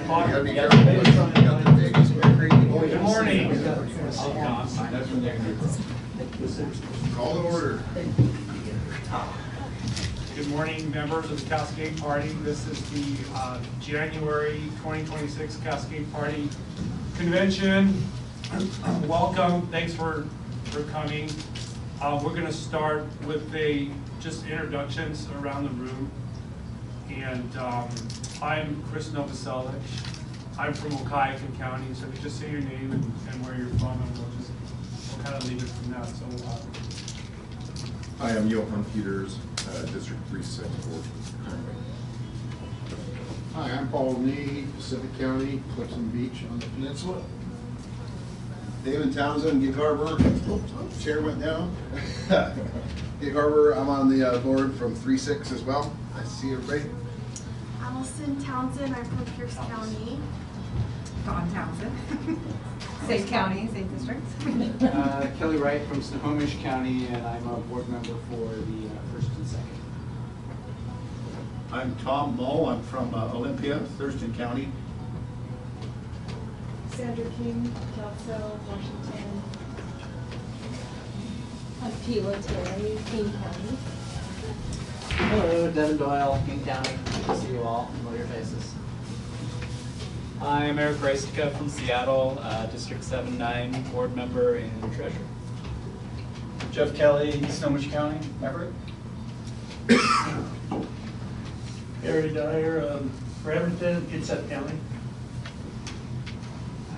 gotta be careful. You got the babies. Good morning. Call to order. Good morning, members of the Cascade Party. This is the January 2026 Cascade Party Convention. Welcome. Thanks for coming. We're going to start with just introductions around the room. And I'm Chris Novoselic. I'm from Waukegan County, so if you just say your name and where you're from, and we'll kind of leave it from that. So, Hi, I'm Johan Peters, District 364. Hi, I'm Paul Nee, Pacific County, Clifton Beach on the peninsula. David Townsend, Gig Harbor. Chair went down. Gig Harbor, I'm on the board from 3-6 as well. Nice to see everybody. Allison Townsend, I'm from Pierce County. Dawn Townsend. Same county, same district. Kelly Wright from Snohomish County, and I'm a board member for the first and second. I'm Tom Moe. I'm from Olympia, Thurston County. Sandra King, Kelso, Washington. I'm Pila Terry, King County. Hello, Devin Doyle, King County. Good to see you all. Familiar faces. I'm Eric Reisica from Seattle, District 7-9, board member and treasurer. Jeff Kelly, Snohomish County, Maverick. Gary Dyer, Bradenton, Kitsap County.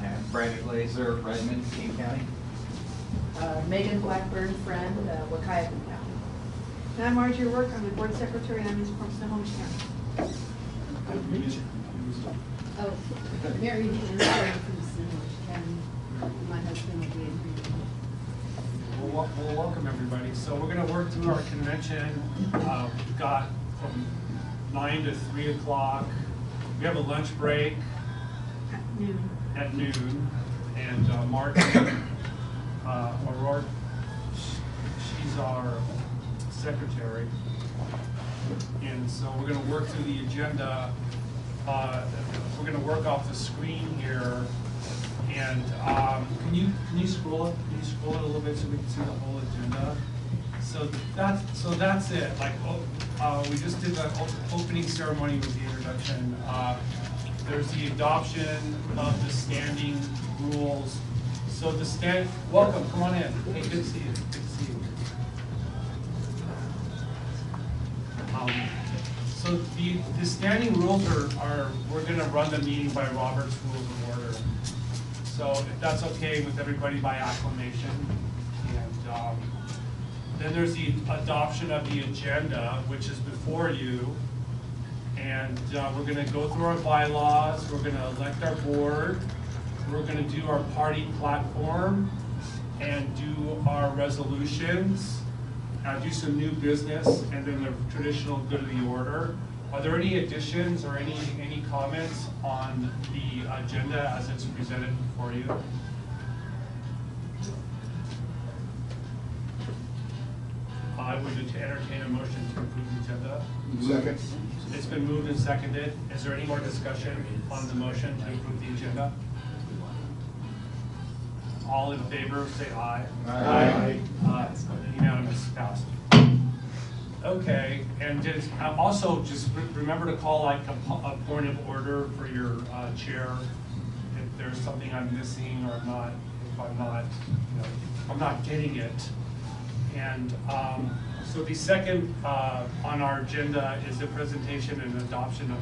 I'm Brandon Glazer, Redmond, King County. Megan Blackburn, friend, Waukegan County. And I'm Marjorie Work, I'm the board secretary, and I'm from Snohomish County. Oh, Mary Hanson, I'm from Snohomish County. My husband will be in here. well, welcome everybody. So we're going to work through our convention. We've got from 9 to 3 o'clock. We have a lunch break at noon. And Margie O'Rourke, she's our secretary. And so we're going to work through the agenda. We're going to work off the screen here. And can you scroll it? Can you scroll it a little bit so we can see the whole agenda? So that's it. Like we just did the opening ceremony with the introduction. There's the adoption of the standing rules. So welcome, come on in. Hey, good to see you. Good to see you. So the standing rules are we're going to run the meeting by Robert's Rules of Order. So if that's okay with everybody by acclamation. And then there's the adoption of the agenda, which is before you. And we're going to go through our bylaws. We're going to elect our board. We're going to do our party platform and do our resolutions. Do some new business, and then the traditional good of the order. Are there any additions or any comments on the agenda as it's presented before you? I would entertain a motion to approve the agenda. Second. It's been moved and seconded. Is there any more discussion on the motion to approve the agenda? All in favor, say aye. Aye. Unanimous, passed. Okay, and also just remember to call like a point of order for your chair if there's something I'm missing or not, if I'm not getting it. And so the second on our agenda is the presentation and adoption of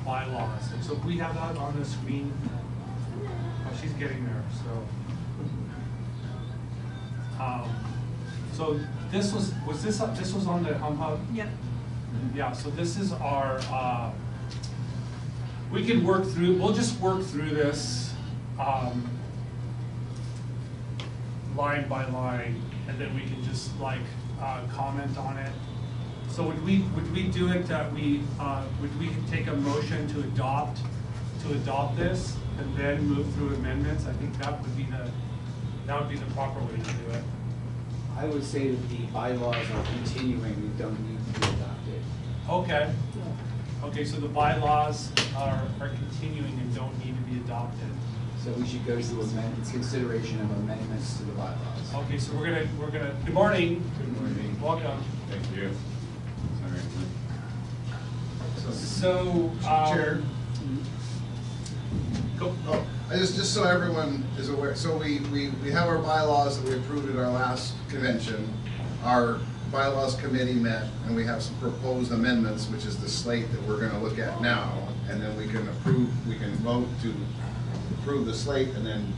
bylaws. And so if we have that on the screen, oh, she's getting there, so. So this was on the Hub? Yep. Yeah, so this is our, we can work through, we'll just work through this line by line, and then we can just like comment on it. So would we do it that would we take a motion to adopt this and then move through amendments? I think that would be the proper way to do it. I would say that the bylaws are continuing, we don't need to be adopted. Okay. Okay, so the bylaws are continuing and don't need to be adopted. So we should go to consideration of amendments to the bylaws. Okay, so we're gonna, good morning. Good morning. Welcome. Thank you. So, Chair. go. Oh, just so everyone is aware, so we have our bylaws that we approved at our last convention. Our bylaws committee met, and we have some proposed amendments, which is the slate that we're gonna look at now. And then we can vote to approve the slate and then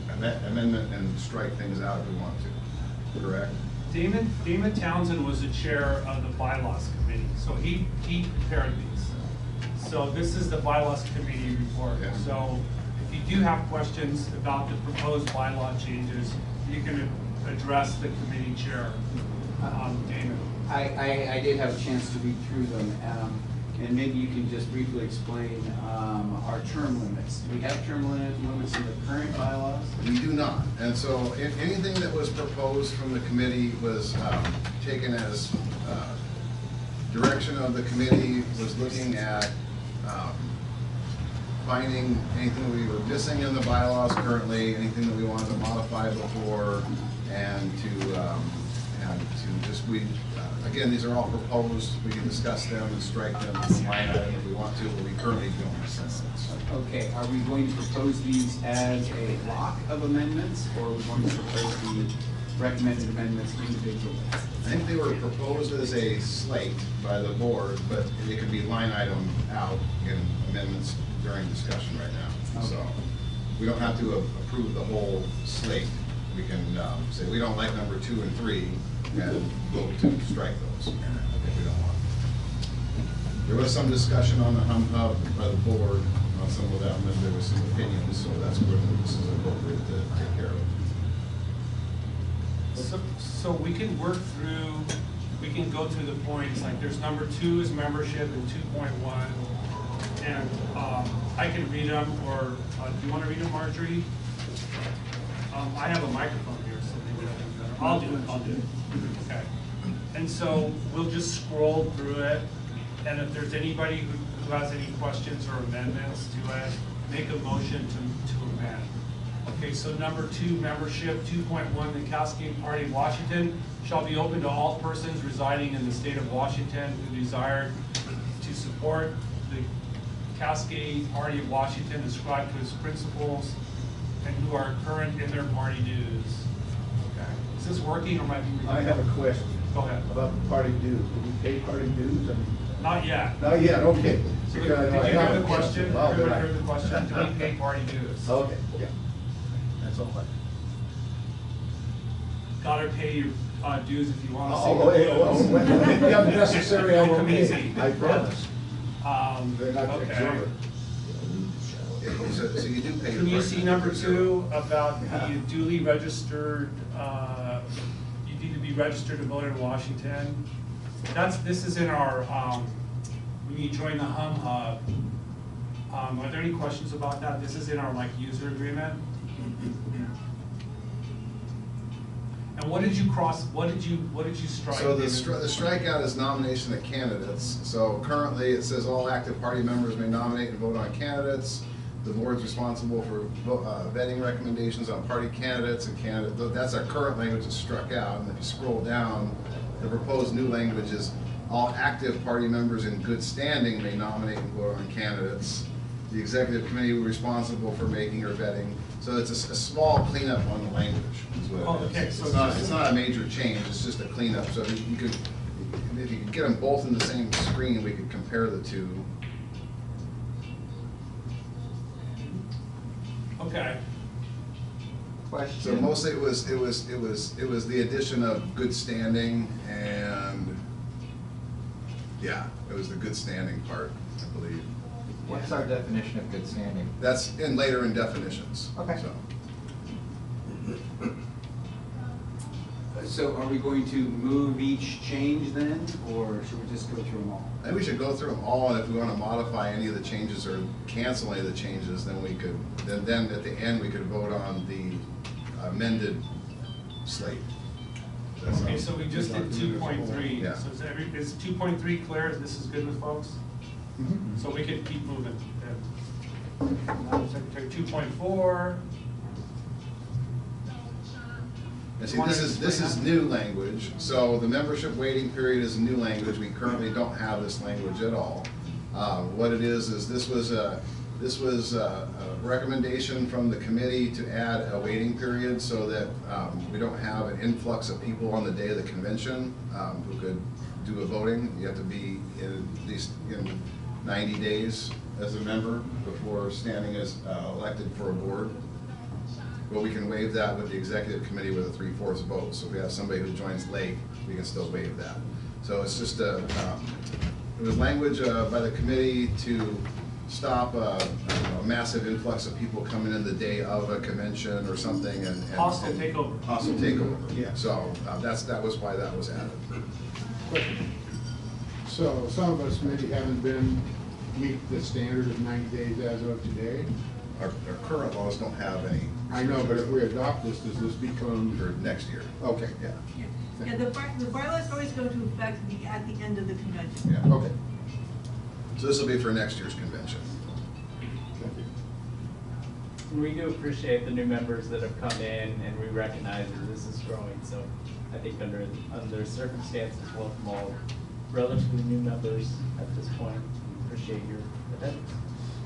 amendment and strike things out if we want to, correct? Damon Townsend was the chair of the bylaws committee, so he prepared these. So this is the bylaws committee report. Yeah. So if you do have questions about the proposed bylaw changes, you can address the committee chair, Damon. I did have a chance to read through them, and maybe you can just briefly explain our term limits. Do we have term limits in the current bylaws? We do not, and so anything that was proposed from the committee was taken as direction of the committee, was looking at finding anything we were missing in the bylaws currently, anything that we wanted to modify before, and to just, again, these are all proposed, we can discuss them and strike them as line item if we want to, but we currently don't. Okay, are we going to propose these as a block of amendments, or are we going to propose the recommended amendments individually? I think they were proposed as a slate by the board, but it could be line item out in amendments during discussion right now. So we don't have to approve the whole slate. We can say we don't like number 2 and 3 and vote to strike those if we don't want. There was some discussion on the hub by the board on some of them, and there was some opinions, so that's where this is appropriate to take care of. So we can work through, we can go through the points, like there's number 2 is membership and 2.1. And I can read them, or do you want to read them, Marjorie? I have a microphone here, so maybe that'll be better. I'll do it. Okay. And so we'll just scroll through it, and if there's anybody who has any questions or amendments to it, make a motion to amend. Okay, so number 2, membership, 2.1, the Cascade Party of Washington shall be open to all persons residing in the state of Washington who desire to support the Cascade Party of Washington, ascribe to its principles, and who are current in their party dues. Okay, is this working or might be? I have a question. Go ahead. About the party dues. Do we pay party dues? I mean, Not yet. not yet, okay. So did you Because I have hear a the question? Oh, did Everybody I? heard the question? Do we pay party dues? Okay, yeah. That's all. Gotta pay your dues if you want to see Oh, the hey, well, blues. if necessary, I will Come pay. easy. I promise. They're not Okay. exorbitant. So you do pay. Can you your see parking number for 2 about the duly registered, you need to be registered to vote in Washington? This is in our, when you join the Hub. Are there any questions about that? This is in our user agreement. And what did you strike? So the David? strikeout is nomination of candidates. So currently, it says all active party members may nominate and vote on candidates. The board's responsible for vetting recommendations on party candidates and that's our current language that's struck out. And if you scroll down, the proposed new language is all active party members in good standing may nominate and vote on candidates. The executive committee will be responsible for making or vetting. So it's a small cleanup on the language is what it is. Okay, so It's not a major change, it's just a cleanup. So you could, if you could get them both in the same screen, we could compare the two. Okay. Question? So mostly it was the addition of good standing and, yeah, it was the good standing part, I believe. What's our definition of good standing? That's later in definitions. Okay. So. So are we going to move each change then, or should we just go through them all? I think we should go through them all, and if we want to modify any of the changes or cancel any of the changes, then we could, then at the end, we could vote on the amended slate. Okay, so we just did 2.3. Yeah. So is 2.3 clear? This is good with folks? So we could keep moving. Madam Secretary, 2.4. And see, this is new language, so the membership waiting period is new language. We currently don't have this language at all. What it is this was a recommendation from the committee to add a waiting period so that we don't have an influx of people on the day of the convention who could do a voting. You have to be at least in 90 days as a member before standing as elected for a board. Well, we can waive that with the executive committee with a 3/4 vote. So if we have somebody who joins late, we can still waive that. So it's just it was language by the committee to stop a massive influx of people coming in the day of a convention or something and Hostile takeover. Hostile takeover. Yeah. So that was why that was added. Question. So some of us maybe haven't been meet the standard of 90 days as of today. Our current laws don't have any. I know, but if we adopt this, does this become? For next year. Okay. Yeah. Yeah, the bylaws always go into effect at the end of the convention. Yeah. Okay. So this will be for next year's convention. Thank you. We do appreciate the new members that have come in, and we recognize that this is growing. So I think under circumstances, welcome all relatively new members at this point. Appreciate your attendance.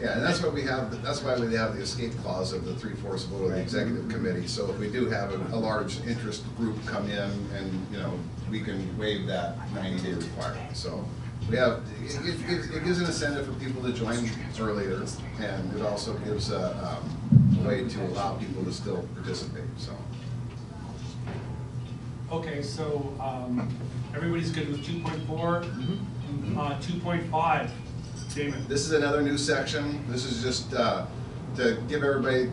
Yeah, and that's what we have. That's why we have the escape clause of the 3/4 vote of the executive committee. So if we do have a large interest group come in, and we can waive that 90-day requirement. So we have it gives an incentive for people to join earlier, and it also gives a way to allow people to still participate. So. Okay, so everybody's good with 2.4. 2.5. Damon. This is another new section. This is just to give everybody,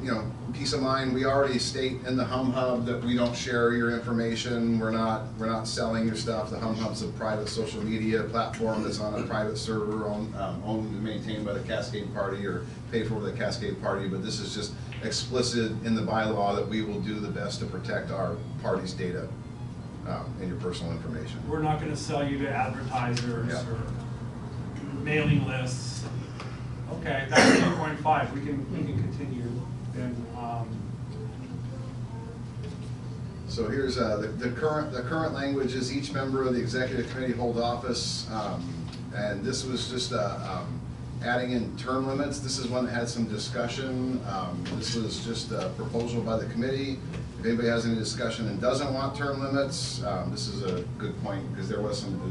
peace of mind. We already state in the Hum Hub that we don't share your information. We're not selling your stuff. The Hum Hub's a private social media platform that's on a private server owned and maintained by the Cascade Party or paid for by the Cascade Party. But this is just explicit in the bylaw that we will do the best to protect our party's data and your personal information. We're not going to sell you to advertisers Yeah. or mailing lists. Okay, that's 2.5. We can continue. And so here's the current language is each member of the executive committee hold office, and this was just adding in term limits. This is one that had some discussion. This was just a proposal by the committee. If anybody has any discussion and doesn't want term limits, this is a good point because there was some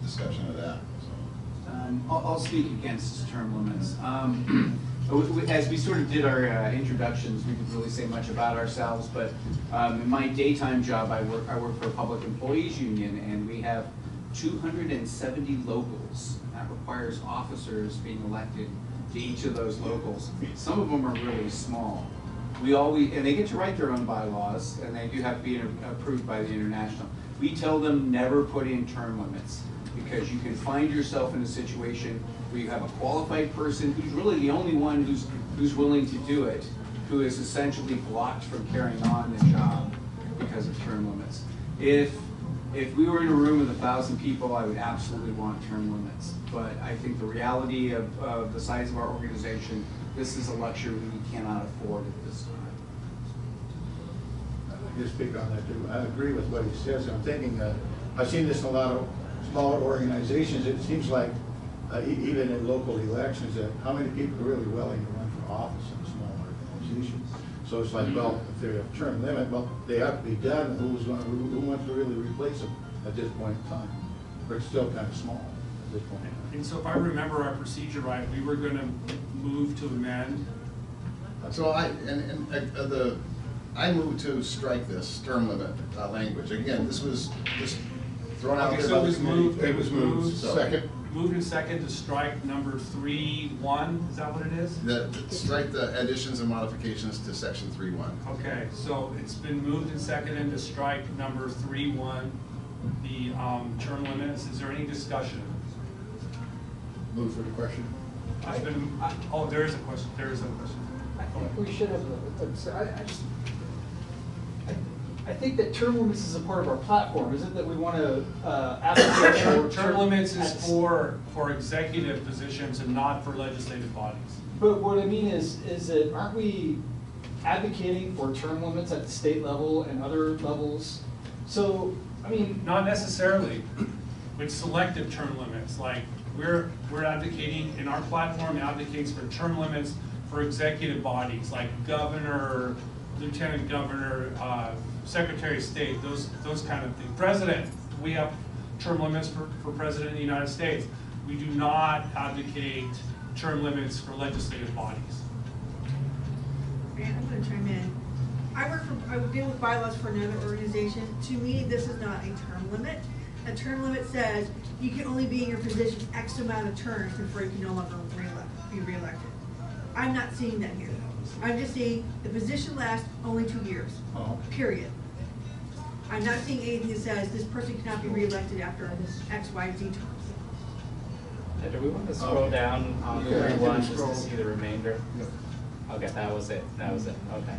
discussion of that. I'll speak against term limits. As we sort of did our introductions, we didn't really say much about ourselves, but in my daytime job, I work for a public employees union, and we have 270 locals. That requires officers being elected to each of those locals. Some of them are really small. And they get to write their own bylaws, and they do have to be approved by the international. We tell them never put in term limits, because you can find yourself in a situation where you have a qualified person who's really the only one who's willing to do it, who is essentially blocked from carrying on the job because of term limits. If we were in a room with 1,000 people, I would absolutely want term limits. But I think the reality of the size of our organization, this is a luxury we cannot afford at this time. Just speak on that too. I agree with what he says. I'm thinking, I've seen this in a lot of smaller organizations. It seems like even in local elections, that how many people are really willing to run for office in a small organization? So it's like, well, if they're a term limit, well, they have to be done. And who wants to really replace them at this point in time? But it's still kind of small at this point in time. and so if I remember our procedure right, we were going to move to amend. So I moved to strike this term limit language. Again, this was just thrown out Okay, there so by it the was committee. moved. It was moved. So Second. Moved and second to strike number 3.1. Is that what it is? Strike the additions and modifications to section 3.1. Okay, so it's been moved and seconded to strike number 3.1, the term limits. Is there any discussion? Move for the question. Oh, there is a question. There is a question. I think we should have, I think that term limits is a part of our platform, is it that we want to advocate for Term limits is for executive positions and not for legislative bodies. But what I mean is that aren't we advocating for term limits at the state level and other levels? So, I mean. Not necessarily, with selective term limits, like we're advocating, in our platform advocates for term limits for executive bodies, like governor, lieutenant governor, secretary of state, those kind of things. President, we have term limits for president of the United States. We do not advocate term limits for legislative bodies. Grant, I'm gonna chime in. I deal with bylaws for another organization. To me, this is not a term limit. A term limit says you can only be in your position X amount of terms before you can no longer be reelected. I'm not seeing that here. I'm just seeing the position lasts only 2 years, period. I'm not seeing anything that says this person cannot be reelected after X, Y, Z terms. Do we want to scroll down on Yeah, 31 you can just to scroll. see the remainder? Okay, that was it. Okay.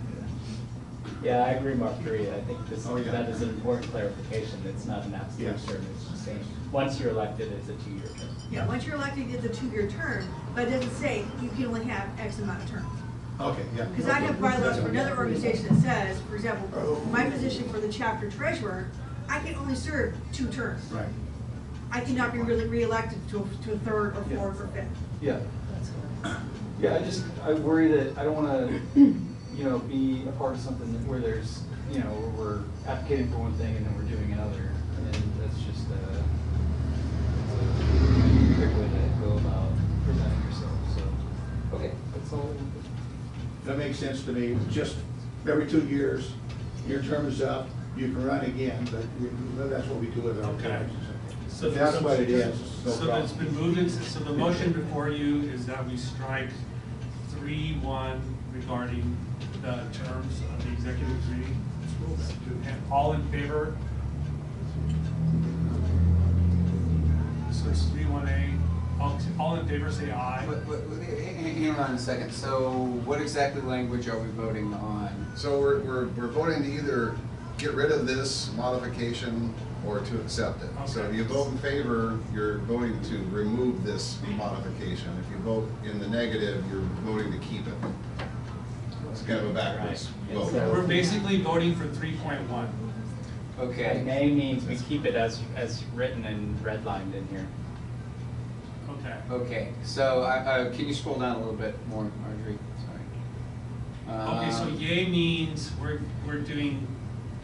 Yeah, I agree, Mark, agree. I think that is an important clarification. It's not an absolute Yes. term. It's just saying, once you're elected, it's a 2-year term. Yeah, once you're elected, it's a 2-year term, but it doesn't say you can only have X amount of terms. Okay, yeah. Because I have bylaws for another organization that says, for example, my position for the chapter treasurer, I can only serve 2 terms. Right. I cannot be really reelected to a 3rd or 4th or 5th. Yeah. Yeah, I worry that I don't want to, be a part of something where there's, where we're advocating for one thing and then we're doing another. And that's just a quick way to go about presenting yourself, so. Okay, that's all. That makes sense to me. Just every 2 years, your term is up, you can run again, but that's what we do with our Okay. terms. So That's what it is. No So problem. it's been moved, so the motion before you is that we strike 3.1 regarding the terms of the executive committee. And all in favor? So it's 3.1A. All in favor, say aye. Hang on a second, so what exactly language are we voting on? So we're voting to either get rid of this modification or to accept it. So if you vote in favor, you're voting to remove this modification. If you vote in the negative, you're voting to keep it. It's kind of a backwards Right. vote. So- We're basically voting for 3.1. Okay. May means we keep it as written and redlined in here. Okay. Okay, so can you scroll down a little bit more, Marjorie? Sorry. Okay, so yay means we're doing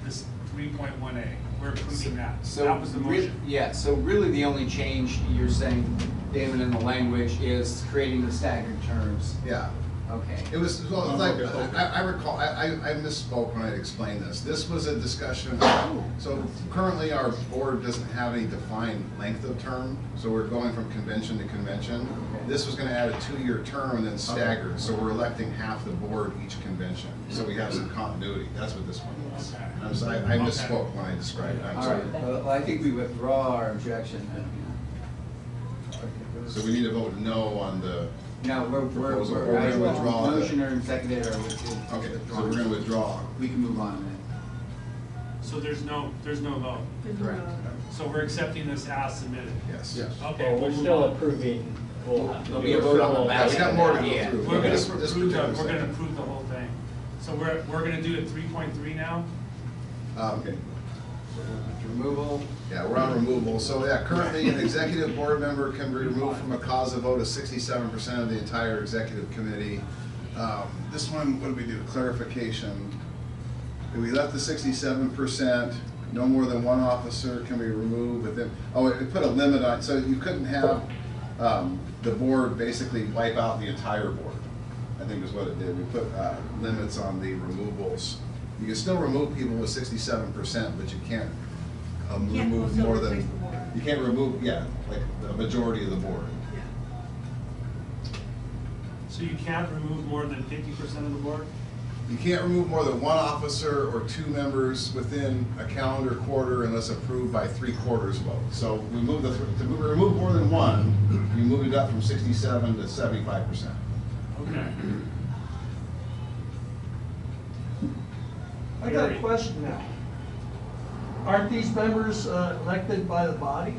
this 3.1A. We're approving that. So That was the motion. Yeah, so really the only change you're saying, David, in the language is creating the staggered terms. Yeah. Okay. It was, well, it's like, I recall, I misspoke when I explained this. This was a discussion, so currently our board doesn't have any defined length of term, so we're going from convention to convention. This was gonna add a 2-year term and then staggered, so we're electing half the board each convention. So we have some continuity, that's what this one was. Okay. I'm sorry, I misspoke when I described it, I'm All sorry. right, well, I think we withdraw our objection. So we need to vote no on the, No, we're Proposal, we're gonna withdraw the- motion or seconded or okay, so we're gonna withdraw. We can move on then. So there's no vote. There's no, Correct. So we're accepting this as submitted. Yes. Yes. Okay, Well, we'll we're move still on. approving, we'll have to There'll do be a vote on the full- ballot. We got more to go Yeah. through. We're gonna This approve particular we're gonna section. approve the whole thing. So we're gonna do it 3.3 now? Okay. Removal. Yeah, we're on removal. So yeah, currently an executive board member can be removed from a cause of vote of 67% of the entire executive committee. This one, what did we do? Clarification. We left the 67%, no more than one officer can be removed within, it put a limit on, so you couldn't have the board basically wipe out the entire board, I think is what it did. We put limits on the removals. You can still remove people with 67%, but you can't remove also more replace than, the board. you can't remove, like the majority of the board. Yeah. So you can't remove more than 50% of the board? You can't remove more than one officer or 2 members within a calendar quarter unless approved by 3/4 vote. So we move to remove more than one, you move it up from 67 to 75%. Okay. I got a question now. aren't these members elected by the body?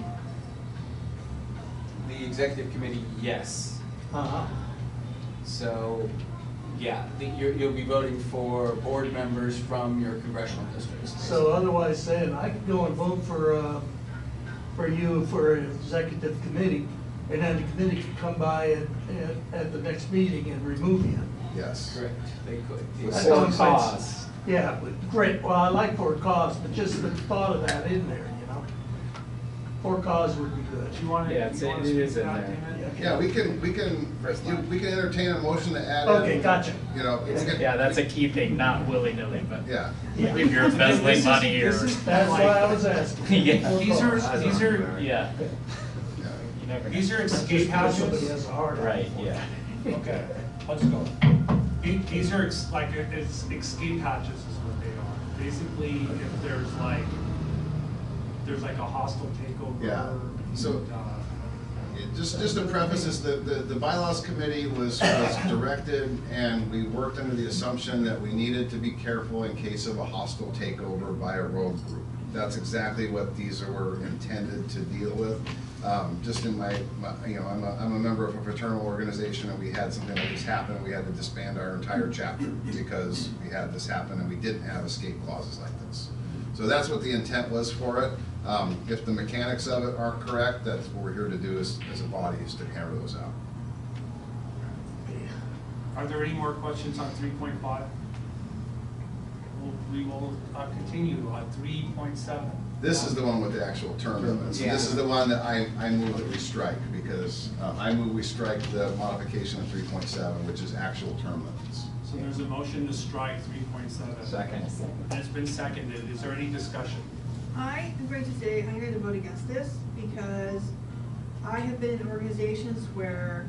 The executive committee, yes. Uh-huh. So, yeah, you'll be voting for board members from your congressional districts. So otherwise saying, I could go and vote for you for an executive committee, and then the committee could come by at the next meeting and remove you. Yes. Correct, they could. For That For don't quite- cause. Yeah, but great, well, I like for cause, but just the thought of that in there, you know? For cause would be good. Do you want to? Yeah, it is in there. Yeah, we can entertain a motion to add in. Okay, gotcha. You know, we can- Yeah, that's a key thing, not willy-nilly, but Yeah. Yeah. if you're embezzling money or. That's why I was asking. Yeah. These are, Yeah. Yeah. You never know. these are Just escape because somebody hatches. has a heart. Right, yeah. Okay, let's go. These are it's escape hatches is what they are. Basically, if there's like a hostile takeover. Yeah. So- Just to preface this, the bylaws committee was directed, and we worked under the assumption that we needed to be careful in case of a hostile takeover by a rogue group. That's exactly what these were intended to deal with. Just in my you know, I'm a member of a fraternal organization, and we had something like this happen. We had to disband our entire chapter because we had this happen, and we didn't have escape clauses like this. So that's what the intent was for it. If the mechanics of it aren't correct, that's what we're here to do as a body, is to hammer those out. Are there any more questions on 3.5? We will continue on 3.7. This is the one with the actual term limits. Yeah. This is the one that I move that we strike, because I move we strike the modification of 3.7, which is actual term limits. So there's a motion to strike 3.7. Second. And it's been seconded. Is there any discussion? I am going to say I'm going to vote against this because I have been in organizations where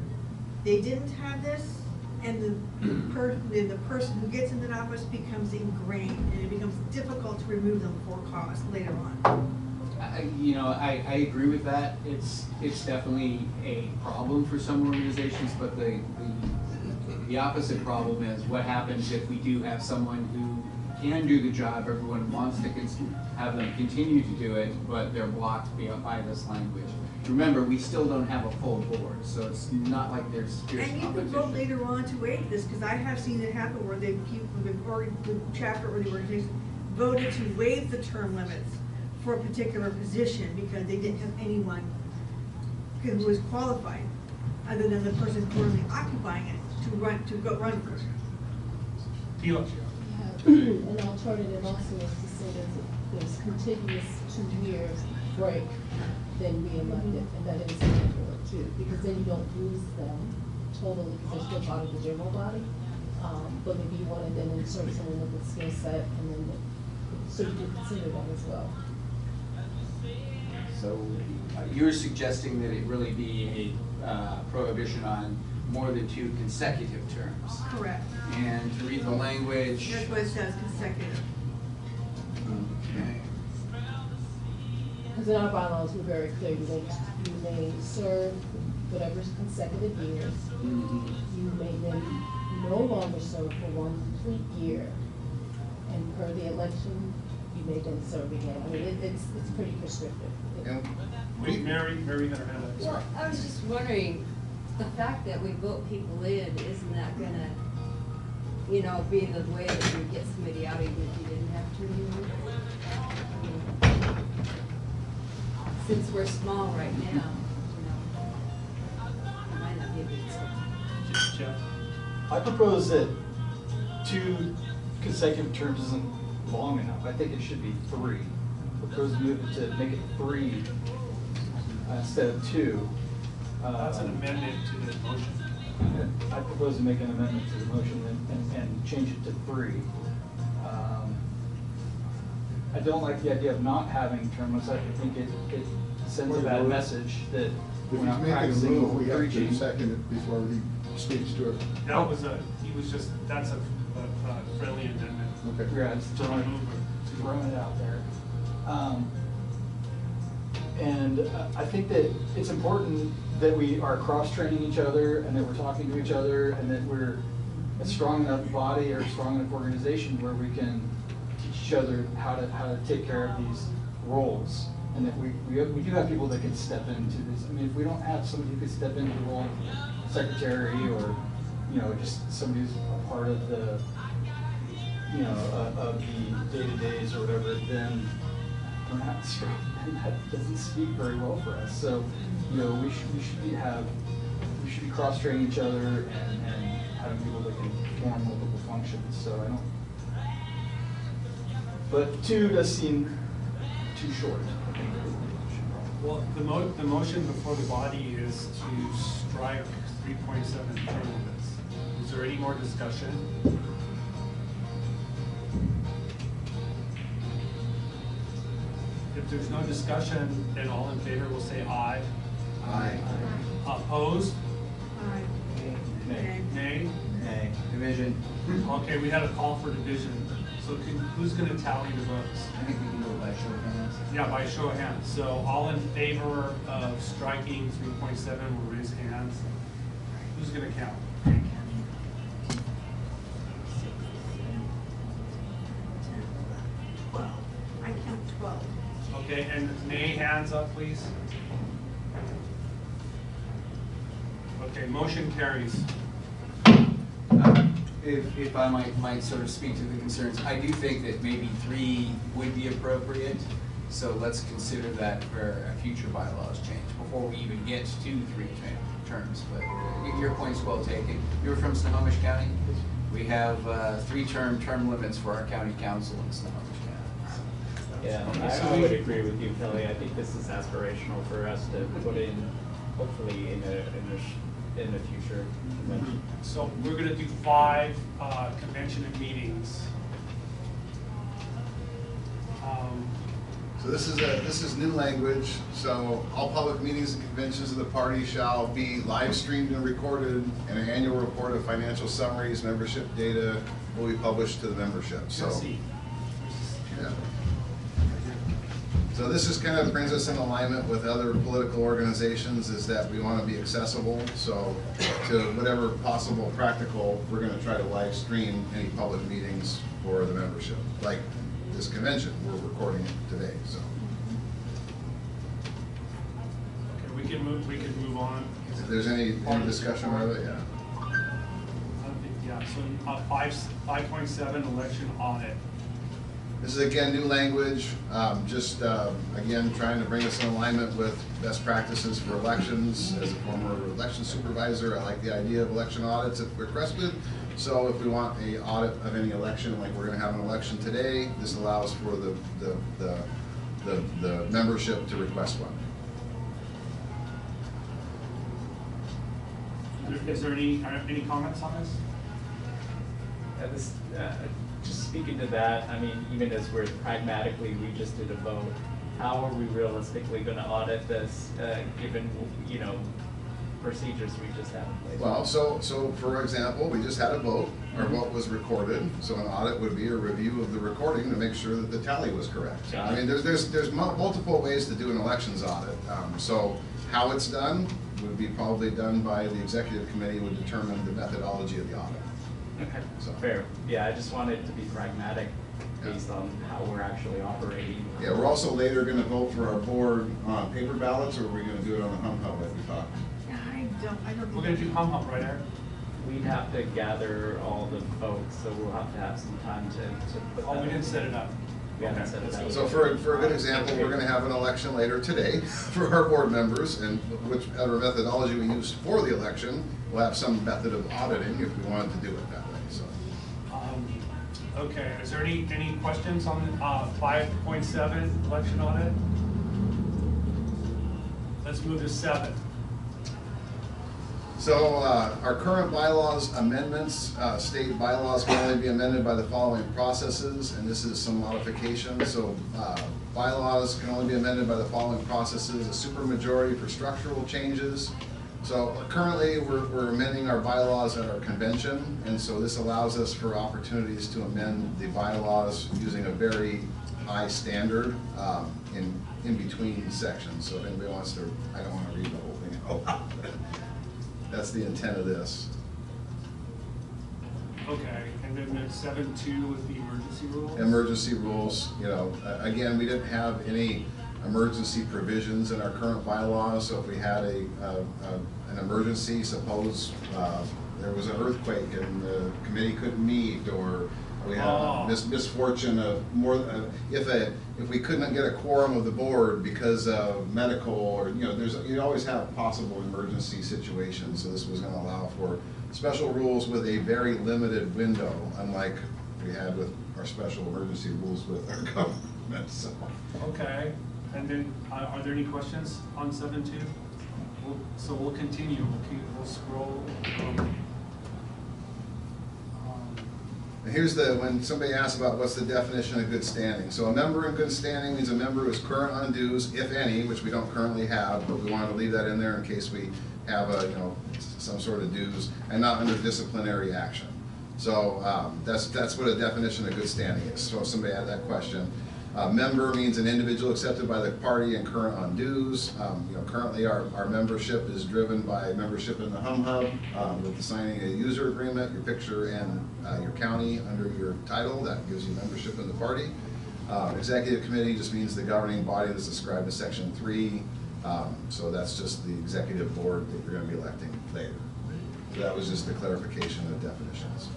they didn't have this, and the person who gets into the office becomes ingrained, and it becomes difficult to remove them for cause later on. I agree with that. It's definitely a problem for some organizations, but the opposite problem is what happens if we do have someone who can do the job, everyone wants to have them continue to do it, but they're blocked by this language. Remember, we still don't have a full board, so it's not like there's fierce And you can vote competition. later on to waive this, because I have seen it happen where the chapter or the organization voted to waive the term limits for a particular position because they didn't have anyone who was qualified, other than the person currently occupying it, to run for it. Felix? An alternative also is to say that there's contiguous 2 years break, then re-elected, and that is accurate too, because then you don't lose them totally, because they're still part of the general body. But maybe you want to then insert someone with a skill set, and then, so you can consider that as well. So you're suggesting that it really be a prohibition on more than 2 consecutive terms? Correct. And to read the language. That's what it says, consecutive. Okay. Because in our bylaws, we're very clear, you may serve whatever consecutive years. Mhm. You may then no longer serve for 1 complete year. And per the election, you may then serve again. I mean, it's pretty prescriptive. And Wait, Mary had her hand up. Well, I was just wondering, the fact that we vote people in, isn't that gonna, be the way that we get somebody out even if you didn't have to anymore? Since we're small right now, it might not be a good thing. Jeff? I propose that 2 consecutive terms isn't long enough. I think it should be 3. I propose to make it 3 instead of 2. That's an amendment to the motion. I propose to make an amendment to the motion and change it to 3. I don't like the idea of not having term limits. I think it sends a bad message that If we're he's not making a practicing move, what we we're have to preaching. second it before he speaks to it. That's a friendly amendment. Okay. Yeah, it's throwing it out there. And I think that it's important that we are cross-training each other and that we're talking to each other and that we're a strong enough body or a strong enough organization where we can teach each other how to take care of roles. And that we do have people that can step into this. I mean, if we don't have somebody who could step into the role of secretary or, you know, just somebody who's a part of the, you know, of the day-to-days or whatever, then we're not strong, and that doesn't speak very well for us. So, you know, we should be cross-training each other and having people that can perform multiple functions. So I don't, but 2 does seem too short. I think. Well, the motion before the body is to strike 3.7 term limits. Is there any more discussion? If there's no discussion, then all in favor will say aye. Aye. Opposed? Aye. Nay. Nay? Nay. Division. Okay, we had a call for division. So who's gonna tally the votes? I think we can do it by show of hands. Yeah, by show of hands. So all in favor of striking 3.7 will raise hands. Who's gonna count? I count 12. Okay, and nay hands up, please. Okay, motion carries. If I might sort of speak to the concerns, I do think that maybe 3 would be appropriate. So let's consider that for a future bylaws change before we even get to 3 terms. But your point's well taken. You're from Snohomish County? We have 3-term term limits for our county council in Snohomish County. Yeah, I would agree with you, Kelly. I think this is aspirational for us to put in, hopefully in a future convention. So we're gonna do 5 convention and meetings. So this is new language. So all public meetings and conventions of the party shall be live streamed and recorded, and an annual report of financial summaries, membership data will be published to the membership. So, yeah. So this is kind of brings us in alignment with other political organizations, is that we want to be accessible. So to whatever possible practical, we're going to try to live stream any public meetings for the membership. Like this convention, we're recording it today, so. Okay, we can move on. If there's any discussion about it, yeah. I don't think, yeah, so 5.7 election audit. This is again, new language, again, trying to bring us in alignment with best practices for elections. As a former election supervisor, I like the idea of election audits if requested. So if we want a audit of any election, like we're gonna have an election today, this allows for the membership to request one. Is there any comments on this? Just speaking to that, I mean, even as we're pragmatically, we just did a vote, how are we realistically gonna audit this, given, you know, procedures we just have in place? Well, so for example, we just had a vote, our vote was recorded, so an audit would be a review of the recording to make sure that the tally was correct. I mean, there's multiple ways to do an elections audit. So how it's done would be probably done by the executive committee, would determine the methodology of the audit. Okay, So. fair. Yeah, I just wanted to be pragmatic based on how we're actually operating. Yeah, we're also later gonna vote for our board on paper ballots, or are we gonna do it on the hump like we talked? I don't We're think. gonna do hum right there. We'd have to gather all the votes, so we'll have to have some time to put that. Oh, we didn't set it up. We haven't set it up. So for a good example, we're gonna have an election later today for our board members, and whichever methodology we use for the election, we'll have some method of auditing if we wanted to do it that way, so. Okay, is there any questions on 5.7 election audit? Let's move to 7. So our current bylaws amendments, state bylaws can only be amended by the following processes, and this is some modifications. So bylaws can only be amended by the following processes: a supermajority for structural changes. So currently we're amending our bylaws at our convention, and so this allows us for opportunities to amend the bylaws using a very high standard in between sections. So if anybody wants to, I don't want to read the whole thing. That's the intent of this. Okay, and then the 7.2 was the emergency rules? Emergency rules, you know, again, we didn't have any emergency provisions in our current bylaws, so if we had an emergency, suppose there was an earthquake and the committee couldn't meet, or we had a misfortune of if we couldn't get a quorum of the board because of medical, or, you know, you always have possible emergency situations, so this was gonna allow for special rules with a very limited window, unlike we had with our special emergency rules with our government, so. Okay, and then, are there any questions on 7.2? So we'll continue, we'll scroll. And here's when somebody asks about what's the definition of good standing. So a member in good standing means a member who is current on dues, if any, which we don't currently have, but we wanted to leave that in there in case we have some sort of dues, and not under disciplinary action. So that's what a definition of good standing is. So if somebody had that question. Member means an individual accepted by the party and current on dues. Currently our membership is driven by membership in the Hum Hub, with the signing a user agreement, your picture and your county under your title. That gives you membership in the party. Executive committee just means the governing body that's described in section 3. So that's just the executive board that you're going to be electing later. So that was just the clarification of definitions.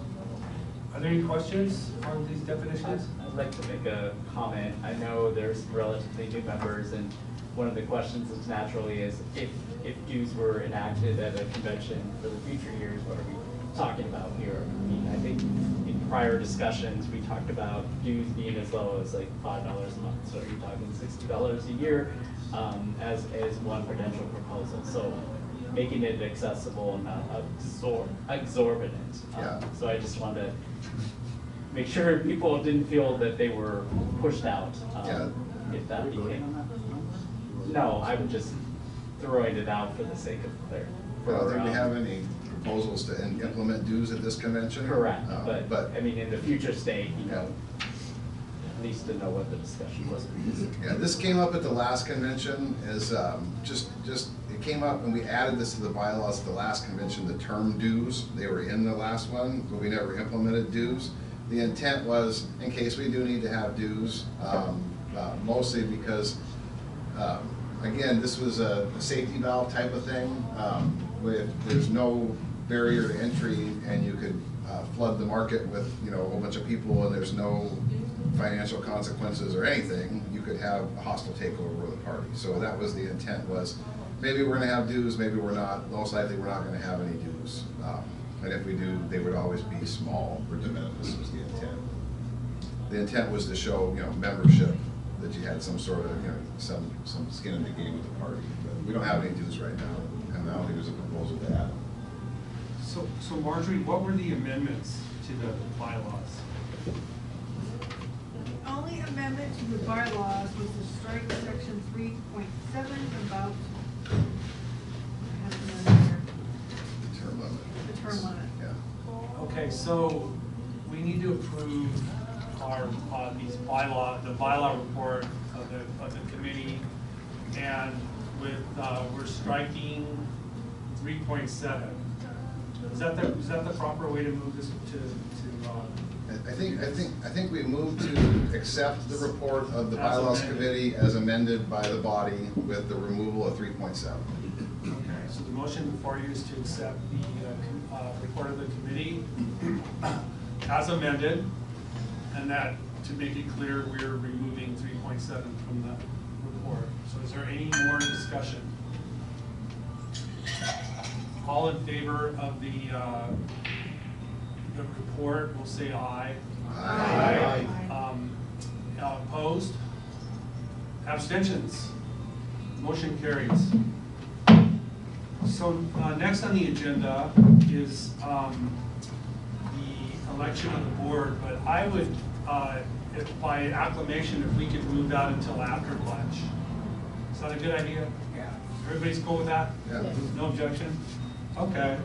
Are there any questions on these definitions? I'd like to make a comment. I know there's relatively new members, and one of the questions is naturally is if dues were enacted at a convention for the future years, what are we talking about here? I mean, I think in prior discussions, we talked about dues being as low as like $5 a month, so you're talking $60 a year as one potential proposal. So making it accessible and not exorbitant. So I just wanted to make sure people didn't feel that they were pushed out. If that became. No, I'm just throwing it out for the sake of clarity. I don't think we have any proposals to implement dues at this convention. Correct, but I mean, in the future state, at least to know what the discussion was. Yeah, this came up at the last convention is it came up and we added this to the bylaws at the last convention, the term dues. They were in the last one, but we never implemented dues. The intent was, in case we do need to have dues, mostly because, again, this was a safety valve type of thing. There's no barrier to entry, and you could flood the market with a whole bunch of people, and there's no financial consequences or anything. You could have a hostile takeover of the party. So that was the intent, was maybe we're going to have dues, maybe we're not. Most likely we're not going to have any dues. And if we do, they would always be small or de minimis was the intent. The intent was to show, membership, that you had some sort of, some skin in the game with the party. But we don't have any dues right now, and I don't think there's a proposal to add. So Marjorie, what were the amendments to the bylaws? The only amendment to the bylaws was to strike section 3.7 about, I have it in there. The term limit. The term limit. Yeah. Okay, so we need to approve our the bylaw report of the committee, and with we're striking 3.7. Is that the proper way to move this to? I think we moved to accept the report of the bylaws committee as amended by the body with the removal of 3.7. Okay, so the motion before you is to accept the report of the committee as amended, and that, to make it clear, we're removing 3.7 from the report. So is there any more discussion? All in favor of the report will say aye. Aye. Opposed? Abstentions? Motion carries. So next on the agenda is the election of the board, but I would, if by acclamation, if we could move that until after lunch. Is that a good idea? Yeah. Everybody's cool with that? Yeah. No objection? Okay.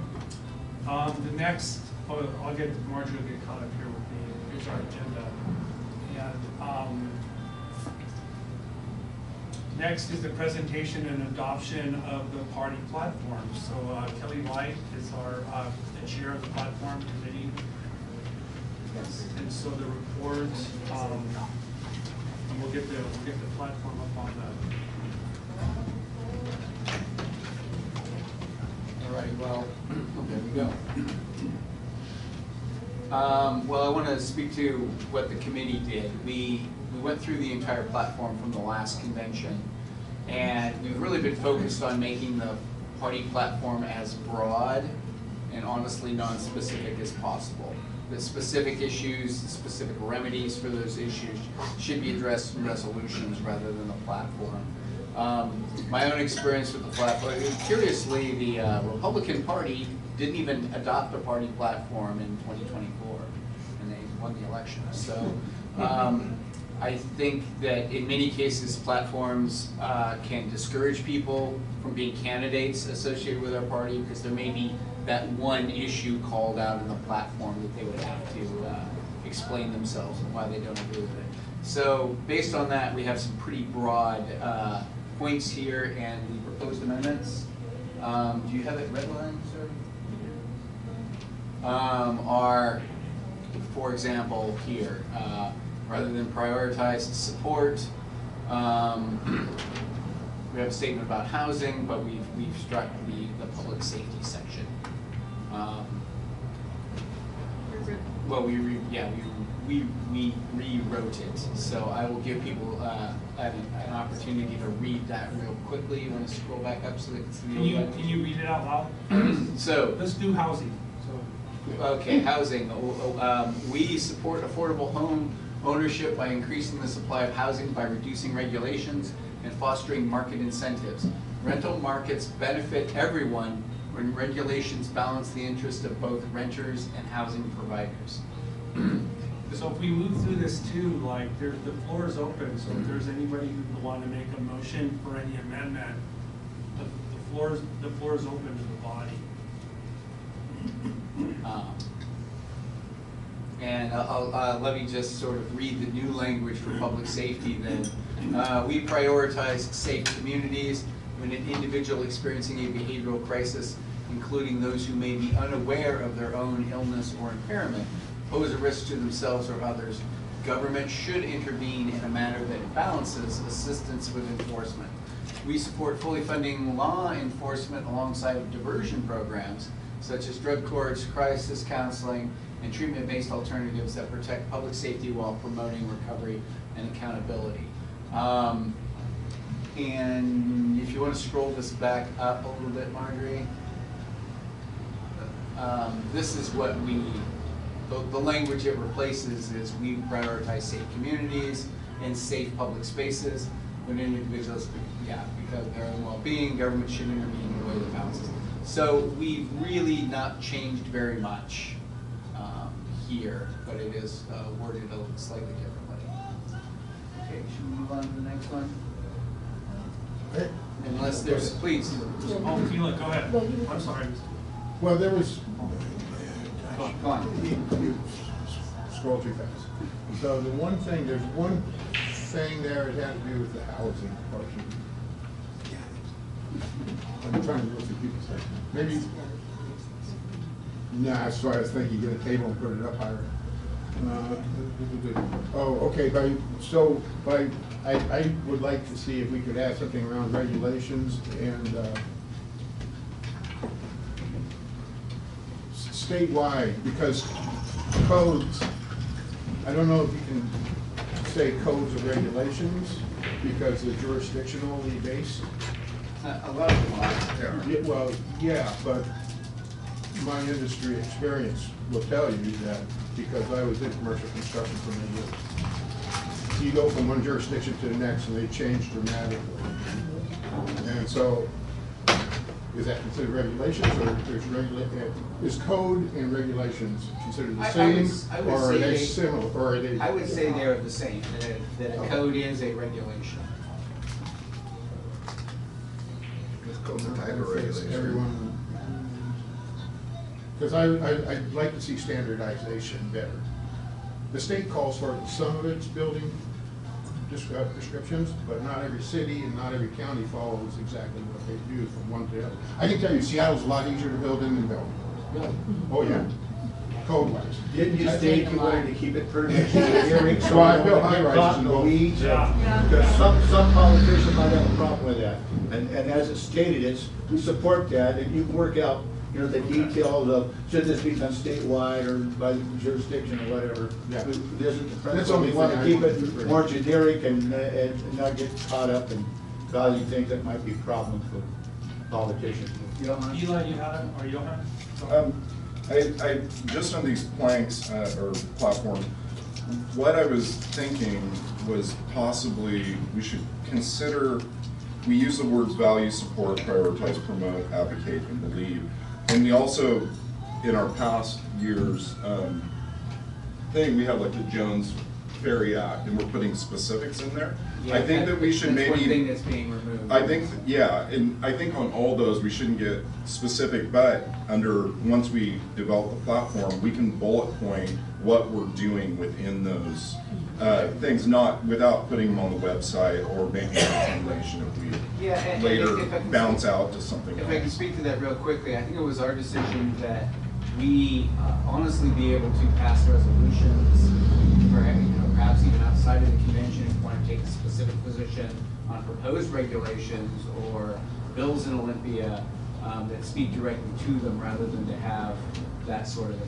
The next, I'll get Marjorie to get caught up here with me. Here's our agenda. And next is the presentation and adoption of the party platform. So Kelly White is our the chair of the platform committee, And so the report, and we'll get the platform up on the. All right, well, there we go. Well, I want to speak to what the committee did. We went through the entire platform from the last convention, and we've really been focused on making the party platform as broad and honestly non-specific as possible. The specific issues, the specific remedies for those issues should be addressed in resolutions rather than the platform. My own experience with the platform, curiously, the Republican Party didn't even adopt a party platform in 2024, and they won the election. So I think that in many cases, platforms can discourage people from being candidates associated with our party because there may be that one issue called out in the platform that they would have to explain themselves and why they don't agree with it. So based on that, we have some pretty broad points here and the proposed amendments. Do you have it redlined, sir? Are, for example, here, rather than prioritize support, we have a statement about housing, but we've struck the public safety section. Well, we rewrote it, so I will give people an opportunity to read that real quickly. You want to scroll back up so they can see the Can you read it out loud? So let's do housing. Okay, housing. We support affordable home ownership by increasing the supply of housing by reducing regulations and fostering market incentives. Rental markets benefit everyone when regulations balance the interest of both renters and housing providers. So if we move through this too, like the floor is open, so if there's anybody who would want to make a motion for any amendment, the floor is open to the body. And let me just sort of read the new language for public safety then. We prioritize safe communities when an individual experiencing a behavioral crisis, including those who may be unaware of their own illness or impairment, pose a risk to themselves or others. Government should intervene in a manner that balances assistance with enforcement. We support fully funding law enforcement alongside diversion programs such as drug courts, crisis counseling, and treatment-based alternatives that protect public safety while promoting recovery and accountability. And if you want to scroll this back up a little bit, Marjorie, this is what the language it replaces is we prioritize safe communities and safe public spaces when individuals, because of their own well-being, government should intervene in a way that balances. So we've really not changed very much here, but it is worded a slightly differently. Okay, should we move on to the next one? Unless there's, please. Oh, Keela, go ahead. I'm sorry. Well, there was, Go on. you scroll too fast. So the one thing, there's one thing there, it had to do with the housing portion. I'm trying to go through people's heads. Maybe, no, that's why I was thinking, get a table and put it up higher. Oh, okay, I would like to see if we could add something around regulations and statewide, because codes, I don't know if you can say codes of regulations, because they're jurisdictionally based. A lot of them are. Yeah, well, yeah, but my industry experience will tell you that, because I was in commercial construction for many years. You go from one jurisdiction to the next and they change dramatically. And so, is that considered regulations, or is code and regulations considered the same, or are they similar, or are they? I would say they're the same, that a code is a regulation. Code's a type of regulation. Everyone, because I'd like to see standardization better. The state calls for some of its building prescriptions, but not every city and not every county follows exactly what they do from one to the other. I can tell you, Seattle's a lot easier to build in than Belleville. Oh, yeah. code-wise. Didn't you state you wanted to keep it pretty much generic? So I built we don't get high-rises caught in and the all. weeds? Yeah. Because some politicians might have a problem with that. And as it's stated, we support that, and you can work out, you know, the details of, should this be done statewide or by jurisdiction or whatever. Yeah. There's the That's principle, only we want thing to I keep wanted to it bring. more generic and not get caught up in causing things that might be problems for politicians. Eli, you had it, or Johan? I just on these planks or platform, what I was thinking was possibly we should consider, we use the words value, support, prioritize, promote, advocate, and believe. And we also, in our past years, thing, we have like the Jones Ferry Act, and we're putting specifics in there. Yeah, I think that we should that's one thing maybe, that's being removed. I think, yeah, and I think on all those, we shouldn't get specific, but under, once we develop the platform, we can bullet point what we're doing within those things, not without putting them on the website or making a recommendation if Yeah, we and later if I can bounce speak- out to something If I can else. speak to that real quickly, I think it was our decision that we honestly be able to pass resolutions, perhaps even outside of the convention, if you want to take a specific position on proposed regulations or bills in Olympia that speak directly to them rather than to have that sort of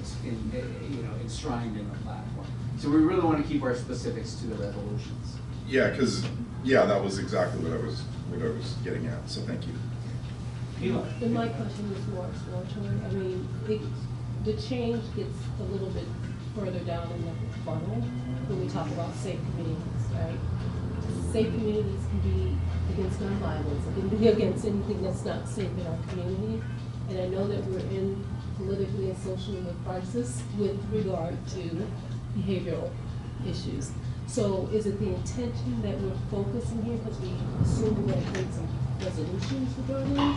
enshrined in the platform. So we really want to keep our specifics to the resolutions. Yeah, because, yeah, that was exactly what I was getting at, so thank you. Eli? And my question is more exploratory. I mean, the change gets a little bit further down in the funnel when we talk about safe communities, right? Safe communities can be against gun violence, it can be against anything that's not safe in our community. And I know that we're in politically and socially a crisis with regard to behavioral issues. So is it the intention that we're focusing here because we assume we're going to create some resolutions regarding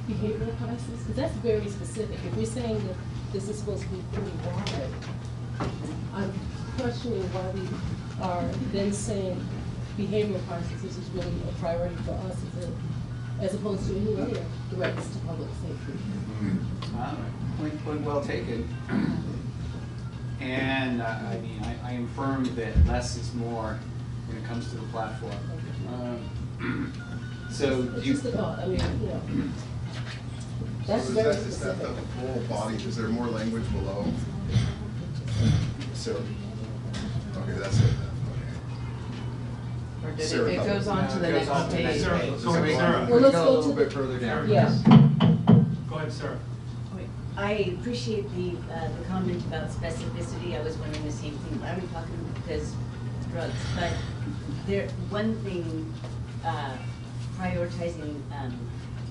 behavioral crisis? Because that's very specific. If we're saying that this is supposed to be pretty wide, I'm questioning why we are then saying behavioral crisis is really a priority for us as opposed to any other threats to public safety. Point well taken. And I mean, I am firm that less is more when it comes to the platform. So It's do you? just a thought, I mean, you know. That's So very is that the specific. whole body, is there more language below? Sarah? Okay, that's it then, Or did Sarah, it goes on to the it goes on next to the next page. Sarah, page. go ahead, Sarah. Well, let's Go a go little to bit the, further down. yeah. Go ahead, Sarah. I appreciate the comment about specificity. I was wondering the same thing. Why are we talking because drugs? But one thing, prioritizing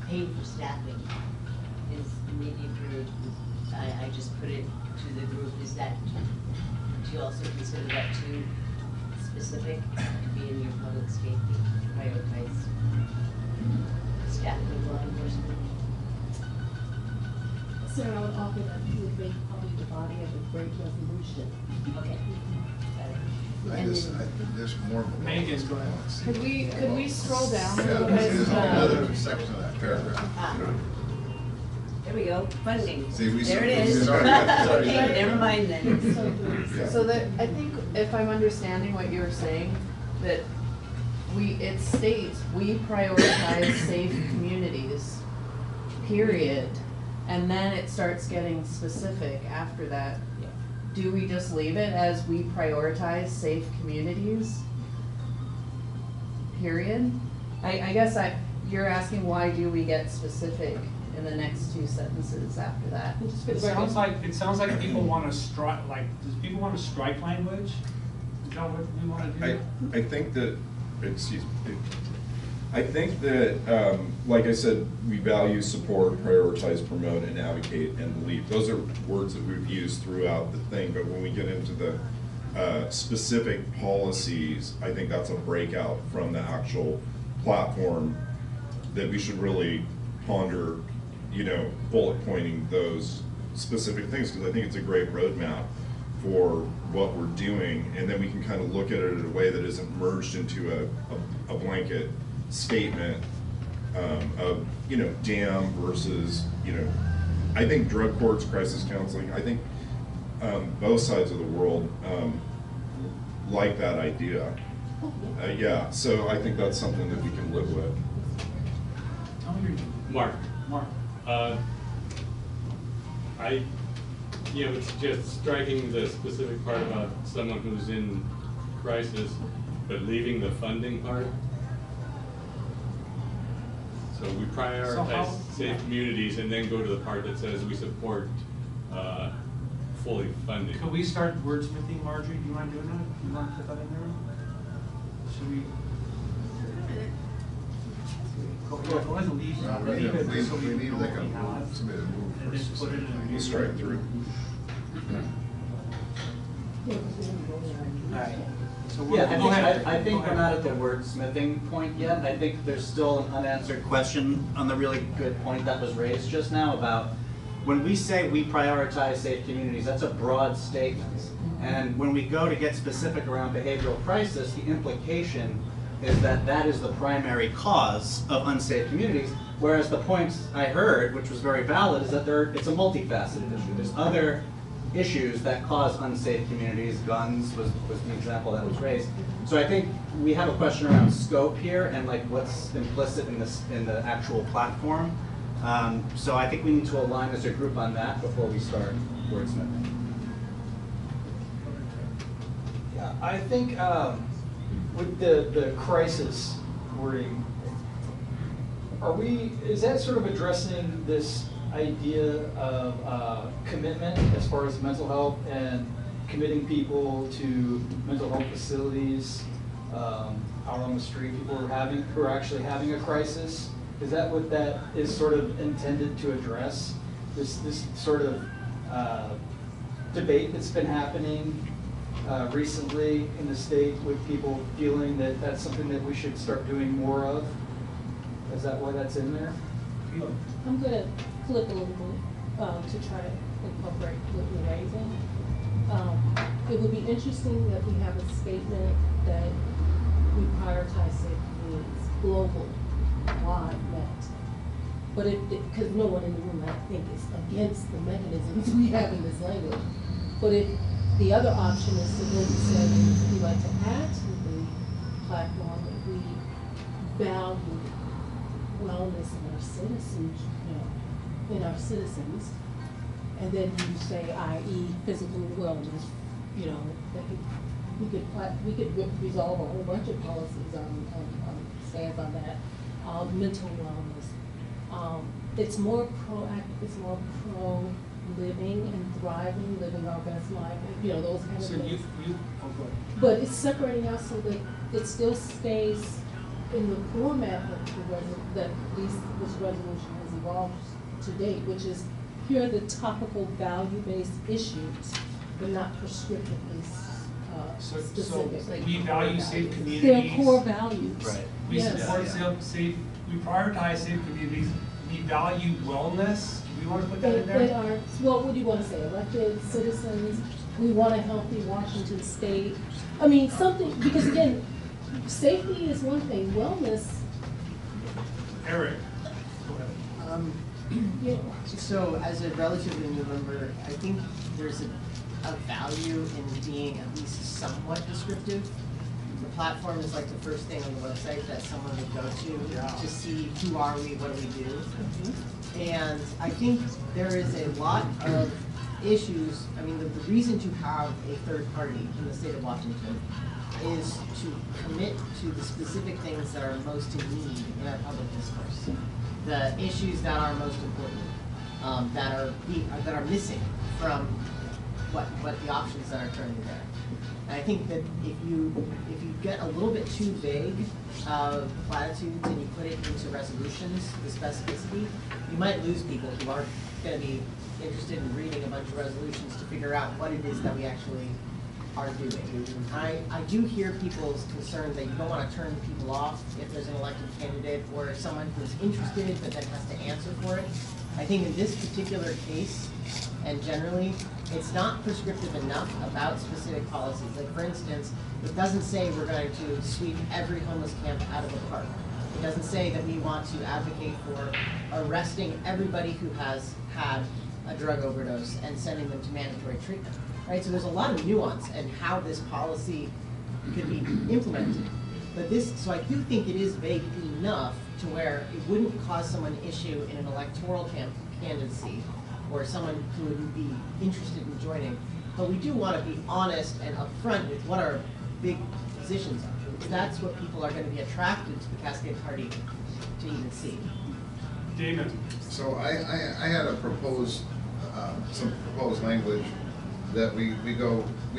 paying for staffing is maybe for, I just put it to the group, is that, do you also consider that too specific to be in your public safety, prioritize staffing of law enforcement? Sarah, I would offer that you would make probably the body of a great resolution. Okay. there's more below. Megan, go ahead. Could we scroll down a Yeah, little there's bit? another section of that paragraph. Ah. There we go, funding. See, we- There it is. Sorry. Okay, never mind then. Yeah. So that, I think if I'm understanding what you're saying, that it states, we prioritize safe communities, period. And then it starts getting specific after that. Do we just leave it as we prioritize safe communities? Period? I guess you're asking why do we get specific in the next two sentences after that? Just for It the record. sounds like people want to strike, does people want to strike language? Is that what we want to do? I think that, excuse me, I think that, like I said, we value, support, prioritize, promote, and advocate, and believe. Those are words that we've used throughout the thing, but when we get into the specific policies, I think that's a breakout from the actual platform that we should really ponder, bullet pointing those specific things, because I think it's a great roadmap for what we're doing, and then we can kind of look at it in a way that isn't merged into a blanket statement of, dam versus, I think drug courts, crisis counseling, I think both sides of the world like that idea. Yeah, so I think that's something that we can live with. Mark. It's just striking the specific part about someone who's in crisis, but leaving the funding part. So we prioritize safe communities and then go to the part that says we support fully funding. Could we start wordsmithing, Marjorie? Do you mind doing that? You want to put that in there? Should we? Go ahead and leave it. So We need like a have, move, somebody to move. and then put it in a new. Strike through. Alright. So Yeah, go ahead. I think Go we're ahead. not at the wordsmithing point yet. I think there's still an unanswered question on the really good point that was raised just now about when we say we prioritize safe communities, that's a broad statement. And when we go to get specific around behavioral crisis, the implication is that that is the primary cause of unsafe communities. Whereas the point I heard, which was very valid, is that it's a multifaceted issue. There's other issues that cause unsafe communities. Guns was the example that was raised. So I think we have a question around scope here and like what's implicit in the actual platform. So I think we need to align as a group on that before we start wordsmithing. Yeah, I think with the crisis wording, is that sort of addressing this idea of commitment as far as mental health and committing people to mental health facilities out on the street, people who are actually having a crisis? Is that what that is sort of intended to address? This sort of debate that's been happening recently in the state with people feeling that that's something that we should start doing more of? Is that why that's in there? I'm gonna flip a little bit to try to incorporate what you're raising. It would be interesting that we have a statement that we prioritize safe communities, global, wide net. But because no one in the room, I think, is against the mechanisms we have in this language. But if the other option is to maybe say we like to add to the platform that we value wellness in our citizens, in our citizens, and then you say, i.e., physical wellness, that we could resolve a whole bunch of policies on stands on that. Mental wellness. It's more proactive. It's more pro living and thriving, living our best life. Those kind of things. But it's separating out so that it still stays in the format of that at least this resolution has evolved to date, which is here are the topical value-based issues, but not prescriptively specific. So we value safe communities. They're core values. Right. We support safe, we prioritize safe communities. We value wellness. Do we want to put that in there? They are, well, what do you want to say? Elected citizens, we want a healthy Washington state. I mean, something, because again, safety is one thing, wellness. Eric, go ahead. Yeah. So as a relatively new member, I think there's a value in being at least somewhat descriptive. The platform is like the first thing on the website that someone would go to see who are we, what do we do. And I think there is a lot of issues. I mean, the reason to have a third party in the state of Washington is to commit to the specific things that are most in need in our public discourse. The issues that are most important, that are missing from what the options that are currently there. And I think that if you get a little bit too vague of platitudes and you put it into resolutions, the specificity, you might lose people who aren't going to be interested in reading a bunch of resolutions to figure out what it is that we actually are doing. I do hear people's concern that you don't want to turn people off if there's an elected candidate or someone who's interested but then has to answer for it. I think in this particular case, and generally, it's not prescriptive enough about specific policies. Like for instance, it doesn't say we're going to sweep every homeless camp out of a park. It doesn't say that we want to advocate for arresting everybody who has had a drug overdose and sending them to mandatory treatment, right? So there's a lot of nuance in how this policy could be implemented. But this, so I do think it is vague enough to where it wouldn't cause someone issue in an electoral candidacy or someone who would be interested in joining. But we do want to be honest and upfront with what our big positions are. That's what people are going to be attracted to the Cascade Party to even see. David. So I had a proposed, some proposed language that we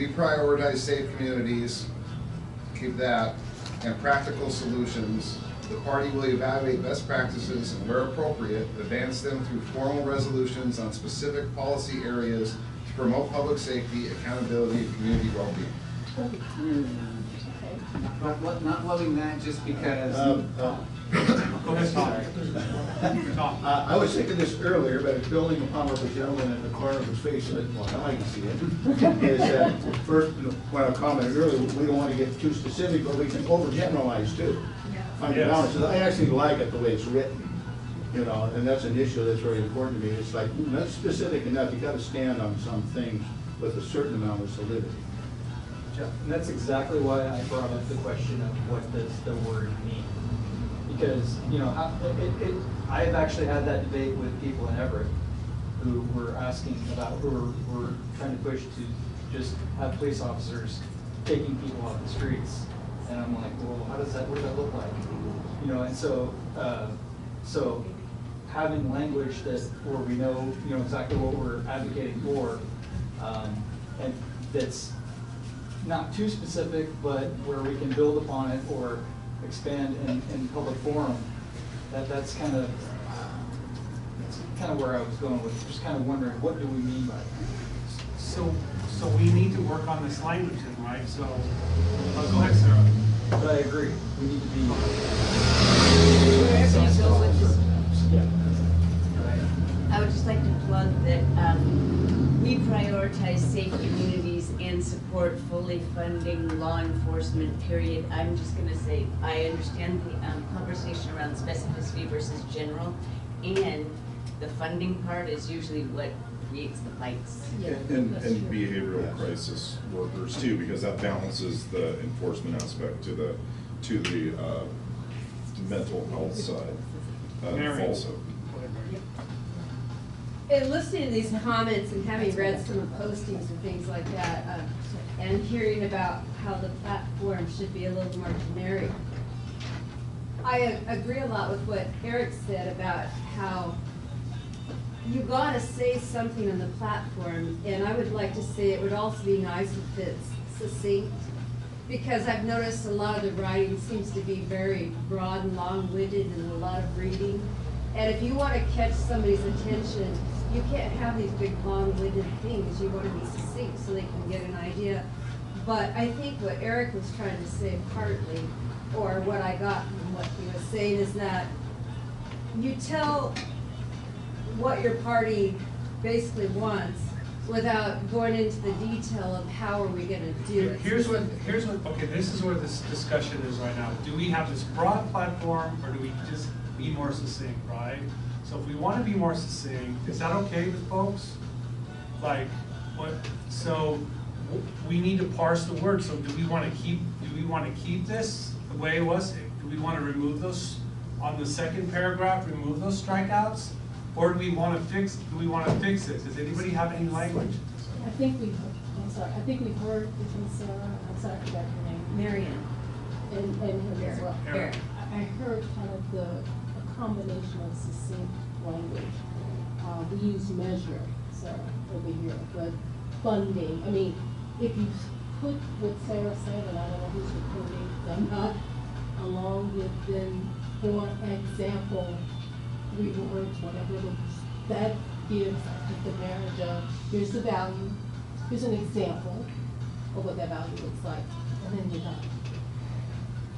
prioritize safe communities, keep that, and practical solutions. The party will evaluate best practices and where appropriate, advance them through formal resolutions on specific policy areas to promote public safety, accountability, and community well-being. Not loving that just because. Go ahead, Tom. I was thinking this earlier, but it's building upon what the gentleman in the corner of his face said, well, now I can see it, is that first, when I commented earlier, we don't want to get too specific, but we can overgeneralize too. Find the balance. I actually like it the way it's written, you know, and that's an issue that's very important to me. It's like, not specific enough, you gotta stand on some things with a certain amount of solidity. And that's exactly why I brought up the question of what does the word mean? Because, you know, I have actually had that debate with people in Everett who were asking about, who were trying to push to just have police officers taking people off the streets. And I'm like, well, what does that look like? You know, and so, so having language that, where we know, you know, exactly what we're advocating for, and that's not too specific, but where we can build upon it or expand in public forum, that's kind of where I was going with, just kind of wondering, what do we mean by that? So we need to work on this language then, right? So, go ahead, Sarah. But I agree, we need to be. Wherever you go with this, Yeah. I would just like to plug that we prioritize safe communities and support fully funding law enforcement, period. I'm just gonna say, I understand the conversation around specificity versus general, and the funding part is usually what creates the fights. And behavioral crisis workers too, because that balances the enforcement aspect to the mental health side also. And listening to these comments and having read some of the postings and things like that, and hearing about how the platform should be a little more generic, I agree a lot with what Eric said about how you gotta say something on the platform, and I would like to say it would also be nice if it's succinct, because I've noticed a lot of the writing seems to be very broad and long-winded and a lot of reading. And if you want to catch somebody's attention, you can't have these big long-winded things. You want to be succinct so they can get an idea. But I think what Eric was trying to say partly, or what I got from what he was saying, is that you tell what your party basically wants without going into the detail of how are we gonna do it. Here's what, okay, this is where this discussion is right now. Do we have this broad platform, or do we just be more succinct, right? So if we wanna be more succinct, is that okay with folks? Like, what, so we need to parse the words, so do we wanna keep this the way it was? Do we wanna remove those, on the second paragraph, remove those strikeouts? Or do we wanna fix it? Does anybody have any language? I think we heard from Sarah, I'm sorry, I forgot her name. Marion. And him as well. Eric. I heard kind of a combination of succinct language. We use measure, Sarah, over here, but funding, I mean, if you put what Sarah said, and I don't know who's recording, them not, along with then, for example, rewards, whatever it is, that gives the manager, here's the value, here's an example of what that value looks like, and then you're done.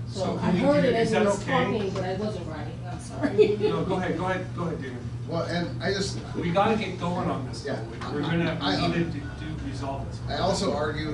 So I heard it as I was talking, but I wasn't writing, I'm sorry. No, go ahead, David. Well, and I just. We gotta get going on this, though. Yeah. We need to resolve this. I also argue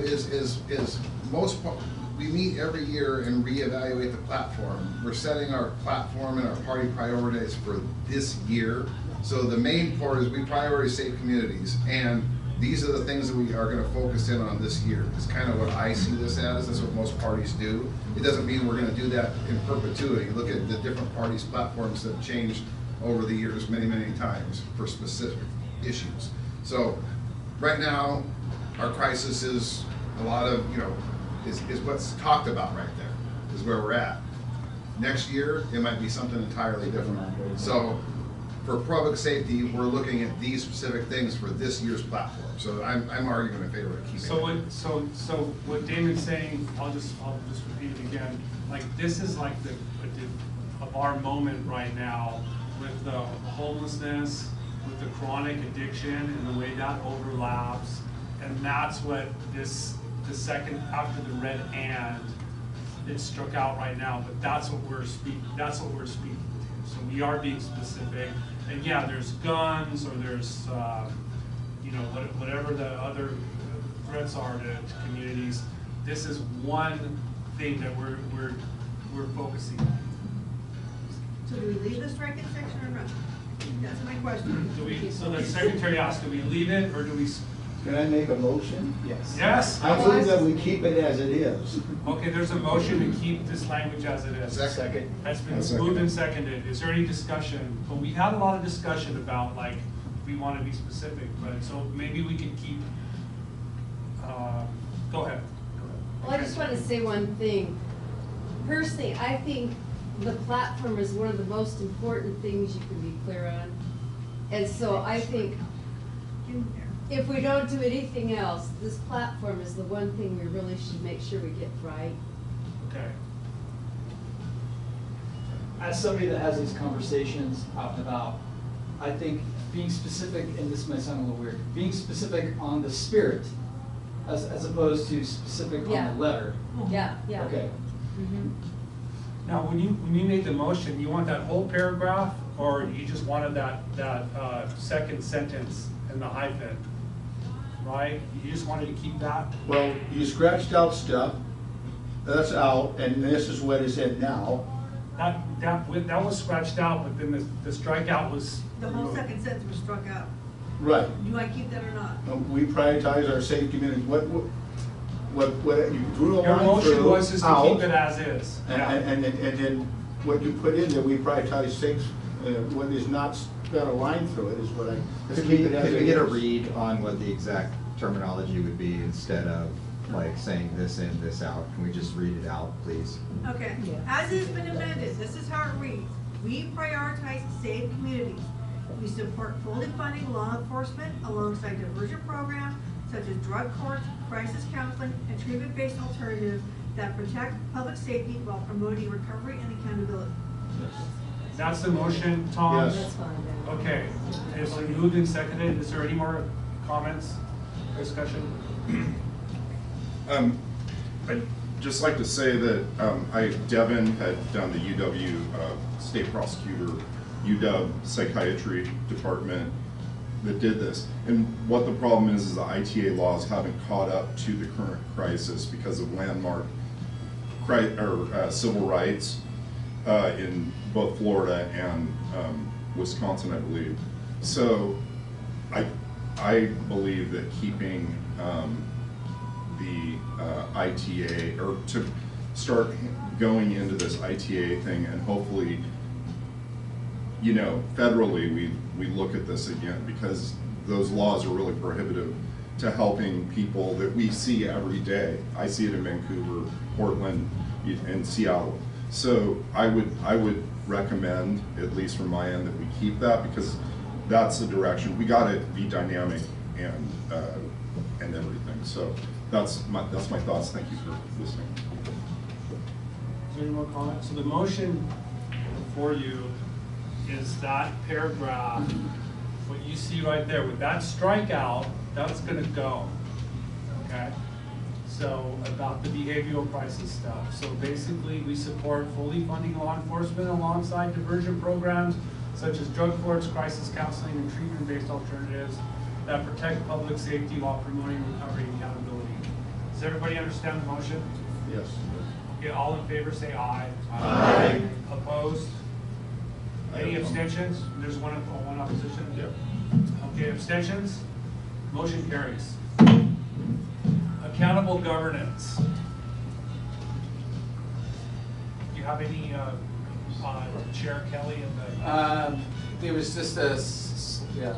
we meet every year and reevaluate the platform. We're setting our platform and our party priorities for this year. So the main part is we prioritize safe communities, and these are the things that we are gonna focus in on this year. It's kind of what I see this as, that's what most parties do. It doesn't mean we're gonna do that in perpetuity. Look at the different parties' platforms that have changed over the years many, many times for specific issues. So, right now, our crisis is a lot of, is what's talked about right there, is where we're at. Next year, it might be something entirely different. So, for public safety, we're looking at these specific things for this year's platform. So I'm arguing in favor of keeping it. So what Damon's saying, I'll just repeat it again. Like, this is like of our moment right now with the homelessness, with the chronic addiction and the way that overlaps. And that's what the second after the red and, it struck out right now, but that's what we're speaking to. So we are being specific. And yeah, there's guns, or there's, whatever the other threats are to communities. This is one thing that we're focusing on. So do we leave the striking section or not? That's my question. So the secretary asked, do we leave it, or do we? Can I make a motion? Yes. Yes? I believe that we keep it as it is. Okay, there's a motion to keep this language as it is. Second. That's been moved and seconded. Is there any discussion? But we had a lot of discussion about, like, we want to be specific, but so maybe we could keep, go ahead. Well, I just want to say one thing. Personally, I think the platform is one of the most important things you can be clear on. And so I think if we don't do anything else, this platform is the one thing we really should make sure we get right. Okay. As somebody that has these conversations out and about, I think being specific, and this might sound a little weird, being specific on the spirit as opposed to specific on the letter. Yeah, yeah. Okay. Mm-hmm. Now, when you made the motion, you want that whole paragraph, or you just wanted that second sentence and the hyphen, right? You just wanted to keep that? Well, you scratched out stuff, that's out, and this is what is in now. That was scratched out, but then the strikeout was. The whole second sentence was struck out. Right. Do I keep that or not? We prioritize our safe community. What you drew a Your line motion through was just to out, keep it as is. and then what you put in there, we prioritize safe. What is not got a line through it is what I. Could we get a read on what the exact terminology would be instead of like saying this in, this out? Can we just read it out, please? Okay, as it's been amended, this is how it reads. We prioritize safe communities. We support fully funding law enforcement alongside diversion programs such as drug courts, crisis counseling, and treatment-based alternatives that protect public safety while promoting recovery and accountability. That's the motion, Tom? Yes. That's fine. Okay, it's been moved and seconded. Is there any more comments, discussion? I'd just like to say that Devin had done the UW state prosecutor, UW psychiatry department that did this. And what the problem is the ITA laws haven't caught up to the current crisis because of landmark civil rights in both Florida and Wisconsin, I believe. So I believe that keeping the ITA, or to start going into this ITA thing, and hopefully, federally we look at this again, because those laws are really prohibitive to helping people that we see every day. I see it in Vancouver, Portland, and Seattle. So I would recommend, at least from my end, that we keep that, because that's the direction. We got to be dynamic and everything. So that's my thoughts. Thank you for listening. Is there any more comments? So the motion before you is that paragraph, what you see right there, with that strikeout, that's gonna go, okay? So about the behavioral crisis stuff. So basically, we support fully funding law enforcement alongside diversion programs such as drug courts, crisis counseling, and treatment-based alternatives that protect public safety while promoting recovery and accountability. Does everybody understand the motion? Yes. Okay, all in favor say aye. Aye. Opposed? Any abstentions? There's one opposition? Yep. Okay, abstentions? Motion carries. Accountable governance. Do you have any, Chair Kelly and the? There was just a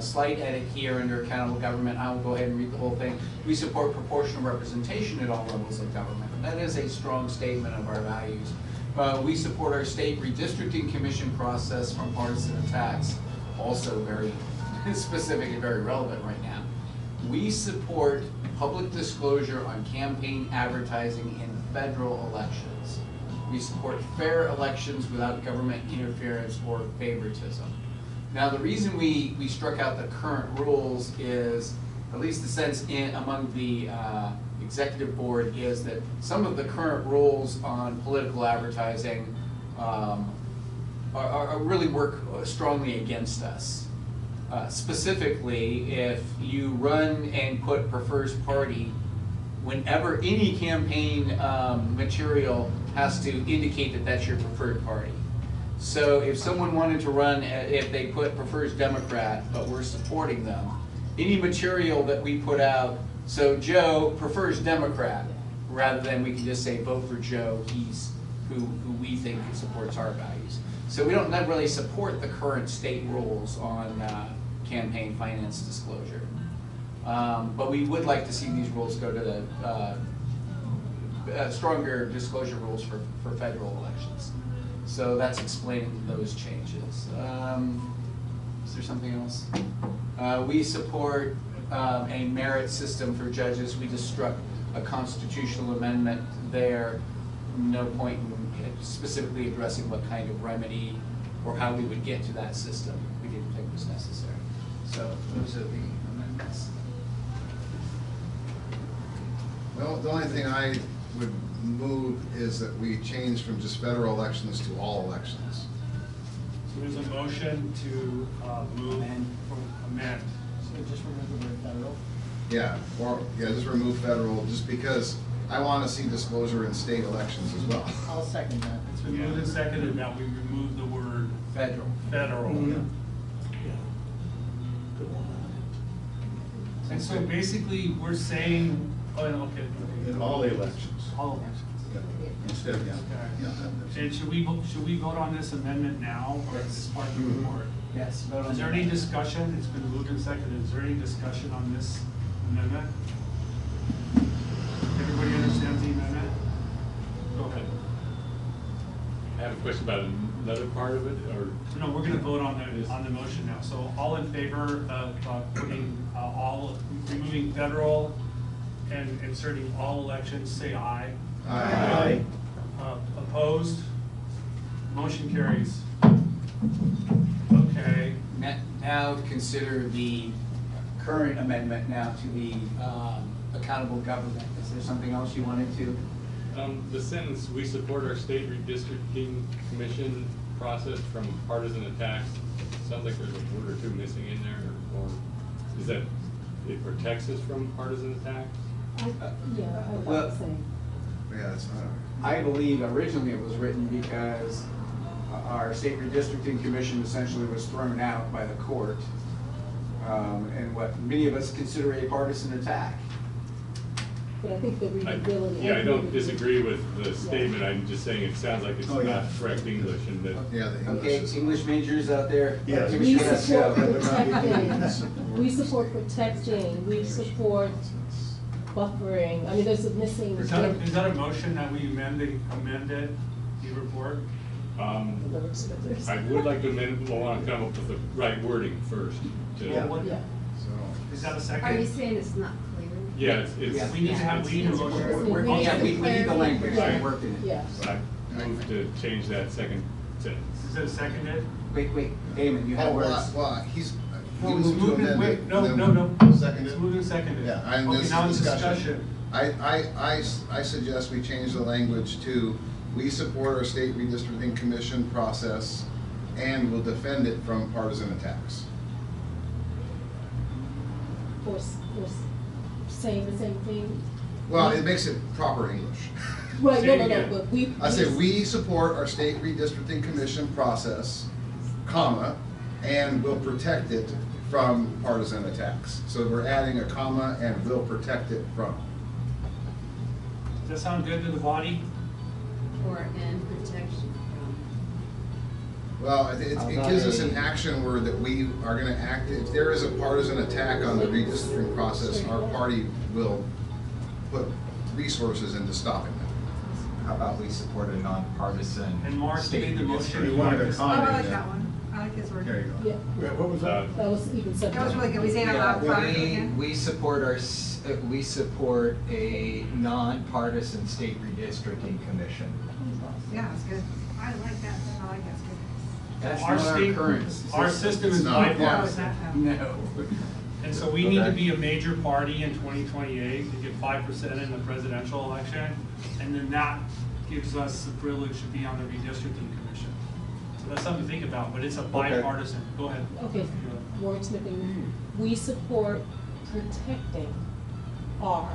slight edit here under accountable government. I will go ahead and read the whole thing. We support proportional representation at all levels of government. That is a strong statement of our values. We support our state redistricting commission process from partisan attacks. Also very specific and very relevant right now. We support public disclosure on campaign advertising in federal elections. We support fair elections without government interference or favoritism. Now, the reason we struck out the current rules is, at least the sense among the executive board, is that some of the current rules on political advertising really work strongly against us. Specifically, if you run and put prefers party, whenever any campaign material has to indicate that that's your preferred party. So if someone wanted to run, if they put prefers Democrat, but we're supporting them, any material that we put out, so Joe prefers Democrat, rather than we can just say vote for Joe, he's who we think supports our values. So we don't really support the current state rules on campaign finance disclosure. But we would like to see these rules go to the stronger disclosure rules for federal elections. So that's explaining those changes. Is there something else? We support a merit system for judges. We just struck a constitutional amendment there. No point in specifically addressing what kind of remedy or how we would get to that system. We didn't think was necessary. So those are the amendments. Well, the only thing I would move is that we change from just federal elections to all elections. So there's a motion to move and amend. So just remember the word federal. Yeah, just remove federal, just because I want to see disclosure in state elections as well. I'll second that. It's been moved and seconded that we remove the word federal. Federal. And so basically, we're saying, okay. In all the elections. All elections. Instead of, And should we vote on this amendment now, or is this part of the report? Yes, vote on Is there the any amendment. discussion? It's been moved and seconded. Is there any discussion on this amendment? Everybody understands the amendment? Go ahead. I have a question about another part of it, or? No, we're gonna vote on the motion now. So all in favor of putting removing federal and inserting all elections, say aye. Aye. Opposed? Motion carries. Okay. Now consider the current amendment now to the accountable government. Is there something else you wanted to? The sentence, we support our state redistricting commission process from partisan attacks, sounds like there's a word or two missing in there, or is that, it protects us from partisan attacks? Yeah, I Well, would say. Yeah, that's not. I believe originally it was written because our state redistricting commission essentially was thrown out by the court, and what many of us consider a partisan attack. But I think the readability. Yeah, I don't disagree with the statement, I'm just saying it sounds like it's Oh, yeah. not correct English, and that. Yeah, the English Okay, is. English majors out there? Yes. Give me We a support show. protecting, we support protecting, we support buffering, I mean, there's a missing. Is that a motion that we amended the report? I would like to amend, I want to come up with the right wording first. to- Yeah. Yeah. Is that a second? Are you saying it's not clear? Yeah, We it's, need to have, we need a motion. We need the language, Yeah. I'm working it. Yeah. I move to change that second sentence. Is it seconded? Wait, Damon, you have Oh, words. well, he No, it's moved to moved and, amend wait, it. no, and no, then no. Seconded? It's moved and seconded. Yeah, and Okay, this now is it's discussion. I suggest we change the language to, we support our state redistricting commission process and will defend it from partisan attacks. Or saying the same thing. Well, it makes it proper English. Right, Say no, it no, again. no, but we. I say, we support our state redistricting commission process comma, and will protect it from partisan attacks. So we're adding a comma and will protect it from. Does that sound good to the body? Or and protection Well, it gives us an action word that we are gonna act, if there is a partisan attack on the redistricting process, our party will put resources into stopping that. How about we support a nonpartisan And Mark, you state made the motion. You wanted a Oh, comment. I like that one. I like this word. There you go. Yeah, Yeah, what was that? that was even subject. That was really good. We say it out loud prior again. We support we support a nonpartisan state redistricting commission. Yeah, that's good. I like that. I like that's good. That's Our not our state- current Our system. system is It's not. bipartisan. No. And so we need to Okay. be a major party in 2028 to get 5% in the presidential election. And then that gives us the privilege to be on the redistricting commission. So that's something to think about, but it's a bipartisan. Go ahead. Okay, wordsmithing, we support protecting our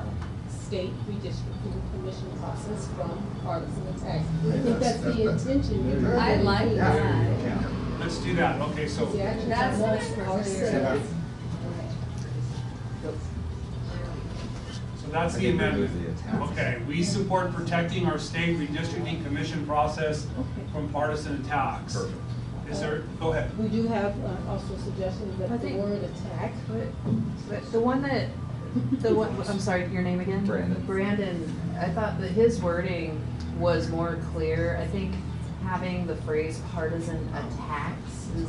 state redistricting commission process from partisan attacks. I think that's the intention. again. I like that. Yeah. Let's do that. Okay, so The actions That's amongst clear. ourselves. so that's I the think we amendment. do the attacks. Okay, we support protecting our state redistricting commission process from partisan attacks. Perfect. Is there, go ahead. We do have also suggestions I that the think- word attack. But the one that, the one, I'm sorry, your name again? Brandon. Brandon, I thought that his wording was more clear. I think having the phrase partisan attacks is,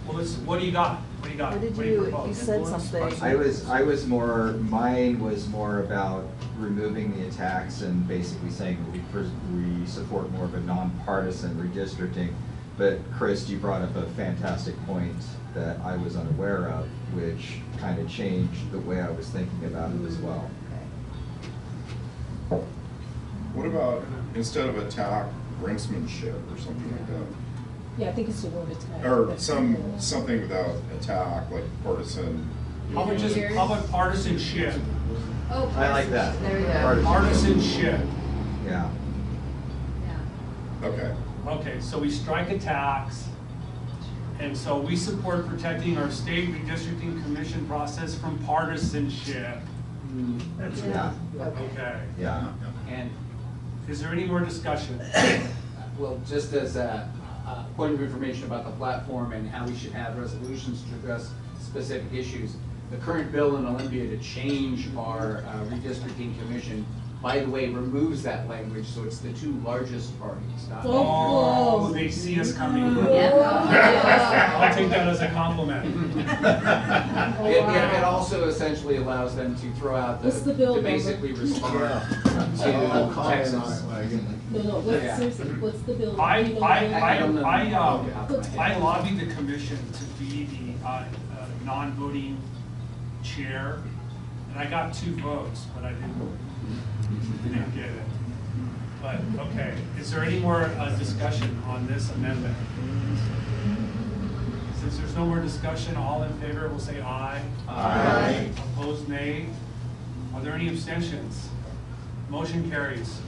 Well, let's, what do you got? What do you got? what did do you you propose? said something. I was more, mine was more about removing the attacks and basically saying that we support more of a nonpartisan redistricting. But Chris, you brought up a fantastic point that I was unaware of, which kind of changed the way I was thinking about it as well. What about, instead of attack, brinksmanship or something like that? Yeah, I think it's the word attack. Or That's- something without attack, like partisan. How about just, how about partisanship? Oh, I like that. There you go. Partisanship. Yeah. Yeah. Okay. Okay, so we strike attacks. And so we support protecting our state redistricting commission process from partisanship. That's it. Yeah. Okay. Yeah. And, Is there any more discussion? well, just as a point of information about the platform and how we should have resolutions to address specific issues, the current bill in Olympia to change our redistricting commission, by the way, removes that language, so it's the two largest parties, not. Oh, they see us coming. Yeah. I'll take that as a compliment. It also essentially allows them to throw out What's the bill to number? basically respond I'll to comment on Texas. it when I get it. No, Yeah. seriously, what's the bill? I, Do you know I, the- I don't know. I lobbied the commission to be the non-voting chair, and I got 2 votes, but I didn't get it. But, okay, is there any more discussion on this amendment? Since there's no more discussion, all in favor will say aye. Aye. Opposed, nay. Are there any abstentions? Motion carries.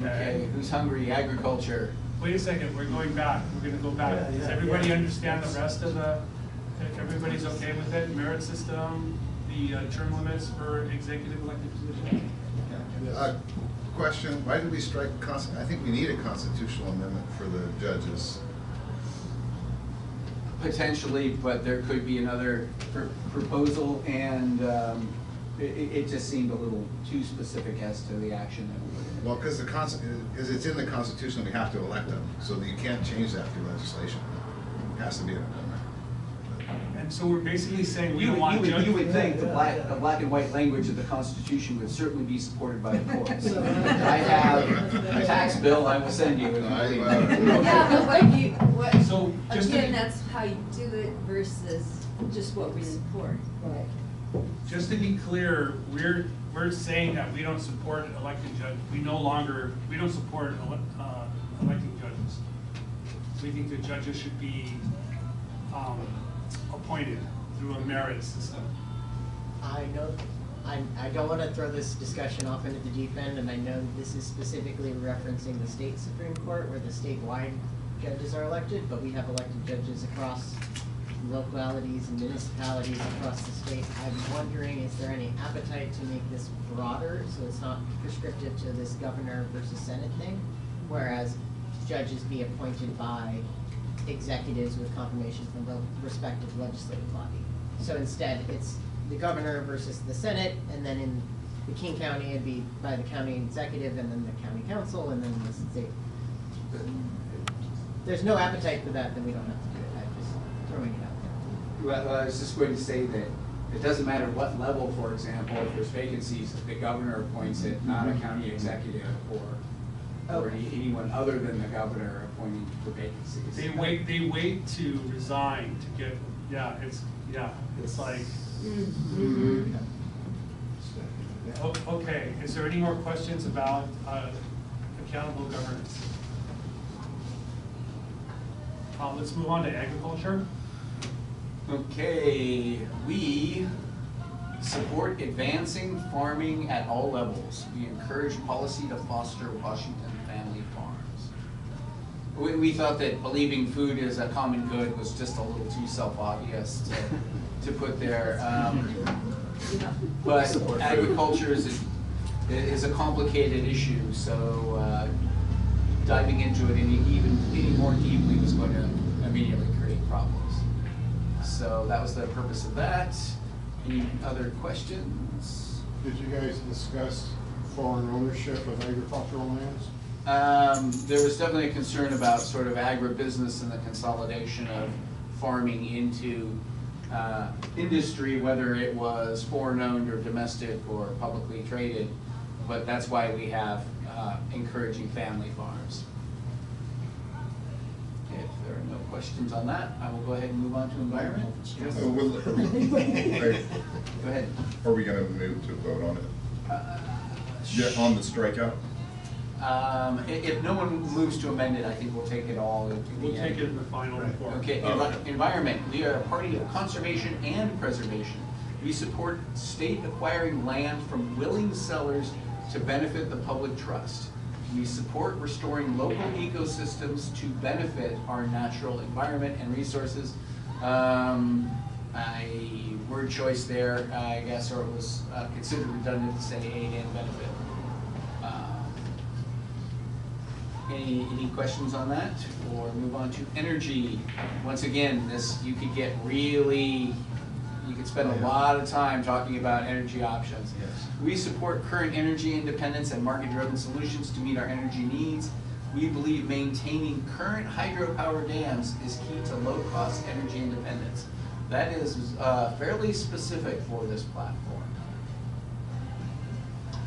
Okay, who's hungry? Agriculture. Wait a second, we're going back, we're gonna go back. Does everybody understand the rest of the, everybody's okay with it? Merit system, the term limits for executive elected positions? Question, why did we strike, I think we need a constitutional amendment for the judges. Potentially, but there could be another proposal, and it just seemed a little too specific as to the action that we would. Well, because it's in the Constitution, we have to elect them, so that you can't change that through legislation. It has to be an amendment. And so we're basically saying we You don't want would, judges. you would think the black and white language of the Constitution would certainly be supported by the courts. I have a tax bill I will send you. Yeah, but what you, what, So, just to again, be- that's how you do it versus just what we support. Right. Just to be clear, we're saying that we don't support elected judges. We don't support electing judges. We think the judges should be appointed through a merit system. I know, I don't want to throw this discussion off into the deep end, and I know this is specifically referencing the state Supreme Court, where the statewide judges are elected, but we have elected judges across localities and municipalities across the state. I'm wondering, is there any appetite to make this broader, so it's not prescriptive to this governor versus Senate thing? Whereas judges be appointed by executives with confirmation from the respective legislative body. So instead, it's the governor versus the Senate, and then in the King County, it'd be by the county executive, and then the county council, and then the state. There's no appetite for that, then we don't have to do it. I'm just throwing it out there. Well, I was just going to say that it doesn't matter what level, for example, if there's vacancies, the governor appoints it, not a county executive or anyone other than the governor appointing for vacancies. They wait to resign to get, it's like. Okay, is there any more questions about accountable governance? Let's move on to agriculture. Okay, we support advancing farming at all levels. We encourage policy to foster Washington family farms. We thought that believing food is a common good was just a little too self-obvious to put there. But agriculture is a complicated issue, so diving into it any more deeply was going to immediately create problems. So that was the purpose of that. Any other questions? Did you guys discuss foreign ownership of agricultural lands? There was definitely a concern about sort of agribusiness and the consolidation of farming into industry, whether it was foreign owned or domestic or publicly traded, but that's why we have encouraging family farms. If there are no questions on that, I will go ahead and move on to environment. Yes. Go ahead. Are we gonna move to vote on it? On the strikeout? If no one moves to amend it, I think we'll take it all. We'll take it in the final report. Okay, environment. We are a party of conservation and preservation. We support state acquiring land from willing sellers to benefit the public trust. We support restoring local ecosystems to benefit our natural environment and resources. Word choice there, I guess, or it was considered redundant to say aid and benefit. Any questions on that? Or move on to energy. Once again, you could spend a lot of time talking about energy options. Yes. We support current energy independence and market-driven solutions to meet our energy needs. We believe maintaining current hydropower dams is key to low-cost energy independence. That is fairly specific for this platform.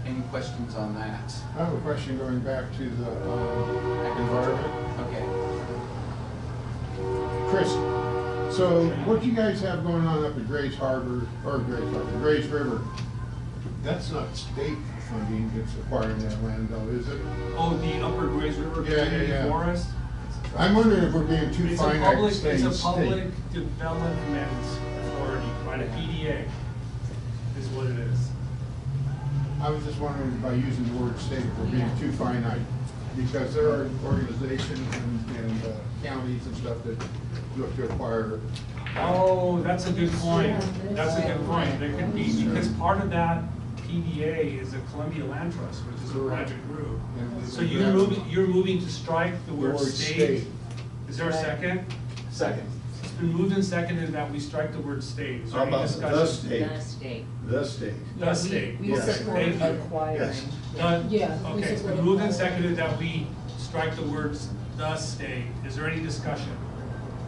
Any questions on that? I have a question going back to the environment. Okay. Chris, so what you guys have going on up at Grays River, that's not state funding that's acquiring that land though, is it? Oh, the Upper Grays River Yeah, Community yeah. Forest? I'm wondering if we're being too finite saying It's a public state. development authority, right, a PDA is what it is. I was just wondering by using the word state, if we're being too finite. Because there are organizations and counties and stuff that look to acquire. Oh, that's a good point. That's a good point. There could be, because part of that PDA is a Columbia Land Trust, which is a private group. So you're moving to strike the word state. Is there a second? Second. It's been moved and seconded that we strike the word state. Is there How any about discussion? the state? The state. The state. The state. We support Thank you. acquiring. Yes. Done? Yeah, we Okay, it's support been moved and acquiring. seconded that we strike the words the state. Is there any discussion?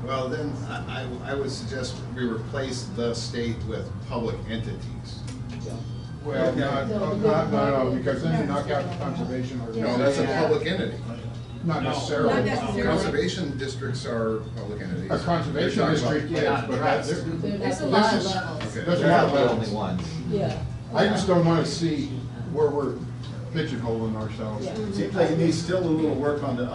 Well, then, I would suggest we replace the state with public entities. Well, no, because then you knock out the conservation or. No, that's a public entity. Not No. necessarily. Not necessarily. Conservation districts are public entities. A conservation You're talking about- district, yes, but Trust. There's a lot of this is- levels. Okay. There's a They're lot not of the levels. only ones. Yeah. I just don't want to see where we're pigeonholing ourselves. Yeah. Seems like it needs still a little work on the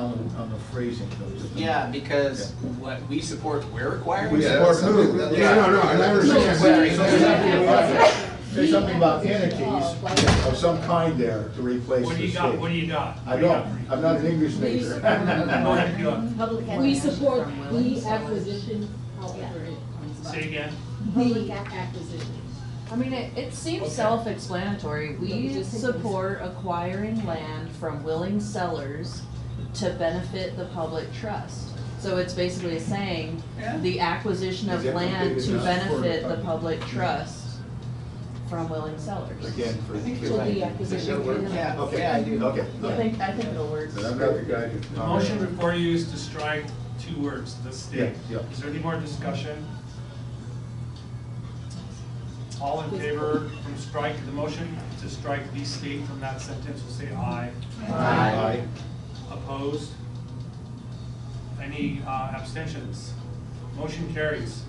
phrasing though. Yeah, because what we support, we're acquiring. We Yeah, support that's who? something- Yeah, no, and I understand. Sorry. So does that be a project? There's something about entities of some kind there to replace What do the you state. got? What do you got? I don't, I'm not an English major. Go ahead, go. We support the acquisition, however it comes Say again. The acquisition. I mean, it seems Okay. self-explanatory. We support acquiring land from willing sellers to benefit the public trust. So it's basically saying the acquisition of Is that land completed to enough? benefit the public trust from willing sellers. Again, for. So the acquisition. Yeah, Okay. yeah, I do. Okay. I think it'll work. Then I'm not the guy to. The motion before you is to strike 2 words, the state. Yeah, yeah. Is there any more discussion? All in favor from strike, the motion to strike the state from that sentence will say aye. Aye. Opposed? Any abstentions? Motion carries.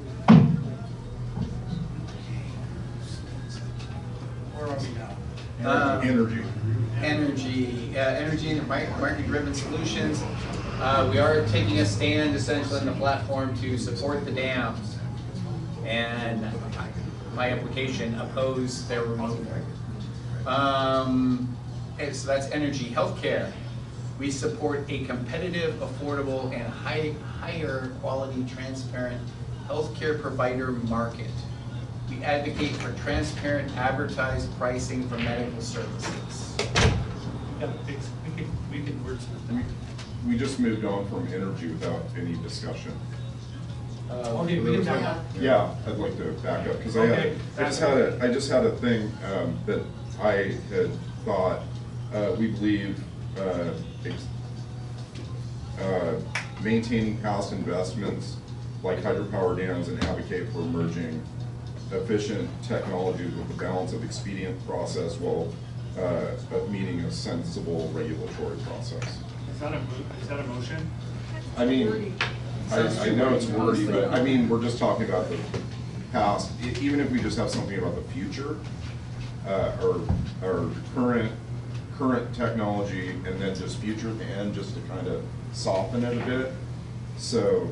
Where are we now? Energy. Energy and market-driven solutions. We are taking a stand essentially on the platform to support the dams. And my application, oppose their removal. So that's energy. Healthcare. We support a competitive, affordable, and higher quality, transparent healthcare provider market. We advocate for transparent advertised pricing for medical services. We can wordsmith that. We just moved on from energy without any discussion. Okay, we can back up. Yeah, I'd like to back up, because Okay. I just had a thing that I had thought, we believe maintaining past investments like hydropower dams and advocate for emerging efficient technologies with a balance of expedient process while meeting a sensible regulatory process. Is that a motion? I mean, I know it's wordy, but I mean, we're just talking about the past. Even if we just have something about the future, or current technology, and then just future at the end, just to kind of soften it a bit. So,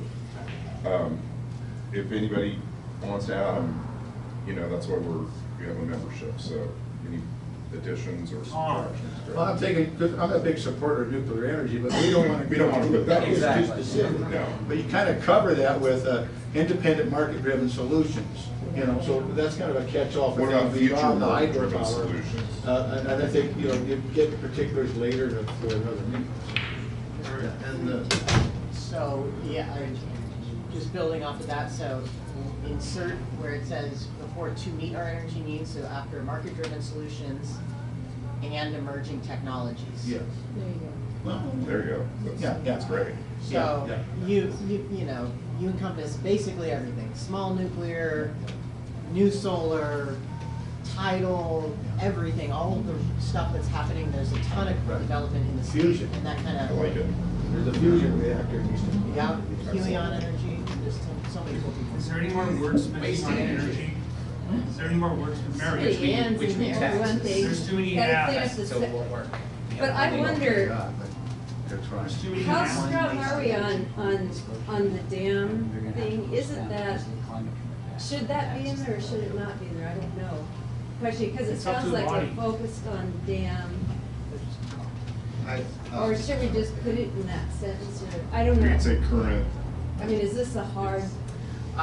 if anybody wants to add them, you know, that's why we have a membership, so any additions or subtractions. great. Well, I'm thinking, because I'm a big supporter of nuclear energy, but we don't want to. We don't want to put that is too Exactly. specific. No. But you kind of cover that with independent market-driven solutions, you know, so that's kind of a catch-all for What about things future beyond the market-driven hydropower. solutions? And I think, you know, you get the particulars later for another meeting. So, yeah, just building off of that, so insert where it says before to meet our energy needs, so after market-driven solutions and emerging technologies. Yeah. There you go. Well, There you go. That's great. So Yeah. you know, you encompass basically everything, small nuclear, new solar, tidal, everything, all of the stuff that's happening. There's a ton of development in the state. Fusion. And that kind I of. like it. There's a fusion reactor in Houston. Yeah, Helion energy, there's so many cool people. Is there any more wordsmithing Waste on energy. energy? Is there any more wordsmithing? Mary, Which we- Ands which in we there, tax. for one thing. There's too many Gotta clean up ads, the So it won't work. But I wonder, there's too many how ads. strong are we on the dam thing? Isn't that, should that be in there or should it not be in there? I don't know. Question, because it It's up to sounds the like body. we're focused on dam. Or should we just put it in that sentence or, I don't We know. could say current. I mean, is this a hard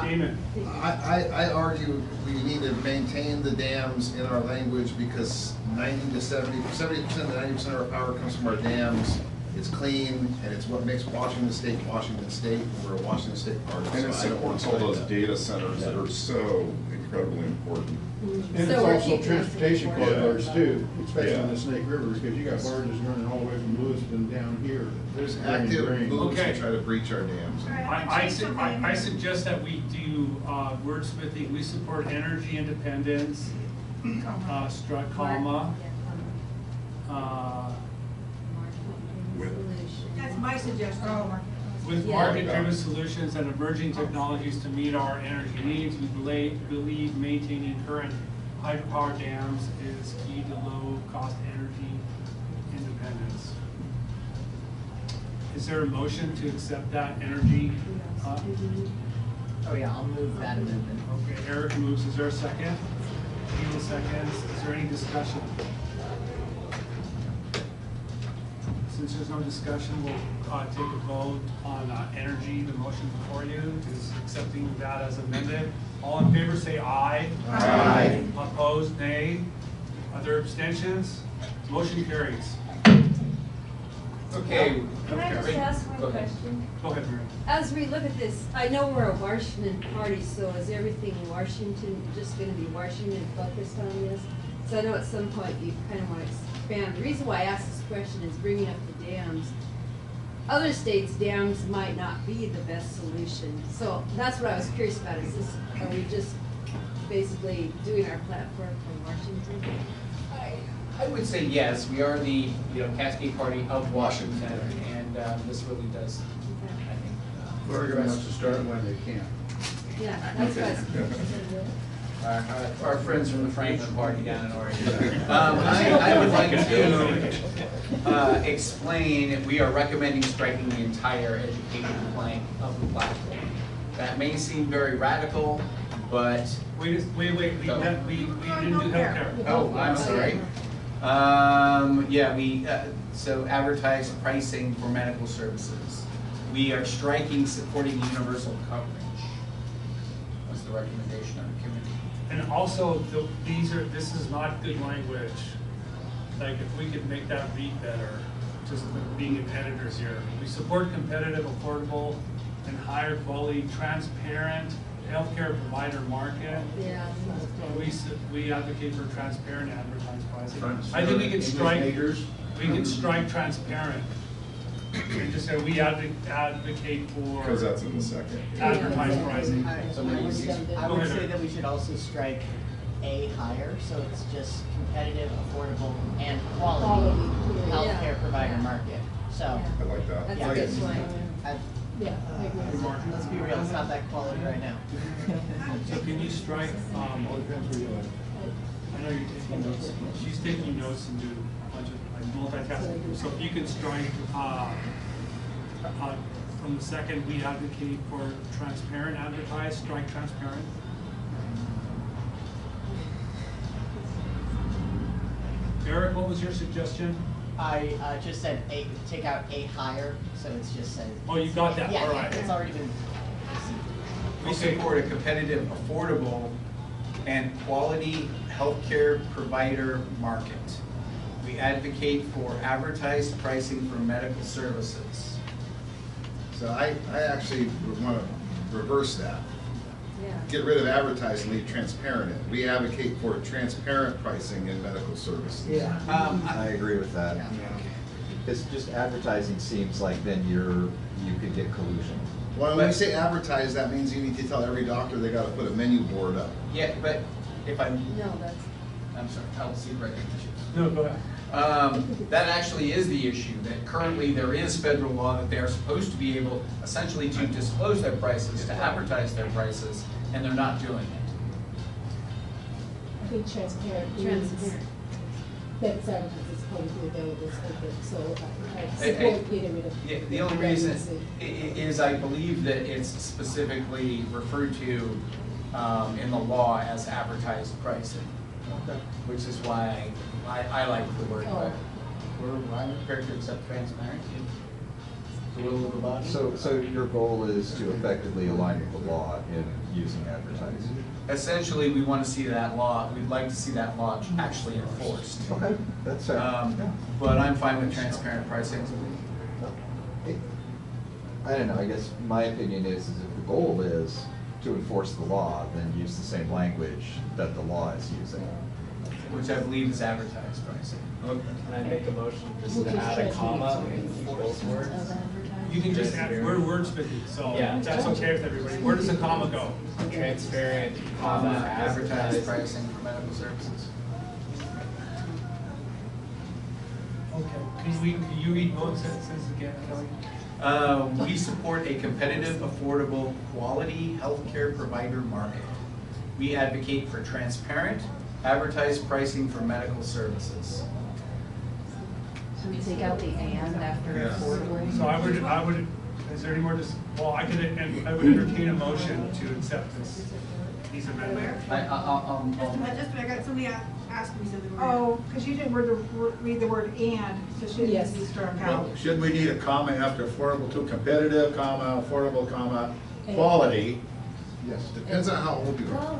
Damon, thing? I argue we need to maintain the dams in our language because 70% to 90% of our power comes from our dams. It's clean and it's what makes Washington State, and we're a Washington State part of it. And it so I don't want supports to all strike those that. data centers that are so incredibly important. And it's So we're also keeping transportation us corridors informed. too, especially on Yeah. the Snake River, because you got barges running all the way from Lewiston down here. There's bringing active grain. moves Okay. to try to breach our dams. All right, I'm gonna change something in I here. suggest that we do wordsmithing. We support energy independence, struck comma. With That's my suggestion. With Yeah. market-driven solutions and emerging technologies to meet our energy needs, we believe maintaining current hydropower dams is key to low-cost energy independence. Is there a motion to accept that energy? Oh, yeah, I'll move that amendment. Okay, Eric moves. Is there a second? He will and seconds. Is there any discussion? Since there's no discussion, we'll take a vote on energy. The motion before you is accepting that as amended. All in favor say aye. Aye. Opposed, nay. Other abstentions? Motion carries. Okay. Can I just ask Go one ahead. question? Go ahead, Mary. As we look at this, I know we're a Washington party, so is everything in Washington just gonna be Washington focused on this? So I know at some point you kind of want to expand. The reason why I asked this question is bringing up the dams. Other states' dams might not be the best solution. So that's what I was curious about, is this, are we just basically doing our platform from Washington? I would say yes, we are the, Cascade Party of Washington, and this really does, I think. Oregon wants to start when they can. Yeah, that's what I was. Our friends from the Franklin Party down in Oregon. I would like to explain, we are recommending striking the entire education plank of the platform. That may seem very radical, but. Wait, we didn't do healthcare. Oh, I'm sorry. So advertise pricing for medical services. We are striking supporting universal coverage. That's the recommendation of the committee. And also, this is not good language. Like, if we could make that read better, just being in editors here. We support competitive, affordable, and higher quality, transparent healthcare provider market. Yeah. We advocate for transparent advertised pricing. I think we can strike transparent. And just say we advocate for. Because that's in the second. Advertised pricing. I would say that we should also strike A higher, so it's just competitive, affordable, and quality healthcare provider market. So. I like that. That's Yeah. a good point. Yeah, I agree. Let's be real, it's not that quality right now. So can you strike, I know you're taking notes, she's taking notes and do a bunch of like multitasking. So if you can strike, from the second, we advocate for transparent advertise, strike transparent. Eric, what was your suggestion? I just said A, take out A higher, so it's just said. Oh, you got that, Yeah, all yeah, right. it's already been. We support a competitive, affordable, and quality healthcare provider market. We advocate for advertised pricing for medical services. So I actually would want to reverse that. Yeah. Get rid of advertising, leave transparent in. We advocate for transparent pricing in medical services. Yeah. I agree with that. Because just advertising seems like then you could get collusion. Well, when we say advertise, that means you need to tell every doctor they got to put a menu board up. Yeah, but if I'm sorry, I'll see recognition. No, go ahead. That actually is the issue, that currently there is federal law that they are supposed to be able essentially to disclose their prices, to advertise their prices, and they're not doing it. I think transparent means that it's advertised as publicly available, so I support getting rid of. Yeah, the only reason is I believe that it's specifically referred to in the law as advertised pricing, which is why I like the word, but I'm prepared to accept transparency. The will of the body. So your goal is to effectively align with the law in using advertising? Essentially, we want to see that law, we'd like to see that law actually enforced. Okay, that's fair. But I'm fine with transparent pricing. I don't know, I guess my opinion is if the goal is to enforce the law, then use the same language that the law is using. Which I believe is advertised pricing. Can I make a motion just to add a comma in keep those words? You can just add, we're wordsmithy, so Yeah. that's okay with everybody. Where does the comma go? Transparent, comma, Advertised pricing for medical services. Okay, can you read both sentences again, Kelly? We support a competitive, affordable, quality healthcare provider market. We advocate for transparent, advertised pricing for medical services. Should we take out the and after affordable? So I would, is there any more, well, I would entertain a motion to accept this. these amendments. Just a minute, I got somebody asking me something. Oh, because you didn't read the word "and," so should it Yes. be struck Well, out? should we need a comma after affordable to competitive, comma, affordable, comma, quality? Yes. Depends on how old you are.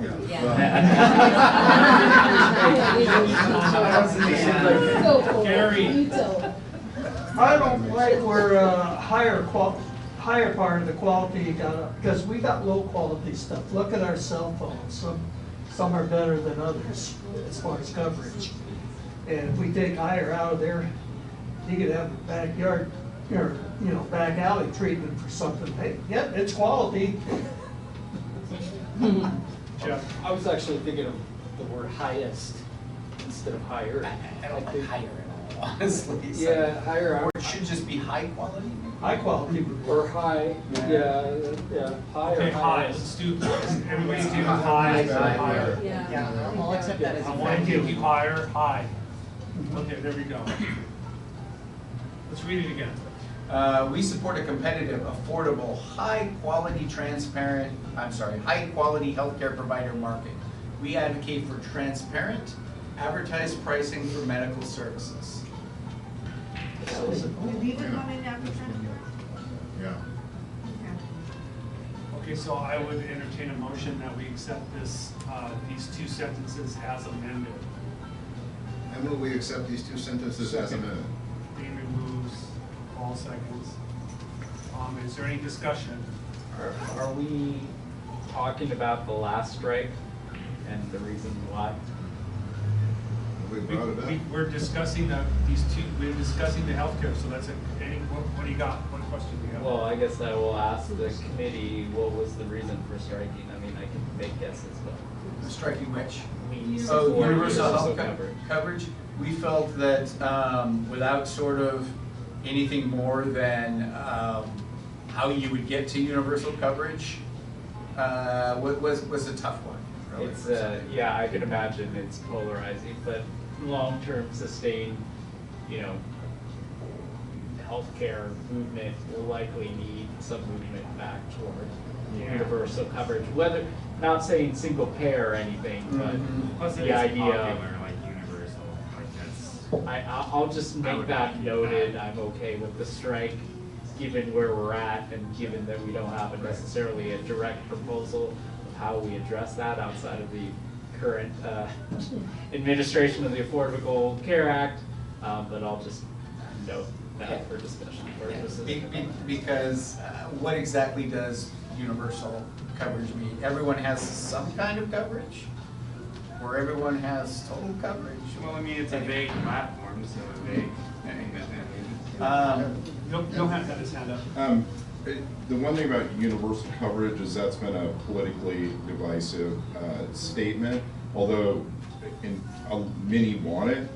Go for it. Gary. You tell them. I don't like where higher part of the quality because we got low quality stuff. Look at our cell phones. Some are better than others as far as coverage. And if we take higher out of there, you could have a backyard, or, back alley treatment for something. Hey, yep, it's quality. Jeff? I was actually thinking of the word highest instead of higher. I don't like higher at all, honestly. So- Yeah, higher. Or it should just be high quality? High quality. Or high, yeah, high or Okay, high, highest. let's do, everybody's doing high, higher. Yeah, I'll accept that as I a want to give you higher, high. Okay, there we go. Let's read it again. We support a competitive, affordable, high-quality healthcare provider market. We advocate for transparent, advertised pricing for medical services. We leave the comment after Trent? Yeah. Okay, so I would entertain a motion that we accept this, these two sentences as amended. I move we accept these two sentences as amended. David moves, Paul seconds. Is there any discussion? Are we talking about the last strike and the reason why? We brought it up. We're discussing we're discussing the healthcare, so that's what do you got? What question do you have? Well, I guess I will ask the committee, what was the reason for striking? I mean, I can make guesses, but. Striking which? Oh, Universal health coverage. We felt that without sort of anything more than how you would get to universal coverage was a tough one. Really. It's, yeah, I can imagine it's polarizing, but long-term sustained, healthcare movement will likely need some movement back toward universal coverage. Whether, not saying single payer or anything, but the idea of universal, like that's. I'll just make that noted. I'm okay with the strike, given where we're at and given that we don't have necessarily a direct proposal of how we address that outside of the current administration of the Affordable Care Act. But I'll just note that for discussion purposes. Because what exactly does universal coverage mean? Everyone has some kind of coverage? Or everyone has total coverage? Well, I mean, it's a vague platform, so a vague thing that Johan had his hand up. The one thing about universal coverage is that's been a politically divisive statement, although many want it,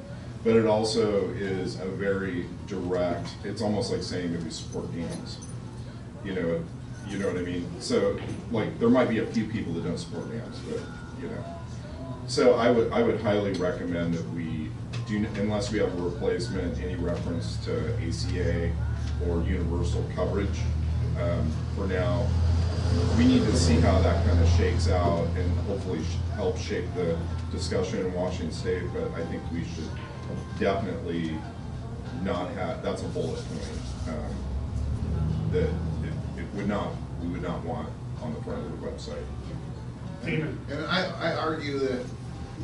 but it also is a very direct, it's almost like saying that we support dams. You know what I mean? So, like, there might be a few people that don't support dams, but, So I would highly recommend that we do, unless we have a replacement, any reference to ACA or universal coverage. For now, we need to see how that kind of shakes out and hopefully help shape the discussion in Washington State, but I think we should definitely not have, that's a bullet point, that we would not want on the front of the website. And I argue that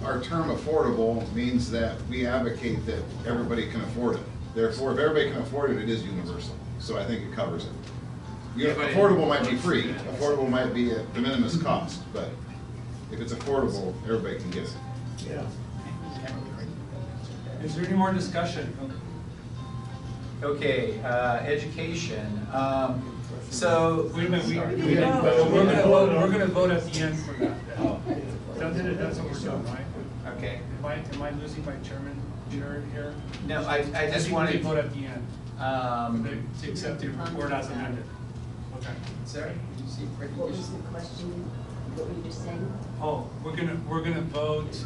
our term affordable means that we advocate that everybody can afford it. Therefore, if everybody can afford it, it is universal. So I think it covers it. Affordable might be free, affordable might be at de minimis cost, but if it's affordable, everybody can get it. Yeah. Is there any more discussion? Okay, education. So. Wait a minute, we're gonna vote at the end for that. That's what we're doing, right? Okay. Am I losing my chair here? No, I just wanted. to vote at the end. To accept the report as amended. Okay. Sarah, did you see? What was the question? What were you just saying? Oh, we're gonna vote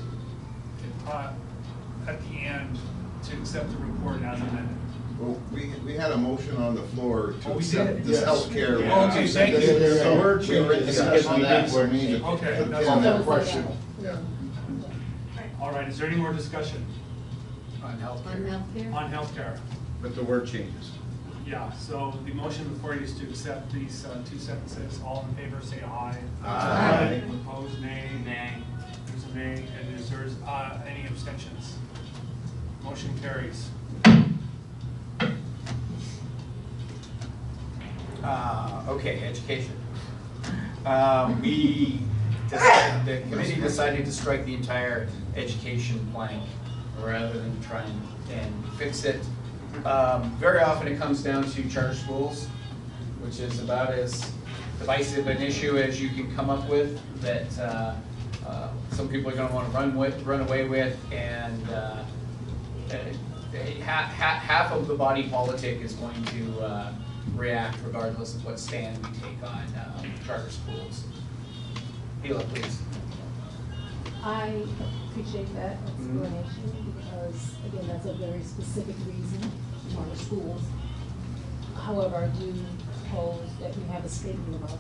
at the end to accept the report as amended. Well, we had a motion on the floor to Oh, we accept did? this Yes. healthcare. Yeah. Okay, thank you. There's a So word we were change. discussing Yeah. that, so we need to Okay, put that's on that all. question. Yeah. All right, is there any more discussion On On healthcare. healthcare? on healthcare? But the word changes. Yeah, so the motion before you is to accept these two sentences. All in favor, say aye. Aye. Opposed, nay. Nay. There's a nay, and is there any abstentions? Motion carries. Okay, education. The committee decided to strike the entire education plank rather than try and fix it. Very often it comes down to charter schools, which is about as divisive an issue as you can come up with, that some people are going to want to run away with, and half of the body politic is going to react regardless of what stand we take on charter schools. Hila, please. I appreciate that explanation because, again, that's a very specific reason, charter schools. However, I do propose that we have a statement about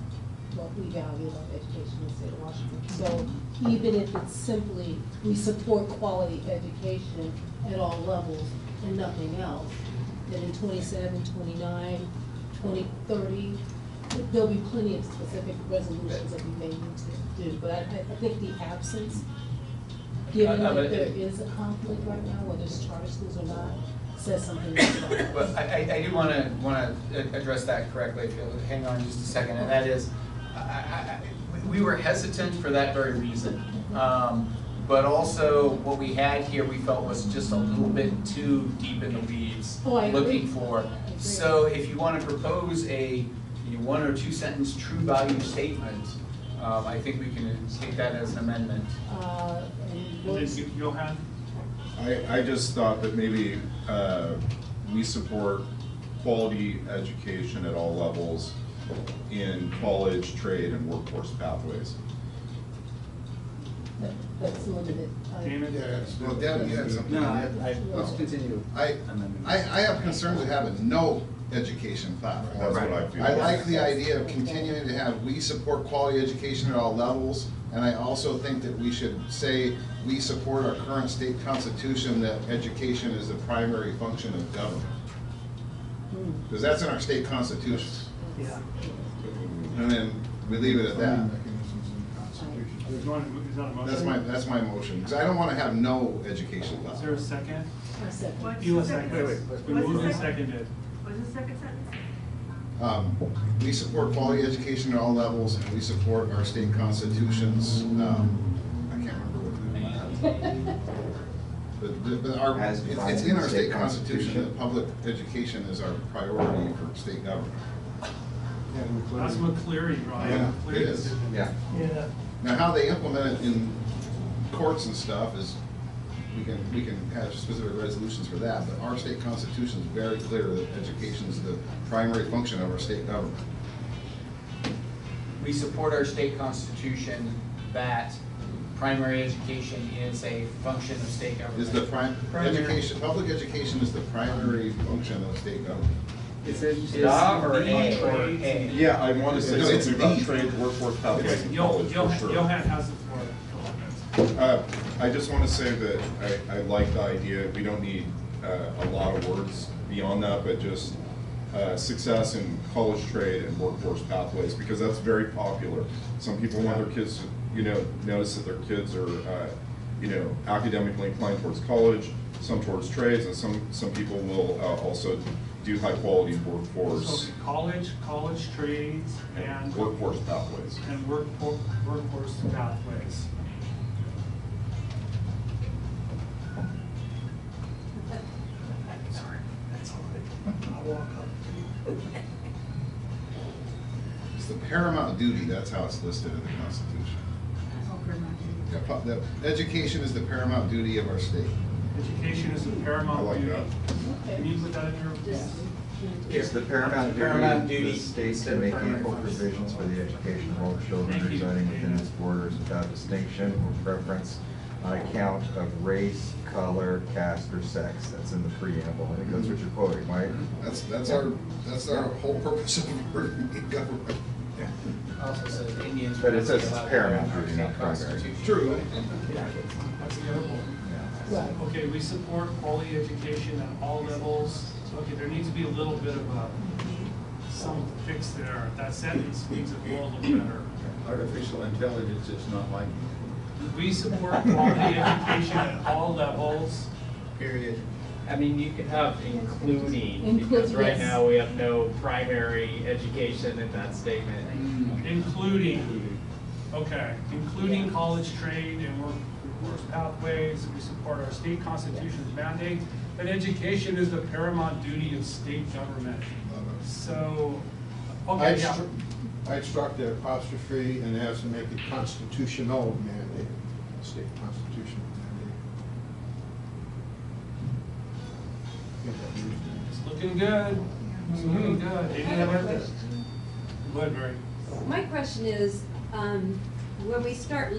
what we value about education in the state of Washington. So even if it's simply, we support quality education at all levels and nothing else, then in 27, 29, 2030, there'll be plenty of specific resolutions that we may need to do. But I think the absence, given that there is a conflict right now, whether it's charter schools or not, says something about us. Well, I do want to address that correctly, if you'll hang on just a second, and that is, we were hesitant for that very reason. But also, what we had here, we felt was just a little bit too deep in the weeds, Oh, I agree. looking for. So if you want to propose a 1 or 2 sentence true value statement, I think we can take that as an amendment. And then Johan? I just thought that maybe we support quality education at all levels in college, trade, and workforce pathways. That's limited. Damon? Well, Deb, you had something. No, let's continue. I have concerns of having no education platform. That's what I feel. I like the idea of continuing to have, we support quality education at all levels, and I also think that we should say, we support our current state constitution that education is the primary function of government. Because that's in our state constitution. Yeah. And then we leave it at that. Is that a motion? That's my motion, because I don't want to have no education Is there platform. a second? I said, What's Hila the second? second. What's We the moved and second? seconded. What's the second sentence? We support quality education at all levels, and we support our state constitutions. I can't remember what. But our, it's in our state constitution that public education is our priority for state government. That's McCleary, Ryan. Yeah, McCleary it is. decision. Yeah. Yeah. Now, how they implement it in courts and stuff is, we can have specific resolutions for that, but our state constitution is very clear that education is the primary function of our state government. We support our state constitution that primary education is a function of state government. Is the education, public education is the primary function of state government. Is it Is da or the a? or a? Yeah, I want to say No, it's something about the. trade, workforce pathways, Okay, and college, for sure. Johan has the floor. I just want to say that I like the idea, we don't need a lot of words beyond that, but just success in college, trade, and workforce pathways, because that's very popular. Some people want their kids to, notice that their kids are, academically inclined towards college, some towards trades, and some people will also do high-quality workforce So college, trades, and workforce pathways. workforce pathways. Sorry, that's all right. I'll walk up. It's the paramount duty, that's how it's listed in the Constitution. Yeah, the education is the paramount duty of our state. Education is the paramount I like duty. that. Can you put that in your? It's the paramount duty of the state to make ample provisions for the education of all children Thank you. residing within its borders without distinction or preference on account of race, color, caste, or sex. That's in the preamble. I think that's what you're quoting, right? That's our whole purpose of government. Also says Indians. But it says it's allowed paramount our duty, not state primary. constitution. True. That's the other one. Right. Okay, we support quality education at all levels. Okay, there needs to be a little bit of some fix there. That sentence needs to go a little better. Artificial intelligence is not like. We support quality education at all levels. Period. I mean, you can have including, Include, because right yes. now we have no primary education in that statement. Including, okay, including college trade and workforce pathways. We support our state constitution's mandate that education is the paramount duty of state government. So, okay, yeah. I'd struck the apostrophe and asked to make it constitutional mandate, state constitutional mandate. It's looking good. It's looking good. Any other? Go ahead, Mary. My question is, when we start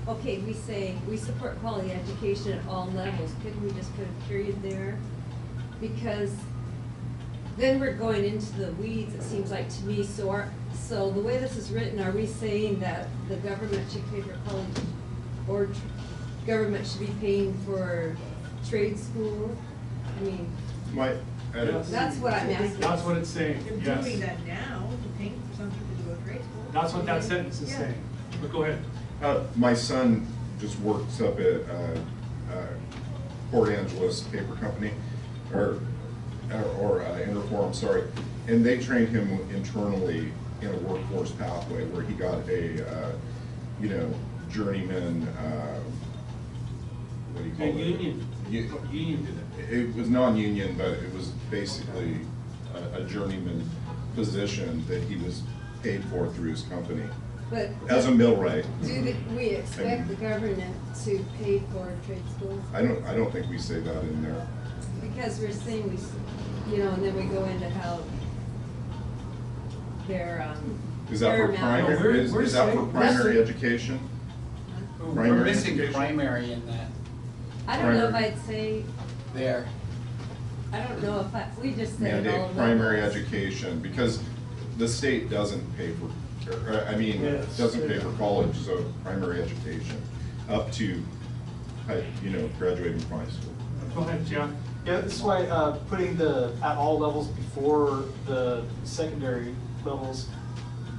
okay, we say we support quality education at all levels, couldn't we just put a period there? Because then we're going into the weeds, it seems like to me, so the way this is written, are we saying that the government should pay for college, or government should be paying for trade school? I mean, that's what I'm asking. That's what it's saying, They're yes. doing that now, to paying for something to do a grade school. That's what that sentence is Yeah. saying. But go ahead. My son just works up at Port Angeles Paper Company, or Interfor, I'm sorry, and they trained him internally in a workforce pathway where he got a, journeyman, what do you call it? Union. Union did it. It was non-union, but it was basically a journeyman position that he was paid for through his company. But As a millwright. do we expect the government to pay for trade schools? I don't think we say that in there. Because we're saying and then we go into how they're, Is that for paramount. primary, is that for primary That's- education? We're Primary missing education? primary in that I don't know if primary. I'd say, there. I don't know if we just said it all. Mandate primary education, because the state doesn't pay for, Yes. doesn't pay for college, so primary education, up to, graduating from high school. Go ahead, Jeff. Yeah, that's why putting the at all levels before the secondary levels,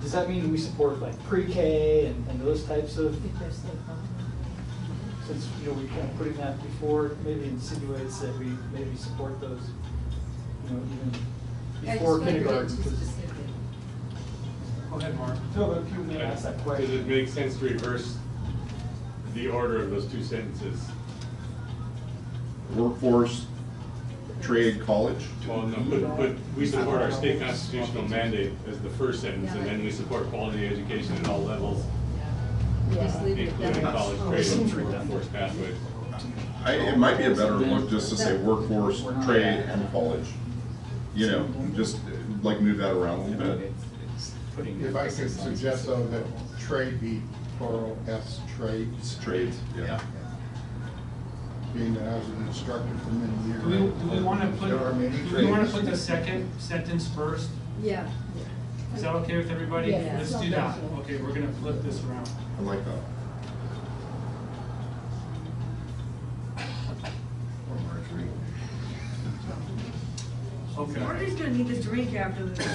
does that mean we support like pre-K and those types of, If they're state funded. since, we kind of putting that before, maybe insinuates that we maybe support those, even before kindergarten. 'Cause- Go ahead, Mark. No, but people may ask that question. Does it make sense to reverse the order of those two sentences? Workforce, trade, college? Well, no, but we support our state constitutional mandate as the first sentence, and then we support quality education at all levels, Just leave it including down. college trade and workforce pathways. It might be a better look just to say workforce, trade, and college. Just like move that around a little bit. If I could suggest though that trade be plural, S trades, Trades, yeah. being that I was an instructor for many years. Do we want to There are many trades. put the second sentence first? Yeah. Is that okay with everybody? Yeah. Let's do that. Okay, we're gonna flip this around. I like that. Or Marjorie. Okay. Marjorie's gonna need this drink after this.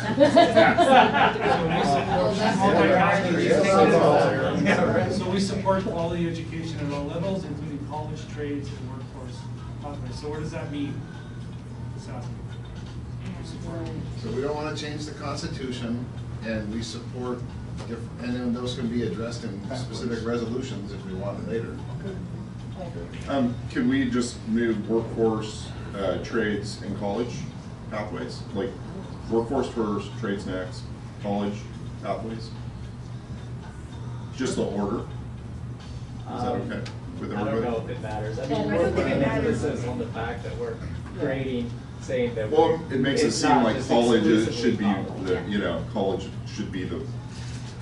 So we support quality education at all levels, including college, trades, and workforce pathways. So what does that mean? What's that? We support- So we don't want to change the Constitution, and we support, and then those can be addressed in specific resolutions if we want it later. Could we just move workforce, trades, and college pathways? Like workforce first, trades next, college pathways? Just the order? Is that okay with I don't everybody? know if it matters. I I mean, don't we're think it putting matters. emphasis on the fact that we're grading, saying that. Well, it makes it it's seem not like just college exclusively should be, college. college should be the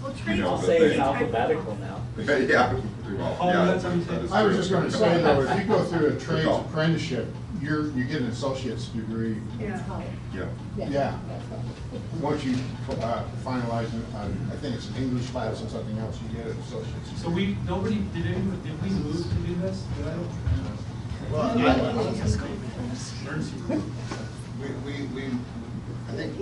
Well, you trade. know, I'll the say it's thing. alphabetical now. Yeah, well, Oh, yeah. that's what you said. I was just gonna say though, if you go through a trades call. apprenticeship, you get an associate's degree. Yeah. Yeah. Yeah. Once you finalize, I think it's an English class and something else, you get an associate's. So did we move to do this? Did I? Well, Emergency. I think,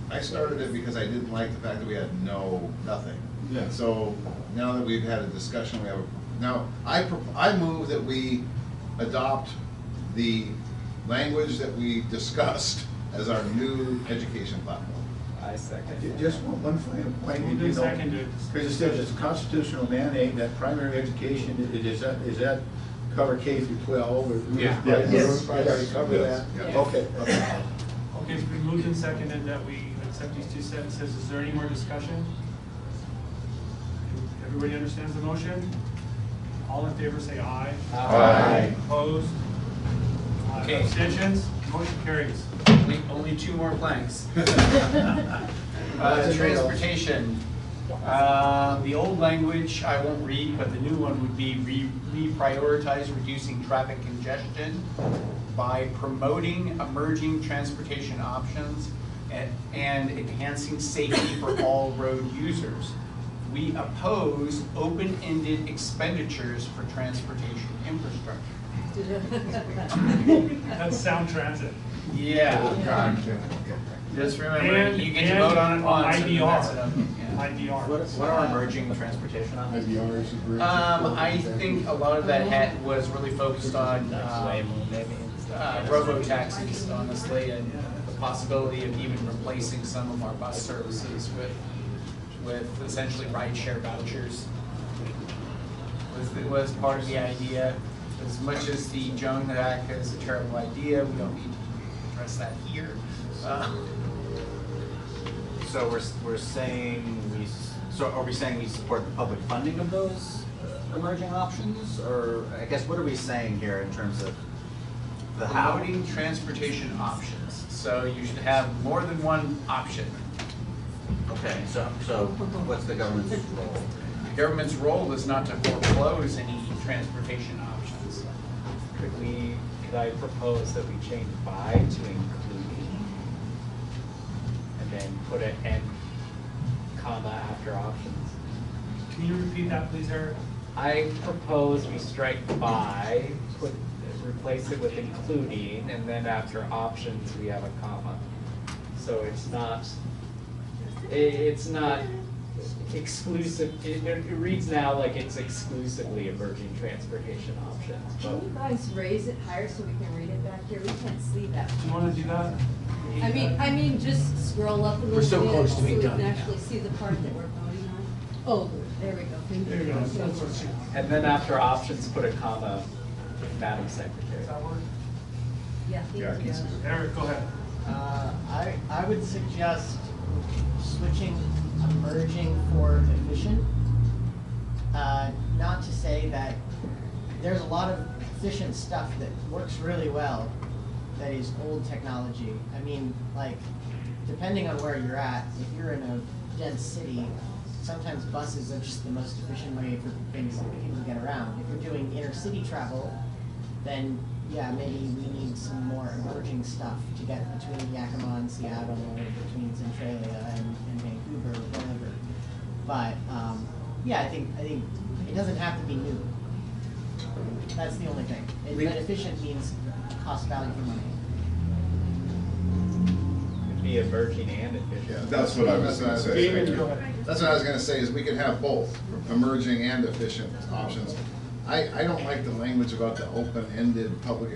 I started it because I didn't like the fact that we had nothing. Yeah. So now that we've had a discussion, now, I move that we adopt the language that we discussed as our new education platform. I second. Just one final point. Moved and seconded. Because it says it's a constitutional mandate that primary education, is that cover K through 12? Or Yeah. Yes. Already cover that? Yes. Okay. Okay, it's been moved and seconded that we accept these two sentences. Is there any more discussion? Everybody understands the motion? All in favor say aye. Aye. Opposed? Okay. Abstentions? Motion carries. Only two more blanks. That's Transportation. The old language I won't read, but the new one would be reprioritize reducing traffic congestion by promoting emerging transportation options and enhancing safety for all road users. We oppose open-ended expenditures for transportation infrastructure. That's sound transit. Yeah. Just remember, And- you get to and vote on it once. and then IDR. that's it. Yeah. IDR. What are emerging transportation options? IDRs, agreements. I think a lot of that was really focused on robo-taxis, honestly, and the possibility of even replacing some of our bus services with essentially rideshare vouchers. Was part of the idea. As much as the Jones Act is a terrible idea, we don't need to address that here. So we're saying so are we saying we support the public funding of those emerging options? Or I guess what are we saying here in terms of the how? Promoting transportation options. So you should have more than one option. Okay, so what's the government's role? The government's role is not to foreclose any transportation options. Could I propose that we change by to including? And then put an end comma after options? Can you repeat that, please, Eric? I propose we strike by, replace it with including, and then after options, we have a comma. So it's not exclusive, it reads now like it's exclusively emerging transportation options. Can you guys raise it higher so we can read it back here? We can't see that. Do you want to do that? I mean, just scroll up a little We're bit so close to so being we done can now. actually see the part that we're voting on. Oh, there we go. Thank There you you. go. That's what she. And then after options, put a comma, Madam Secretary. Does that work? Yeah, Yeah, I thank can you. see that. Eric, go ahead. I would suggest switching emerging for efficient. Not to say that there's a lot of efficient stuff that works really well that is old technology. I mean, like, depending on where you're at, if you're in a dense city, sometimes buses are just the most efficient way for things for people to get around. If you're doing inner city travel, then yeah, maybe we need some more emerging stuff to get between Yakima and Seattle, or between Centralia and Vancouver, or whatever. But yeah, I think it doesn't have to be new. That's the only thing. And efficient means cost value for money. It'd be emerging and efficient. Yeah, that's what I was gonna say. David, go ahead. That's what I was gonna say, is we could have both, emerging and efficient options. I don't like the language about the open-ended public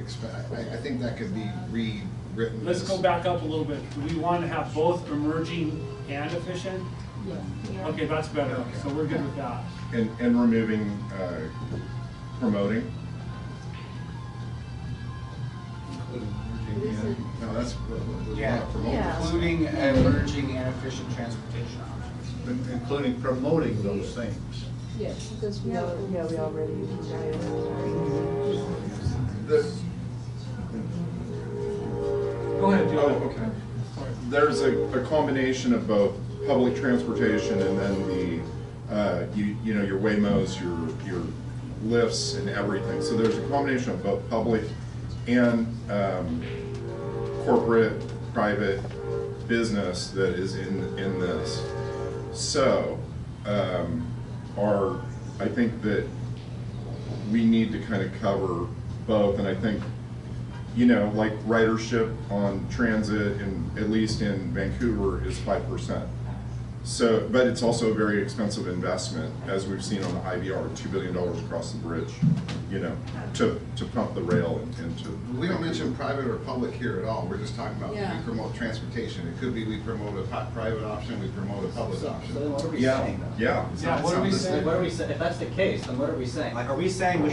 I think that could be rewritten. Let's go back up a little bit. Do we want to have both emerging and efficient? Yeah. Okay, that's better. So we're good with that. And removing, promoting. No, that's, Yeah, including emerging and efficient transportation options. Including promoting those things. Yes, because we already Go ahead, Joe. Oh, okay. There's a combination of both public transportation, and then the, you know, your Waymos, your lifts and everything. So there's a combination of both public and corporate, private business that is in this. So, I think that we need to kind of cover both, and I think, you know, like ridership on transit, at least in Vancouver, is 5%. So, but it's also a very expensive investment, as we've seen on the IVR, $2 billion across the bridge, you know, to pump the rail into. We don't mention private or public here at all. We're just talking about Yeah. we promote transportation. It could be we promote a private option, we promote a public option. So then what are we Yeah, saying? yeah. Yeah, what are we saying? What are we saying? If that's the case, then what are we saying? Like, are we saying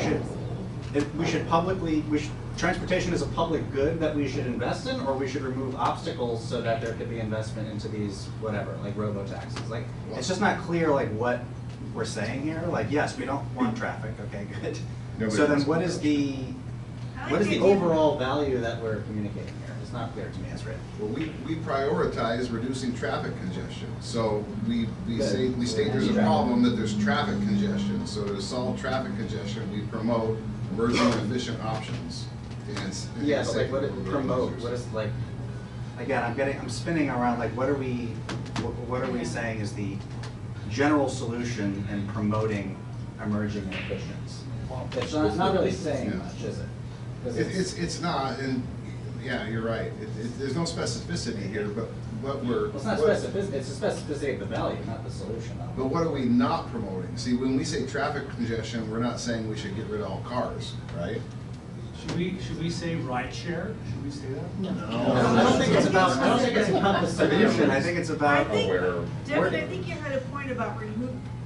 transportation is a public good that we should invest in, or we should remove obstacles so that there could be investment into these, whatever, like robo-taxis? Like, it's just not clear, like, what we're saying here. Like, yes, we don't want traffic, okay, good. Nobody So then wants what is the overall value that we're communicating here? It's not clear to me as written. Well, we prioritize reducing traffic congestion. So we state there's a problem that there's traffic congestion. So to solve traffic congestion, we promote emerging and efficient options. Yeah, but like, what it promote, what is, like, again, I'm spinning around, like, what are we saying is the general solution in promoting emerging and efficiencies? It's not really saying much, is it? 'Cause It's not, and yeah, you're right. There's no specificity here, but what we're. Well, it's not specificity, it's the specificity of the value, not the solution. But what are we not promoting? See, when we say traffic congestion, we're not saying we should get rid of all cars, right? Should we say ride share? Should we say that? No. I don't think it's about, I don't think it's about the solution. I think it's about. Devin, I think you had a point about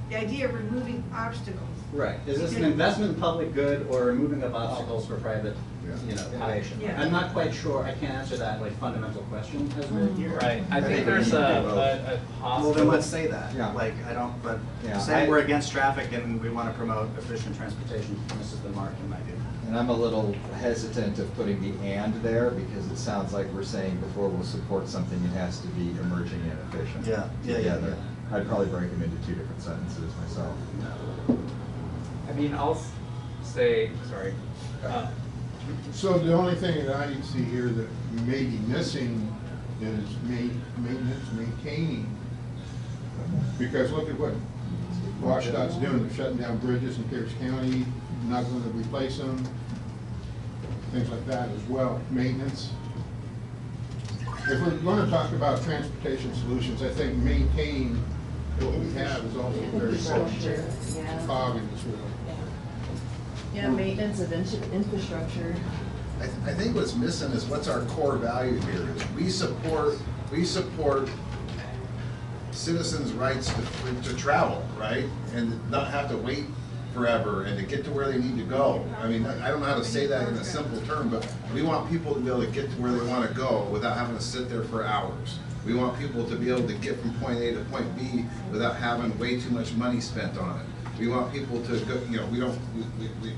the idea of removing obstacles. Right. Is this an investment in public good or removing of obstacles for private, you know, innovation? Yeah. I'm not quite sure. I can't answer that, like, fundamental question as we're here. Right, I think there's a possible. Well, then let's say that. Yeah. Like, I don't, but Yeah. saying we're against traffic and we want to promote efficient transportation, this is the mark in my view. And I'm a little hesitant of putting the "and" there, because it sounds like we're saying before we'll support something, it has to be emerging and efficient. Yeah. Together. I'd probably break them into two different sentences myself. I mean, I'll say, sorry. So the only thing that I see here that may be missing is maintenance, maintaining. Because look at what WashDOT's doing, they're shutting down bridges in Pierce County, not gonna replace them, things like that as well, maintenance. If we're gonna talk about transportation solutions, I think maintaining what we have is also very Infrastructure, important. yeah. Cog in this world. Yeah, maintenance of infrastructure. I think what's missing is what's our core value here is we support citizens' rights to travel, right? And not have to wait forever and to get to where they need to go. I mean, I don't know how to say that in a simple term, but we want people to be able to get to where they want to go without having to sit there for hours. We want people to be able to get from point A to point B without having way too much money spent on it. We want people to go, you know, we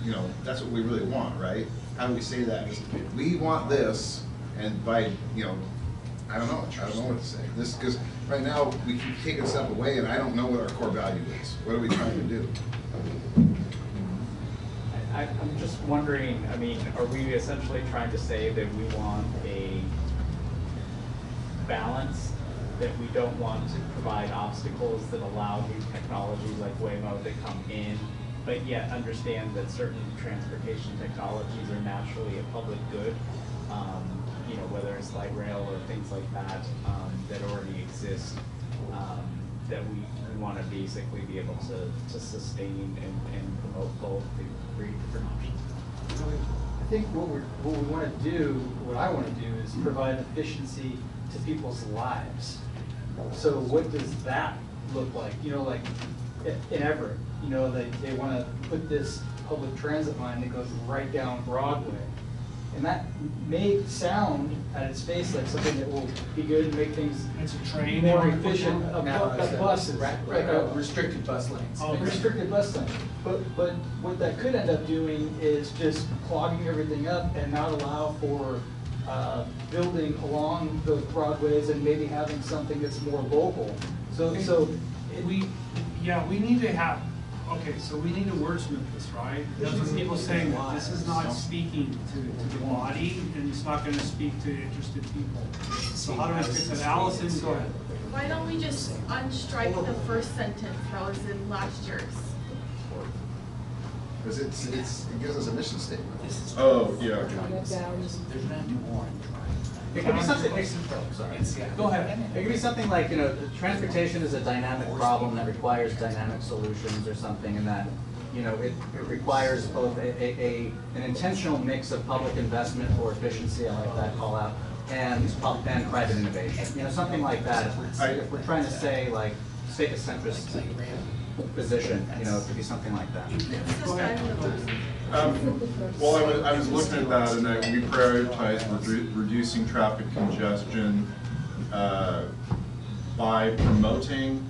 you know, that's what we really want, right? How do we say that? We want this, and by, you know, I don't know what to say. This, because right now, we keep taking stuff away, and I don't know what our core value is. What are we trying to do? I'm just wondering, I mean, are we essentially trying to say that we want a balance, that we don't want to provide obstacles that allow new technologies like Waymo to come in, but yet understand that certain transportation technologies are naturally a public good, you know, whether it's light rail or things like that, that already exist, that we want to basically be able to sustain and promote both to create different options. I think what we want to do, what I want to do, is provide efficiency to people's lives. So what does that look like? You know, like in Everett, you know, they want to put this public transit line that goes right down Broadway. And that may sound at its face like something that will be good and make things It's a train. more efficient. Buses, Like restricted bus lanes. Oh, restricted bus lane. But what that could end up doing is just clogging everything up and not allow for building along those broadways and maybe having something that's more local. So We need to have, okay, so we need to wordsmith this, right? There's some people saying that this is not speaking to the body, and it's not gonna speak to interested people. So how do we fix it? Allison, go ahead. Why don't we just unstrike the first sentence that was in last year's? Because it gives us a mission statement. Oh, yeah. It could be something, Go ahead. It could be something like, transportation is a dynamic problem that requires dynamic solutions or something, and that, it requires both an intentional mix of public investment for efficiency, I like that call out, and private innovation. Something like that. If we're trying to say, like, take a centrist position, it could be something like that. Well, I was looking at that, and we prioritize reducing traffic congestion by promoting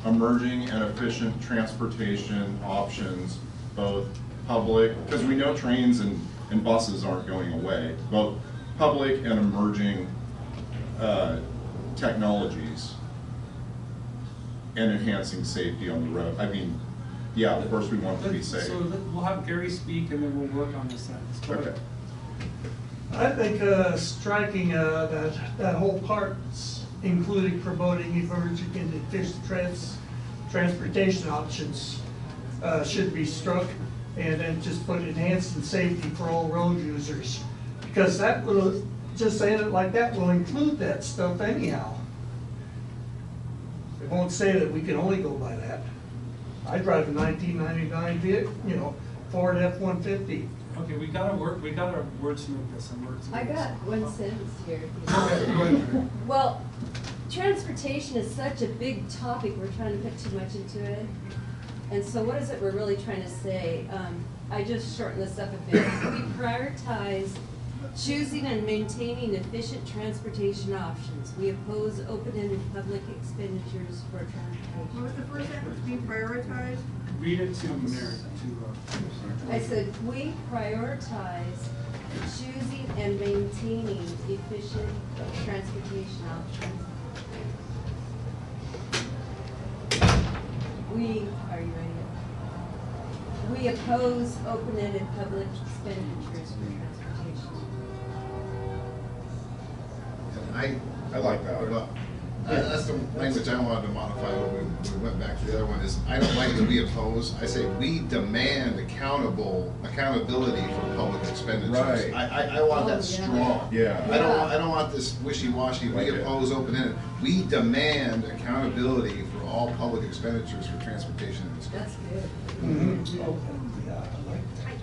emerging and efficient transportation options, both public, because we know trains and buses aren't going away, both public and emerging technologies, and enhancing safety on the road. I mean, yeah, of course we want to be safe. So we'll have Gary speak, and then we'll work on this sentence. Go ahead. I think striking that whole part, including promoting emerging and efficient transportation options, should be struck, and then just put enhanced safety for all road users. Because that will, just saying it like that, will include that stuff anyhow. It won't say that we can only go by that. I drive a 1999 vehicle, Ford F-150. Okay, we gotta wordsmith this and wordsmith I this. got one sentence here. Go ahead. Well, transportation is such a big topic, we're trying to put too much into it. And so what is it we're really trying to say? I just shortened this up a bit. We prioritize choosing and maintaining efficient transportation options. We oppose open-ended public expenditures for transportation. What was the first sentence? We prioritize? Read it to Mary, I said, we prioritize choosing and maintaining efficient transportation options. Are you ready? We oppose open-ended public expenditures for transportation. I like that. Well, that's the language I wanted to modify when we went back to the other one is, I don't like the we oppose, I say we demand accountability for public expenditures. Right. I want that strong. Yeah. I don't want this wishy-washy, we oppose open-ended. We demand accountability for all public expenditures for transportation industry. That's good. Yeah, I like that.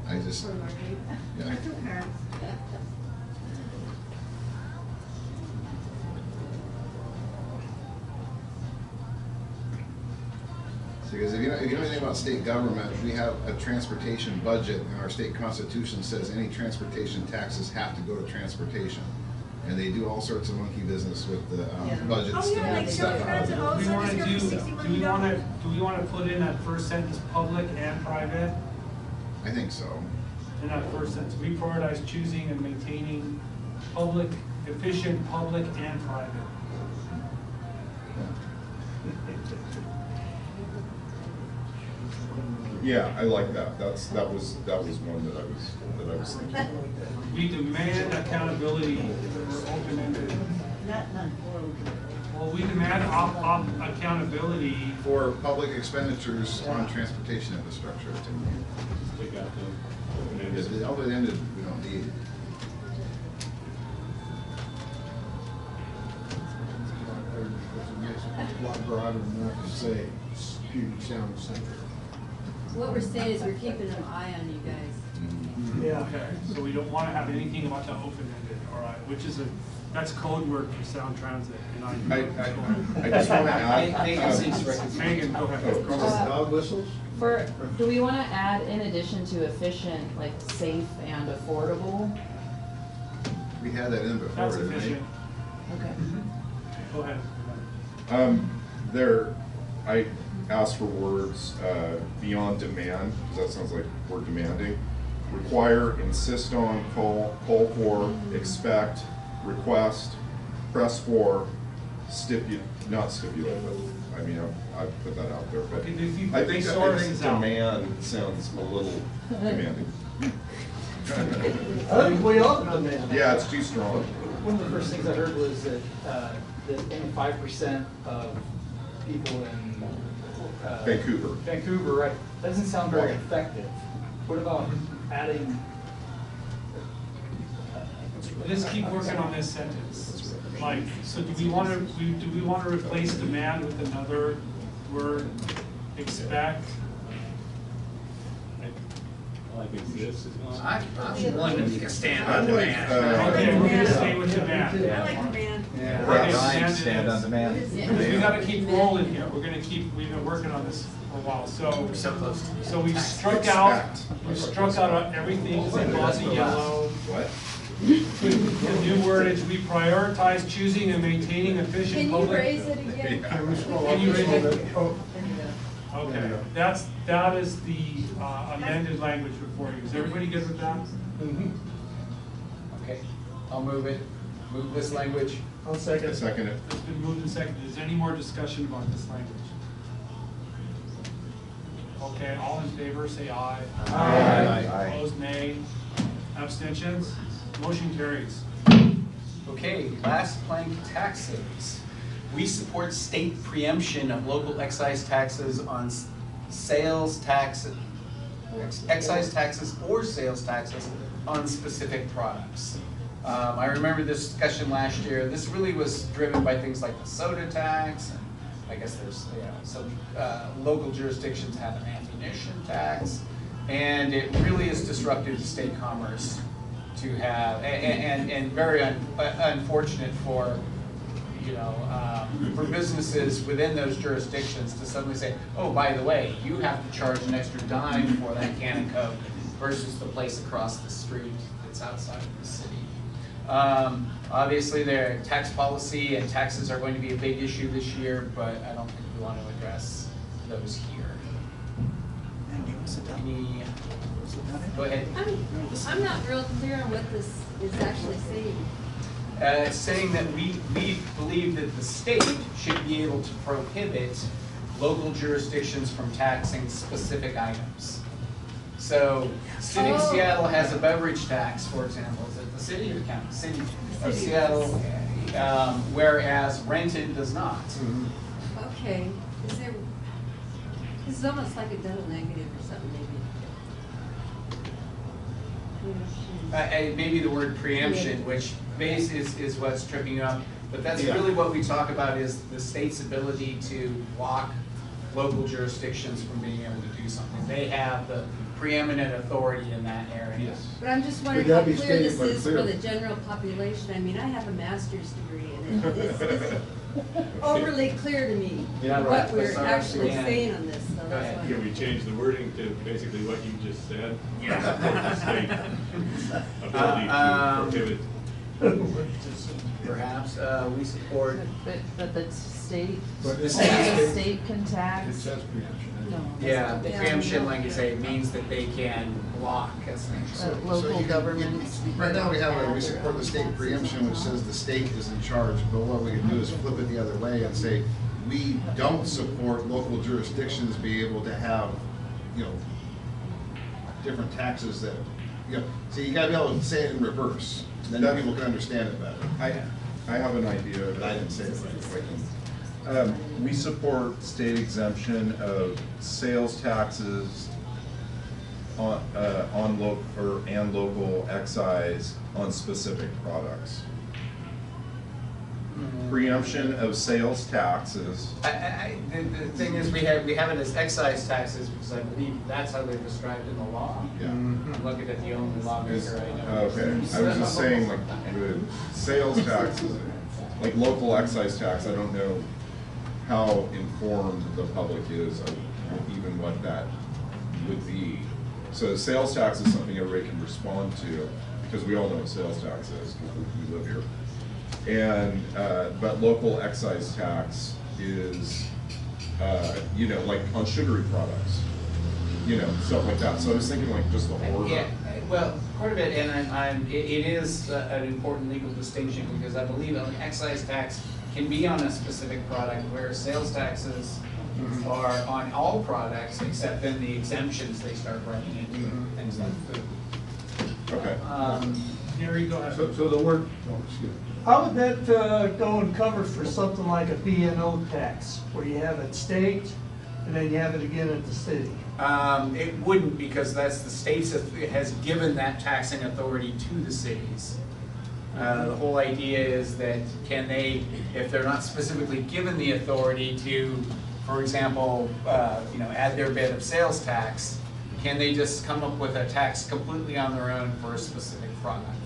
I just, For Marguerite. yeah. That's okay. Because if you know anything about state government, we have a transportation budget, and our state constitution says any transportation taxes have to go to transportation. And they do all sorts of monkey business with the budgets Oh, yeah, and like stuff. transit, all of a sudden it's gonna be $60 million. Do we wanna put in that first sentence, public and private? I think so. In that first sentence, we prioritize choosing and maintaining efficient public and private. Yeah, I like that. That was one that I was thinking. We demand accountability for open-ended. Well, we demand accountability For public expenditures on transportation infrastructure. Take out the Because the open-ended, we don't need. A lot broader than that to say Puget Sound Center. What we're saying is we're keeping an eye on you guys. Yeah. Okay, so we don't wanna have anything about the open-ended, all right, which is that's code word for Sound Transit, and I just wanna add. Megan, go ahead. Dog whistles? Do we want to add, in addition to efficient, like safe and affordable? We had that in before, That's didn't we? efficient. Okay. Go ahead. I asked for words beyond demand, because that sounds like we're demanding. require, insist on, call for, expect, request, press for, not stipulate, but, I mean, I've put that out there, but Okay, if you I put think resources out. demand sounds a little demanding. I think we ought to demand. Yeah, it's too strong. One of the first things I heard was that, that only 5% of people in Vancouver, right? That doesn't sound very effective. What about adding? Let's keep working on this sentence. Like, so do we want to replace demand with another word, expect? Like exists is one. I'm willing to make a stand on I'd like, demand. Okay, we're gonna stay with demand. I like demand. Yeah, Okay, Ryan, demand stand is- on demand. We gotta keep rolling here, we've been working on this for a while, so close. so we struck out everything that's above the yellow. What? The new wordage, we prioritize choosing and maintaining efficient Can you public. raise it again? Can you raise it? Okay, that is the amended language before you. Is everybody good with that? Okay, I'll move this language. I'll second. Second it. It's been moved and seconded. Is there any more discussion about this language? Okay, all in favor, say aye. Aye. Opposed, nay. Abstentions? Motion carries. Okay, last plank, taxes. We support state preemption of local excise taxes on sales taxes, excise taxes or sales taxes on specific products. I remember this discussion last year. This really was driven by things like the soda tax, and I guess there's, some local jurisdictions have an ammunition tax, and it really is disruptive to state commerce to have, and very unfortunate for, for businesses within those jurisdictions to suddenly say, oh, by the way, you have to charge an extra dime for that can of Coke versus the place across the street that's outside of the city. Obviously, their tax policy and taxes are going to be a big issue this year, but I don't think we want to address those here. Any, go ahead. I'm not real clear on what this is actually saying. It's saying that we believe that the state should be able to prohibit local jurisdictions from taxing specific items. So, City of Seattle has a beverage tax, for example. Is it the city or county? City of Seattle, whereas rented does not. Okay, this is almost like a double negative or something, maybe. Maybe the word preemption, which base is what's tripping you up. But that's Yeah. really what we talk about, is the state's ability to block local jurisdictions from being able to do something. They have the preeminent authority in that area. But I'm just Could wondering that how be clear stated this more is for clearly? the general population. I mean, I have a master's degree and it's overly clear to me Yeah, right. what we're That's what I'm actually saying. saying on this, so Go that's ahead. why. Can we change the wording to basically what you just said? Yeah. Ability to prohibit. Perhaps, we support. But the state, But the it says- state can It tax. says preemption. No. Yeah, the Yeah. preemption, like you say, means that they can block essentially. Local governments. Right now, we support the state preemption, which says the state is in charge, but what we can do is flip it the other way and say, we don't support local jurisdictions being able to have, different taxes that, so you gotta be able to say it in reverse, then people can understand it better. I have an idea. I didn't say it right. We support state exemption of sales taxes on local excise on specific products. Preemption of sales taxes. The thing is, we have it as excise taxes, because I believe that's how they're described in the law. Yeah. I'm looking at the only lawmaker I know. Okay, I was just saying, like, the sales taxes, like local excise tax, I don't know how informed the public is of even what that would be. So sales tax is something everybody can respond to, because we all know what sales tax is, because we live here. And, but local excise tax is, like on sugary products, stuff like that. So I was thinking like just the order. Yeah, Well, part of it, and it is an important legal distinction, because I believe an excise tax can be on a specific product, where sales taxes are on all products, except in the exemptions they start running into, things like food. Okay. Gary, go ahead. So the word, oh, excuse me. How would that go and cover for something like a B&O tax, where you have it state, and then you have it again at the city? It wouldn't, because that's the states has given that taxing authority to the cities. The whole idea is that can they, if they're not specifically given the authority to, for example, add their bit of sales tax, can they just come up with a tax completely on their own for a specific product?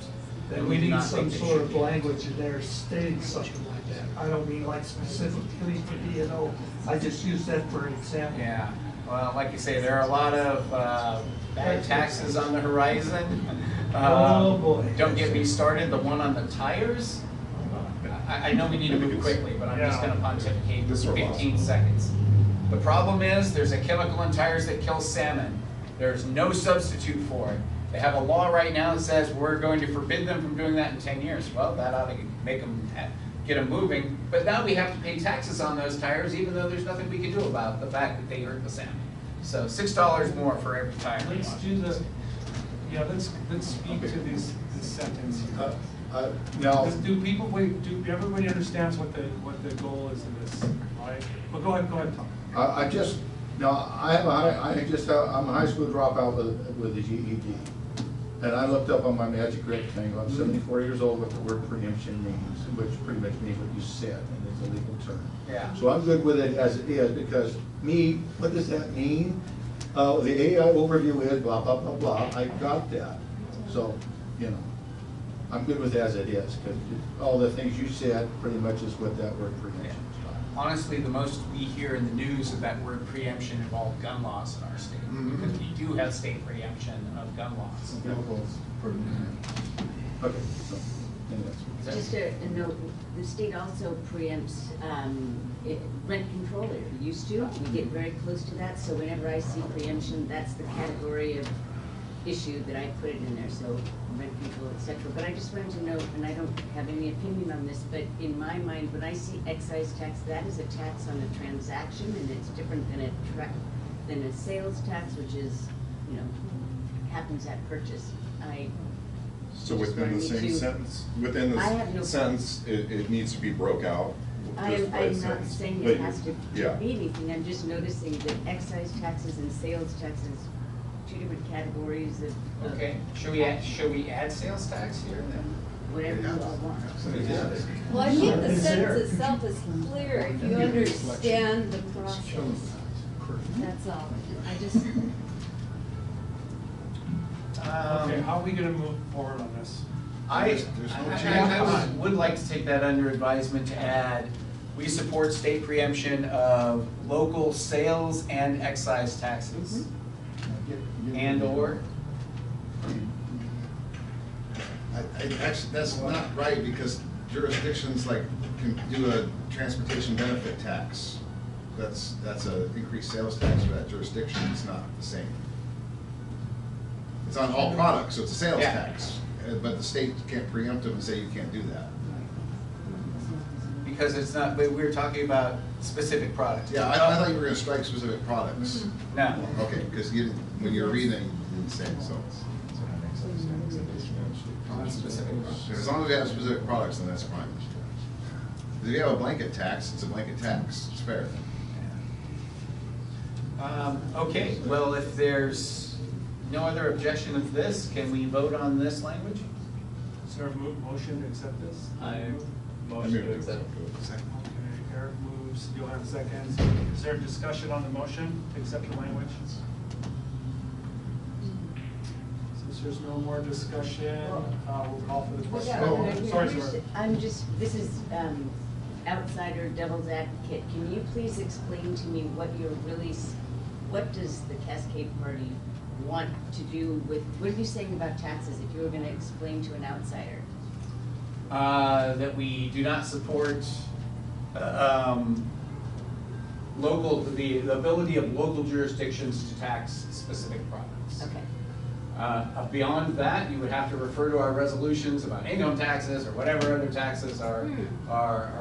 Then we need some sort of language in there stating something like that. I don't mean like specifically for B&O, I just use that for an example. Yeah, well, like you say, there are a lot of bad taxes on the horizon. Oh, boy. Don't get me started, the one on the tires. I know we need to move quickly, but I'm just gonna pontificate for 15 seconds. The problem is, there's a chemical in tires that kills salmon. There's no substitute for it. They have a law right now that says we're going to forbid them from doing that in 10 years. Well, that ought to make them, get them moving. But now we have to pay taxes on those tires, even though there's nothing we can do about the fact that they hurt the salmon. So $6 more for every tire. Let's do the, let's speak to this sentence here. Now, Do everybody understands what the goal is of this, right? Well, go ahead, Tom. I'm a high school dropout with a GED. And I looked up on my magic rectangle, I'm 74 years old, what the word preemption means, which pretty much means what you said, and it's a legal term. Yeah. So I'm good with it as it is, because what does that mean? The AI overview is blah, blah, blah, blah, I got that. So, I'm good with it as it is, because all the things you said pretty much is what that word preemption is. Honestly, the most we hear in the news of that word preemption involve gun laws in our state. Because we do have state preemption of gun laws. Okay, so, anyways. Just a note, the state also preempts rent control. It used to. We get very close to that. So whenever I see preemption, that's the category of issue that I put it in there. So rent control, etc. But I just wanted to note, and I don't have any opinion on this, but in my mind, when I see excise tax, that is a tax on a transaction, and it's different than a sales tax, which is, happens at purchase. So within the same sentence, it needs to be broke out. I'm not saying it has to be anything, I'm just noticing that excise taxes and sales taxes, two different categories of. Okay, should we add sales tax here then? Whatever you all want. Well, I think the sentence itself is clear if you understand the process. That's all. I just. Okay, how are we gonna move forward on this? I would like to take that under advisement to add, we support state preemption of local sales and excise taxes. And/or? Actually, that's not right, because jurisdictions can do a transportation benefit tax. That's a increased sales tax for that jurisdiction. It's not the same. It's on all products, so it's a sales tax. But the state can't preempt them and say you can't do that. Because it's not, but we're talking about specific products. Yeah, I thought you were gonna strike specific products. No. Okay, because when you were reading it, you didn't say it, so. Specific products. As long as we have specific products, then that's fine. If you have a blanket tax, it's a blanket tax, it's fair. Okay, well, if there's no other objection of this, can we vote on this language? Is there a motion to accept this? Motion to accept. Okay, Eric moves, you'll have seconds. Is there discussion on the motion to accept the language? Since there's no more discussion, we'll call for the question. Sorry. This is outsider devil's advocate. Can you please explain to me what does the Cascade Party want to do with, what are you saying about taxes if you were going to explain to an outsider? That we do not support the ability of local jurisdictions to tax specific products. Okay. Beyond that, you would have to refer to our resolutions about income taxes or whatever other taxes are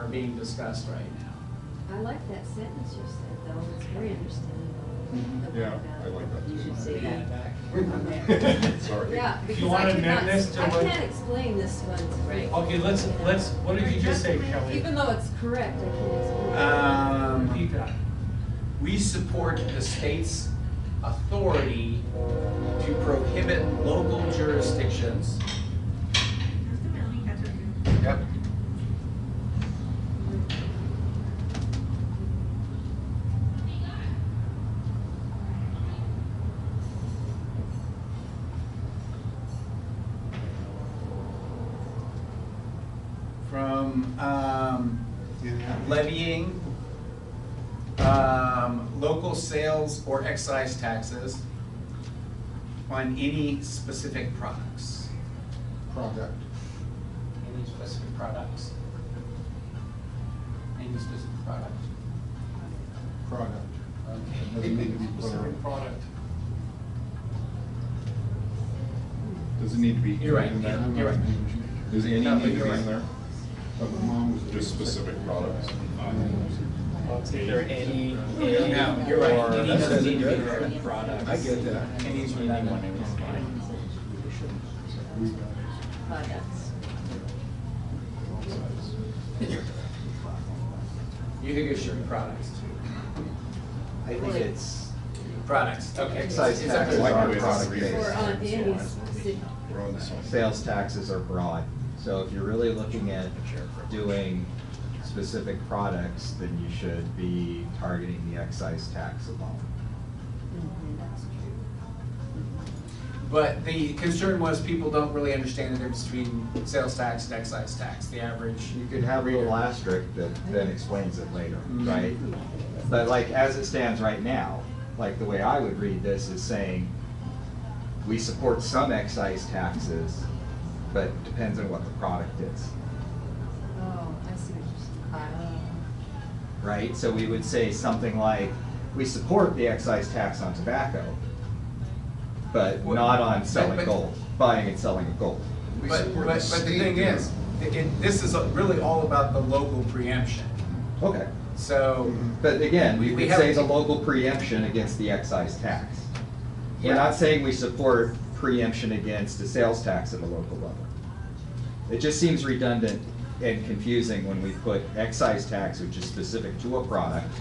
being discussed right now. I like that sentence you said, though, it's very understandable. Yeah, I like that. You should say that back. Sorry. Yeah, If because you want I to amend cannot, this to I what? can't explain this one. Right. Okay, let's, what did you just say, Kelly? Even though it's correct, I can't explain. Repeat that. We support the state's authority to prohibit local jurisdictions. Yep. From levying local sales or excise taxes on any specific products. Product. Any specific products? Any specific product? Product. Okay. Doesn't need to be plural. Product. Does it need to be You're right, in there? you're right. Does any No, need to you're be right. in there? Just specific products? Is there any? No, you're right. Or Any doesn't need to be there. products? I get that. Any's redundant. Products. You think it should be products? I think it's, Products, okay. excise It's up taxes to- like are the way product that's based. Or on any specific. We're on this one. Sales taxes are broad, so if you're really looking at doing specific products, then you should be targeting the excise tax alone. But the concern was people don't really understand the difference between sales tax and excise tax, the average. You could have a little asterisk that then explains it later, right? But like, as it stands right now, like the way I would read this is saying, we support some excise taxes, but it depends on what the product is, Oh, I see what you're saying. right? So we would say something like, we support the excise tax on tobacco, but not on selling gold, buying and selling of gold. But the thing is, this is really all about the local preemption. Okay. So. But again, we We could say have- the local preemption against the excise tax. We're Yeah. not saying we support preemption against the sales tax at a local level. It just seems redundant and confusing when we put excise tax, which is specific to a product,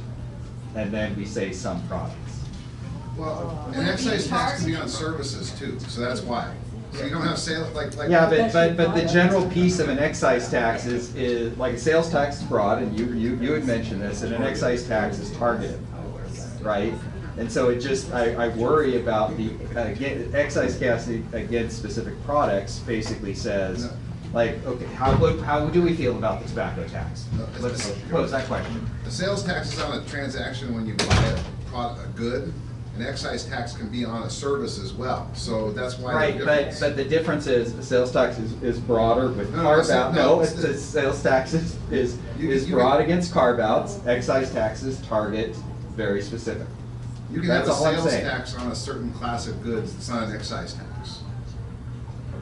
and then we say some products. Well, an excise tax can be on services too, so that's why. So you don't have sale, like. Yeah, but the general piece of an excise tax is, like a sales tax is broad, and you had mentioned this, and an excise tax is targeted, right? And so it just, I worry about the, again, excise tax against specific products basically says, like, okay, how do we feel about the tobacco tax? Let's pose that question. The sales tax is on a transaction when you buy a good. An excise tax can be on a service as well, so that's why. Right, but the difference is, the sales tax is broader with No, carve no, out, no, no, it's it's the sales tax is broad against carve outs, excise taxes target very specific. You can have a That's all I'm sales saying. tax on a certain class of goods, it's not an excise tax.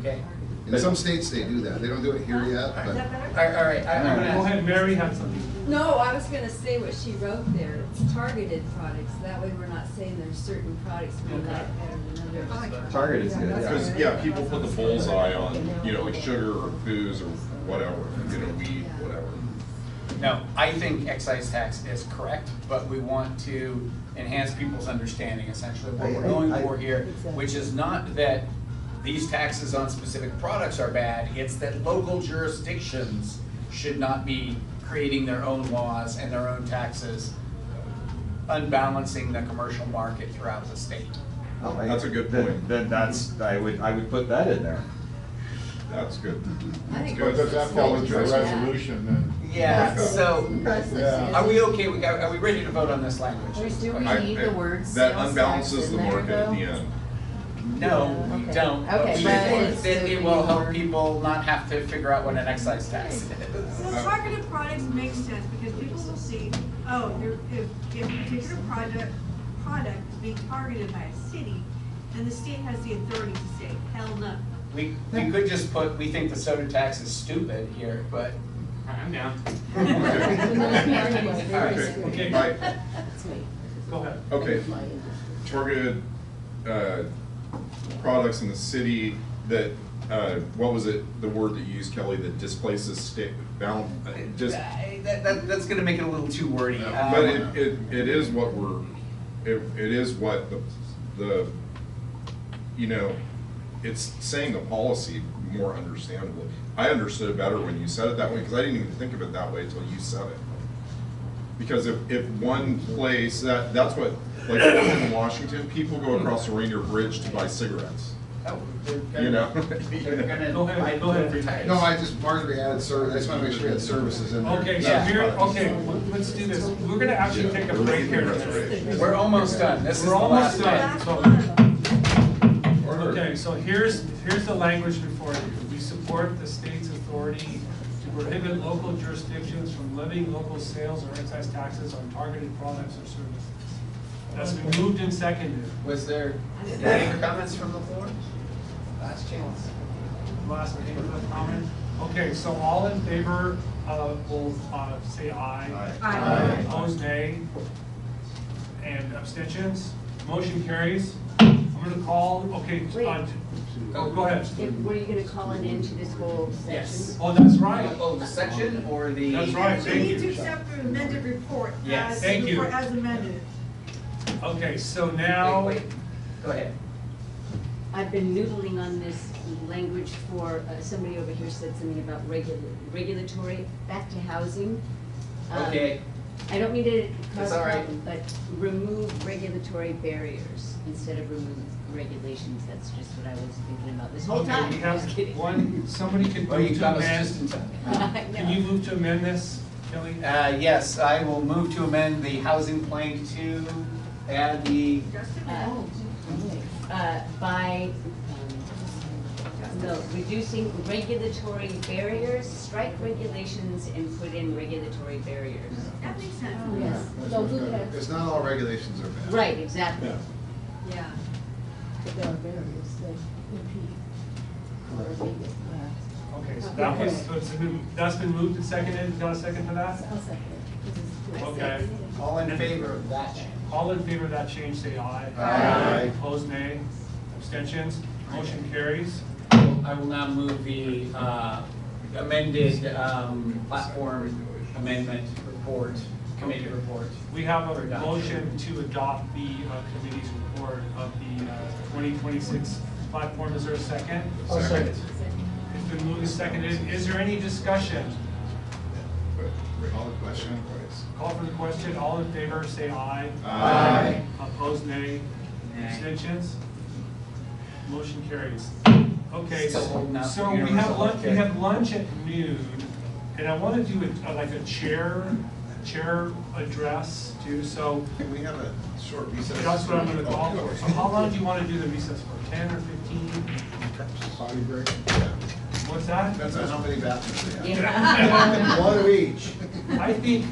Okay. In some states, they do that, they don't do it here yet, but. All right, I'm gonna Go ask. ahead, Mary had something. No, I was gonna say what she wrote there, it's targeted products, that way we're not saying there's certain products we like better than others. Target is good, Because, yeah, people put the bullseye on, you know, like sugar or booze or whatever, you know, weed, whatever. No, I think excise tax is correct, but we want to enhance people's understanding essentially what we're going for here, which is not that these taxes on specific products are bad, it's that local jurisdictions should not be creating their own laws and their own taxes, unbalancing the commercial market throughout the state. That's a good point. Then that's, I would put that in there. That's good. I think Because we're that fall into a supposed to- resolution, then. Yeah, so, Yeah. are we okay, are we ready to vote on this language? Do we I- need the word That sales unbalances tax in the there, market at though? the end. No, we Okay. don't, but Okay, we but think it's that the it will help reward. people not have to figure out what an excise tax is. So targeted products make sense because people will see, oh, if a particular product is being targeted by a city, and the state has the authority to say, hell no. We could just put, we think the soda tax is stupid here, but I'm down. Okay. Right. Go ahead. Okay, targeted products in the city that, what was it, the word that you used, Kelly, that displaces state bound, That's gonna make it a little too wordy. but it is what we're, it is what the, you know, it's saying the policy more understandably. I understood it better when you said it that way, because I didn't even think of it that way until you said it. Because if one place, that's what, like in Washington, people go across the Rainier Bridge to buy cigarettes. You know? Go ahead. No, Marjorie added service, I just want to make sure we had services in there. Okay, so here, okay, let's do this. We're gonna actually take a break here. We're almost done. This is the We're almost last done. one. Okay, so here's the language before you. We support the state's authority to prohibit local jurisdictions from levying local sales or excise taxes on targeted products or services. That's been moved and seconded. Was there any comments from the floor? Last chance. Last comment? Okay, so all in favor, will say aye. Aye. Opposed, nay. And abstentions? Motion carries. I'm gonna call, okay, Wait. go ahead. Were you gonna call it into this whole section? Yes. Oh, that's right. Oh, the section or the? That's right, We thank need to you. accept the amended report Yes. as, Thank you. as amended. Okay, so now. Wait, go ahead. I've been noodling on this language for, somebody over here said something about regulatory, back to housing. Okay. I don't mean to cause That's a all right. problem, but remove regulatory barriers instead of remove regulations. That's just what I was thinking about this whole Okay, time. we I was have kidding. one, somebody could Well, move you to got us just in amend. time. I know. Can you move to amend this, Kelly? Yes, I will move to amend the housing plan to add the, By, no, reducing regulatory barriers, strike regulations and put in regulatory barriers. That makes sense. Yes, no, do that. Because not all regulations are bad. Right, exactly. Yeah. But there are barriers that impede or make it, Okay, so that was, so that's been moved and seconded. Got a second for that? I'll second it. This is good. Okay. all in favor of that change? All in favor of that change, say aye. Aye. Opposed, nay. Abstentions? Motion carries. I will now move the amended platform amendment report, committee report. We have For a adoption. motion to adopt the committee's report of the 2026 platform. Is there a second? I'll second. It's been moved and seconded. Is there any discussion? Call the question. Call for the question. All in favor, say aye. Aye. Opposed, nay. Abstentions? Motion carries. Okay, So now so for we have universal lunch, we healthcare. have lunch at noon, and I want to do like a chair address too, so Can we have a short recess? that's what I'm gonna call for. So how long do you want to do the recess for? 10 or 15? Potty break? What's that? Depends on how many bathrooms they have. Yeah. One of each. I think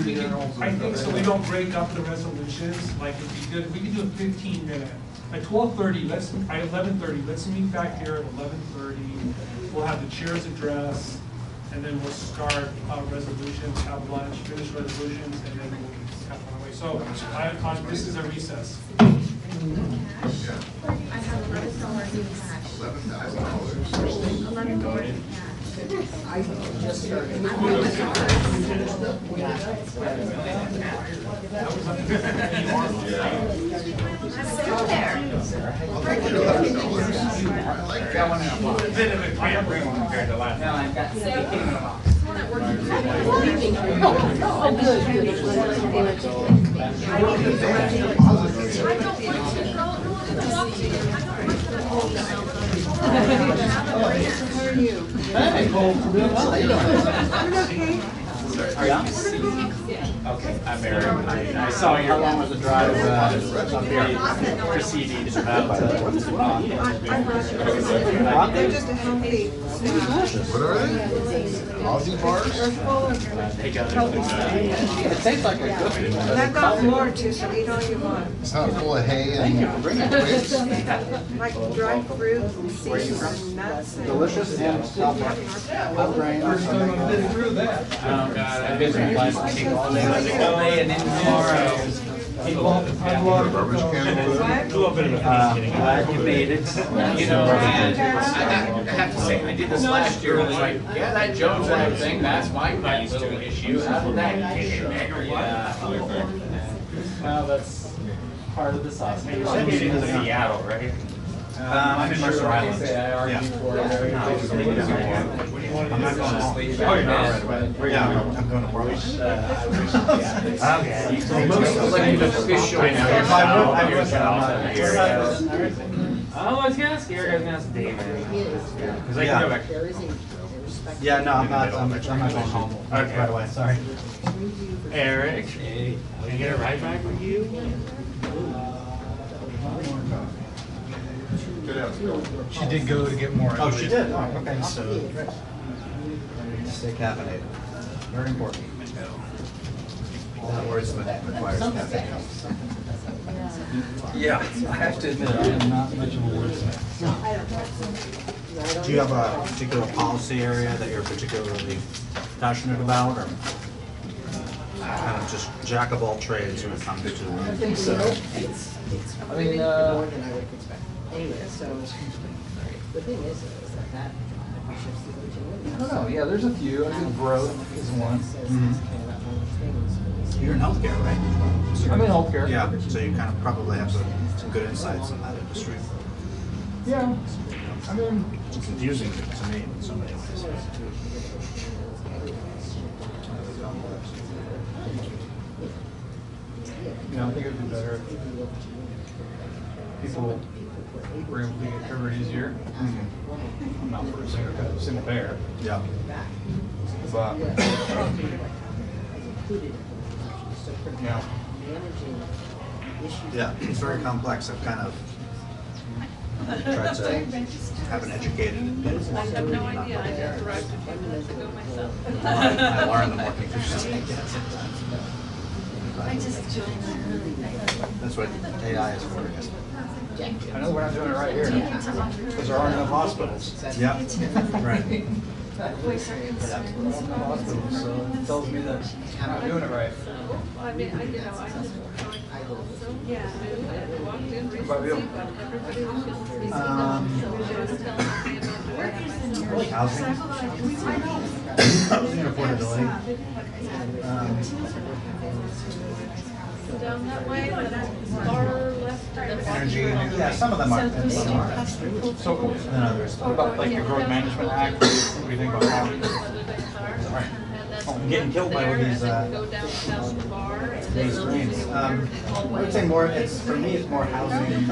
we can, I think so we don't break up the resolutions, like it'd be good, we could do a 15-minute. At 12:30, at 11:30, let's meet back here at 11:30. We'll have the chair's address, and then we'll start resolutions, have lunch, finish resolutions, and then we'll have one away. So this is a recess. Yeah. I have $11 in cash. $11,000. $11 in cash. I just started. That one in a box. Bit of a camp room compared to last. No, I've got 17 in a box. Oh, good. Hey, Cole, how you doing? Okay, I'm Eric. I saw your. How long was the drive up here? Proceeding about. They're just a healthy snack. What are they? Aussie bars? They're full of healthy stuff. It tastes like a good one. And I've got more too, so eat all you want. It's not full of hay and twigs. Like dried fruit and seeds and nuts. and- Delicious and healthy. Whole grain. First time I've been through that. Oh, God, I've been through plastic all day and then tomorrow. I've lost Garbage can over there? A little bit of a glad you made it. You know, and I have to say, I did this last year. It was like, yeah, that Jones Act thing, that's my little issue. How did that get in there? Yeah. Well, that's part of the sauce. Maybe I'm getting to Seattle, right? I'm in Mercer Island. Yeah. I'm not going home. Oh, you're not? Yeah, I'm going to Portland. Okay. Like official. I was gonna ask Eric, I was gonna ask David. Cause I can go back. Yeah, no, I'm not going home. Okay. Right away, sorry. Eric, can I get a ride back with you? She did go to get more. Oh, she did? Oh, okay. So, Stay caffeinated. Very important. Wordsmith requires caffeine. yeah, I have to admit, I am not much of a wordsmith. Do you have a particular policy area that you're particularly passionate about, or kind of just jack of all trades when it comes to? I think so. I mean, More than I would expect. Anyway, so the thing is that I don't know, yeah, there's a few. I think growth is one. You're in healthcare, right? I'm in healthcare. Yeah, so you kind of probably have some good insights in that industry. Yeah, I mean, It's confusing to me in so many ways. you know, I think it'd be better if people were able to get covered easier. I'm not for a single payer. Yeah. But, yeah. Yeah, it's very complex. I've kind of tried to have an educated and I have no idea, I just arrived a few minutes ago myself. I learn the more confusing it gets sometimes. I just joined really That's what AI is for, I guess. I know we're not doing it right here, because there aren't enough hospitals. Yeah, right. voice our concerns. Hospitals, so it tells me that we're not doing it right. I mean, I just, yeah, I walked in recently, but everybody was just busy. So I was telling me about Housing? Housing affordability. down that way, but far left. Energy, yeah, some of them are. And some aren't. So, And others. what about like the Growth Management Act? What do you think about that? I'm getting killed by all these, these drains. I would say more, it's, for me, it's more housing, and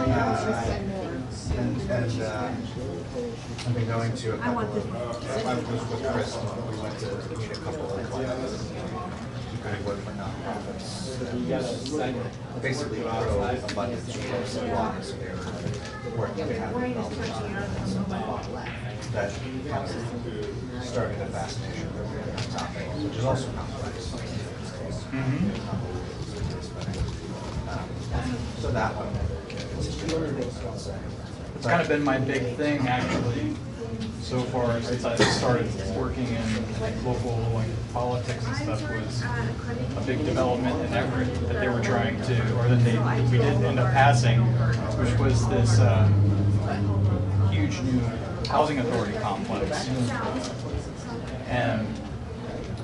I've been going to a couple of, I was with Chris, we went to meet a couple of, I work for nonprofits. Basically, grow abundant source of water, so they're working to have development on it. That kind of started a fascination with that topic, which is also complex. So that one, It's kind of been my big thing, actually, so far since I started working in local politics and stuff, was a big development in Everett that they were trying to, or that we did end up passing, which was this huge new housing authority complex. And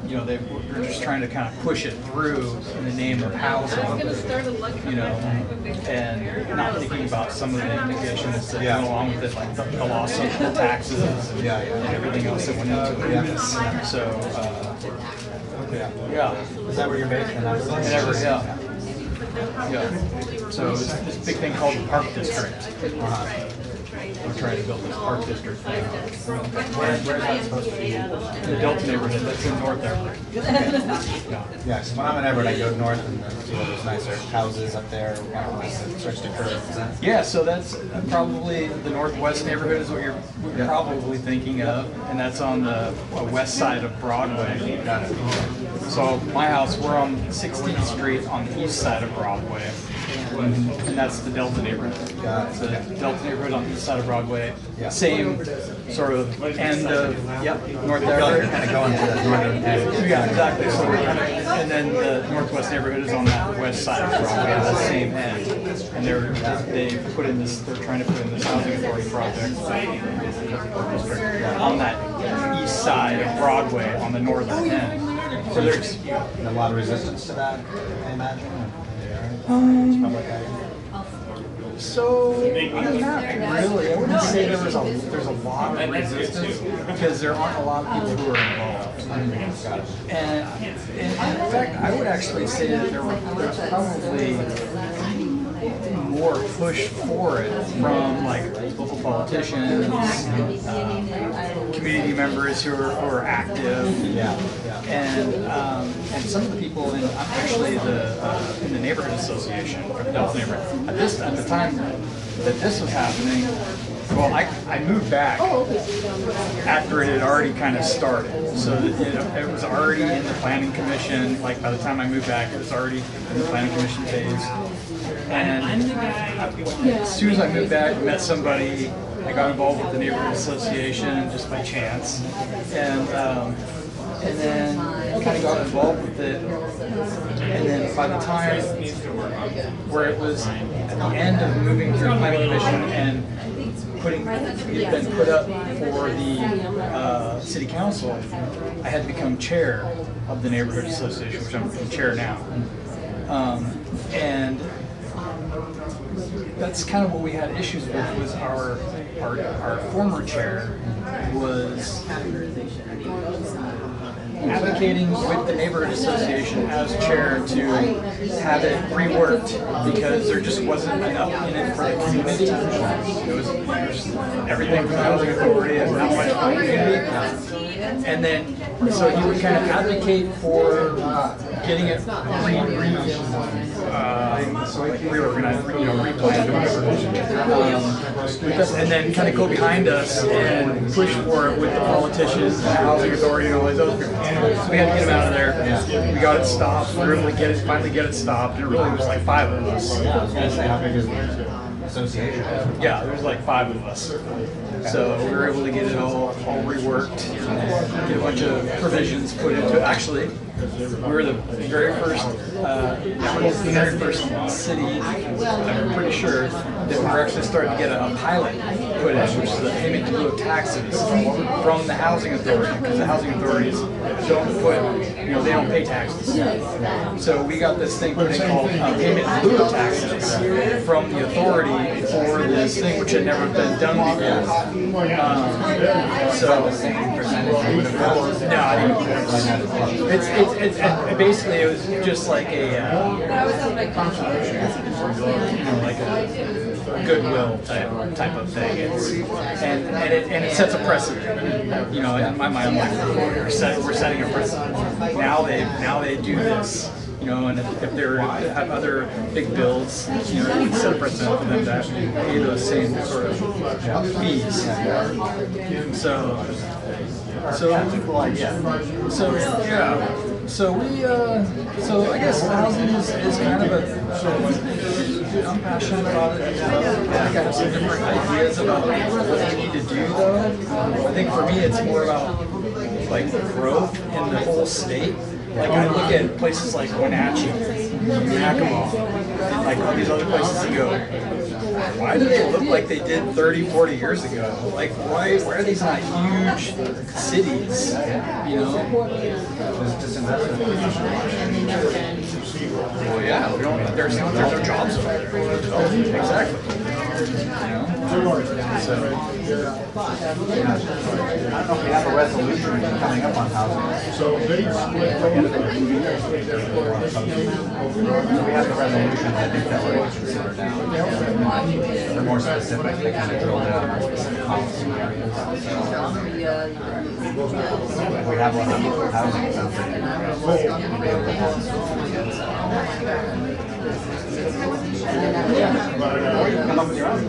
you know, we're just trying to kind of push it through in the name of housing, you know, and not thinking about some of the implications that go along with it, like the loss of the taxes and everything else that went into it. So, yeah. Is that where you're based? In Everett, yeah. Yeah. So it's this big thing called the Park District. we're trying to build this park district. Where's that supposed to be? The Delta neighborhood, that's in North Everett. Yeah, so when I'm in Everett, I go north and see all those nicer houses up there, kind of nice and switch to curves. Yeah, so that's probably the northwest neighborhood is what you're probably thinking of, and that's on the west side of Broadway. So my house, we're on 16th Street on the east side of Broadway, and that's the Delta neighborhood. The Delta neighborhood on the east side of Broadway. Same sort of end of North Everett. Kind of going to the northern end. Yeah, exactly. So we're kind of, and then the northwest neighborhood is on that west side of Broadway, on the same end. And they put in this. They're trying to put in this housing authority project on that east side of Broadway on the northern end. So there's a lot of resistance to that, I imagine. So not really. I wouldn't say there's a lot of resistance because there aren't a lot of people who are involved. And in fact, I would actually say that there's probably more push for it from like local politicians, community members who are active, and some of the people in actually in the neighborhood association, or the Delta neighborhood. At the time that this was happening, well, I moved back after it had already kind of started. So it was already in the planning commission. Like by the time I moved back, it was already in the planning commission phase. And as soon as I moved back, I met somebody. I got involved with the neighborhood association just by chance, and then kind of got involved with it. And then by the time where it was at the end of moving through the planning commission and it been put up for the city council, I had become chair of the neighborhood association, which I'm chair now. And that's kind of what we had issues with, was our former chair was advocating with the neighborhood association as chair to have it reworked because there just wasn't enough in it for the community. There was everything from the housing authority and not much for the community. And then, so he would kind of advocate for getting it reorganized, replanned, and then kind of go behind us and push for it with the politicians and the housing authority and all these other people. So we had to get him out of there. We got it stopped. We were able to finally get it stopped. And it really was like 5 of us. I was going to say, how big is the association? Yeah, there was like 5 of us. So we were able to get it all reworked, and get a bunch of provisions put into it. Actually, we were the very first city, I'm pretty sure, that we were actually starting to get a pilot put in, which is the payment in lieu of taxes from the housing authority, because the housing authorities they don't pay taxes. So we got this thing put in called payment in lieu of taxes from the authority for this thing, which had never been done before. So the same percentage you would have got? No, I didn't. It's basically it was just like a like a goodwill type of thing. And it sets a precedent. You know, in my mind, like we're setting a precedent. Now they do this. You know, and if they have other big builds, you know, it set a precedent for them to pay those same sort of fees. So that's a cool idea. So I guess housing is kind of I'm passionate about it. I got some different ideas about what we need to do, though. I think for me, it's more about like growth in the whole state. Like I look at places like Wenatchee, Yakima, and like all these other places and go, why do they look like they did 30, 40 years ago? Like why are these not huge cities? You know? see what. Well, yeah, we don't, there's no jobs over there. Exactly. So, yeah. I don't know if we have a resolution coming up on housing. So they split. So we have the resolutions, I think that we're considered now. They're more specific, they kind of drill down on specific policy areas. We have one on housing, it sounds like. Or you can come up with your own. I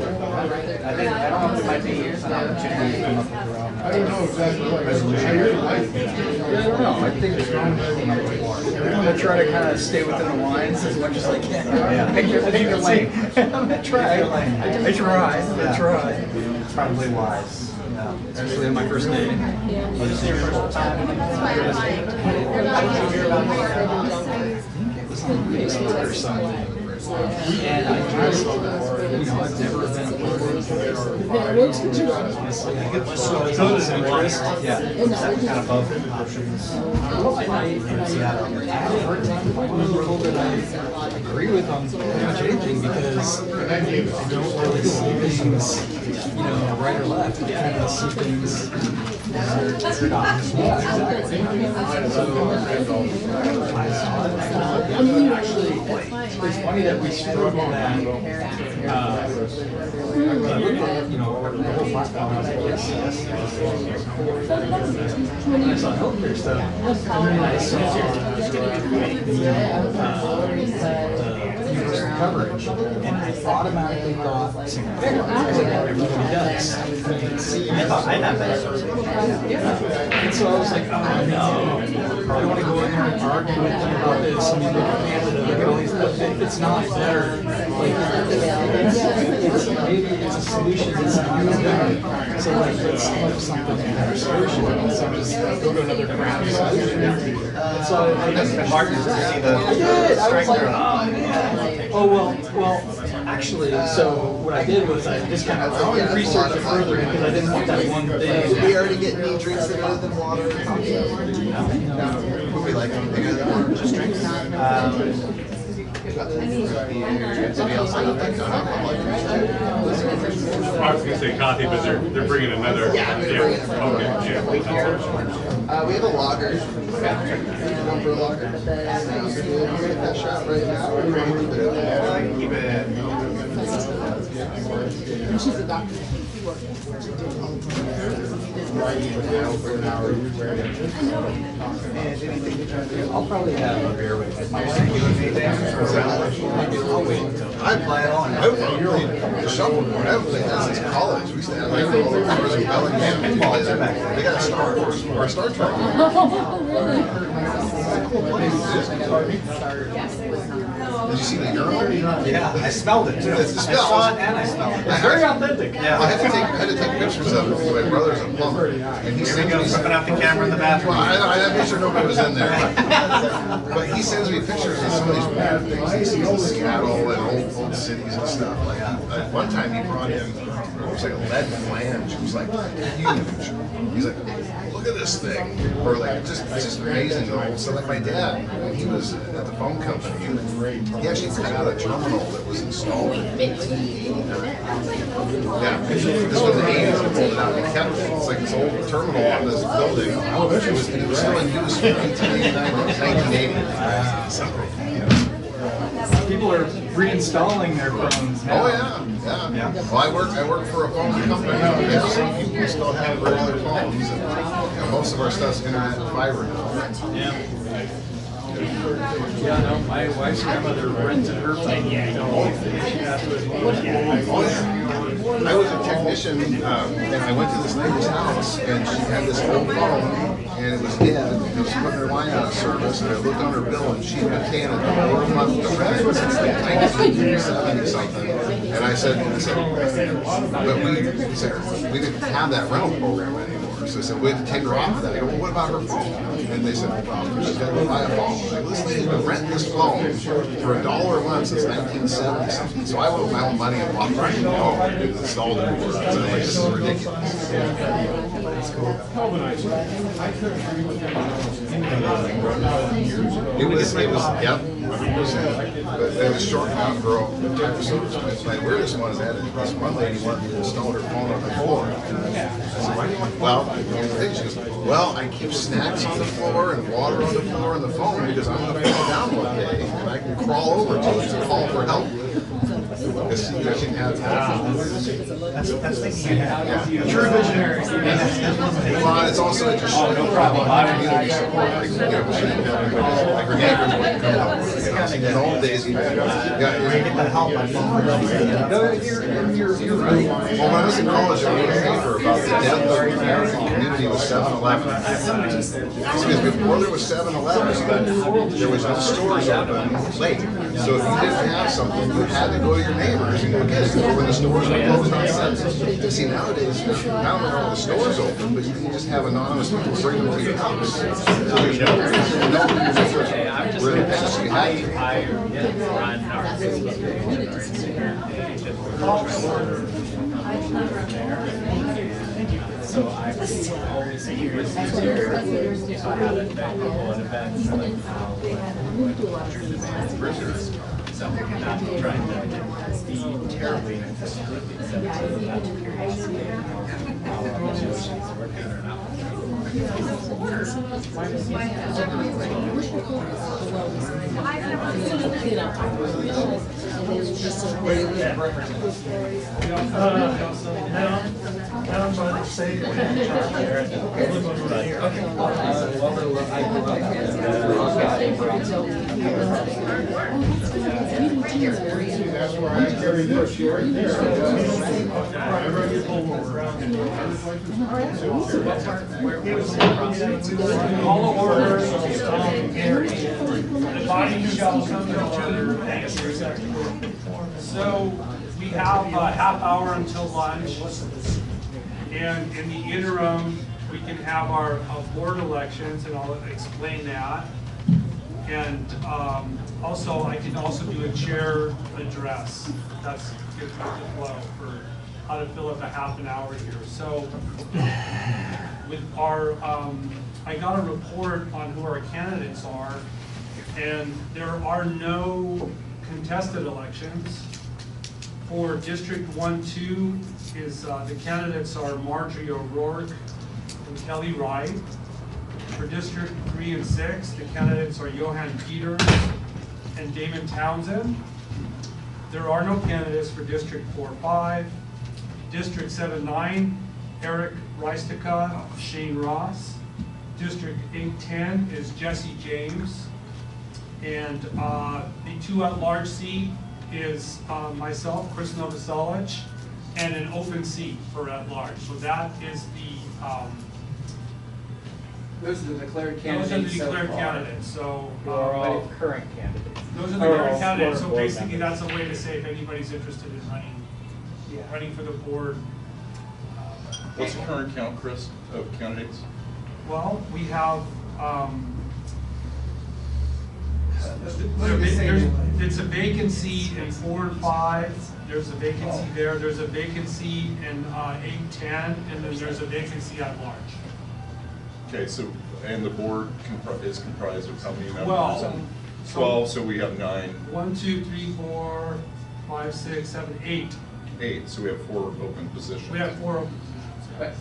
don't know if it might be an opportunity to come up with your own. I don't know exactly what resolution. I really like it. Yeah, I don't know. I think I'm gonna try to kind of stay within the lines as much as I can. Yeah. Pick your lane. I'm gonna try. Pick your lane. I try. Yeah. I try. It's probably wise. Yeah. Especially on my first day. Was this your first time? How did you hear about this? It was on Facebook or something. And I just, I've never been a part of it. So it's interest. Yeah. Is that kind of both options? I told that I agree with on changing because I don't really see things, right or left. I kind of see things. Yeah, exactly. So, actually, it's funny that we struggle that. I looked at, the whole platform. I was like, yes. And I saw healthcare stuff, and then I saw universal coverage, and I automatically thought single payer. I was like, everybody does. I thought I had that. Yeah. And so I was like, oh no, I don't want to go in there and argue with them about this. I mean, look at Canada, look at all these, it's not better. Like, maybe it's a solution that's not as good. So like, let's have something, a better solution. So just go to another crappy solution. And so I It's been hard to see the. I did. I was like, oh man. Oh well. Actually, so what I did was I just kind of researched it further because I didn't want that one thing. Did we already get any drinks that are other than water? Would we like anything other than just drinks? Anybody else like that kind of like? I was gonna say coffee, but they're bringing another. Yeah, they're bringing another. Okay, yeah. We have a lager. Number lager. We're gonna get that shot right now. We're ready to put it there. Keep it. She's a doctor. I'll probably have a beer with my wife. I'll wait until. I plan on. I played the shuffleboard. I haven't played that since college. We used to have like all the cars in Bellingham. They got a Star Wars or a Star Trek. Did you see the urinal? Yeah, I smelled it too. It's the smell. I saw it and I smelled it. It's very authentic. Yeah. I had to take pictures of it. My brother's a plumber, and he Here we sends go, me. flipping out the camera in the bathroom. Well, I made sure nobody was in there. But he sends me pictures of some of these weird things he sees in Seattle and old cities and stuff. Like one time he brought in, it was like a lead flange. It was like huge. He's like, look at this thing. Or like, it's just amazing the old stuff. Like my dad, when he was at the phone company, he actually cut out a terminal that was installed in 1889. Yeah, this was the 80s. He pulled it out and kept it. It's like this old terminal on this building. It was still in use from 1889 to 1980. People are reinstalling their phones now. Oh yeah. Well, I work for a phone company. Yeah, some people still have regular phones, and most of our stuff's internet and fiber now. Yeah. Yeah, no, my wife's grandmother rented her phone. I was a technician, and I went to this lady's house, and she had this old phone, and it was dead. And she put her line out of service, and I looked on her bill, and she had been paying $1 a month to rent since like 1970 something. And I said, but we didn't have that rental program anymore. So I said, we had to take her off of that. I go, well, what about her phone? And they said, well, she's got to go buy a phone. Like, this lady's been renting this phone for $1 a month since 1970 something. So I put my own money and bought her a phone and installed it. So like, this is ridiculous. That's cool. It was, yep, 100%. But it was short down girl type of service. My weirdest one is that this one lady wanted me to install her phone on the floor. I said, why do you want, well, here's the thing. She goes, well, I keep snacks on the floor and water on the floor and the phone because I'm going to fall down one day and I can crawl over to it and call for help. Because she didn't have That's thinking ahead. Yeah. True visionary. Well, it's also just no problem. Community support, like, you know, like her neighbors would come up with, you know, in the old days, you get that help by phone. You're right. Well, when I was in college, I wrote a paper about the death of the American community with 7-Eleven. Because before there was 7-Eleven, there was no stores open late. So if you didn't have something, you had to go to your neighbors and go get it. Or when the stores were closed on Sundays. See, nowadays, not only are all the stores open, but you can just have anonymous people bring them to your house. So there's no where in the past you had to. I run our Instagram page and so I always curious to hear how to affect people at events and like how culture demands versus so not trying to be terribly prescriptive except not to curious to hear how negotiations work out or not. Down by the state. That's where I carry this right there. Whenever I get pulled over. All the orders of Tom and Gary. The body shall come to order. So we have a half hour until lunch. And in the interim, we can have our board elections, and I'll explain that. And also, I can also do a chair address. That's good with the flow for how to fill up a half an hour here. So with our, I got a report on who our candidates are, and there are no contested elections. For District 1-2 is the candidates are Marjorie O'Rourke and Kelly Wright. For District 3 and 6, the candidates are Johan Peters and Damon Townsend. There are no candidates for District 4-5. District 7-9, Eric Reistica, Shane Ross. District 8-10 is Jesse James. And the 2 at-large seat is myself, Chris Novoselic, and an open seat for at-large. So that is the Those are the declared candidates. those are the declared candidates. So Or all current candidates. those are the Or current all candidates. So board basically, members. that's a way to say if anybody's interested in running for the board. What's the current count, Chris, of candidates? Well, we have. It's a vacancy in 4 and 5. There's a vacancy there. There's a vacancy in 8-10, and then there's a vacancy at large. Okay, so, and the board is comprised of how many members? 12. 12, so we have 9. 1, 2, 3, 4, 5, 6, 7, 8. 8, so we have 4 open positions. We have 4 open.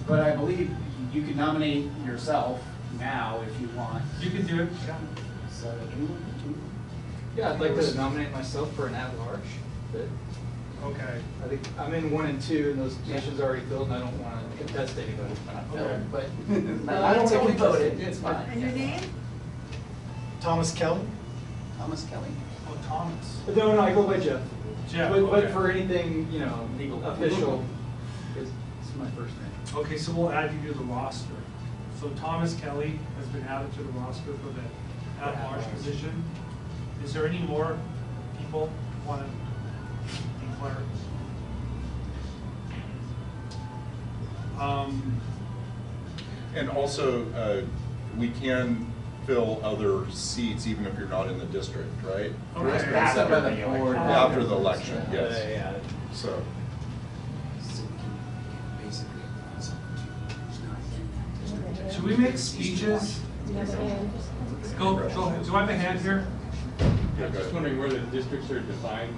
But I believe you could nominate yourself now if you want. You can do it. So Yeah, I'd like to nominate myself for an at-large, but Okay. I think I'm in 1 and 2, and those positions are already filled, and I don't want to contest anybody. Okay. But I don't think we voted, it's fine. And your name? Thomas Kelly? Thomas Kelly. Oh, Thomas. No, I go by Jeff. Jeff, But okay. for anything, you know, official, it's my first name. Okay, so we'll add you to the roster. So Thomas Kelly has been added to the roster for the at-large position. Is there any more people who want to declare? And also, we can fill other seats even if you're not in the district, right? Okay. After the election, yes. Yeah. So, So we can basically appoint someone who's not in Should we make speeches? Go ahead. Do I have a hand here? Yeah, I'm just wondering where the districts are defined.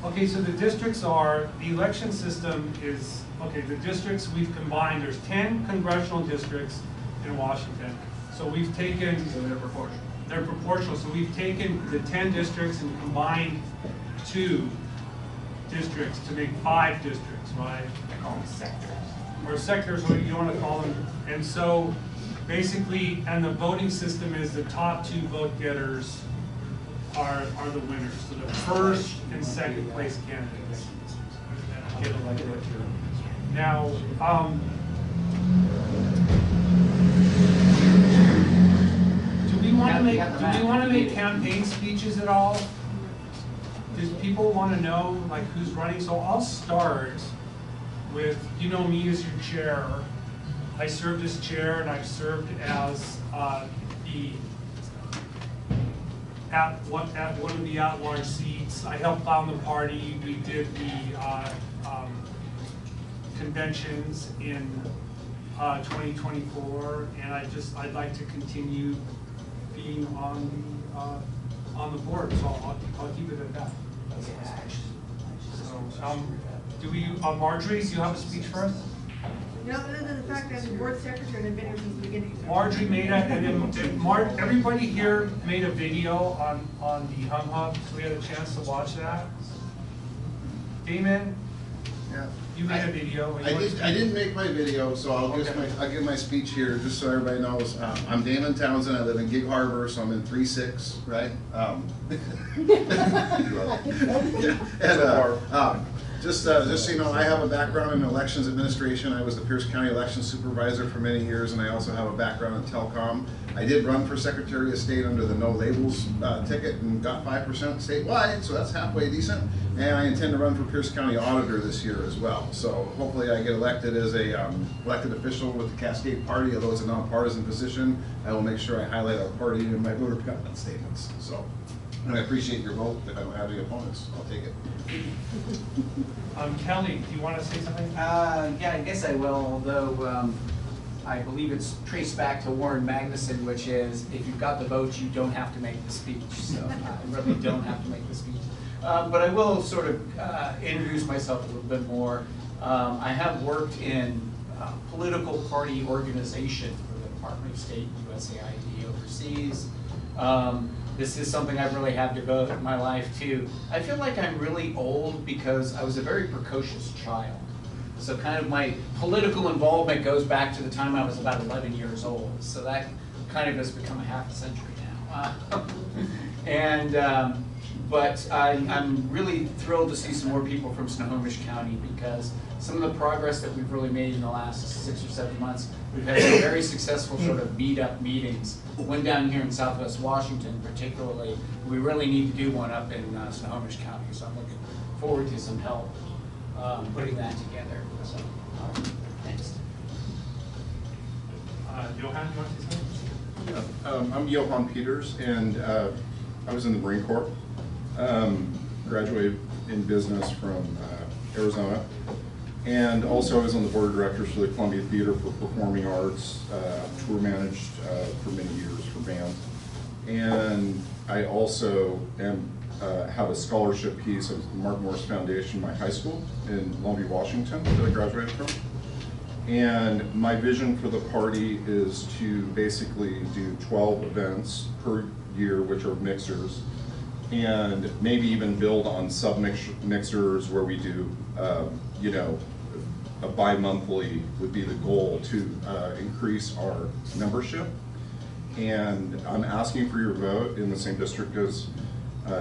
Okay, so the districts are, the election system is, okay, the districts we've combined, there's 10 congressional districts in Washington. So we've taken. So they're proportional. They're proportional, so we've taken the 10 districts and combined 2 districts to make 5 districts, right? I call them sectors. Or sectors, what you want to call them. And so basically, and the voting system is the top 2 vote getters are the winners. So the first and second place candidates get elected. Now, do we want to make campaign speeches at all? Do people want to know like who's running? So I'll start with, you know me as your chair. I served as chair and I've served as at one of the at-large seats. I helped found the party. We did the conventions in 2024, and I'd like to continue being on the board. So I'll keep it at that. So, do we, Marjorie, do you have a speech for us? No, other than the fact that I'm board secretary and I've been here since the beginning. Marjorie made everybody here made a video on the Hum Hub, so we had a chance to watch that. Damon, Yeah. you made a video. I didn't make my video, so I'll give my speech here, just so everybody knows. I'm Damon Townsend, I live in Gig Harbor, so I'm in 3-6, right? And, just so you know, I have a background in elections administration. I was the Pierce County Election Supervisor for many years, and I also have a background in telecom. I did run for Secretary of State under the no labels ticket and got 5% statewide, so that's halfway decent. And I intend to run for Pierce County Auditor this year as well. So hopefully I get elected as a elected official with the Cascade Party, although it's a nonpartisan position. I will make sure I highlight our party in my voter commitment statements. So, and I appreciate your vote. If I don't have any opponents, I'll take it. Kelly, do you want to say something? Yeah, I guess I will, although I believe it's traced back to Warren Magnuson, which is, if you've got the votes, you don't have to make the speech. So I really don't have to make the speech. But I will sort of introduce myself a little bit more. I have worked in political party organization for the Department of State, USAID overseas. This is something I've really had to devote my life to. I feel like I'm really old because I was a very precocious child. So kind of my political involvement goes back to the time I was about 11 years old. So that kind of has become a half a century now. But I'm really thrilled to see some more people from Snohomish County, because some of the progress that we've really made in the last 6 or 7 months, we've had some very successful sort of meet-up meetings. One down here in Southwest Washington particularly. We really need to do one up in Snohomish County, so I'm looking forward to some help putting that together. So, thanks. Johan, you want to say something? I'm Johan Peters, and I was in the Marine Corps. Graduated in business from Arizona, and also I was on the board of directors for the Columbia Theater for Performing Arts, tour managed for many years for bands, and I also have a scholarship piece of the Mark Morris Foundation, my high school in Longview, Washington, that I graduated from. And my vision for the party is to basically do 12 events per year, which are mixers, and maybe even build on sub-mixers where we do, you know, a bi-monthly would be the goal to increase our membership. And I'm asking for your vote in the same district as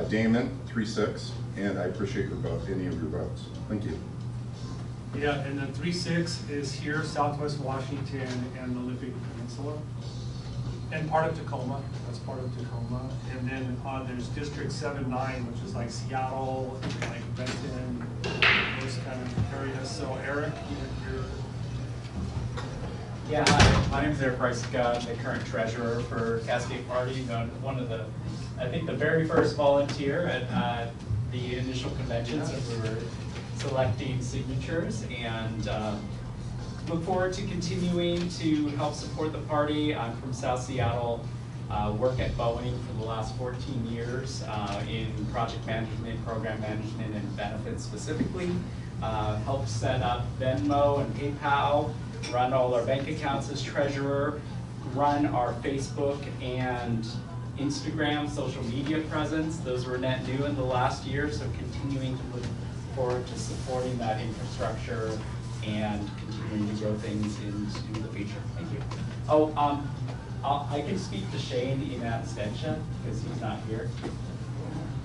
Damon, 3-6, and I appreciate your vote, any of your votes. Thank you. Yeah, and then 3-6 is here, Southwest Washington and the Olympic Peninsula. And part of Tacoma, that's part of Tacoma. And then there's District 7-9, which is like Seattle, like Benton, those kind of areas. So Eric, you're... Yeah, hi, my name is Eric Price, I'm the current treasurer for Cascade Party. One of the, I think the very first volunteer at the initial conventions as we were selecting signatures. And look forward to continuing to help support the party. I'm from South Seattle, work at Boeing for the last 14 years in project management, program management, and benefits specifically. Helped set up Venmo and PayPal, run all our bank accounts as treasurer, run our Facebook and Instagram social media presence. Those were net new in the last year, so continuing to look forward to supporting that infrastructure and continuing to grow things into the future. Thank you. Oh, I can speak to Shane in absentia because he's not here.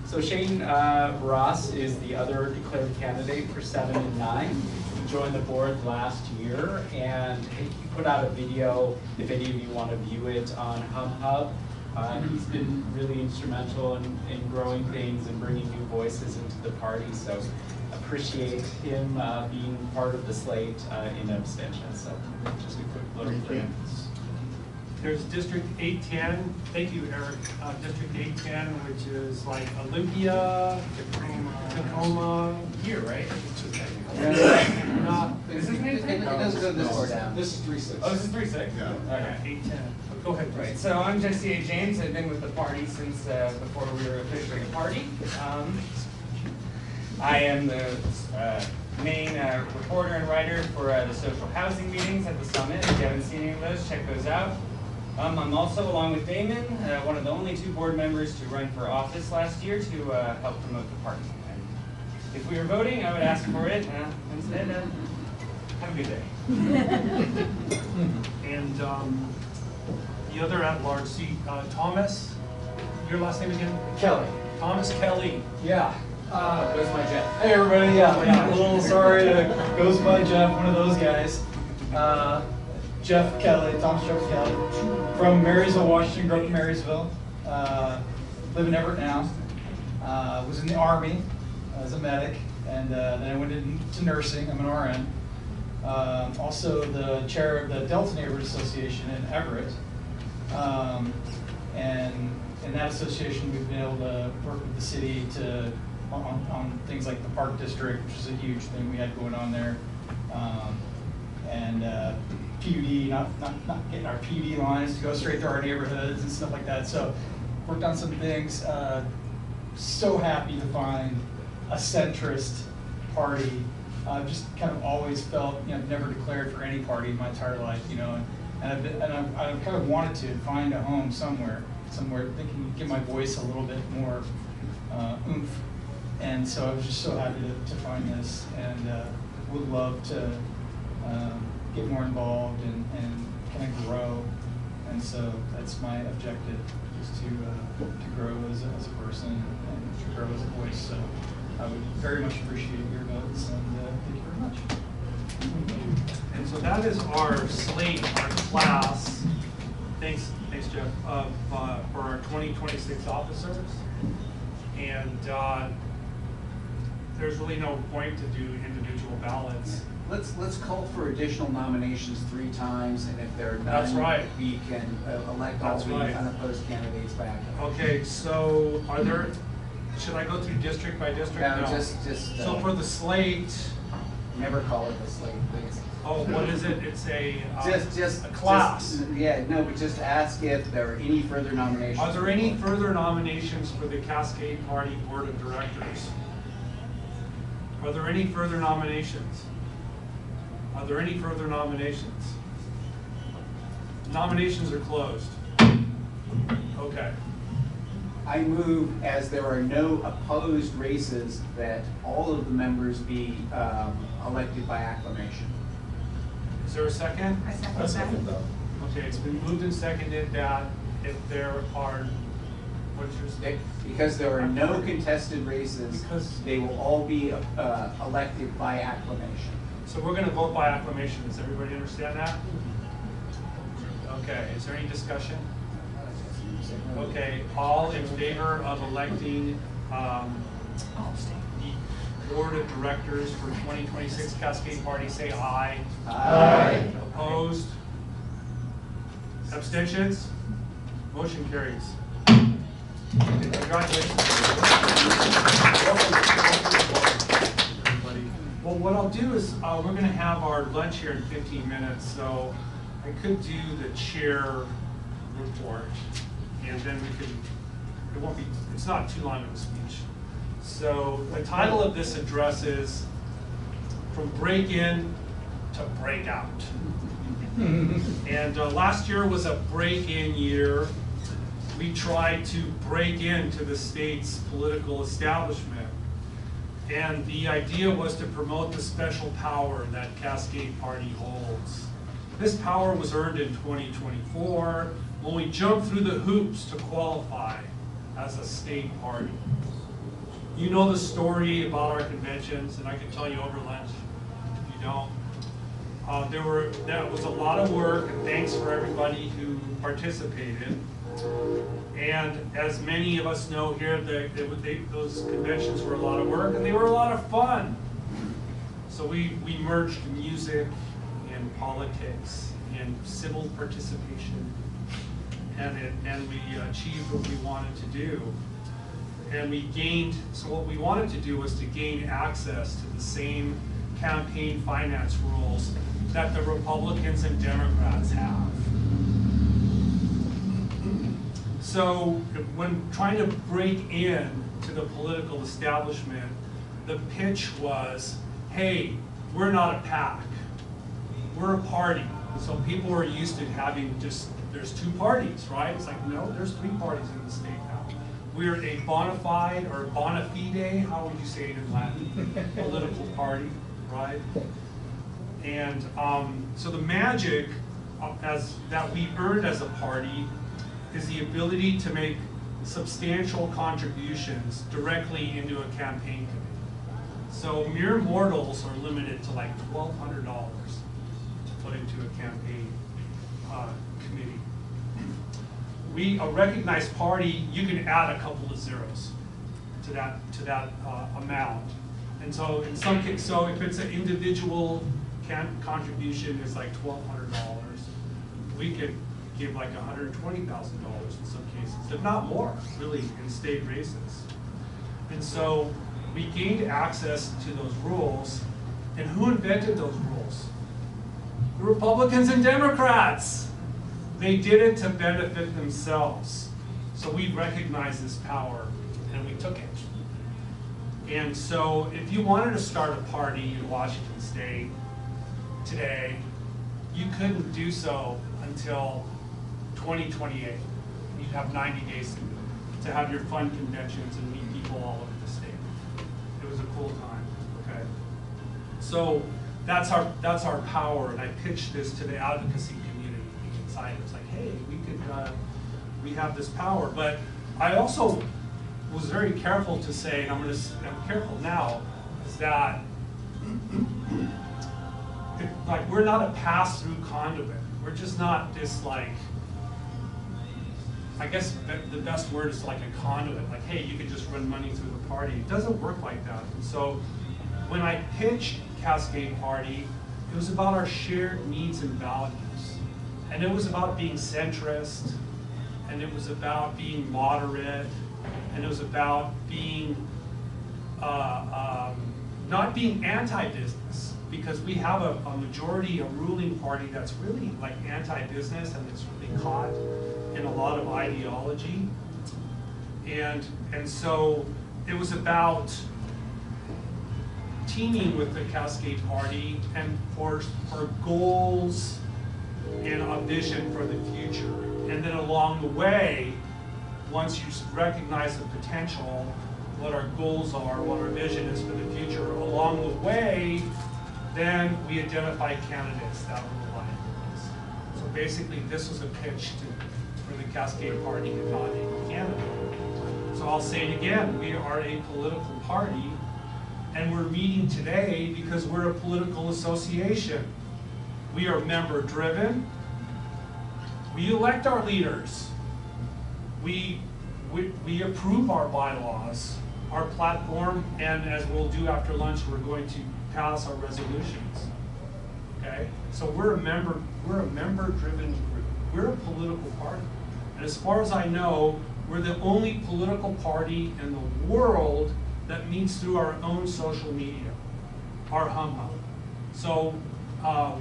So Shane Ross is the other declared candidate for 7 and 9. He joined the board last year, and he put out a video, if any of you want to view it, on HubHub. He's been really instrumental in growing things and bringing new voices into the party, so appreciate him being part of the slate in abstention. So just a quick little for him. There's District 810, thank you, Eric. District 810, which is like Olympia, Tacoma, here, right? Is this 810? It doesn't go this far down. This is 3-6. Oh, this is 3-6? Yeah. Okay, 810. Go ahead, Right, so I'm Jesse A. James. I've been with the party since before we were officially a party. I am the main reporter and writer for the social housing meetings at the summit. If you haven't seen any of those, check those out. I'm also, along with Damon, one of the only 2 board members to run for office last year to help promote the party. And if we were voting, I would ask for it. Instead, have a good day. And the other at-large seat, Thomas, your last name again? Kelly. Thomas Kelly. Yeah. Goes by Jeff. Hey everybody, yeah, a little sorry to goes by Jeff, one of those guys. Jeff Kelly, Thomas Jeff Kelly, from Marysville, Washington, grew up in Marysville. Live in Everett now. Was in the Army as a medic, and then I went into nursing. I'm an RN. Also the chair of the Delta Neighborhood Association in Everett. And in that association, we've been able to work with the city on things like the Park District, which is a huge thing we had going on there. And PUD, not getting our PUD lines to go straight through our neighborhoods and stuff like that. So worked on some things. So happy to find a centrist party. Just kind of always felt, I've never declared for any party in my entire life, and I've kind of wanted to find a home somewhere that can give my voice a little bit more oomph. And so I was just so happy to find this, and would love to get more involved and kind of grow. And so that's my objective, is to grow as a person and to grow as a voice. So I would very much appreciate your votes, and thank you very much. And so that is our slate, our class. Thanks, Jeff, for our 2026 officers. And there's really no point to do individual ballots. Let's call for additional nominations 3 times, and if there are none, That's right. we can elect all That's 3 right. unopposed candidates back. Okay, so should I go through district by district? No, just. So for the slate. Never call it the slate, please. Oh, what is it? It's a Just a class. But just ask if there are any further nominations. Are there any further nominations for the Cascade Party Board of Directors? Are there any further nominations? Are there any further nominations? Nominations are closed. Okay. I move, as there are no opposed races, that all of the members be elected by acclamation. Is there a second? I second that. Okay, it's been moved and seconded that if there are, what's your stake? Because there are no contested races, they will all be elected by acclamation. So we're going to vote by acclamation. Does everybody understand that? Okay, is there any discussion? Okay, all in favor of electing the Board of Directors for 2026 Cascade Party, say aye. Aye. Opposed? Abstentions? Motion carries. Congratulations. Well, what I'll do is, we're gonna have our lunch here in 15 minutes, so I could do the chair report, and then we could, it won't be, it's not too long of a speech. So the title of this address is From Break-In to Breakout. And last year was a break-in year. We tried to break into the state's political establishment. And the idea was to promote the special power that Cascade Party holds. This power was earned in 2024 when we jumped through the hoops to qualify as a state party. You know the story about our conventions, and I can tell you over lunch if you don't. That was a lot of work, and thanks for everybody who participated. And as many of us know here, those conventions were a lot of work, and they were a lot of fun. So we merged music and politics and civil participation, and we achieved what we wanted to do. And we gained, so what we wanted to do was to gain access to the same campaign finance rules that the Republicans and Democrats have. So when trying to break in to the political establishment, the pitch was, hey, we're not a PAC, we're a party. So people are used to having just, there's two parties, right? It's like, no, there's three parties in the state now. We're a bona fide, or bona fide, how would you say it in Latin? Political party, right? And so the magic that we earned as a party is the ability to make substantial contributions directly into a campaign committee. So mere mortals are limited to like $1,200 to put into a campaign committee. A recognized party, you can add a couple of zeros to that amount. And so in some cases, so if it's an individual contribution is like $1,200, we could give like $120,000 in some cases, if not more, really, in state races. And so we gained access to those rules, and who invented those rules? The Republicans and Democrats. They did it to benefit themselves. So we recognized this power, and we took it. And so if you wanted to start a party in Washington State today, you couldn't do so until 2028. You'd have 90 days to have your fun conventions and meet people all over the state. It was a cool time, okay? So that's our power, and I pitched this to the advocacy community inside. It's like, hey, we have this power. But I also was very careful to say, and I'm careful now, is that like we're not a pass-through conduit. We're just not this like, I guess the best word is like a conduit. Like, hey, you could just run money through the party. It doesn't work like that. And so when I pitched Cascade Party, it was about our shared needs and values. And it was about being centrist, and it was about being moderate, and it was about being, not being anti-business, because we have a majority, a ruling party that's really like anti-business, and it's really caught in a lot of ideology. And so it was about teaming with the Cascade Party and for goals and a vision for the future. And then along the way, once you recognize the potential, what our goals are, what our vision is for the future, along the way, then we identify candidates that will align with us. So basically, this was a pitch for the Cascade Party to nominate a candidate. So I'll say it again, we are a political party, and we're meeting today because we're a political association. We are member-driven. We elect our leaders. We approve our bylaws, our platform, and as we'll do after lunch, we're going to pass our resolutions. Okay? So we're a member-driven group. We're a political party. And as far as I know, we're the only political party in the world that meets through our own social media, our hum-hum. So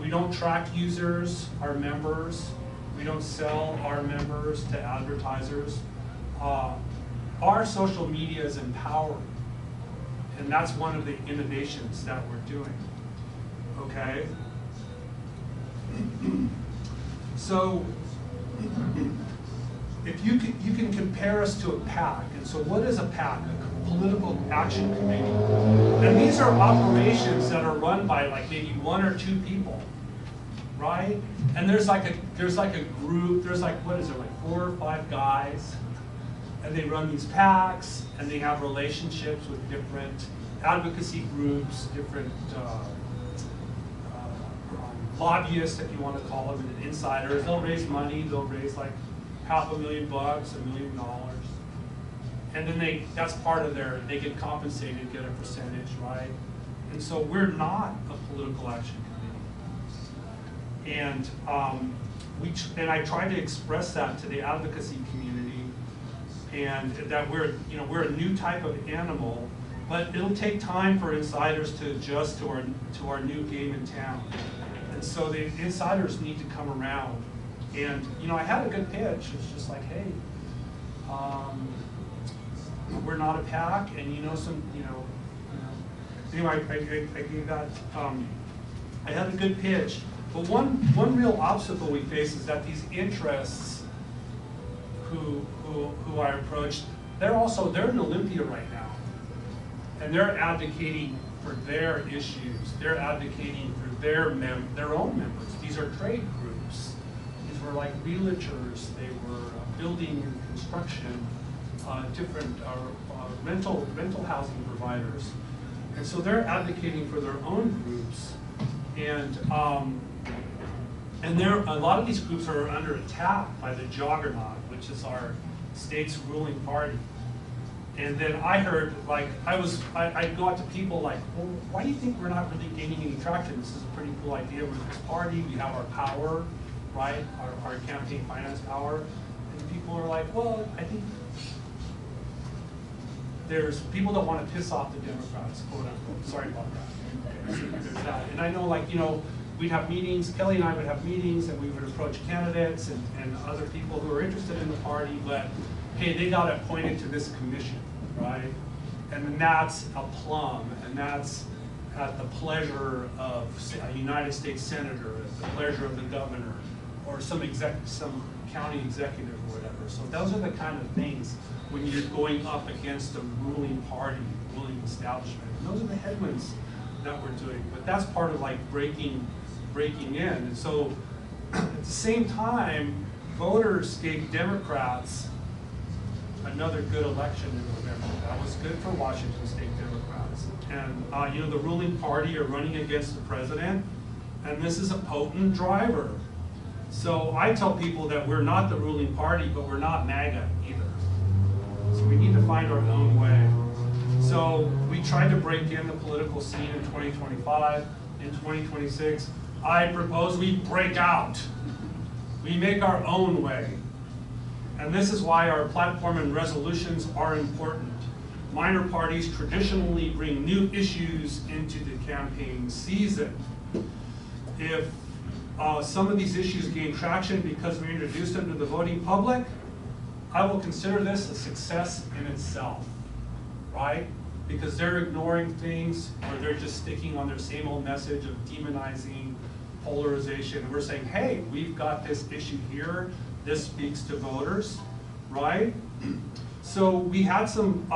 we don't track users, our members. We don't sell our members to advertisers. Our social media is empowering. And that's one of the innovations that we're doing, okay? So if you can compare us to a PAC, and so what is a PAC? A political action committee. And these are operations that are run by like maybe 1 or 2 people, right? And there's like a group, there's like, what is it, like 4 or 5 guys, and they run these PACs, and they have relationships with different advocacy groups, different lobbyists, if you want to call them, and insiders. They'll raise money, they'll raise like $500,000, $1 million. And then that's part of they get compensated, get a percentage, right? And so we're not a political action committee. And I try to express that to the advocacy community, and that we're a new type of animal, but it'll take time for insiders to adjust to our new game in town. And so the insiders need to come around. And I had a good pitch. It's just like, hey, we're not a PAC, and anyway, I gave that. I had a good pitch, but one real obstacle we face is that these interests who I approached, they're in Olympia right now, and they're advocating for their issues. They're advocating for their own members. These are trade groups. These were like realtors. They were building and construction, different rental housing providers, and so they're advocating for their own groups, and a lot of these groups are under attack by the Juggernaut, which is our state's ruling party. And then I heard, like, I'd go out to people like, well, why do you think we're not really gaining any traction? This is a pretty cool idea. We're this party, we have our power, right? Our campaign finance power. And people are like, well, I think there's people that want to piss off the Democrats, quote unquote. Sorry about that. There's that. And I know, like, we'd have meetings, Kelly and I would have meetings, and we would approach candidates and other people who are interested in the party, but hey, they got appointed to this commission, right? And then that's a plum, and that's at the pleasure of a United States senator, at the pleasure of the governor, or some county executive or whatever. So those are the kind of things when you're going up against a ruling party, ruling establishment. And those are the headwinds that we're doing. But that's part of like breaking in. And so at the same time, voters gave Democrats another good election in November. That was good for Washington State Democrats. And the ruling party are running against the president, and this is a potent driver. So I tell people that we're not the ruling party, but we're not MAGA either. So we need to find our own way. So we tried to break in the political scene in 2025. In 2026, I propose we break out. We make our own way. And this is why our platform and resolutions are important. Minor parties traditionally bring new issues into the campaign season. If some of these issues gain traction because we introduced them to the voting public, I will consider this a success in itself, right? Because they're ignoring things, or they're just sticking on their same old message of demonizing polarization. We're saying, hey, we've got this issue here. This speaks to voters, right? So we have some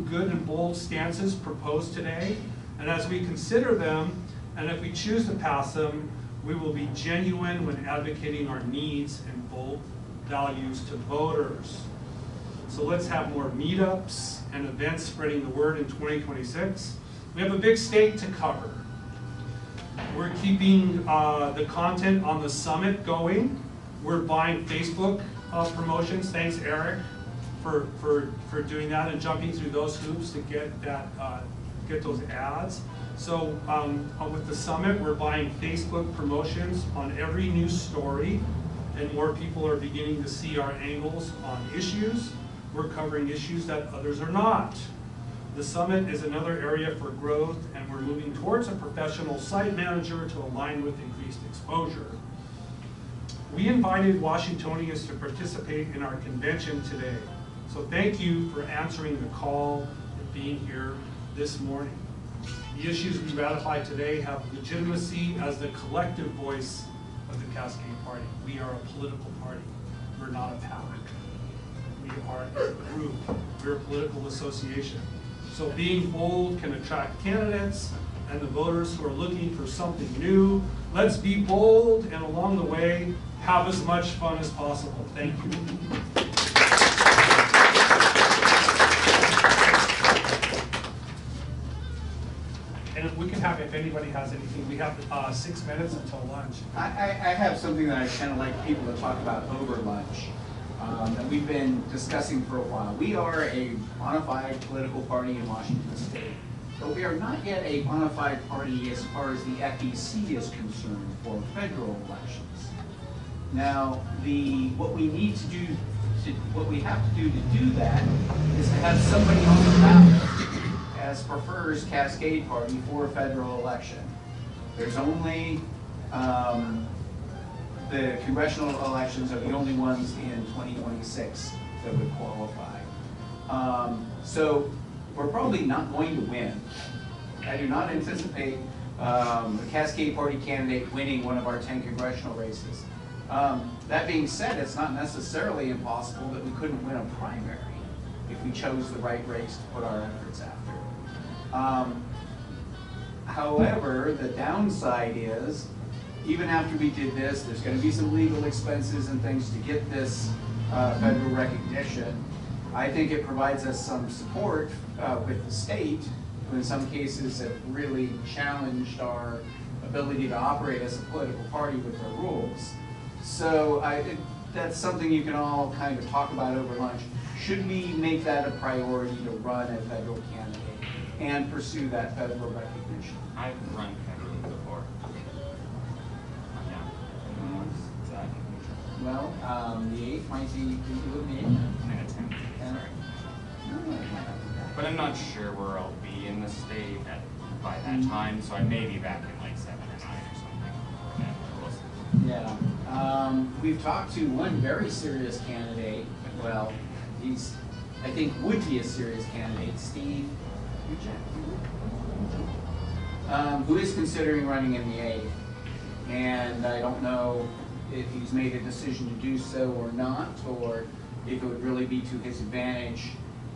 good and bold stances proposed today, and as we consider them, and if we choose to pass them, we will be genuine when advocating our needs and bold values to voters. So let's have more meetups and events spreading the word in 2026. We have a big state to cover. We're keeping the content on the summit going. We're buying Facebook promotions. Thanks, Eric, for doing that and jumping through those hoops to get that get those ads. So with the summit, we're buying Facebook promotions on every news story, and more people are beginning to see our angles on issues. We're covering issues that others are not. The summit is another area for growth, and we're moving towards a professional site manager to align with increased exposure. We invited Washingtonians to participate in our convention today. So thank you for answering the call and being here this morning. The issues we ratified today have legitimacy as the collective voice of the Cascade Party. We are a political party. We're not a pack. We are a group. We're a political association. So being bold can attract candidates and the voters who are looking for something new. Let's be bold, and along the way, have as much fun as possible. Thank you. And we can have, if anybody has anything, we have 6 minutes until lunch. I have something that I kind of like people to talk about over lunch that we've been discussing for a while. We are a bona fide political party in Washington State, but we are not yet a bona fide party as far as the FEC is concerned for federal elections. Now, what we need to do, what we have to do that is to have somebody on the ballot as prefers Cascade Party for a federal election. There's only, the congressional elections are the only ones in 2026 that would qualify. So we're probably not going to win. I do not anticipate the Cascade Party candidate winning one of our 10 congressional races. That being said, it's not necessarily impossible that we couldn't win a primary if we chose the right race to put our efforts after. However, the downside is, even after we did this, there's going to be some legal expenses and things to get this federal recognition. I think it provides us some support with the state, who in some cases have really challenged our ability to operate as a political party with their rules. So that's something you can all kind of talk about over lunch. Should we make that a priority to run a federal candidate and pursue that federal recognition? I've run federally before. Yeah. Well, the 8th might be with me. I'm at 10. Sorry. But I'm not sure where I'll be in the state by that time, so I may be back in like 7 or 9 or something. Yeah. We've talked to one very serious candidate. Well, he's, I think, would be a serious candidate, Steve, who is considering running in the 8th. And I don't know if he's made a decision to do so or not, or if it would really be to his advantage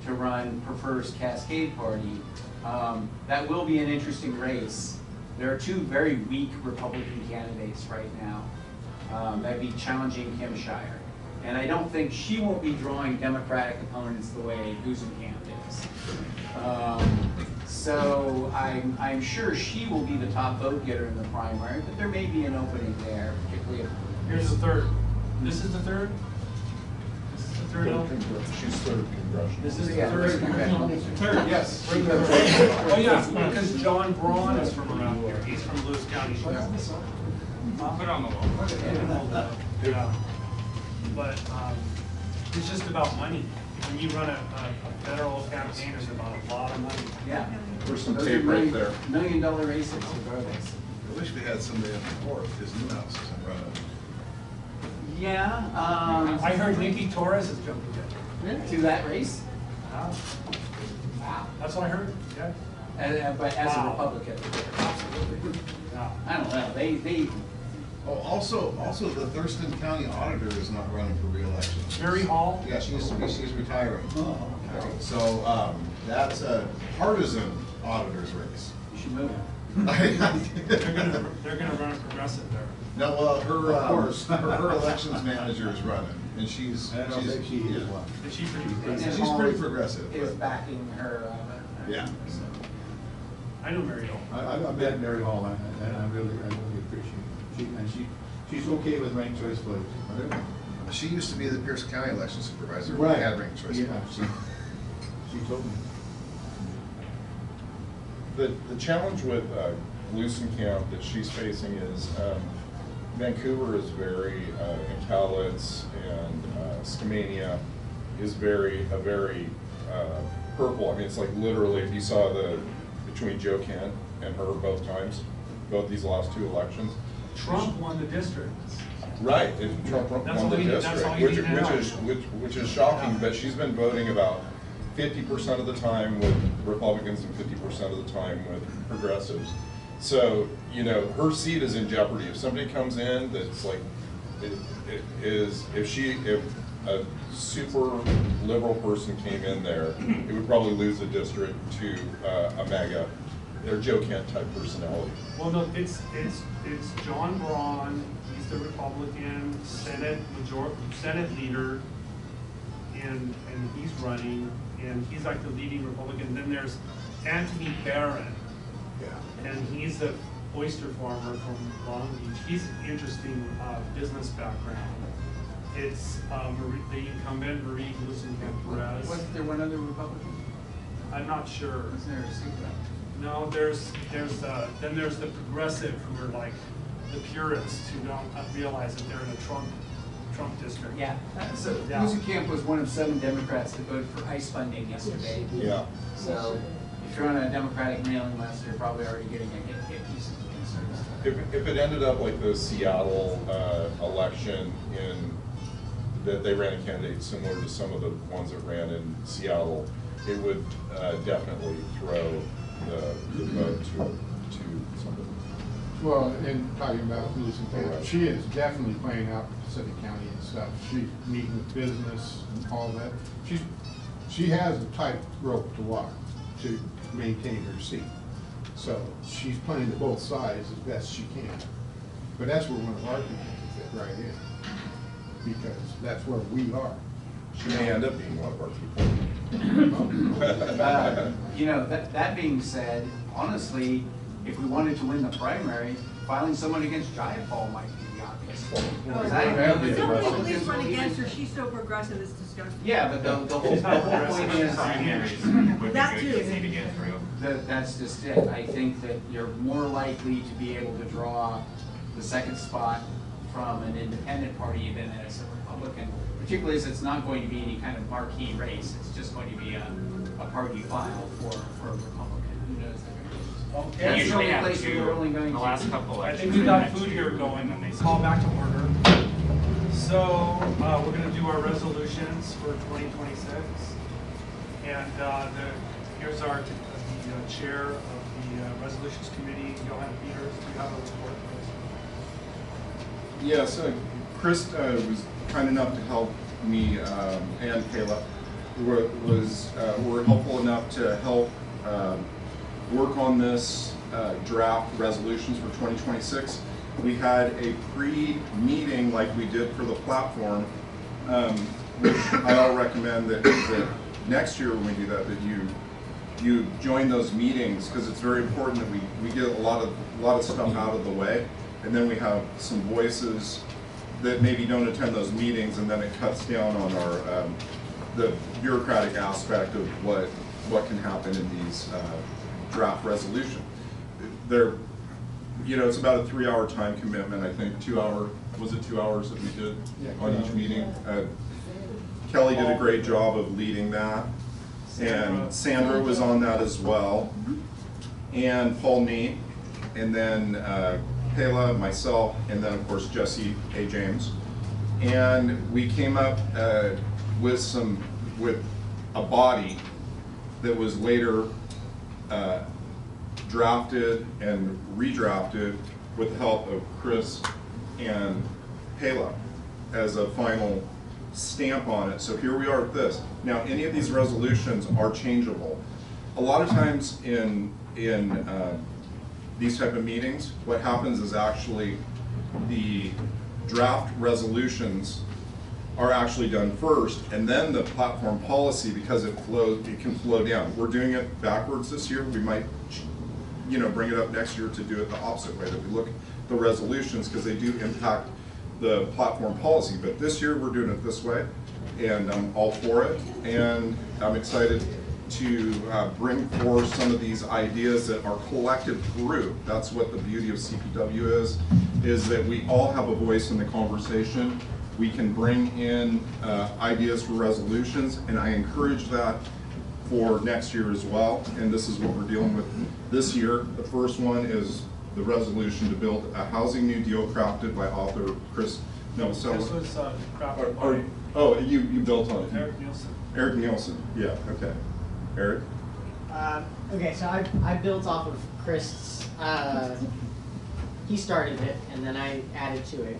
to run prefers Cascade Party. That will be an interesting race. There are 2 very weak Republican candidates right now. That'd be challenging Kim Shire. And I don't think she won't be drawing Democratic opponents the way Gusenkamp is. So I'm sure she will be the top vote getter in the primary, but there may be an opening there, particularly if... Here's the third. This is the third? This is the third? She's third congressional. This is the third congressional. Third, yes. We're the third. Oh yeah, because John Braun is from around here. He's from Lewis County. Put it on the wall. Yeah. But it's just about money. When you run a federal campaign, it's about a lot of money. Yeah. There's some Those tape are right there. $1 million races regardless. I wish we had somebody up north, because Newhouse isn't running. Yeah. I heard Nikki Torres is jumping in. To that race? Wow. That's what I heard, yeah. But as a Wow. Republican. Absolutely. Yeah. I don't know. They Oh, also the Thurston County Auditor is not running for re-election. Mary Hall? Yeah, she's retiring. Oh, okay. So, that's a partisan auditor's race. You should move. They're gonna run a progressive there. No, well, her, Of course. her elections manager is running, and she's. I don't think she is one. Is she pretty And progressive? She's Hall pretty progressive, Is but- backing her. Yeah. I know Mary Hall. I met Mary Hall, and I really appreciate it. She's okay with ranked choice votes. She used to be the Pierce County election supervisor. We Right. had ranked choice Yeah, votes. she told me. The challenge with Glusenkamp that she's facing is Vancouver is very, and Cowlitz and Skamania is a very purple, I mean, it's like literally, if you saw between Joe Kent and her both times, both these last 2 elections. Trump won the district. Right, and Trump won the district, which is shocking, but she's been voting about 50% of the time with Republicans and 50% of the time with progressives. So, you know, her seat is in jeopardy. If somebody comes in that's like, if a super liberal person came in there, it would probably lose the district to a MAGA or Joe Kent type personality. Well, no, it's John Braun. He's the Republican Senate leader, and he's running, and he's like the leading Republican. Then there's Anthony Barron, and he's the oyster farmer from Long Beach. He's an interesting business background. It's the incumbent, Marie Glusenkamp-Perez. Wasn't there one other Republican? I'm not sure. Wasn't there a secret? No, then there's the progressive who are like the purists who don't realize that they're in a Trump district. Yeah. So Glusenkamp was one of 7 Democrats that voted for ICE funding yesterday. Yeah. So if you're on a Democratic mailing list, you're probably already getting a hit piece of concerns. If it ended up like the Seattle election that they ran a candidate similar to some of the ones that ran in Seattle, it would definitely throw the vote to somebody. Well, in talking about Glusenkamp, she is definitely playing out Pacific County and stuff. She's meeting with business and all that. She has a tight rope to walk to maintain her seat. So she's playing to both sides as best she can. But that's where one of our people can fit right in, because that's where we are. She may end up being one of our people. You know, that being said, honestly, if we wanted to win the primary, filing someone against Jayapal might be the obvious. Some people at least run against her. She's so progressive, it's disgusting. Yeah, but the whole point is that too. That's just it. I think that you're more likely to be able to draw the second spot from an independent party than as a Republican, particularly as it's not going to be any kind of marquee race. It's just going to be a party file for a Republican. Who knows? Okay. Usually have place two we're only going the to. last couple. I think we got food here going. Call back to order. So we're going to do our resolutions for 2026, and here's our the chair of the resolutions committee, Johanna Peters. Do you have a report for us? Yes, Chris was kind enough to help me and Kayla were helpful enough to help work on this draft resolutions for 2026. We had a pre-meeting like we did for the platform, which I'll recommend that next year when we do that you join those meetings, because it's very important that we get a lot of stuff out of the way, and then we have some voices that maybe don't attend those meetings, and then it cuts down on our the bureaucratic aspect of what can happen in these draft resolution. It's about a 3-hour time commitment. I think 2 hour, was it 2 hours that we did on each meeting? Kelly did a great job of leading that, and Sandra was on that as well, and Paul Neat, and then Kayla, myself, and then of course Jesse A. James. And we came up with a body that was later drafted and redrafted with the help of Chris and Kayla as a final stamp on it. So here we are with this. Now, any of these resolutions are changeable. A lot of times in these type of meetings, what happens is actually the draft resolutions are actually done first, and then the platform policy, because it can flow down. We're doing it backwards this year. We might, bring it up next year to do it the opposite way, that we look at the resolutions, because they do impact the platform policy. But this year we're doing it this way, and I'm all for it, and I'm excited to bring forth some of these ideas that are collective group. That's what the beauty of CPW is that we all have a voice in the conversation. We can bring in ideas for resolutions, and I encourage that for next year as well, and this is what we're dealing with this year. The first one is the resolution to build a housing new deal crafted by author Chris Novoselic. This was crafted by Oh, you built on it. Eric Nielsen. Eric Nielsen, yeah, okay. Eric? Okay, so I built off of Chris. He started it, and then I added to it.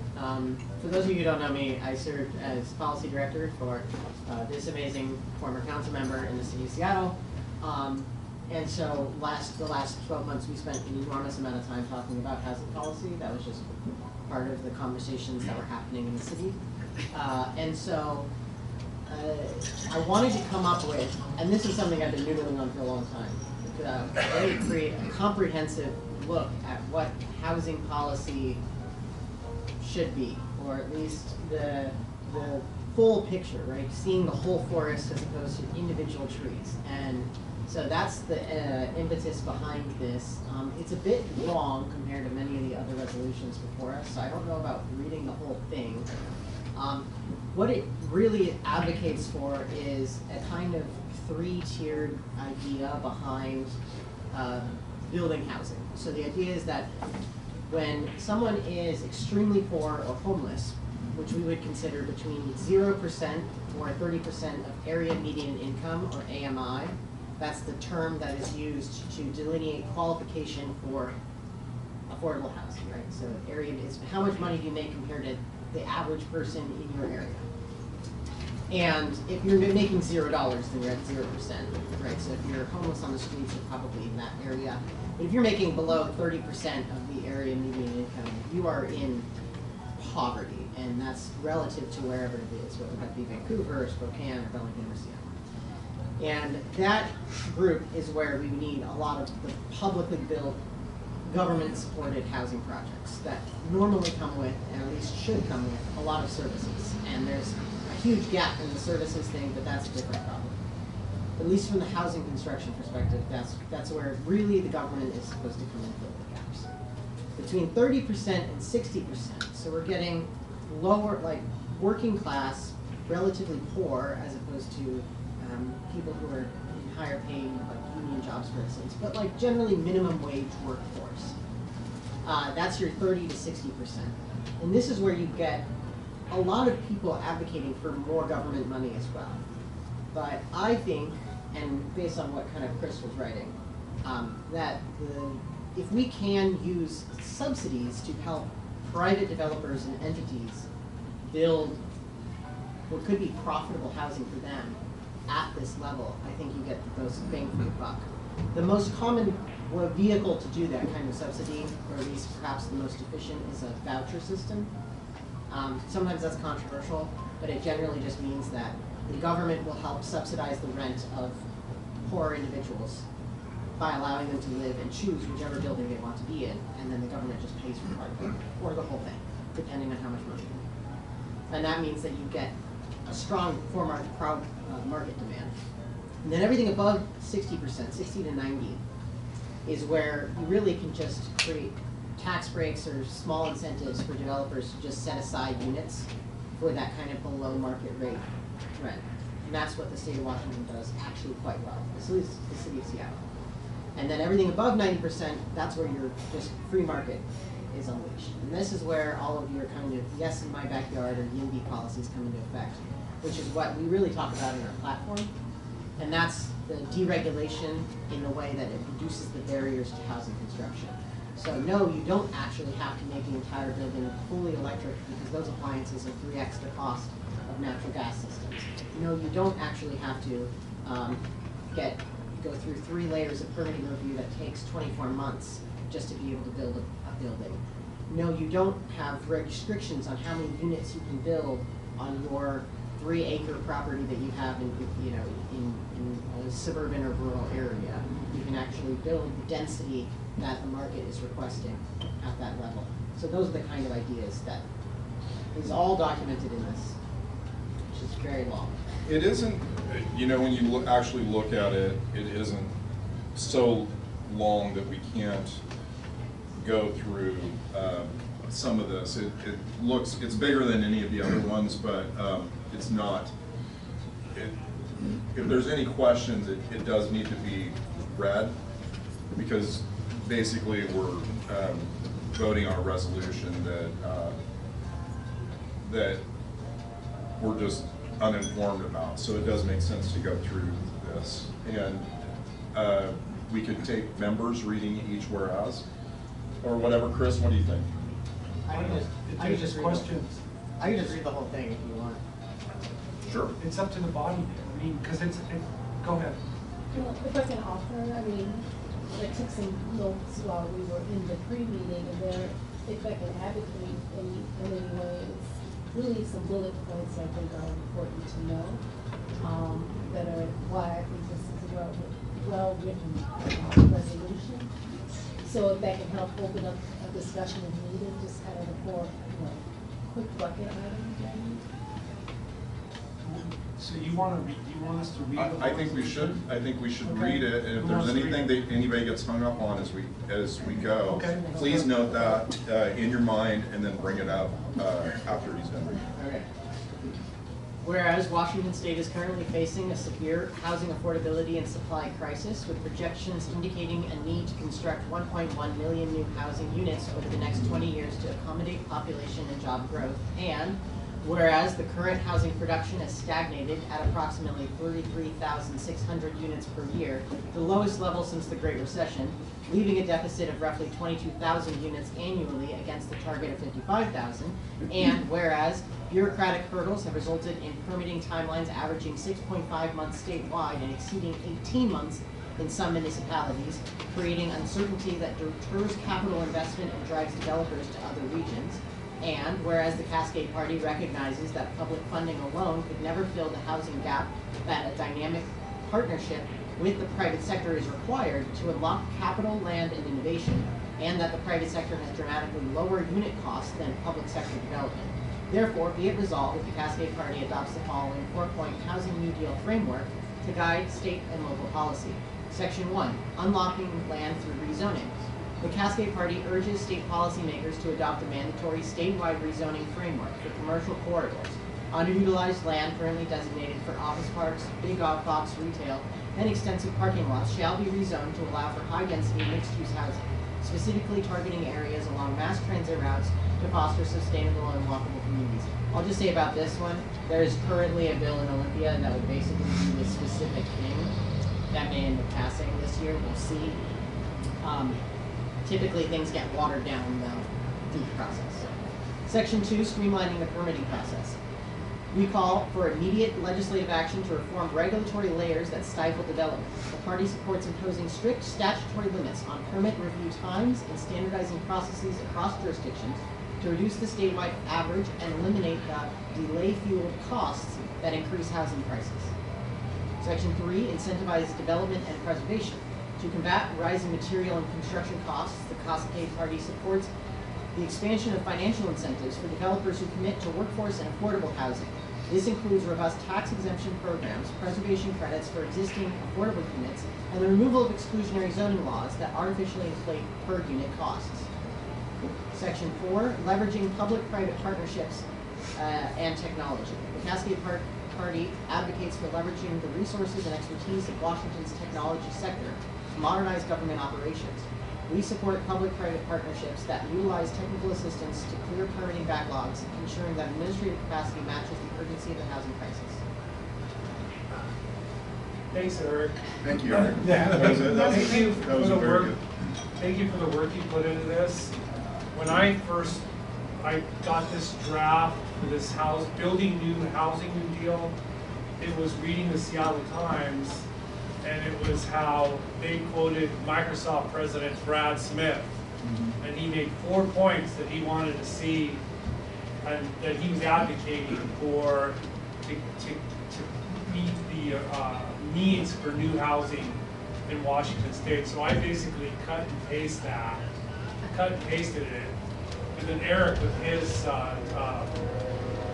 For those of you who don't know me, I served as policy director for this amazing former council member in the city of Seattle. And so the last 12 months, we spent an enormous amount of time talking about housing policy. That was just part of the conversations that were happening in the city. And so I wanted to come up with, and this is something I've been noodling on for a long time, really create a comprehensive look at what housing policy should be, or at least the full picture, right? Seeing the whole forest as opposed to individual trees. And so that's the impetus behind this. It's a bit long compared to many of the other resolutions before us, so I don't know about reading the whole thing. What it really advocates for is a kind of three-tiered idea behind building housing. So the idea is that when someone is extremely poor or homeless, which we would consider between 0% or 30% of area median income, or AMI, that's the term that is used to delineate qualification for affordable housing, right? So area is how much money do you make compared to the average person in your area. And if you're making $0, then you're at 0%, right? So if you're homeless on the streets, you're probably in that area. But if you're making below 30% of the area median income, you are in poverty, and that's relative to wherever it is, whether that be Vancouver, or Spokane, or Bellingham, or Seattle. And that group is where we need a lot of the publicly built, government-supported housing projects that normally come with, and at least should come with, a lot of services. And there's a huge gap in the services thing, but that's a different problem. At least from the housing construction perspective, that's where really the government is supposed to come and fill the gaps. Between 30% and 60%, so we're getting lower, like working class, relatively poor, as opposed to people who are in higher paying, like union jobs, for instance, but like generally minimum wage workforce. That's your 30 to 60%. And this is where you get a lot of people advocating for more government money as well. But I think, and based on what kind of Chris was writing, that if we can use subsidies to help private developers and entities build what could be profitable housing for them at this level, I think you get the most bang for your buck. The most common vehicle to do that kind of subsidy, or at least perhaps the most efficient, is a voucher system. Sometimes that's controversial, but it generally just means that the government will help subsidize the rent of poor individuals by allowing them to live and choose whichever building they want to be in, and then the government just pays for part of it, or the whole thing, depending on how much money you have. And that means that you get a strong market demand. And then everything above 60%, 60 to 90, is where you really can just create tax breaks or small incentives for developers to just set aside units for that kind of below market rate rent. And that's what the state of Washington does actually quite well, the city of Seattle. And then everything above 90%, that's where your just free market is unleashed. And this is where all of your kind of yes in my backyard or YIMBY policies come into effect, which is what we really talk about in our platform. And that's the deregulation in the way that it reduces the barriers to housing construction. So no, you don't actually have to make the entire building fully electric, because those appliances are 3x the cost of natural gas systems. No, you don't actually have to go through 3 layers of permitting review that takes 24 months just to be able to build a building. No, you don't have restrictions on how many units you can build on your 3-acre property that you have in a suburban or rural area. You can actually build the density that the market is requesting at that level. So those are the kind of ideas that is all documented in this, which is very long. It isn't, when you actually look at it, it isn't so long that we can't go through some of this. It's bigger than any of the other ones, but it's not. if there's any questions, it does need to be read, because basically we're voting on a resolution that we're just uninformed about. So it does make sense to go through this. And we could take members reading each whereas, or whatever. Chris, what do you think? I can just questions. I can just read the whole thing if you want. Sure. It's up to the body, I mean, because go ahead. Well, if I can offer, I mean, I took some notes while we were in the pre-meeting, and there, if I can advocate in any way, it's really some bullet points I think are important to know, that are why I think this is a well-written resolution. So if that can help open up a discussion if needed, just kind of a quick bucket item. So you want us to read? I think we should. I think we should Okay. read it, and if Who there's wants to anything read that anybody gets hung up on as we go, Okay. please note that in your mind, and then bring it up after he's done reading. Okay. Whereas Washington State is currently facing a severe housing affordability and supply crisis, with projections indicating a need to construct 1.1 million new housing units over the next 20 years to accommodate population and job growth, and whereas the current housing production has stagnated at approximately 33,600 units per year, the lowest level since the Great Recession, leaving a deficit of roughly 22,000 units annually against the target of 55,000, and whereas bureaucratic hurdles have resulted in permitting timelines averaging 6.5 months statewide and exceeding 18 months in some municipalities, creating uncertainty that deters capital investment and drives developers to other regions. And whereas the Cascade Party recognizes that public funding alone could never fill the housing gap, that a dynamic partnership with the private sector is required to unlock capital, land, and innovation, and that the private sector has dramatically lower unit costs than public sector development. Therefore, be it resolved that the Cascade Party adopts the following 4-point Housing New Deal framework to guide state and local policy. Section 1, unlocking land through rezoning. The Cascade Party urges state policymakers to adopt a mandatory statewide rezoning framework for commercial corridors. Underutilized land currently designated for office parks, big box retail, and extensive parking lots shall be rezoned to allow for high-density mixed-use housing, specifically targeting areas along mass transit routes to foster sustainable and walkable communities. I'll just say about this one, there is currently a bill in Olympia that would basically do this specific thing. That may end up passing this year, we'll see. Typically things get watered down though through the process. Section 2, streamlining the permitting process. We call for immediate legislative action to reform regulatory layers that stifle development. The party supports imposing strict statutory limits on permit review times and standardizing processes across jurisdictions to reduce the statewide average and eliminate the delay-fueled costs that increase housing prices. Section 3, incentivize development and preservation. To combat rising material and construction costs, the Cascade Party supports the expansion of financial incentives for developers who commit to workforce and affordable housing. This includes robust tax exemption programs, preservation credits for existing affordable units, and the removal of exclusionary zoning laws that artificially inflate per unit costs. Section 4, leveraging public-private partnerships and technology. The Cascade Party advocates for leveraging the resources and expertise of Washington's technology sector to modernize government operations. We support public-private partnerships that utilize technical assistance to clear permitting backlogs, ensuring that administrative capacity matches the urgency of the housing crisis. Thanks, Eric. Thank you, Eric. Thank you That for was the very work. good. Thank you for the work you put into this. When I got this draft for this house, building new housing new deal, it was reading the Seattle Times, and it was how they quoted Microsoft President Brad Smith, and he made 4 points that he wanted to see and that he was advocating for to meet the needs for new housing in Washington State. So I basically cut and pasted it, and then Eric, with his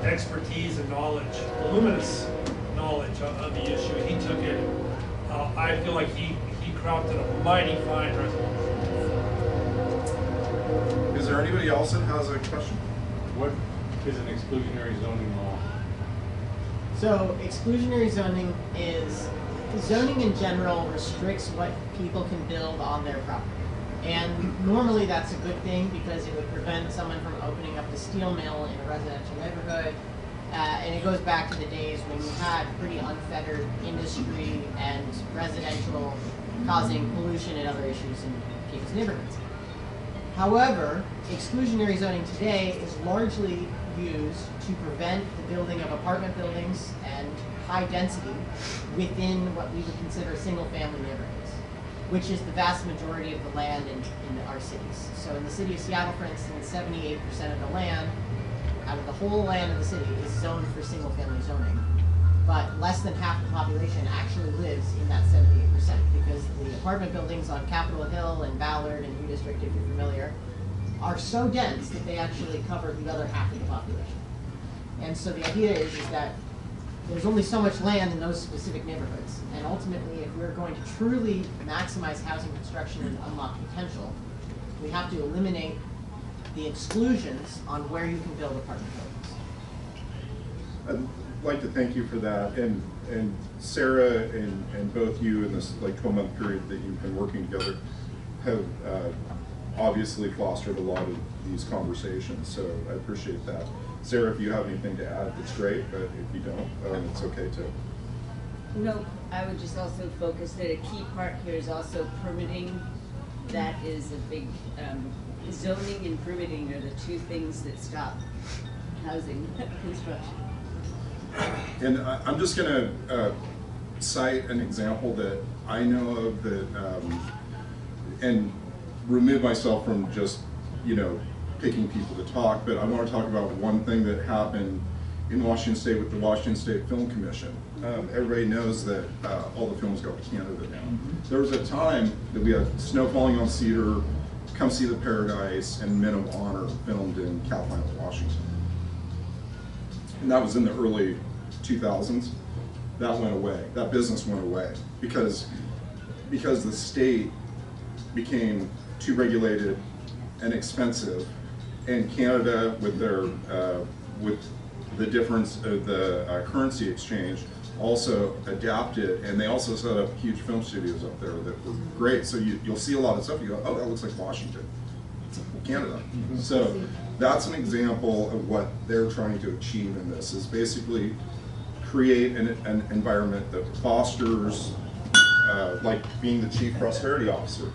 expertise and knowledge, voluminous knowledge of the issue, he took it. I feel like he crafted a mighty fine resolution. Is there anybody else that has a question? What is an exclusionary zoning law? So exclusionary zoning is, zoning in general restricts what people can build on their property. And normally that's a good thing because it would prevent someone from opening up the steel mill in a residential neighborhood. And it goes back to the days when you had pretty unfettered industry and residential causing pollution and other issues in people's neighborhoods. However, exclusionary zoning today is largely used to prevent the building of apartment buildings and high density within what we would consider single-family neighborhoods, which is the vast majority of the land in our cities. So in the city of Seattle, for instance, 78% of the land, out of the whole land of the city, is zoned for single-family zoning. But less than half the population actually lives in that 78% because the apartment buildings on Capitol Hill and Ballard and U District, if you're familiar, are so dense that they actually cover the other half of the population. And so the idea is that there's only so much land in those specific neighborhoods. And ultimately, if we're going to truly maximize housing construction and unlock potential, we have to eliminate the exclusions on where you can build apartment buildings. I'd like to thank you for that, and Sarah and both you in this like 12-month period that you've been working together have obviously fostered a lot of these conversations, so I appreciate that. Sarah, if you have anything to add, it's great, but if you don't, it's okay too. No, I would just also focus that a key part here is also permitting. That is a big, zoning and permitting are the two things that stop housing construction. And I'm just going to cite an example that I know of that, and remove myself from just, picking people to talk, but I want to talk about one thing that happened in Washington State with the Washington State Film Commission. Everybody knows that all the films go to Canada now. There was a time that we had Snow Falling on Cedar, Come See the Paradise, and Men of Honor filmed in Calpine, Washington. And that was in the early 2000s. That went away. That business went away because the state became too regulated and expensive, and Canada, with their with the difference of the currency exchange, also adapted, and they also set up huge film studios up there that were great. So you'll see a lot of stuff. You go, oh, that looks like Washington, it's Canada. So that's an example of what they're trying to achieve in this, is basically create an environment that fosters, like being the chief prosperity officer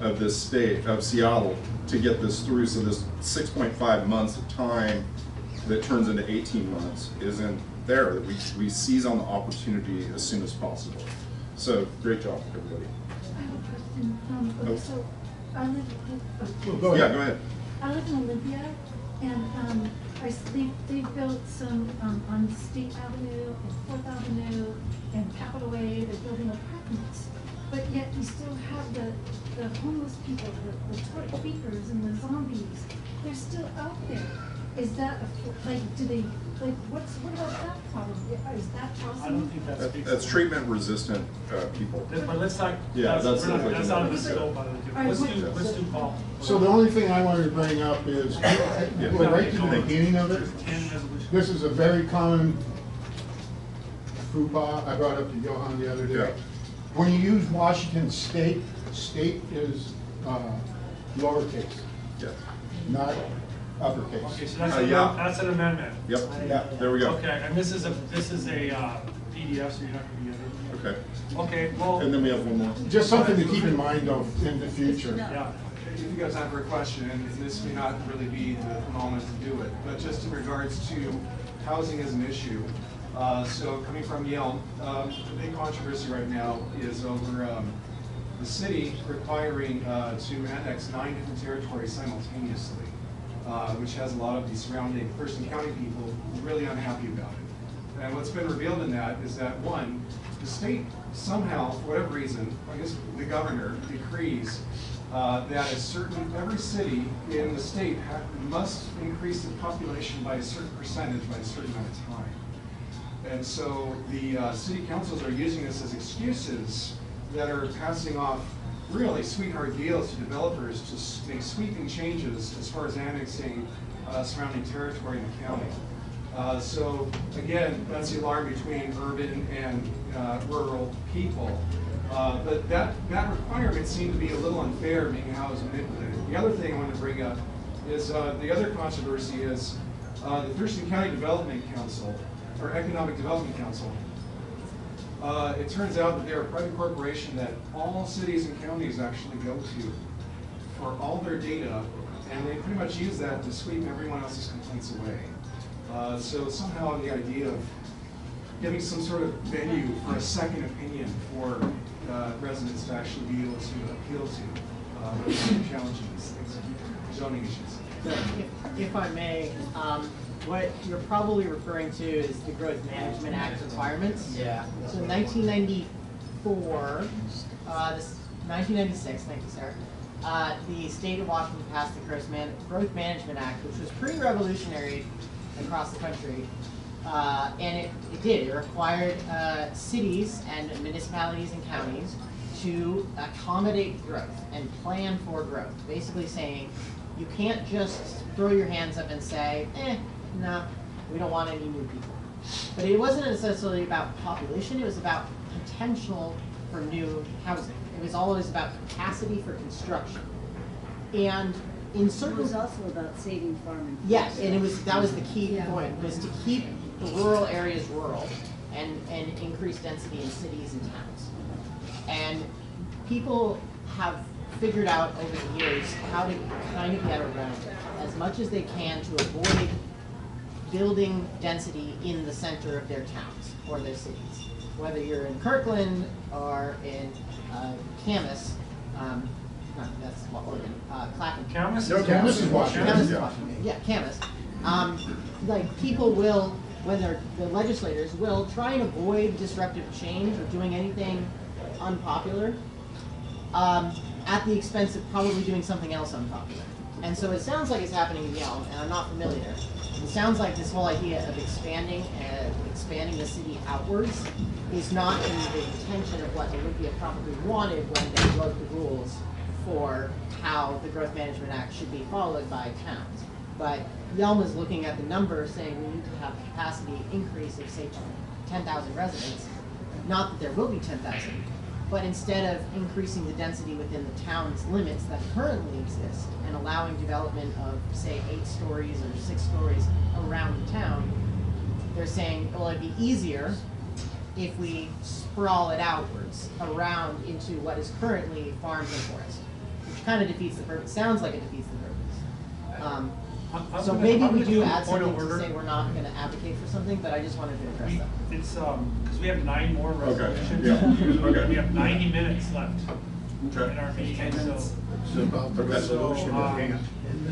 of this state, of Seattle, to get this through. So this 6.5 months of time that turns into 18 months isn't there, that we seize on the opportunity as soon as possible. So great job, everybody. I have a question. So I live, go ahead. I live in Olympia, and they built some on State Avenue and 4th Avenue and Capitol Way. They're building apartments, but yet you still have the homeless people, the torch speakers and the zombies. They're still out there. Is that what about that problem? Is that possible? I don't think That's treatment resistant people. But let's not. Yeah, that's out of the scope. scope of it. Let's do Paul. So the only thing I wanted to bring up is, we're right to the beginning of it. This is a very common faux pas I brought up to Johan the other day. Yeah. When you use Washington State, state is lowercase, not uppercase. Okay, so that's an amendment. Yep. Yeah, there we go. Okay, and this is a PDF, so you're not gonna be able to. Okay. Okay, well. And then we have one more. Just something to keep in mind though in the future. Yeah. If you guys have a question, and this may not really be the moment to do it, but just in regards to housing as an issue. So coming from Yale, the big controversy right now is over the city requiring to annex 9 different territories simultaneously, which has a lot of the surrounding Thurston County people really unhappy about it. And what's been revealed in that is that, one, the state somehow, for whatever reason, I guess the governor decrees that every city in the state must increase the population by a certain percentage by a certain amount of time. And so the city councils are using this as excuses that are passing off really sweetheart deals to developers to make sweeping changes as far as annexing surrounding territory in the county. So again, that's the alarm between urban and rural people. But that requirement seemed to be a little unfair, being how it was manipulated. The other thing I want to bring up is the other controversy is the Thurston County Development Council, or Economic Development Council. It turns out that they're a private corporation that all cities and counties actually go to for all their data, and they pretty much use that to sweep everyone else's complaints away. So somehow the idea of giving some sort of venue for a second opinion for residents to actually be able to appeal to challenging these things, zoning issues. If I may, what you're probably referring to is the Growth Management Act requirements. Yeah. So in 1994, 1996, thank you, Sarah, the state of Washington passed the Growth Management Act, which was pretty revolutionary across the country. And it did. It required cities and municipalities and counties to accommodate growth and plan for growth. Basically saying, you can't just throw your hands up and say, no, we don't want any new people. But it wasn't necessarily about population, it was about potential for new housing. It was always about capacity for construction. And in certain... It was also about saving farming. Yes, and that was the key point, was to keep the rural areas rural and increase density in cities and towns. And people have figured out over the years how to kind of get around it as much as they can to avoid building density in the center of their towns or their cities. Whether you're in Kirkland or in Camas, that's Oregon, Clapham. Camas? No, Camas is Washington. Camas is Washington, yeah, Camas. Like people will, when the legislators will try and avoid disruptive change or doing anything unpopular at the expense of probably doing something else unpopular. And so it sounds like it's happening in Yelm, and I'm not familiar. It sounds like this whole idea of expanding the city outwards is not in the intention of what Olympia probably wanted when they wrote the rules for how the Growth Management Act should be followed by towns. But Yelm is looking at the numbers saying we need to have a capacity increase of, say, 10,000 residents. Not that there will be 10,000, but instead of increasing the density within the town's limits that currently exist and allowing development of, say, 8 stories or 6 stories around the town, they're saying, well, it'd be easier if we sprawl it outwards around into what is currently farms and forest, which kind of defeats the purpose. Sounds like it defeats the purpose. So maybe we do add something to say we're not going to advocate for something, but I just wanted to address that. It's because we have 9 more resolutions. Yeah. Okay. We have 90 minutes left Okay. in our meeting, so. It's about the resolution at hand.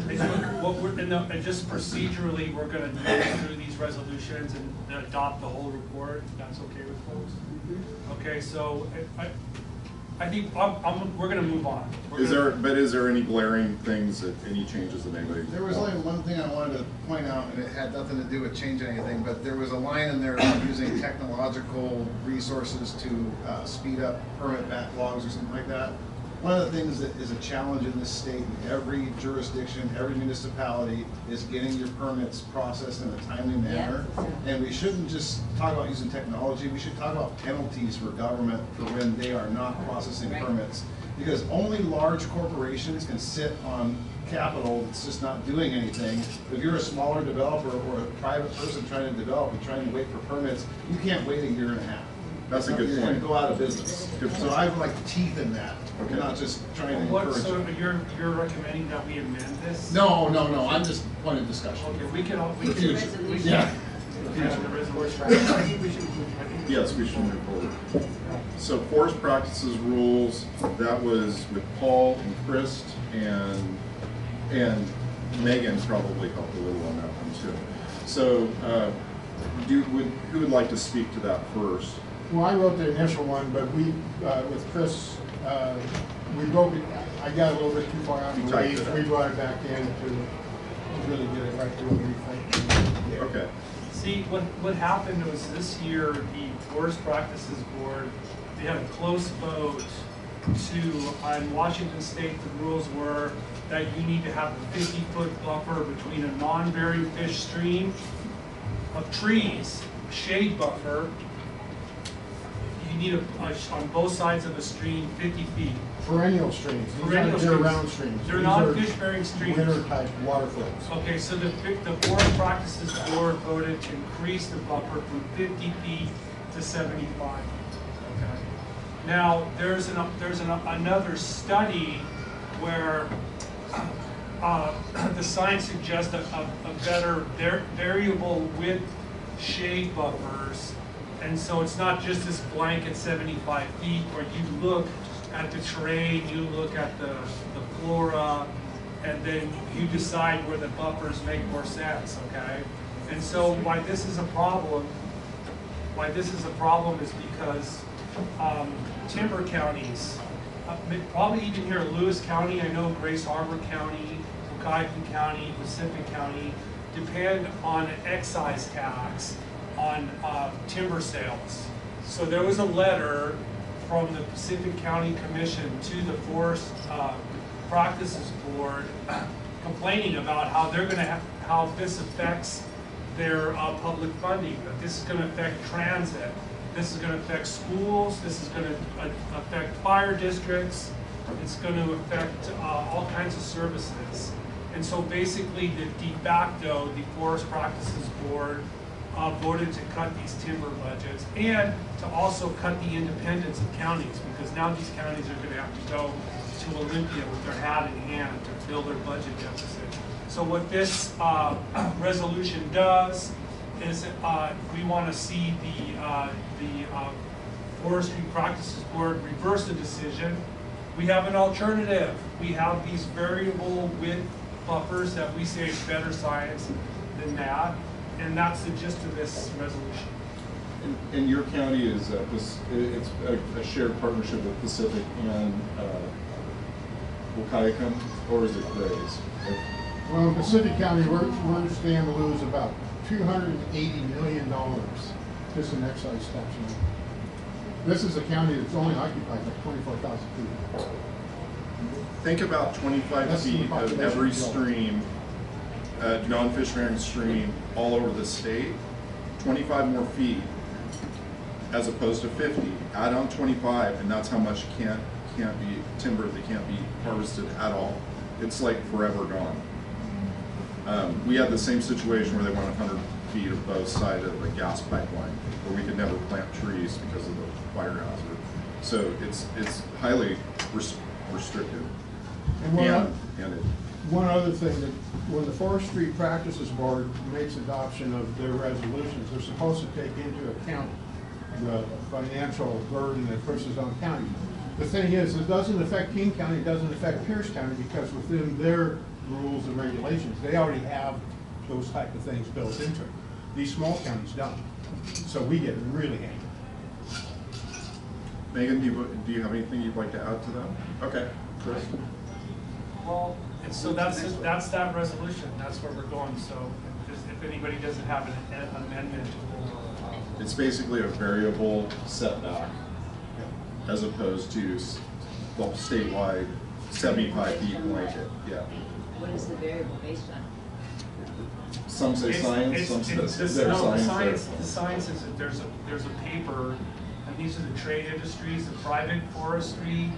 I think what we're, and just procedurally, we're gonna go through these resolutions and adopt the whole report, if that's okay with folks. Okay, so I think we're gonna move on. Is there any glaring things any changes that anybody? There was only one thing I wanted to point out, and it had nothing to do with changing anything, but there was a line in there about using technological resources to speed up permit backlogs or something like that. One of the things that is a challenge in this state, in every jurisdiction, every municipality, is getting your permits processed in a timely manner. And we shouldn't just talk about using technology, we should talk about penalties for government for when they are not processing permits. Because only large corporations can sit on capital that's just not doing anything. If you're a smaller developer or a private person trying to develop and trying to wait for permits, you can't wait a year and a half. That's a good You're point. gonna go out of business. So I would like teeth in that, Okay. not just trying to encourage So it. you're recommending that we amend this? No, I'm just point of discussion. Okay, we can all. For future. Yeah. Yes, we should move forward. So forest practices rules, that was with Paul and Chris and Megan probably helped a little on that one too. So who would like to speak to that first? Well, I wrote the initial one, but we, with Chris, I got a little bit too far out of the weeds. We brought it back in to really get it right to what we think. Okay. See, what happened was this year, the Forest Practices Board, they had a close vote on Washington State, the rules were that you need to have a 50-foot buffer between a non-bearing fish stream of trees, shade buffer, you need on both sides of the stream, 50 feet. Perennial streams, these Perennial aren't year-round streams. They're These not are fish-bearing streams. winter-type water flows. Okay, so the Forest Practices Board voted to increase the buffer from 50 feet to 75. Okay. Now, there's another study where the science suggests a better variable width shade buffers. And so it's not just this blanket 75 feet where you look at the terrain, you look at the flora, and then you decide where the buffers make more sense, okay? And so why this is a problem is because timber counties, probably even here Lewis County, I know Grace Harbor County, Waukegan County, Pacific County, depend on an excise tax on timber sales. So there was a letter from the Pacific County Commission to the Forest Practices Board complaining about how they're going to how this affects their public funding. That this is going to affect transit. This is going to affect schools. This is going to affect fire districts. It's going to affect all kinds of services. And so basically, the de facto, the Forest Practices Board voted to cut these timber budgets and to also cut the independence of counties, because now these counties are going to have to go to Olympia with their hat in hand to fill their budget deficit. So what this resolution does is we want to see the Forestry Practices Board reverse the decision. We have an alternative. We have these variable width buffers that we say is better science than that. And that's the gist of this resolution. And your county is it's a shared partnership with Pacific and Waukegan, or is it Grays? Well, in Pacific County, we're stand to lose about $280 million just in excise tax. This is a county that's only occupied by 24,000 people. Think about 25 That's the feet of population every control. stream, non-fish bearing stream all over the state. 25 more feet as opposed to 50. Add on 25, and that's how much can't be timber that can't be harvested at all. It's like forever gone. We had the same situation where they wanted 100 feet of both sides of a gas pipeline, where we could never plant trees because of the fire hazard. So it's highly restricted. And one other thing, that when the Forestry Practices Board makes adoption of their resolutions, they're supposed to take into account the financial burden that pushes on counties. The thing is, it doesn't affect King County, it doesn't affect Pierce County, because within their rules and regulations, they already have those type of things built into it. These small counties don't. So we get really angry. Megan, do you have anything you'd like to add to that? Okay, Chris. Well, and so that's that resolution. That's where we're going. So if anybody doesn't have an amendment, It's basically a variable setback as opposed to statewide 75 feet blanket. Yeah. What is the variable based on? Some say science, some say there's science. The science is that there's a paper, and these are the trade industries, the private forestry,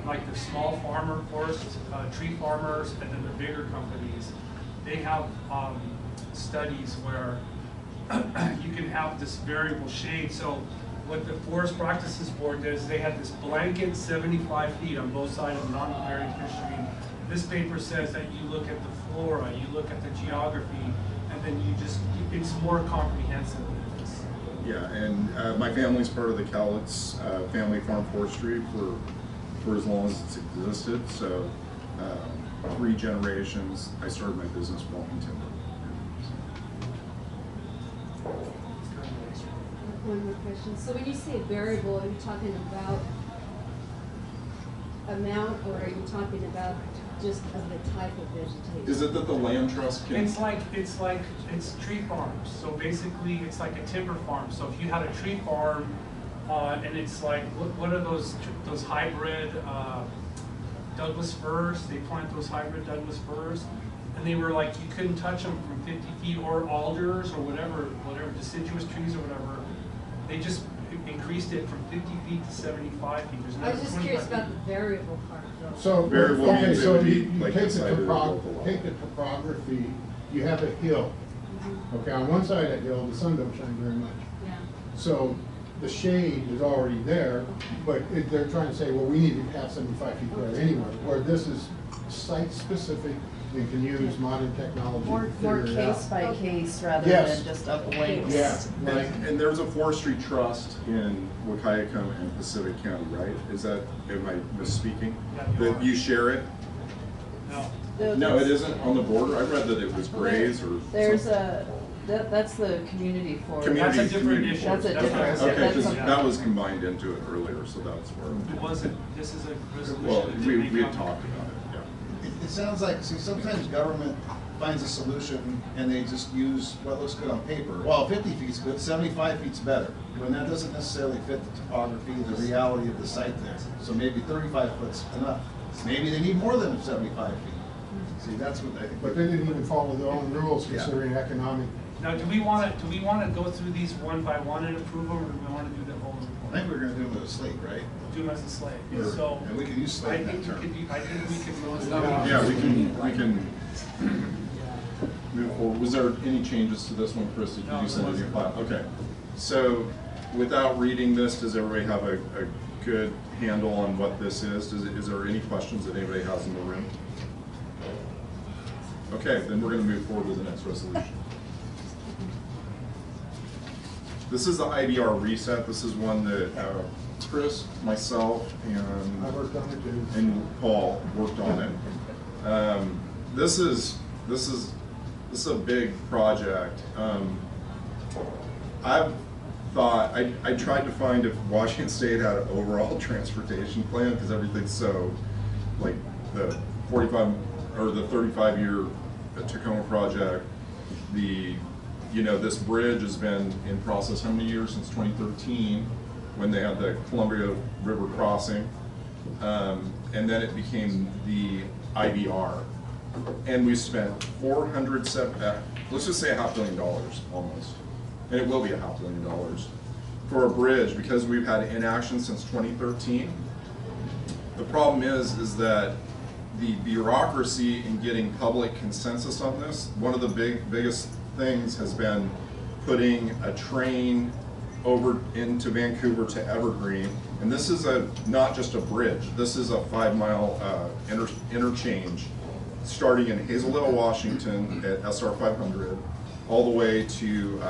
like the small farmer forests, tree farmers, and then the bigger companies. They have studies where you can have this variable shade. So what the Forest Practices Board does, they have this blanket 75 feet on both sides of the non-bearing fish stream. This paper says that you look at the flora, you look at the geography, and then it's more comprehensive than this. Yeah, and my family's part of the Cowlitz family farm forestry for as long as it's existed. So 3 generations, I started my business walking timber. One more question. So when you say variable, are you talking about amount, or are you talking about just of the type of vegetation? Is it that the land trust can? It's tree farms. So basically, it's like a timber farm. So if you had a tree farm, and it's like, what are those hybrid Douglas firs? They plant those hybrid Douglas firs. and they were like, you couldn't touch them from 50 feet or alders or whatever deciduous trees or whatever. They just increased it from 50 feet to 75 feet. There's I another was just 25 curious feet. about the variable part though. So, Variable okay, means it so would be you like take the the side of the local law. take the topography, you have a hill. Okay, on one side of that hill, the sun don't shine very much. Yeah. So the shade is already there, but they're trying to say, well, we need to have 75 feet there anyway, where this is site-specific and can use modern technology More to figure it out. case by case rather Yes. than just a blank. Yeah, right. And there's a forestry trust in Wahkiakum and Pacific County, right? Is that, am I misspeaking? That you share it? No. No, it isn't on the border. I read that it was Grays or There's something. that's the community forest. Community- That's a different community issue. That's a That's different- what I Okay, said. because That's that was combined into it earlier, so that's where. It wasn't, this is a resolution. Well, that we didn't had come- talked about it, yeah. It sounds like, see, sometimes government finds a solution and they just use what looks good on paper. Well, 50 feet's good, 75 feet's better. When that doesn't necessarily fit the topography, the reality of the site there. So maybe 35 foot's enough. Maybe they need more than 75 feet. See, that's what I think. But they didn't even follow their own rules Yeah. considering economic. Now, do we want to go through these one by one and approve them, or do we want to do the whole report? I think we're gonna do them with a slate, right? Do them as a slate, Or- so. and we can use slate in that term. I think we could go. Yeah, we can move forward. Was there any changes to this one, Chris? Did No, you send it in your there file? Okay. So without reading this, does everybody have a good handle on what this is? Is there any questions that anybody has in the room? Okay, then we're gonna move forward with the next resolution. This is the IBR reset. This is one that Chris, myself, I and worked on it too. Paul worked on it. This is a big project. I've thought I tried to find if Washington State had an overall transportation plan because everything's so like the 45 or the 35-year Tacoma project. This bridge has been in process how many years? Since 2013, when they had the Columbia River crossing. And then it became the IBR. And we spent let's just say $500 million almost. And it will be $500 million for a bridge because we've had inaction since 2013. The problem is that the bureaucracy in getting public consensus on this, one of the biggest things has been putting a train over into Vancouver to Evergreen. And this is not just a bridge, this is a 5-mile interchange starting in Hazel Hill, Washington at SR 500, all the way to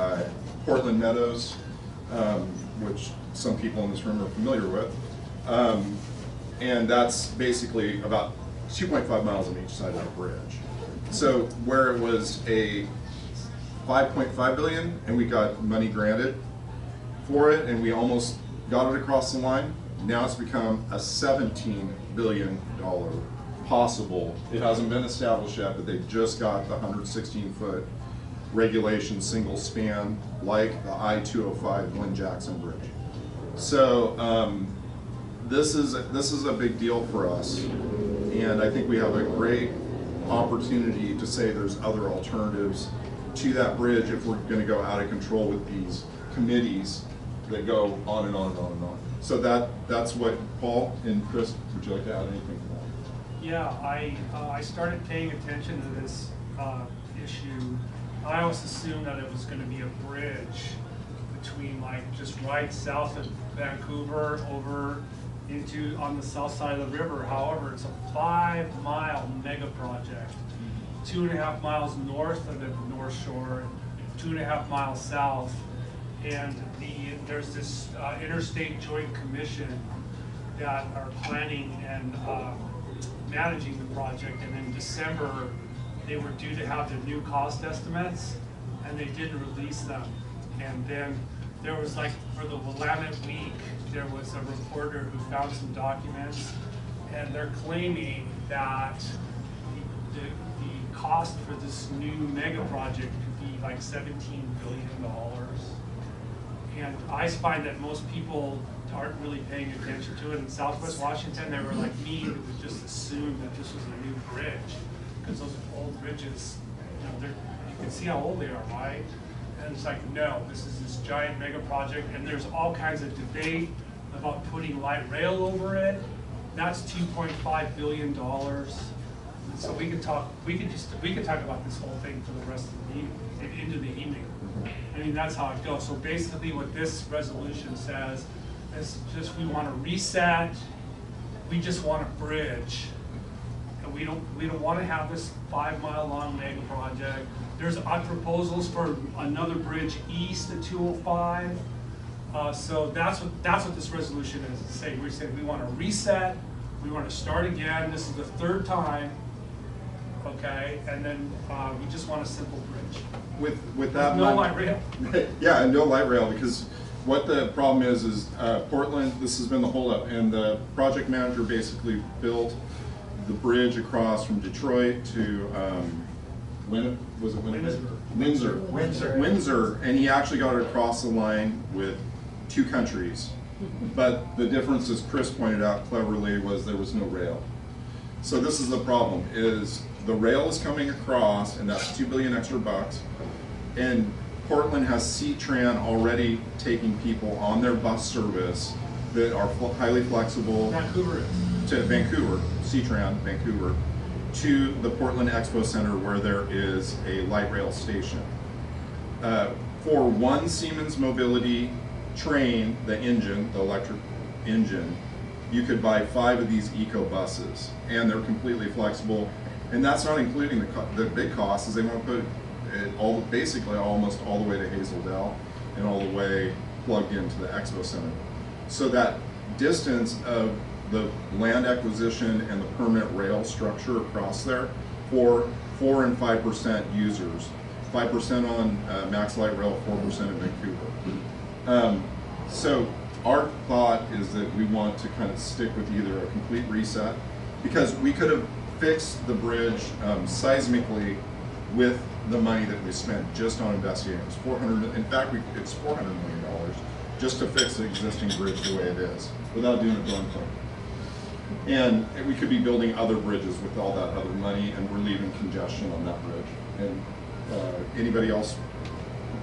Portland Meadows, which some people in this room are familiar with. And that's basically about 2.5 miles on each side of the bridge. So where it was a 5.5 billion and we got money granted for it and we almost got it across the line, now it's become a $17 billion possible. It hasn't been established yet, but they just got the 116-foot regulation single span like the I-205 Glen Jackson Bridge. So this is a big deal for us, and I think we have a great opportunity to say there's other alternatives to that bridge if we're going to go out of control with these committees that go on and on and on and on. So that's what, Paul and Chris, would you like to add anything to that? Yeah, I started paying attention to this issue. I always assumed that it was going to be a bridge between like just right south of Vancouver over into on the south side of the river. However, it's a 5-mile mega project, 2.5 miles north of the North Shore, 2.5 miles south. And there's this Interstate Joint Commission that are planning and managing the project. And in December, they were due to have the new cost estimates, and they didn't release them. And then there was like, for the Willamette Week, there was a reporter who found some documents, and they're claiming that the cost for this new mega project could be like $17 billion. And I find that most people aren't really paying attention to it. In Southwest Washington, they were like me, who would just assume that this was a new bridge. because those old bridges, you know, you can see how old they are, right? And it's like, no, this is this giant mega project, and there's all kinds of debate about putting light rail over it. That's $2.5 billion. So we could talk about this whole thing for the rest of the evening, into the evening. I mean, that's how it goes. So basically what this resolution says is just we want to reset, we just want a bridge. And we don't want to have this 5-mile long mega project. There's proposals for another bridge east of 205. So that's what this resolution is. It's saying, we're saying we want to reset, we want to start again. This is the 3rd time, okay? And then we just want a simple bridge. With that, no light rail. Yeah, and no light rail, because what the problem is Portland. This has been the holdup, and the project manager basically built the bridge across from Detroit to Windsor, and he actually got it across the line with 2 countries. But the difference, as Chris pointed out cleverly, was there was no rail. So this is the problem: is the rail is coming across, and that's $2 billion extra bucks. And Portland has C-Tran already taking people on their bus service that are highly flexible. Vancouver is. To Vancouver, C-Tran, Vancouver, to the Portland Expo Center where there is a light rail station. For one Siemens Mobility train, the engine, the electric engine, you could buy 5 of these eco buses, and they're completely flexible. And that's not including the big costs, is they want to put it basically almost all the way to Hazeldale and all the way plugged into the Expo Center. So that distance of the land acquisition and the permanent rail structure across there for 4 and 5% users, 5% on Max Light Rail, 4% in Vancouver. So our thought is that we want to kind of stick with either a complete reset, because we could have fixed the bridge seismically with the money that we spent just on investigating. It's in fact, it's $400 million just to fix the existing bridge the way it is, without doing a darn thing. And we could be building other bridges with all that other money and relieving congestion on that bridge. And anybody else?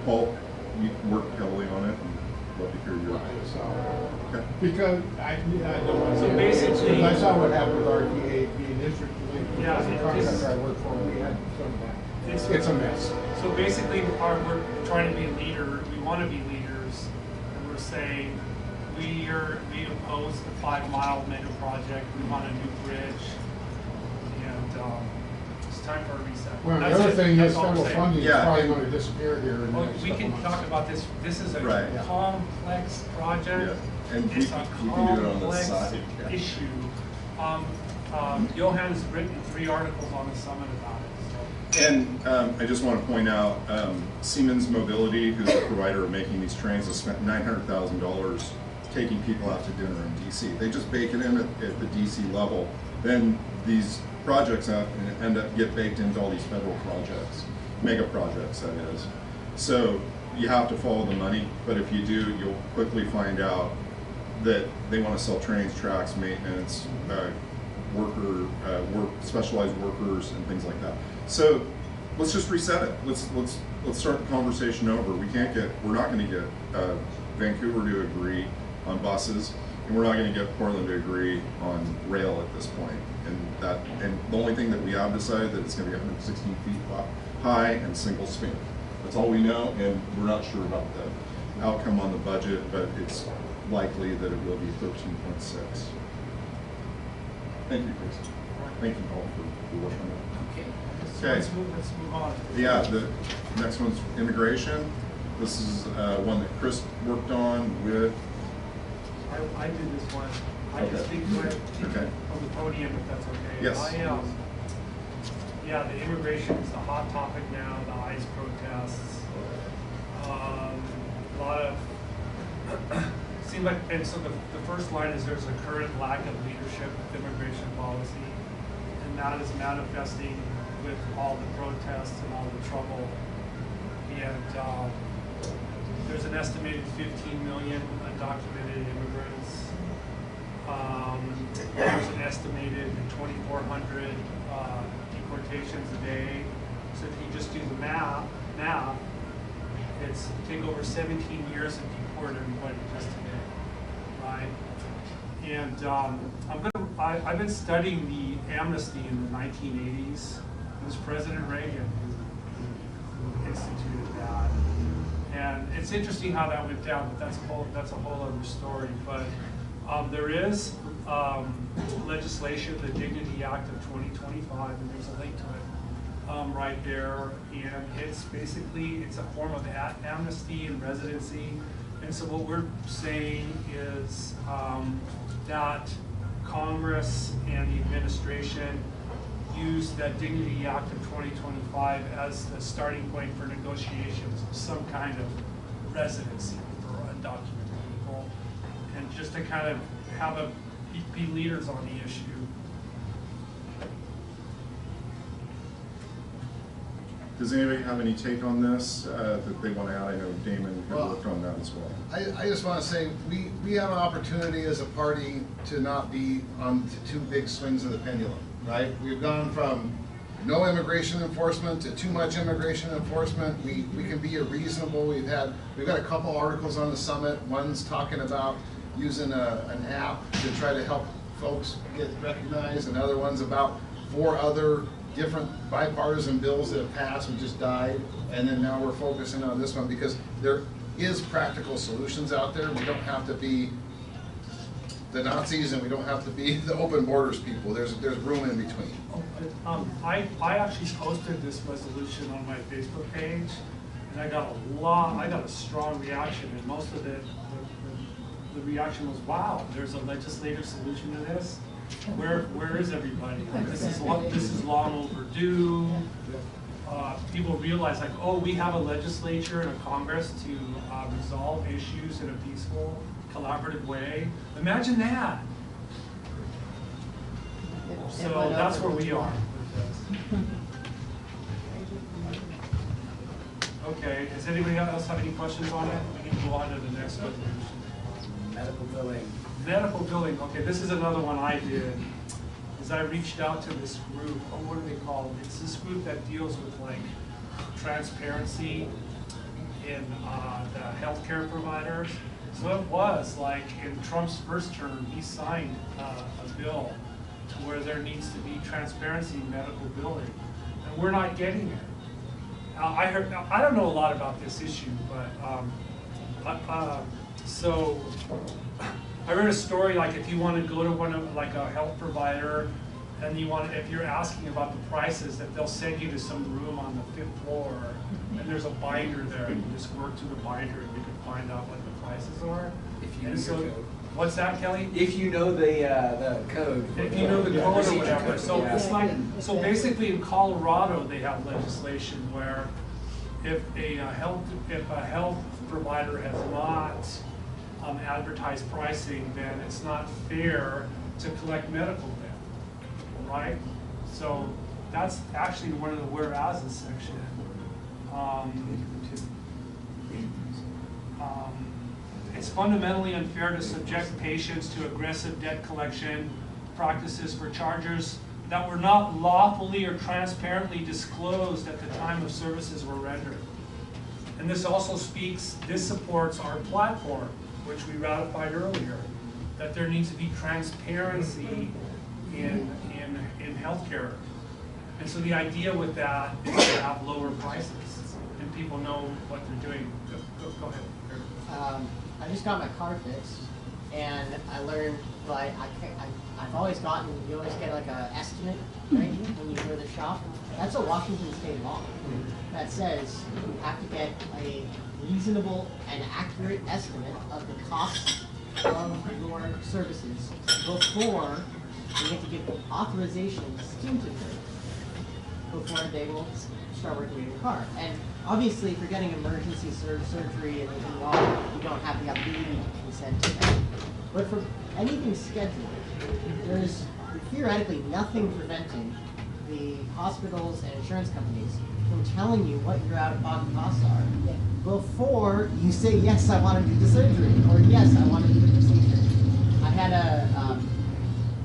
Paul, you worked heavily on it. And love to hear your. Okay. Because I don't want to. So basically, I saw what happened with RTA being interested. Yeah, the contractor I work for, we had some of that. It's a mess. So basically, we're trying to be a leader. We want to be leaders, and we're saying we oppose the 5-mile mega project. We want a new bridge, and it's time for a reset. Well, the other thing is federal funding is probably going to disappear here in the next we can talk about this. This is a complex project. Yeah. And it's a complex issue. Johan's written 3 articles on the summit about it. So. And I just want to point out, Siemens Mobility, who's the provider of making these trains, has spent $900,000 taking people out to dinner in DC. They just bake it in at the DC level. Then these projects get baked into all these federal projects, mega projects, that is. So you have to follow the money, but if you do, you'll quickly find out that they want to sell trains, tracks, maintenance, specialized workers, and things like that. So let's just reset it. Let's start the conversation over. We're not going to get Vancouver to agree on buses, and we're not going to get Portland to agree on rail at this point. And the only thing that we have decided that it's going to be 116 feet high and single span. That's all we know, and we're not sure about the outcome on the budget, but it's likely that it will be 13.6. Thank you, Chris. Thank you, Paul, for working on that. Okay. Okay. Let's move on. Yeah, the next one's immigration. This is one that Chris worked on with. I did this one. I can speak to it on the podium if that's okay. Yes. Yeah, the immigration is a hot topic now. The ICE protests. A lot of seems like, and so the first line is there's a current lack of leadership with immigration policy, and that is manifesting with all the protests and all the trouble. And there's an estimated 15 million undocumented immigrants. There's an estimated 2,400 deportations a day. So if you just do the math, it's take over 17 years and deport everybody just today, right? And I've been studying the amnesty in the 1980s. It was President Reagan who instituted that. And it's interesting how that went down, but that's a whole other story. But there is legislation, the Dignity Act of 2025, and there's a link to it right there. And it's basically, it's a form of amnesty and residency. And so what we're saying is that Congress and the administration use that Dignity Act of 2025 as the starting point for negotiations of some kind of residency for undocumented people, and just to kind of have be leaders on the issue. Does anybody have any take on this that they want to add? I know Damon had worked on that as well. I just want to say, we have an opportunity as a party to not be on two big swings of the pendulum, right? We've gone from no immigration enforcement to too much immigration enforcement. We can be a reasonable, we've got a couple articles on the summit. One's talking about using an app to try to help folks get recognized, and other one's about 4 other different bipartisan bills that have passed and just died, and then now we're focusing on this one because there is practical solutions out there. We don't have to be the Nazis and we don't have to be the open borders people. There's room in between. I actually posted this resolution on my Facebook page, and I got a strong reaction, and most of it, the reaction was, wow, there's a legislative solution to this. Where is everybody? This is long overdue. People realize, like, oh, we have a legislature and a Congress to resolve issues in a peaceful, collaborative way. Imagine that. So that's where we are with this. Okay, does anybody else have any questions on it? We can go on to the next resolution. Medical billing. Medical billing, okay, this is another one I did, is I reached out to this group, what are they called? It's this group that deals with like transparency in the healthcare providers. So it was like in Trump's first term, he signed a bill to where there needs to be transparency in medical billing, and we're not getting it. I don't know a lot about this issue, but so I read a story, like if you want to go to one of like a health provider, and if you're asking about the prices, that they'll send you to some room on the 5th floor, and there's a binder there, and you just work through the binder, and you can find out what the prices are. If you know your code. What's that, Kelly? If you know the code. If you know the code or whatever. So Yeah. it's like, so basically in Colorado, they have legislation where if a health provider has not advertised pricing, then it's not fair to collect medical bill, right? So that's actually one of the whereases section. It's fundamentally unfair to subject patients to aggressive debt collection practices for charges that were not lawfully or transparently disclosed at the time of services were rendered. And this also supports our platform, which we ratified earlier, that there needs to be transparency in healthcare. And so the idea with that is to have lower prices and people know what they're doing. Go ahead. I just got my car fixed, and I learned, well, I've always gotten, you always get like an estimate, right, when you go to the shop. That's a Washington state law that says you have to get a reasonable and accurate estimate of the cost of your services before you get to give authorizations to them, before they will start working on your car. And obviously, if you're getting emergency surgery and you don't have the ability to consent to that. But for anything scheduled, there's theoretically nothing preventing the hospitals and insurance companies from telling you what your out-of-pocket costs are before you say, yes, I want to do the surgery, or yes, I want to do the procedure. I had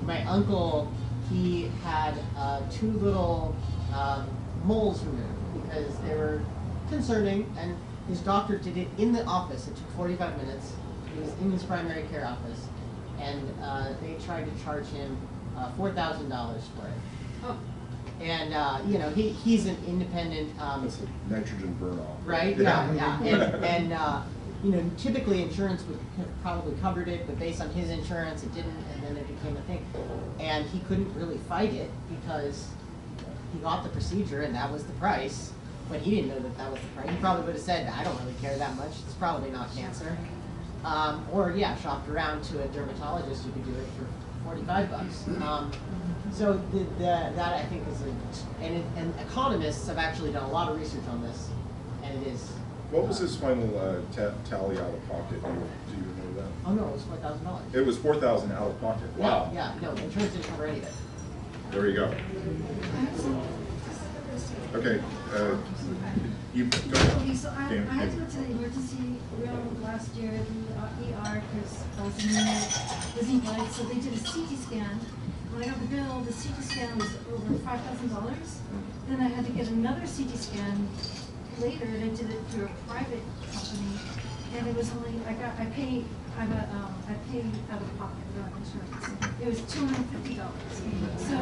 my uncle, he had 2 little moles removed because they were concerning, and his doctor did it in the office. It took 45 minutes. He was in his primary care office, and they tried to charge him $4,000 for it. Oh. And you know, he's an independent. That's a nitrogen burn-off. Right? Yeah. And you know, typically insurance would have probably covered it, but based on his insurance, it didn't, and then it became a thing. And he couldn't really fight it because he got the procedure and that was the price, but he didn't know that that was the price. He probably would have said, I don't really care that much, it's probably not cancer. Or yeah, shopped around to a dermatologist who could do it for $45. So that I think is and economists have actually done a lot of research on this, and it is. What was his final tally out of pocket? Do you know that? Oh no, it was $4,000. It was $4,000 out of pocket. Wow. Yeah, no, insurance didn't cover any of it. There you go. Okay, you go ahead. Okay, so I had to go to the emergency room last year, the ER, because I was in the losing blood, so they did a CT scan. When I got the bill, the CT scan was over $5,000. Then I had to get another CT scan later, and I did it through a private company, and it was only, I paid out of pocket, not insurance. It was $250. So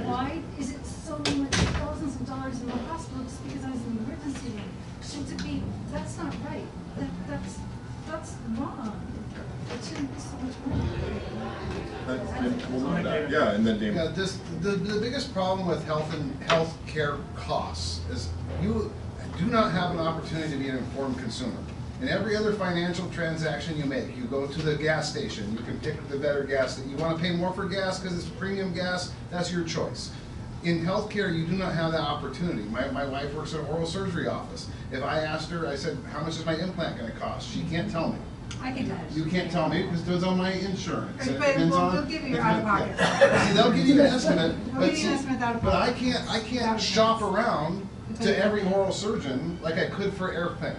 why is it so much, thousands of dollars in the hospital just because I was in the emergency room? Should it be, that's not right. That's wrong. It shouldn't be so much money. Yeah, and then Damon. Yeah, the biggest problem with health care costs is you do not have an opportunity to be an informed consumer. In every other financial transaction you make, you go to the gas station, you can pick the better gas. That you want to pay more for gas because it's premium gas, that's your choice. In healthcare, you do not have that opportunity. My wife works in an oral surgery office. If I asked her, I said, how much is my implant going to cost? She can't tell me. I can tell you. You can't tell me because it goes on my insurance. It But depends on- they'll give you your out-of-pocket. See, they'll give you an estimate, They'll but give you an estimate out of but I pocket. can't shop around to every oral surgeon like I could for airplane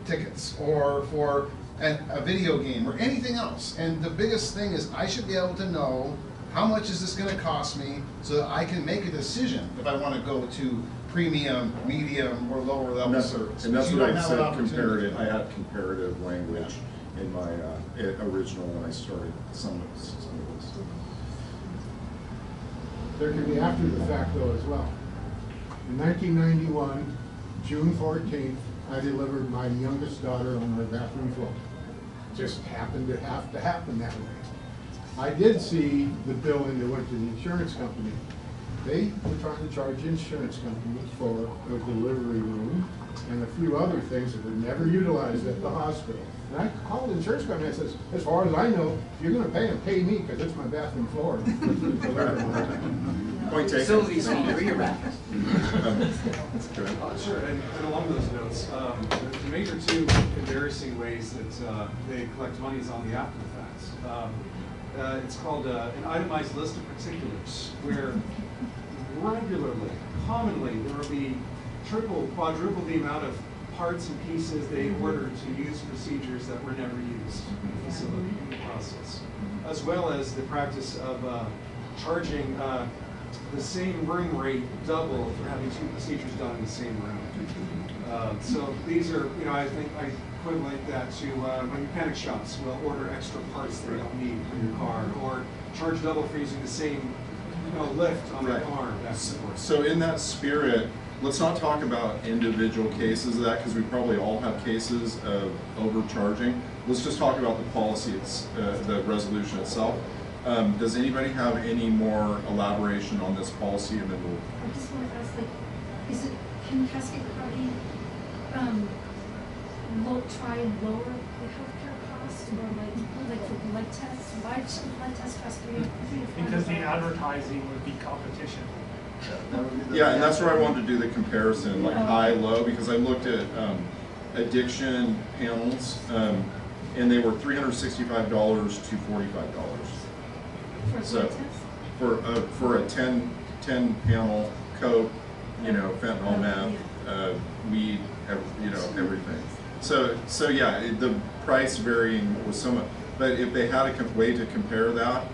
tickets or for a video game or anything else. And the biggest thing is I should be able to know how much is this going to cost me so that I can make a decision if I want to go to premium, medium, or lower level service. And that's You what don't I have an said, opportunity. comparative. I had comparative language in my original when I started some of this. There can be after the fact though as well. In 1991, June 14th, I delivered my youngest daughter on her bathroom floor. Just happened to have to happen that way. I did see the bill when they went to the insurance company. They were trying to charge the insurance company for a delivery room and a few other things that were never utilized at the hospital. And I called the insurance company and I says, as far as I know, if you're gonna pay them, pay me, because it's my bathroom floor. Point taken. Facilities fee, bring it back. Sure, and along those notes, the major two embarrassing ways that they collect money is on the after effects. It's called an itemized list of particulars, where regularly, commonly, there will be triple, quadruple the amount of parts and pieces they order to use procedures that were never used in the facility in the process, as well as the practice of charging the same room rate double for having two procedures done in the same room. So these are, I think I equivalent that to when mechanic shops will order extra parts they don't need for your car, or charge double for using the same lift on their car. So in that spirit, let's not talk about individual cases of that, because we probably all have cases of overcharging. Let's just talk about the policy, the resolution itself. Does anybody have any more elaboration on this policy, and then we'll... I just want to ask, can Cascade County try and lower the healthcare cost, or like for blood tests? Why should blood tests cost $300? Because the advertising would be competition. Yeah, and that's where I wanted to do the comparison, like high, low, because I looked at addiction panels, and they were $365 to $45. For a So blood test? for a 10 panel coat, fentanyl, meth, weed, everything. So yeah, the price varying was somewhat, but if they had a way to compare that,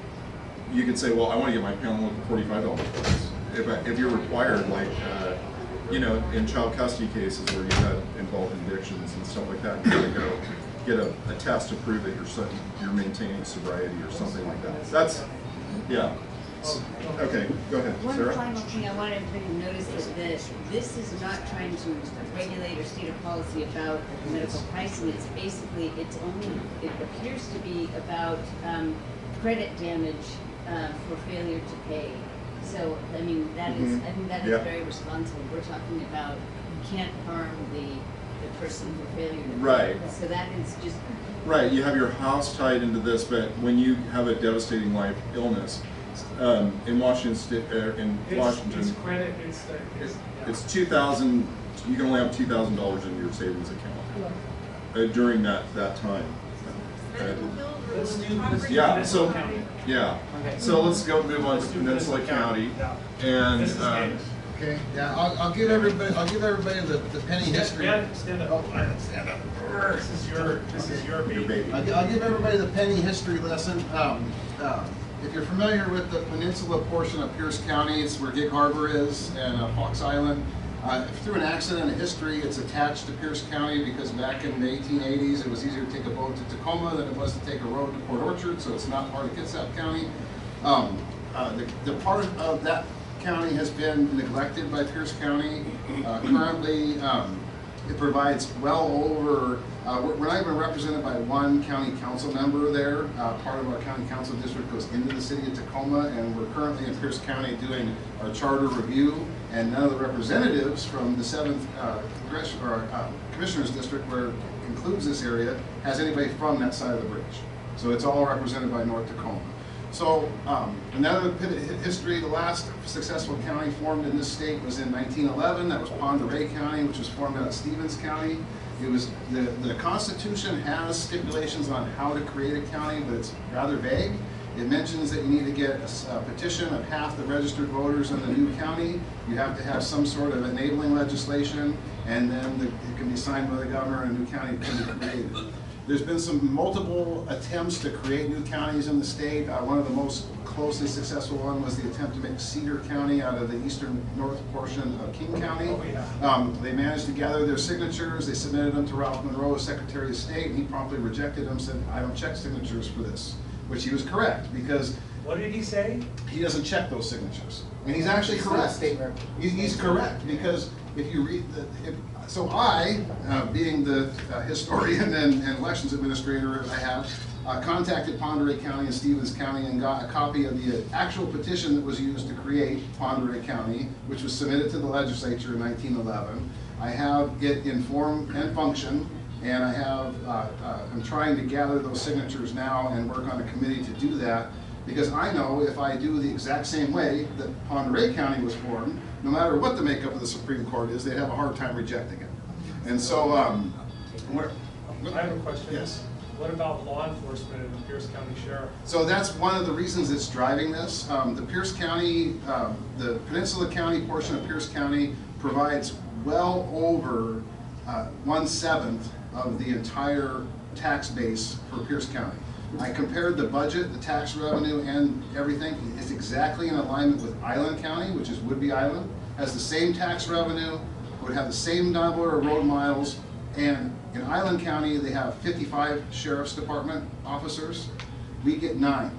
you could say, well, I want to get my panel at the $45 price. if you're required, like, you know, in child custody cases where you had involved in addictions and stuff like that, you gotta go get a test to prove that you're maintaining sobriety or something like that. That's, yeah. Okay, go ahead, One Sarah. final thing I wanted everybody to notice is that this is not trying to regulate or state a policy about medical pricing. It's basically, it appears to be about credit damage for failure to pay. So, I mean, that is, I think that is very responsible. We're talking about you can't harm the person for failure to pay. Right. So that is just. Right, you have your house tied into this, but when you have a devastating life illness, in Washington, It's credit, it's 2,000. You can only have $2,000 in your savings account during that time. Let's do Yeah. Peninsula So County. yeah. So let's go move on to Peninsula County, and Okay, yeah, I'll give everybody the penny history. Stand up. Oh, I didn't stand up. This is your baby. I'll give everybody the penny history lesson. If you're familiar with the peninsula portion of Pierce County, it's where Gig Harbor is and Fox Island. Through an accident in history, it's attached to Pierce County because back in the 1880s, it was easier to take a boat to Tacoma than it was to take a road to Port Orchard, so it's not part of Kitsap County. The part of that county has been neglected by Pierce County. Currently, it provides well over, we're not even represented by one county council member there. Part of our county council district goes into the city of Tacoma, and we're currently in Pierce County doing our charter review, and none of the representatives from the 7th Commissioners District, where it includes this area, has anybody from that side of the bridge. So it's all represented by North Tacoma. So another history, the last successful county formed in this state was in 1911. That was Pend Oreille County, which was formed out of Stevens County. It was, the Constitution has stipulations on how to create a county, but it's rather vague. It mentions that you need to get a petition of half the registered voters in the new county. You have to have some sort of enabling legislation, and then it can be signed by the governor and a new county can be created. There's been some multiple attempts to create new counties in the state. One of the most closely successful one was the attempt to make Cedar County out of the eastern north portion of King County. They managed to gather their signatures. They submitted them to Ralph Monroe as Secretary of State, and he promptly rejected them, said, I don't check signatures for this, which he was correct, because What did he say? he doesn't check those signatures. And he's actually correct. He's correct, because if you read so I, being the historian and elections administrator I have, contacted Pend Oreille County and Stevens County and got a copy of the actual petition that was used to create Pend Oreille County, which was submitted to the legislature in 1911. I have it in form and function, and I have, I'm trying to gather those signatures now and work on a committee to do that, because I know if I do the exact same way that Pend Oreille County was formed, no matter what the makeup of the Supreme Court is, they'd have a hard time rejecting it. And so, I have a question. Yes. What about law enforcement and the Pierce County Sheriff? So that's one of the reasons it's driving this. The Pierce County, the Peninsula County portion of Pierce County provides well over 1/7 of the entire tax base for Pierce County. I compared the budget, the tax revenue, and everything. It's exactly in alignment with Island County, which is Woodby Island. Has the same tax revenue, would have the same number of road miles, and in Island County, they have 55 Sheriff's Department officers. We get 9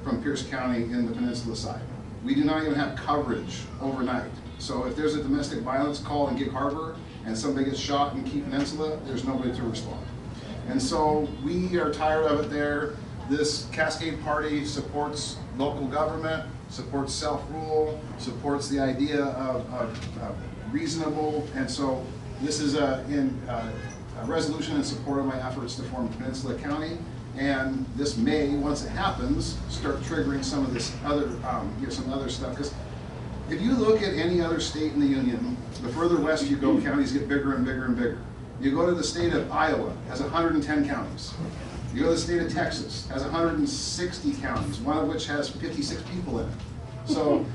from Pierce County in the Peninsula side. We do not even have coverage overnight. So if there's a domestic violence call in Gig Harbor and somebody gets shot in Key Peninsula, there's nobody to respond. And so we are tired of it there. This Cascade Party supports local government, supports self-rule, supports the idea of reasonable, and so this is a resolution in support of my efforts to form Peninsula County, and this may, once it happens, start triggering some of this other, some other stuff, because if you look at any other state in the Union, the further west you go, counties get bigger and bigger and bigger. You go to the state of Iowa, has 110 counties. You go to the state of Texas, has 160 counties, one of which has 56 people in it. So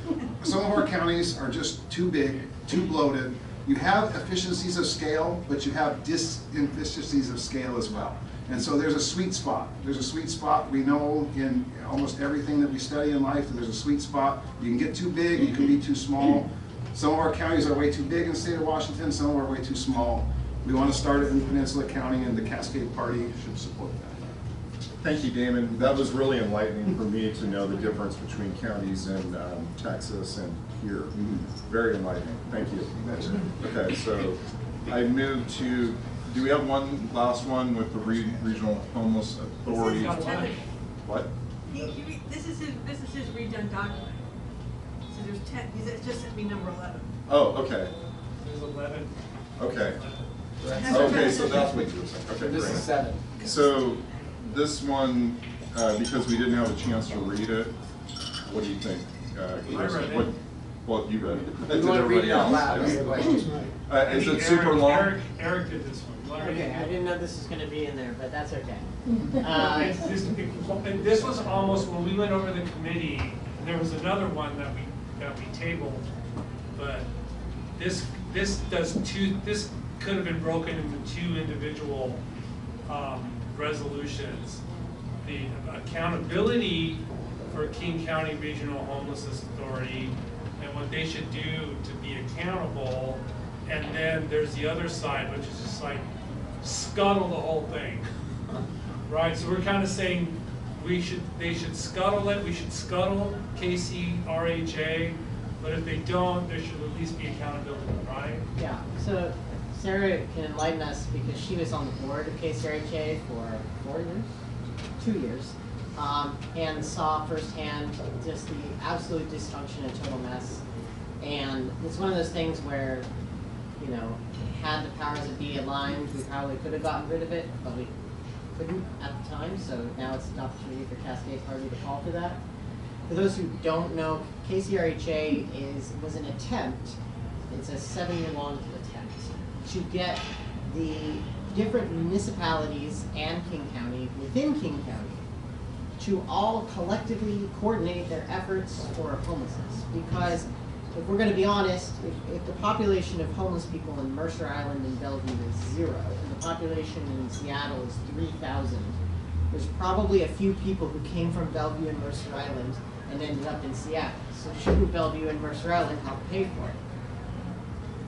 some of our counties are just too big, too bloated. You have efficiencies of scale, but you have disinefficiencies of scale as well. And so there's a sweet spot. There's a sweet spot. We know in almost everything that we study in life that there's a sweet spot. You can get too big, you can be too small. Some of our counties are way too big in the state of Washington, some of them are way too small. We want to start it in Peninsula County, and the Cascade Party should support that. Thank you, Damon. That was really enlightening for me to know the difference between counties in Texas and here. Very enlightening. Thank you. Okay, so I move to, do we have one last one with the Regional Homeless Authority? What? This is his redone document. So there's 10, he's just sent me number 11. Oh, okay. There's 11. Okay. Okay, so that's what you were saying. Okay, This great. is 7. So this one, because we didn't have a chance to read it, what do you think? Chris? I read it. What, well, you read it. You Did want to read everybody it out else? loud, that's the question. Is it super long? Eric did this one. You wanna read Okay, it? I didn't know this was gonna be in there, but that's okay. This was almost, when we went over the committee, there was another one that we tabled, but this could have been broken into 2 individual resolutions. The accountability for King County Regional Homelessness Authority and what they should do to be accountable, and then there's the other side, which is just like scuttle the whole thing. Right, so we're kind of saying they should scuttle it, we should scuttle KCRHA, but if they don't, there should at least be accountability, right? Yeah, so Sarah can enlighten us because she was on the board of KCRHA for 4 years, 2 years, and saw firsthand just the absolute dysfunction and total mess. And it's one of those things where, you know, had the powers that be aligned, we probably could have gotten rid of it, but we couldn't at the time, so now it's an opportunity for Cascade Party to call for that. For those who don't know, KCRHA was an attempt, it's a 7-year-long attempt, to get the different municipalities and King County, within King County, to all collectively coordinate their efforts for homelessness. Because if we're going to be honest, if the population of homeless people in Mercer Island and Bellevue is 0, and the population in Seattle is 3,000, there's probably a few people who came from Bellevue and Mercer Island and ended up in Seattle. So shouldn't Bellevue and Mercer Island help pay for it?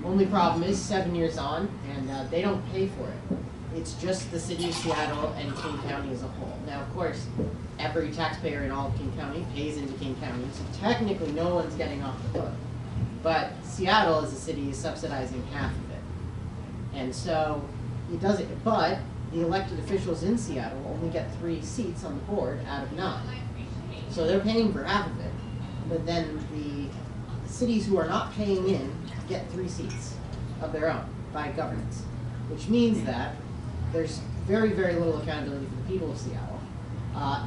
Only problem is 7 years on, and they don't pay for it. It's just the city of Seattle and King County as a whole. Now, of course, every taxpayer in all of King County pays into King County, so technically no one's getting off the hook. But Seattle as a city is subsidizing half of it. And so it doesn't, but the elected officials in Seattle only get 3 seats on the board out of 9. So they're paying for half of it. But then the cities who are not paying in get 3 seats of their own by governance, which means that there's very, very little accountability for the people of Seattle.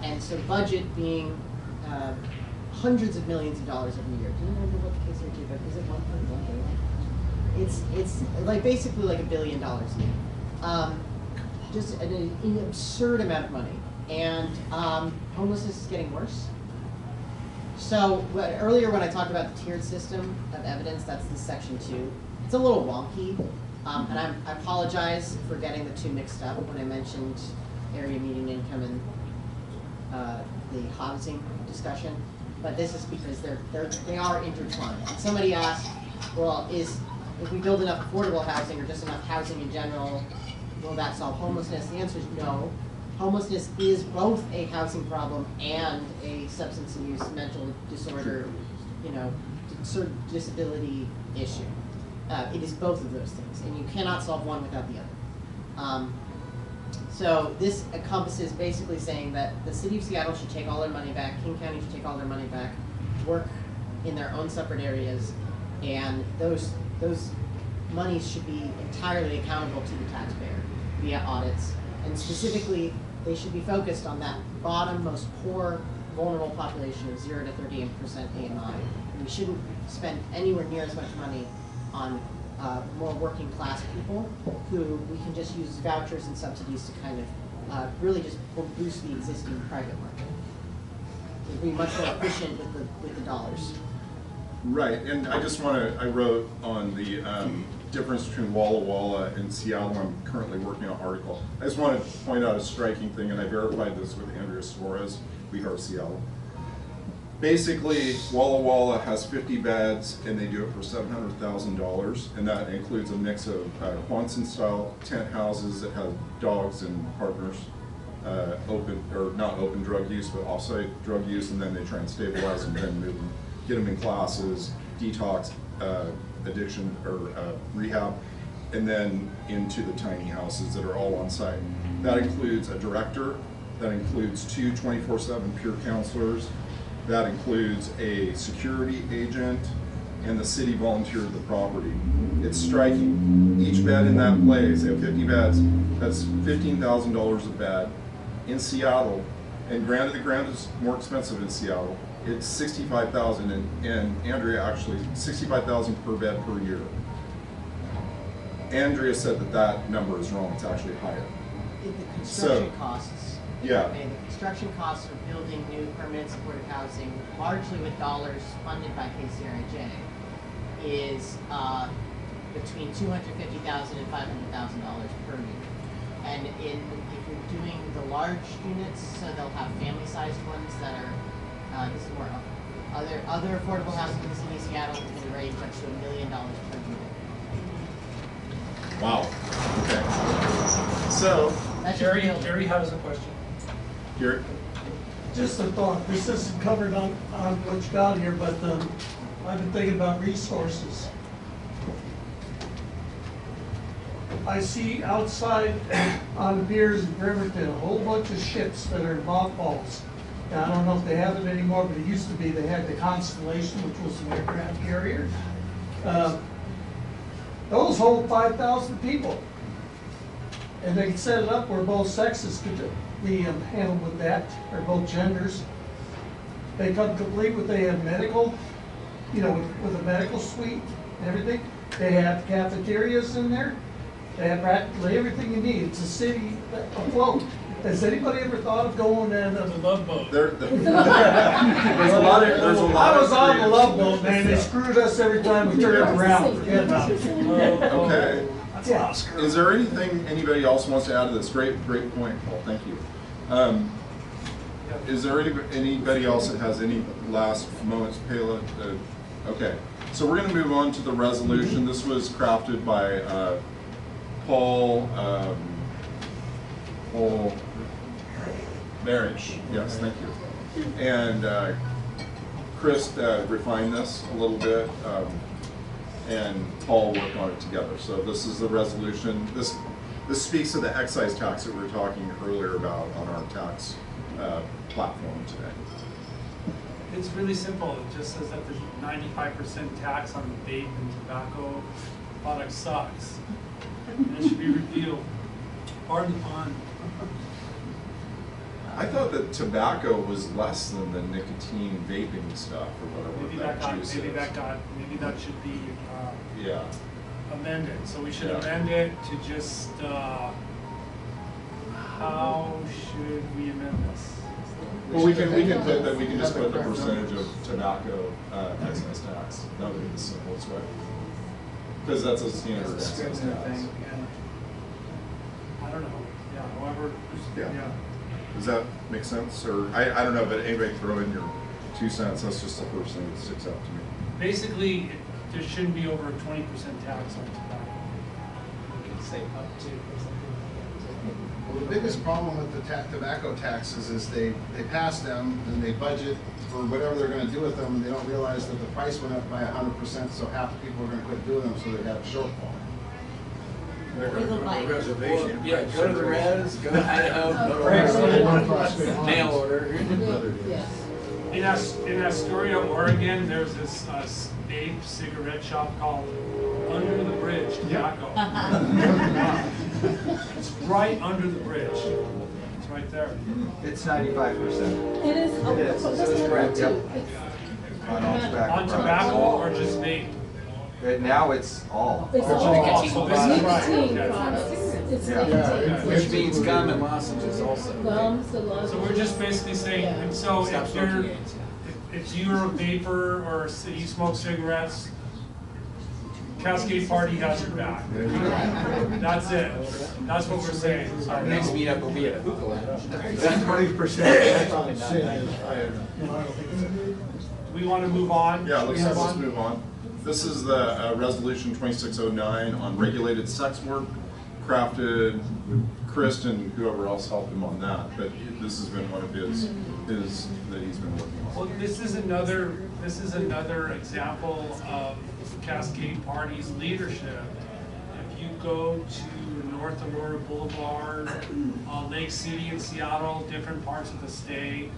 And so budget being hundreds of millions of dollars every year. Do you remember what the case here, but is it 1.1 billion? It's like basically like $1 billion a year. Just an absurd amount of money. And homelessness is getting worse. So earlier when I talked about the tiered system of evidence, that's the section 2. It's a little wonky. And I apologize for getting the 2 mixed up when I mentioned area median income and the housing discussion. But this is because they are intertwined. And somebody asked, well, if we build enough affordable housing or just enough housing in general, will that solve homelessness? The answer is no. Homelessness is both a housing problem and a substance abuse, mental disorder, disability issue. It is both of those things, and you cannot solve one without the other. So this encompasses basically saying that the city of Seattle should take all their money back, King County should take all their money back, work in their own separate areas, and those monies should be entirely accountable to the taxpayer via audits. And specifically, they should be focused on that bottom, most poor, vulnerable population of 0 to 38% AMI. And we shouldn't spend anywhere near as much money on more working class people who we can just use vouchers and subsidies to kind of really just boost the existing private market. It'd be much more efficient with the dollars. Right, and I just want to, I wrote on the difference between Walla Walla and Seattle. I'm currently working on an article. I just wanted to point out a striking thing, and I verified this with Andrea Suarez, We Are Seattle. Basically, Walla Walla has 50 beds, and they do it for $700,000, and that includes a mix of Quonset-style tent houses that have dogs and partners, open or not open drug use, but offsite drug use, and then they try and stabilize them, then move them, get them in classes, detox, addiction or rehab, and then into the tiny houses that are all on site. That includes a director, that includes 2 24/7 peer counselors, that includes a security agent, and the city volunteered the property. It's striking. Each bed in that place, they have 50 beds, that's $15,000 a bed. In Seattle, and granted the grant is more expensive in Seattle, it's $65,000, and Andrea actually, $65,000 per bed per year. Andrea said that that number is wrong, it's actually higher. The construction costs. Yeah. Okay, the construction costs of building new permanent supportive housing, largely with dollars funded by KCRHA, is between $250,000 and $500,000 per year. And if you're doing the large units, so they'll have family-sized ones that are, this is more other affordable housing in the city of Seattle can range up to $1 million per unit. Wow. Okay. So, Jerry has a question. Gary? Just a thought, this isn't covered on what you got here, but I've been thinking about resources. I see outside on the piers in Bremerton, a whole bunch of ships that are in mothballs. Now, I don't know if they have it anymore, but it used to be they had the Constellation, which was an aircraft carrier. Those hold 5,000 people. And they can set it up where both sexes could be handled with that, or both genders. They come complete with, they have medical, you know, with a medical suite and everything. They have cafeterias in there. They have practically everything you need. It's a city afloat. Has anybody ever thought of going in a Love Boat? There's a lot of. I was on the Love Boat, man. They screwed us every time we turned around. Forget about it. Okay. Yeah. Is there anything anybody else wants to add to this? Great point, Paul. Thank you. Is there anybody else that has any last moments, Payla? Okay. So we're going to move on to the resolution. This was crafted by Paul Marriage. Yes, thank you. And Chris refined this a little bit. And Paul worked on it together. So this is the resolution. This speaks to the excise tax that we were talking earlier about on our tax platform today. It's really simple. It just says that the 95% tax on vape and tobacco products sucks. And it should be repealed. Pardon the pun. I thought that tobacco was less than the nicotine vaping stuff or whatever Maybe that juice is. maybe that should be Yeah. amended. So we should Yeah. amend it to just, how should we amend this? Well, we can put that. We can just put the percentage of tobacco excise tax. That would be the simplest way. Because that's a standard excise tax. I don't know. Yeah. However. Yeah. Does that make sense? Or I don't know, but anybody throw in your 2 cents. That's just the first thing that sticks out to me. Basically, there shouldn't be over a 20% tax on tobacco. We can say up to or something. Well, the biggest problem with the tobacco taxes is they pass them and they budget for whatever they're gonna do with them, and they don't realize that the price went up by 100%, so half the people are gonna quit doing them, so they have a shortfall. Reservation. Yeah, go to the res, go to Idaho, go to Craigslist, mail order. In Astoria, Oregon, there's this vape cigarette shop called Under the Bridge Tobacco. It's right under the bridge. It's right there. It's 95%. It is. It is. That's That's correct. Yep. On all tobacco. On tobacco or just vape? Right now it's all. It's all. So this is right. Nicotine Okay. products. It's Yeah. nicotine. Which means gum and lozenges also. Gums, the lozenges. So we're just basically saying, Yeah. and so Stop if you're, smoking. if you're a vapor or you smoke cigarettes, Cascade Party has your back. That's it. That's what we're saying. Our next meetup will be at a hookah lounge. That's 20%. Do we want to move on? Yeah, Should we let's move on. This is the resolution 2609 on regulated sex work, crafted with Chris and whoever else helped him on that. But this has been one of his that he's been working on. Well, this is another example of Cascade Party's leadership. If you go to North Aurora Boulevard, Lake City in Seattle, different parts of the state,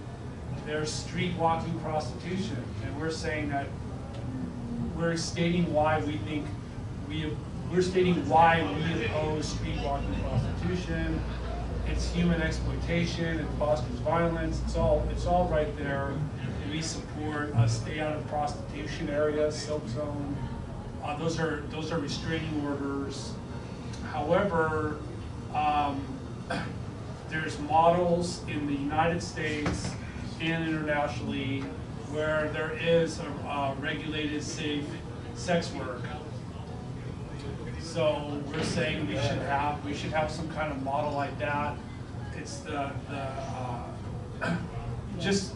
there's street walking prostitution, and we're saying that we're stating why we think we're stating why we oppose street walking prostitution. It's human exploitation, it fosters violence, it's all right there. We support a stay out of prostitution area, silk zone. Those are restraining orders. However, there's models in the United States and internationally where there is a regulated, safe sex work. So we're saying we should have some kind of model like that. It's just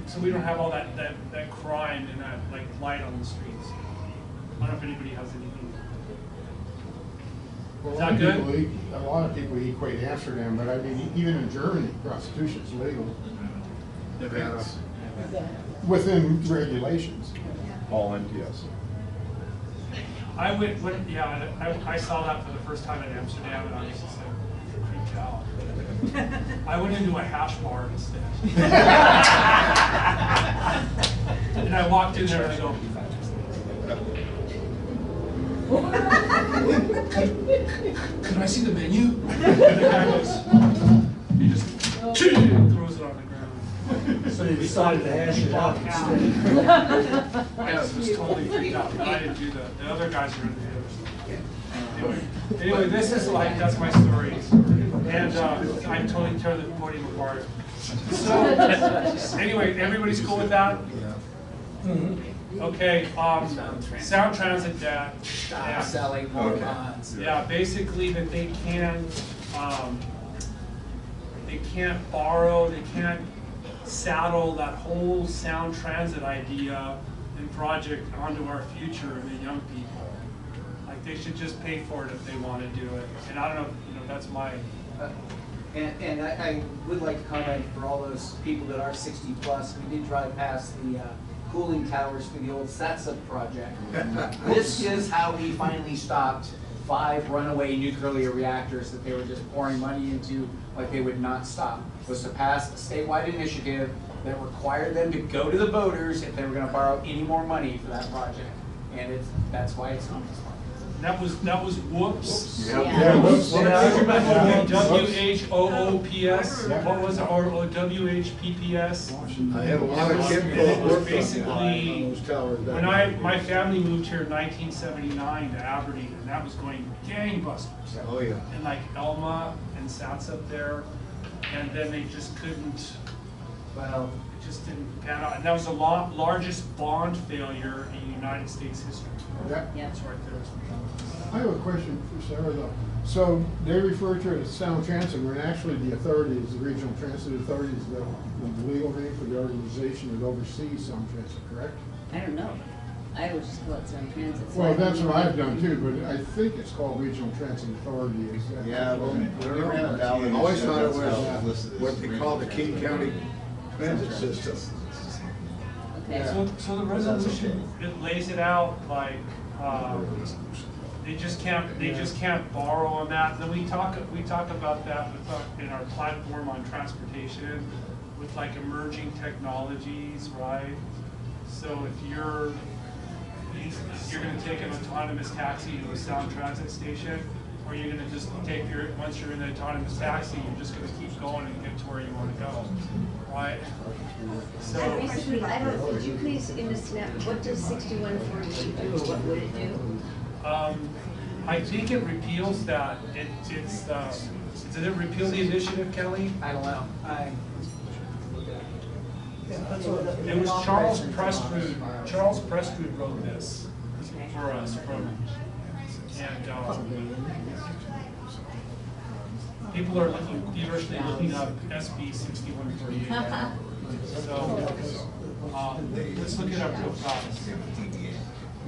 so we don't have all that crime and that like light on the streets. I don't know if anybody has anything. Is that good? A lot of people equate Amsterdam, but I mean, even in Germany, prostitution is legal. Depends. Within regulations. All NPS. I saw that for the first time in Amsterdam, and I was just like freaked out. I went into a hash bar instead. And I walked in there and I go, can I see the menu? And the guy goes, he just throws it on the ground. So you decided to hash it out instead. I was totally freaked out. I didn't do that. The other guys were in the other stuff. Anyway, this is like, that's my story. And I totally tear the podium apart. So, anyway, everybody's cool with that? Okay, sound transit debt. Stop selling more bonds. Yeah, basically that they can't borrow, they can't saddle that whole sound transit idea and project onto our future and the young people. Like they should just pay for it if they want to do it. And I don't know, that's my. And I would like to comment for all those people that are 60 plus, we did drive past the cooling towers for the old SATSA project. This is how we finally stopped 5 runaway nuclear reactors that they were just pouring money into like they would not stop. Was to pass a statewide initiative that required them to go to the voters if they were going to borrow any more money for that project. And that's why it's not this one. That was whoops. Yep. Yeah, whoops. WHOOPS. What was it? Or WHPPS? I have a lot of kids It was basically on those towers. when my family moved here in 1979 to Aberdeen, and that was going gangbusters. Oh yeah. And like Elma and South's up there, and then they just couldn't. Well, it just didn't pan out, and that was the largest bond failure in United States history. Yeah. That's right there. I have a question for Sarah though. So they refer to it as sound transit, when actually the authorities, the regional transit authorities, the legal name for the organization that oversees sound transit, correct? I don't know. I always just call it Sound Transit. So Well, I don't that's know. what I've done too, but I think it's called Regional Transit Authority. Is that? Yeah, well, when we ran a ballot. I always thought it was what they call the King County Transit System. Okay. So the resolution, it lays it out like, they just can't borrow on that. And then we talk about that in our platform on transportation with like emerging technologies, right? So if you're going to take an autonomous taxi to a sound transit station, or you're going to just once you're in the autonomous taxi, you're just going to keep going and get to where you want to go, right? So Basically, could you please, in the snap, what does 6142 do, or what would it do? I think it repeals that. Did it repeal the initiative, Kelly? I don't know. It was Charles Preston. Charles Preston wrote this. for us, and people are feverishly looking up SB 6148 now. So let's look it up real fast.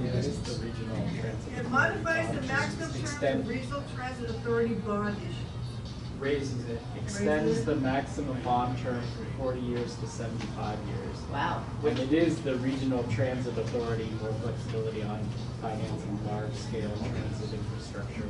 Yeah, it is the regional transit. It modifies the maximum term Extend- of regional transit authority bond issue. Raises it, extends the maximum bond term from 40 years to 75 years. Wow. And it is the regional transit authority, more flexibility on financing large-scale transit infrastructure.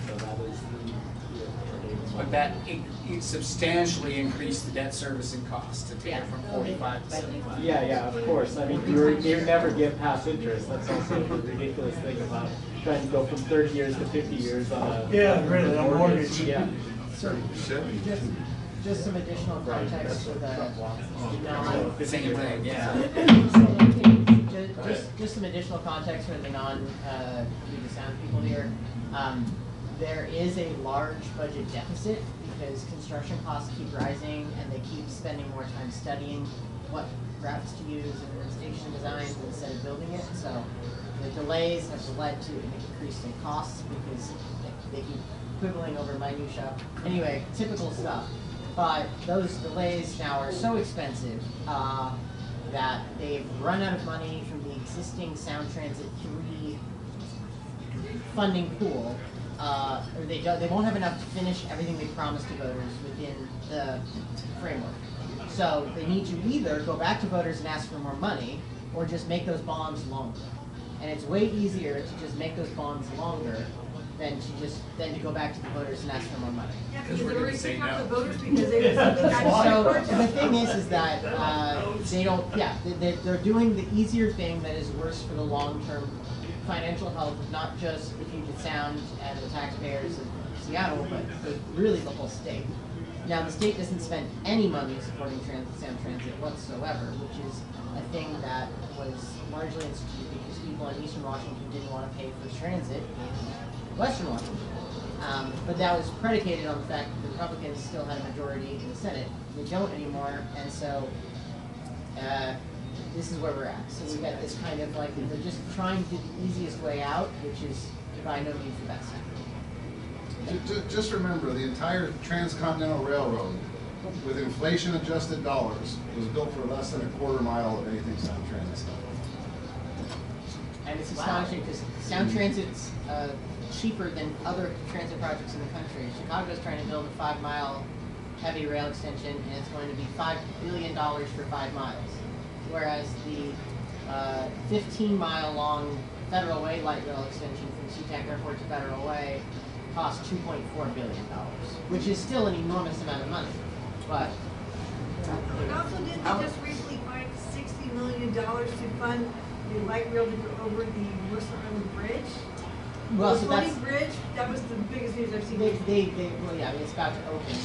So that is the authority. But that it substantially increased the debt servicing cost to take it from 45 to 75. Yeah, of course. I mean, you never get past interest. That's also the ridiculous thing about trying to go from 30 years to 50 years on a really, a mortgage. Yeah. So, just some additional context for the Same thing, yeah. Just some additional context for the non-Puget Sound people here. There is a large budget deficit because construction costs keep rising and they keep spending more time studying what routes to use and station designs instead of building it. So the delays have led to an increase in costs because they keep quibbling over minutia. Anyway, typical stuff. But those delays now are so expensive that they've run out of money from the existing Sound Transit 3 funding pool. Or they won't have enough to finish everything they promised to voters within the framework. So they need to either go back to voters and ask for more money, or just make those bonds longer. And it's way easier to just make those bonds longer than to go back to the voters and ask for more money. Yeah, because they're already picking up the voters because they So the thing is that they don't. Yeah, they're doing the easier thing that is worse for the long-term financial health of not just the Puget Sound and the taxpayers of Seattle, but really the whole state. Now, the state doesn't spend any money supporting Sound Transit whatsoever, which is a thing that was largely instituted because people in Eastern Washington didn't want to pay for transit in Western Washington. But that was predicated on the fact that the Republicans still had a majority in the Senate. They don't anymore, and so this is where we're at. So we've got this kind of like, they're just trying to do the easiest way out, which is by no means the best. Just remember, the entire transcontinental railroad, with inflation-adjusted dollars, was built for less than a quarter mile of anything Sound Transit stuff. And it's astonishing because Sound Transit's cheaper than other transit projects in the country. Chicago's trying to build a 5-mile heavy rail extension, and it's going to be $5 billion for 5 miles. Whereas the 15-mile long Federal Way light rail extension from SeaTac Airport to Federal Way cost $2.4 billion, which is still an enormous amount of money. But and also didn't they just recently find $60 million to fund the light rail to go over the Mercer Island Bridge? well, The so floating that's bridge, that was the biggest news I've seen. well, yeah, it's about to open,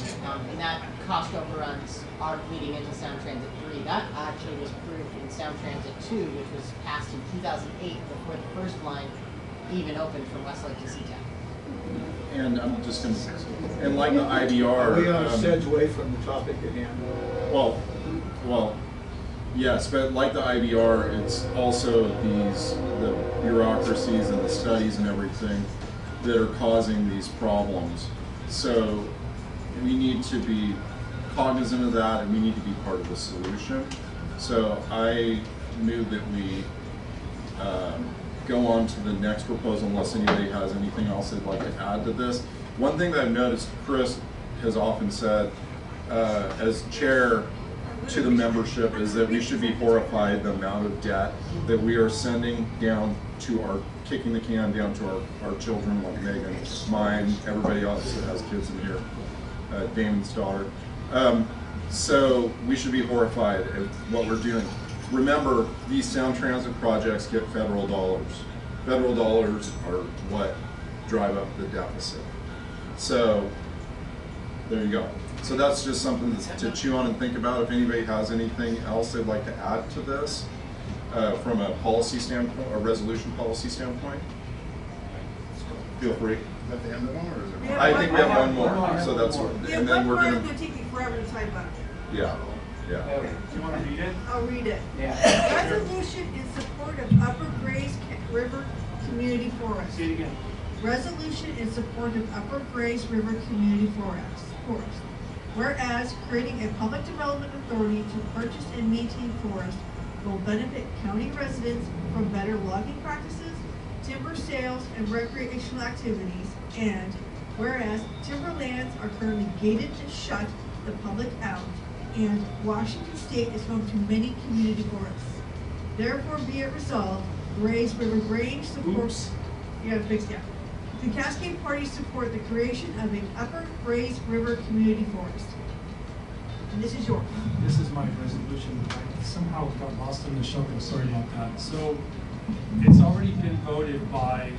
and that cost overruns are leading into Sound Transit 3. That actually was approved in Sound Transit 2, which was passed in 2008 before the first line even opened from Westlake to SeaTac. And I'm just going to, and like the IBR. We sedge away from the topic at hand. Well, yes, but like the IBR, it's also the bureaucracies and the studies and everything that are causing these problems. So we need to be cognizant of that, and we need to be part of the solution. So I move that we go on to the next proposal unless anybody has anything else they'd like to add to this. One thing that I've noticed Chris has often said as chair to the membership is that we should be horrified the amount of debt that we are sending down to kicking the can down to our children, like Megan, mine, everybody else that has kids in here, Damon's daughter. So we should be horrified at what we're doing. Remember, these Sound Transit projects get federal dollars. Federal dollars are what drive up the deficit. So there you go. So that's just something to chew on and think about. If anybody has anything else they'd like to add to this from a policy standpoint, a resolution policy standpoint, feel free. Is that the end of one, or is there I think we have one more. So that's what, Yeah, and then we're one gonna. part is gonna take me forever to type up. Yeah. Yeah. Do you want to read it? I'll read it. Yeah. Resolution in support of Upper Grays River Community Forest. Say it again. Resolution in support of Upper Grays River Community Forest. Whereas creating a public development authority to purchase and maintain forest will benefit county residents from better logging practices, timber sales, and recreational activities. And whereas timberlands are currently gated and shut the public out, and Washington State is home to many community forests. Therefore be it resolved, Grays River Grange supports. Yeah, fix that. The Cascade parties support the creation of an Upper Grays River Community Forest. And this is yours. This is my resolution. I somehow got lost in the shuffle. Sorry about that. So it's already been voted by,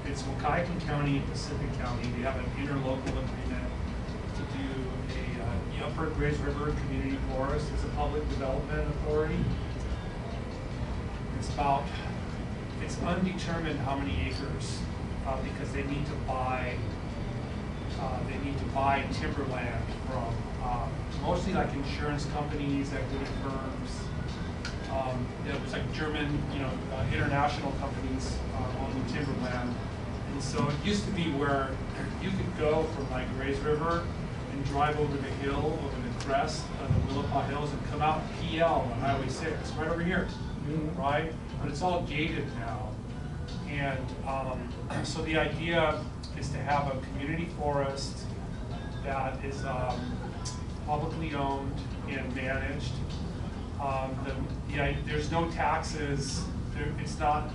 it's Waukegan County and Pacific County. They have an interlocal agreement to do a Upper Grays River Community Forest. It's a public development authority. It's undetermined how many acres, because they need to buy timberland from mostly like insurance companies, equity firms. It was like German, international companies on the timberland. And so it used to be where you could go from like Grays River and drive over the hill, over the crest of the Willapa Hills, and come out PL on Highway 6, right over here, right? But it's all gated now. And so the idea is to have a community forest that is publicly owned and managed. There's no taxes. There's not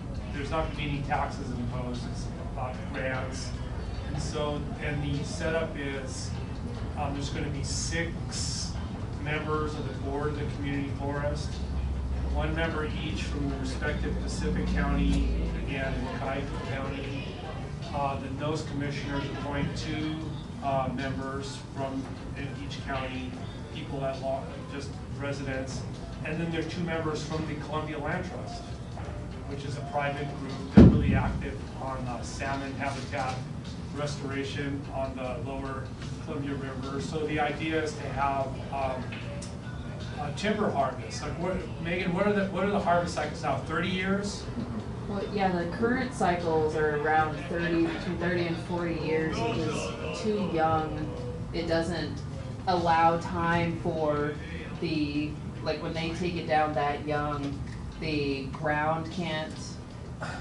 any taxes imposed. It's about grants. And so, and the setup is there's going to be 6 members of the board of the community forest, 1 member each from the respective Pacific County and Waukegan County. Then those commissioners appoint 2 members from each county, people at law, just residents. And then there are 2 members from the Columbia Land Trust, which is a private group. They're really active on salmon habitat restoration on the lower Columbia River. So the idea is to have timber harvest. Like Megan, what are the harvest cycles now? 30 years? Well, yeah, the current cycles are around 30 and 40 years, which is too young. It doesn't allow time for when they take it down that young, the ground can't,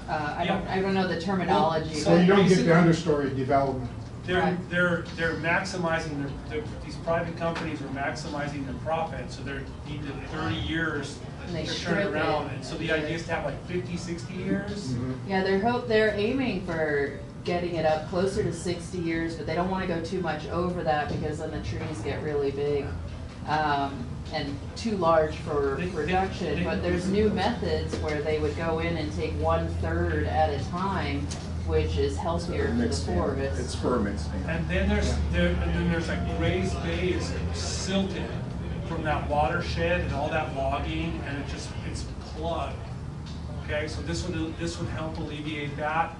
I don't know the terminology. So you don't get the understory development. They're maximizing these private companies are maximizing their profit, so they need 30 years to turn around. And so the idea is to have like 50, 60 years. Yeah, they're aiming for getting it up closer to 60 years, but they don't want to go too much over that because then the trees get really big and too large for production. But there's new methods where they would go in and take 1/3 at a time, which is healthier for the forest. It's for a mixed stand. And then there's like Grays Bay is silted from that watershed and all that logging, and it's plugged. Okay, so this would help alleviate that.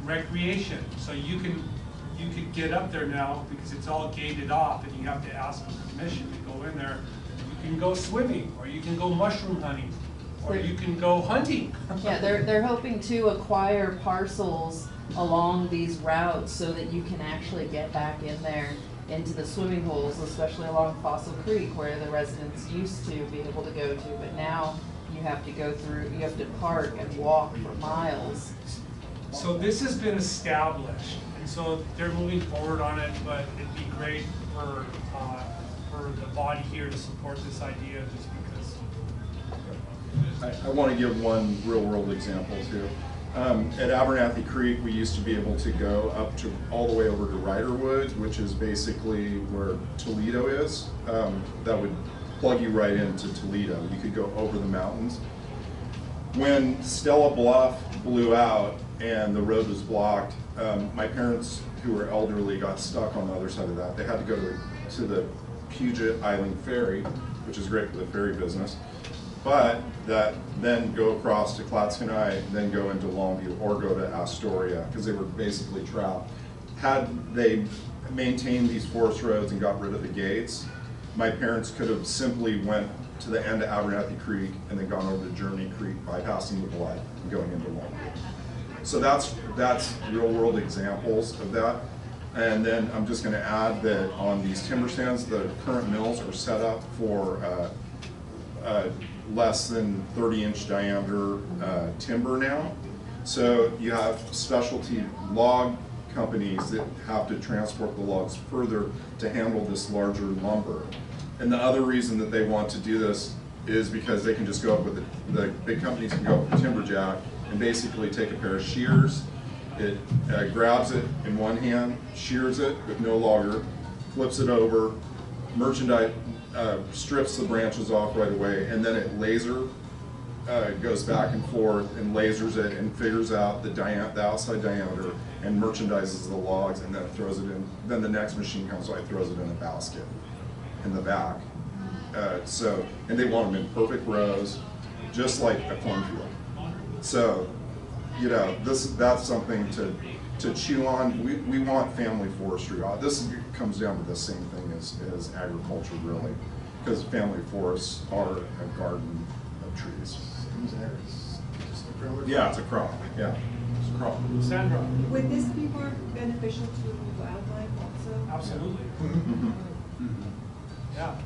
Recreation, so you could get up there now because it's all gated off, and you have to ask for permission to go in there. You can go swimming, or you can go mushroom hunting, or you can go hunting. Yeah, they're hoping to acquire parcels along these routes so that you can actually get back in there into the swimming holes, especially along Fossil Creek where the residents used to be able to go to, but now you have to park and walk for miles. So this has been established, and so they're moving forward on it, but it'd be great for the body here to support this idea just because. I want to give one real-world example too. At Abernathy Creek, we used to be able to go up to all the way over to Riderwood, which is basically where Toledo is. That would plug you right into Toledo. You could go over the mountains. When Stella Bluff blew out and the road was blocked, my parents, who were elderly, got stuck on the other side of that. They had to go to the Puget Island Ferry, which is great for the ferry business. But that then go across to Clatskanie, then go into Longview or go to Astoria, because they were basically trapped. Had they maintained these forest roads and got rid of the gates, my parents could have simply went to the end of Abernathy Creek and then gone over to Germany Creek, bypassing the Blood and going into Longwood. So that's real world examples of that. And then I'm just going to add that on these timber stands, the current mills are set up for less than 30-inch diameter timber now. So you have specialty log companies that have to transport the logs further to handle this larger lumber. And the other reason that they want to do this is because they can just go up with the big companies can go up with a timberjack and basically take a pair of shears. It grabs it in one hand, shears it with no logger, flips it over, merchandise, strips the branches off right away, and then it laser goes back and forth and lasers it and figures out the outside diameter and merchandises the logs, and then throws it in. Then the next machine comes by, throws it in a basket in the back. And they want them in perfect rows, just like a cornfield. So, you know, that's something to chew on. We want family forestry. This comes down to the same thing as agriculture, really, because family forests are a garden of trees. Yeah, it's a crop. Yeah, it's a crop. Sandra? Would this be more beneficial to wildlife also? Absolutely. Yeah.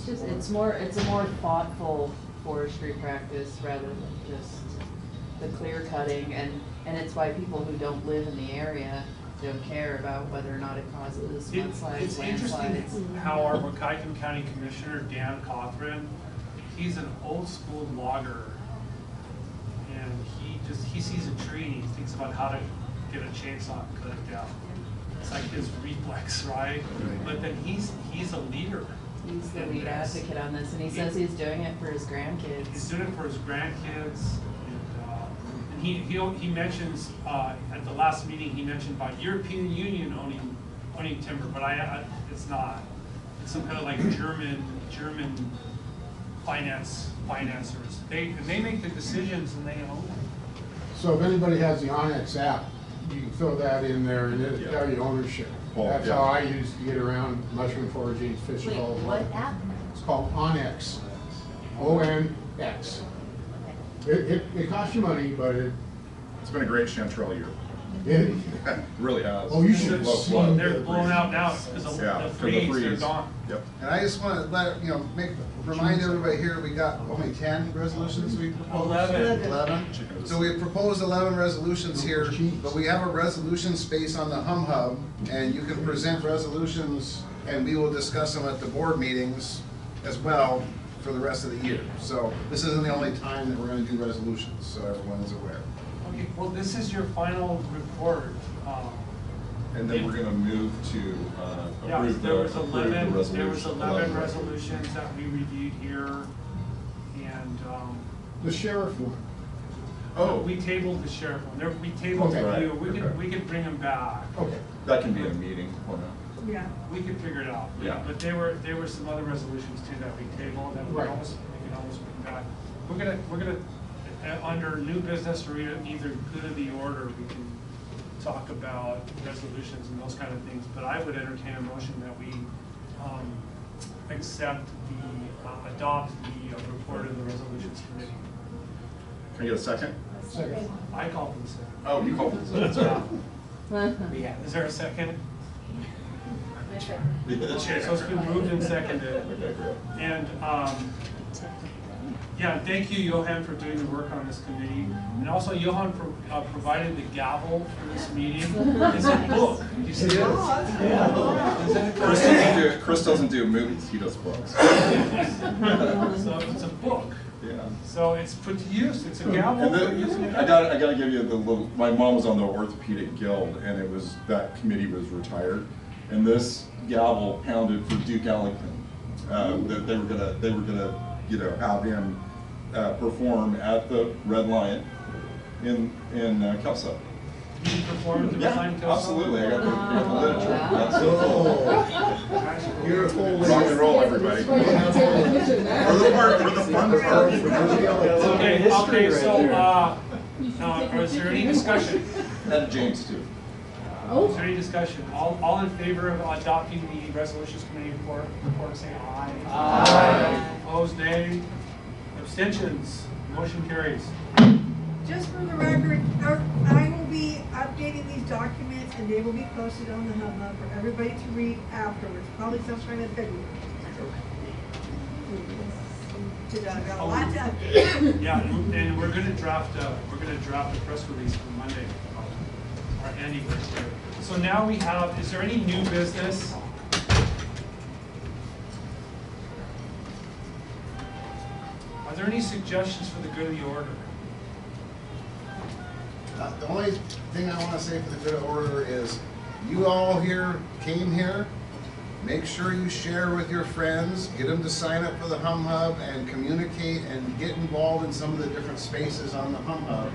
It's a more thoughtful forestry practice rather than just the clear cutting, and it's why people who don't live in the area don't care about whether or not it causes mudslides, It's landslides. interesting how our Wahkiakum County Commissioner, Dan Cothran, he's an old school logger, and he sees a tree and he thinks about how to get a chainsaw and cut it down. It's like his reflex, right? But then he's a leader. He's the lead advocate on this, and he says he's doing it for his grandkids. He's doing it for his grandkids, and he mentions at the last meeting he mentioned about European Union owning timber, but it's not. It's some kind of like German financers. They make the decisions and they own it. So if anybody has the Onyx app, you can fill that in there and it'll tell you ownership. That's how I used to get around mushroom foraging, fishing, all of What app? It's called Onyx, O-N-X. It costs you money, but It's been a great chanterelle year. it Really has. Oh, you should Low see flood. They're blown out now because of the freeze. They're gone. Yep. And I just want to remind everybody here, we got only 10 resolutions we proposed. 11. So we proposed 11 resolutions here, but we have a resolution space on the Hum Hub, and you can present resolutions, and we will discuss them at the board meetings as well for the rest of the year. So this isn't the only time that we're going to do resolutions, so everyone is aware. Okay, well, this is your final report. And then we're going to move to Yeah, approve there was approve 11 resolution. resolutions that we reviewed here, and The sheriff one. Oh. we tabled the sheriff one. We tabled Okay. a few. Right, We could bring them back. Okay. That can be a meeting. Or not. Yeah. We could figure it out. Yeah. But there were some other resolutions too that we tabled that we Right. can almost bring back. We're gonna under new business or either good of the order, we can talk about resolutions and those kind of things. But I would entertain a motion that we adopt the report of the resolutions committee. Can I get a second? Second. I called them second. Oh, you called it a second. Yeah. Is there a second? Sure. So it's been moved and seconded. Okay, great. And, yeah, thank you, Johan, for doing the work on this committee. And also, Johan provided the gavel for this meeting. It's a book. Do you see it? Yeah. Chris doesn't do movies, he does books. So it's a book. Yeah. So it's put to use. It's a gavel for using it. I gotta give you the little, my mom was on the orthopedic guild, and it was, that committee was retired. And this gavel pounded for Duke Ellington, that they were gonna, you know, have him perform at the Red Lion in Kelso. You performed the Yeah, design Kelso? absolutely. I got the literature. That's so Oh. You're a full rock and roll, everybody. For the fun part. Okay, so, now, is there any discussion? And James too. Is there any discussion? All in favor of adopting the resolutions committee report, say aye. Aye. Opposed, nay. Abstentions, motion carries. Just for the record, I will be updating these documents and they will be posted on the Hub for everybody to read afterwards, probably sometime in February. Got a lot to update. Yeah, and we're gonna draft a press release for Monday. Or Andy was here. So now we have, is there any new business? Are there any suggestions for the good of the order? The only thing I want to say for the good of order is, you all here came here. Make sure you share with your friends, get them to sign up for the Hub and communicate and get involved in some of the different spaces on the Hub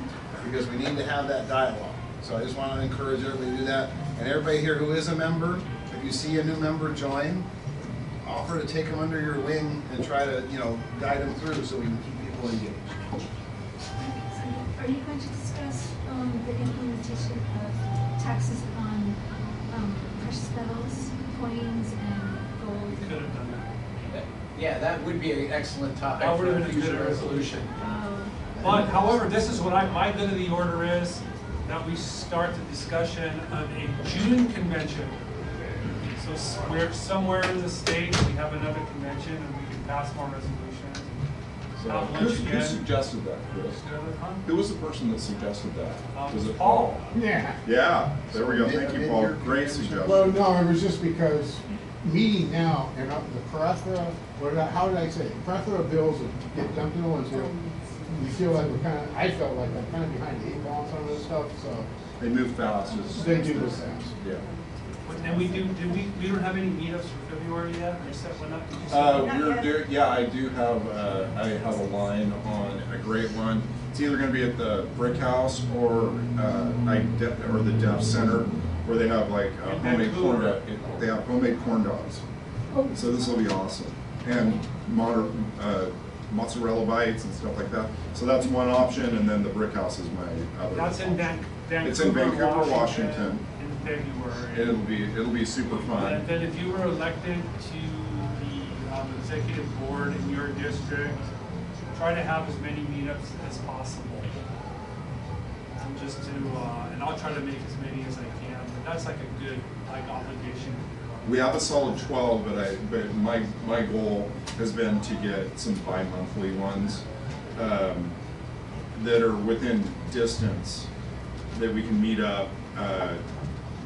because we need to have that dialogue. So I just want to encourage everybody to do that. And everybody here who is a member, if you see a new member join, offer to take them under your wing and try to, guide them through so we can keep people engaged. Are you going to discuss the implementation of taxes on precious metals, coins, and gold? Could have done that. Yeah, that would be an excellent topic That would for have a been a future good resolution. But however, this is what my good of the order is, that we start the discussion of a June convention. So we're somewhere in the state, we have another convention and we can pass more resolutions. So Have lunch who again. suggested that, Chris? Huh? Who was the person that suggested that? Was it Paul? Yeah. Yeah, there we go. Thank you, Paul. Great suggestion. Well, no, it was just because meeting now and the plethora, how did I say it? Plethora of bills that get dumped in one too. We feel like I felt like I'm kind of behind the 8 ball on some of this stuff, so. They move fast. They do move fast. Yeah. And we don't have any meetups for February yet? Or set one up? Did you set one up? I do have, I have a line on a great one. It's either gonna be at the Brick House or the Deaf Center, where they have like homemade corn dogs. They have homemade corn dogs. So this will be awesome. And mozzarella bites and stuff like that. So that's one option, and then the Brick House is my other. That's in Vancouver, It's in Vancouver, Washington. In February. It'll be super fun. And then if you were elected to the executive board in your district, try to have as many meetups as possible. And just to, and I'll try to make as many as I can, but that's like a good obligation. We have a solid 12, but my goal has been to get some bi-monthly ones that are within distance that we can meet up.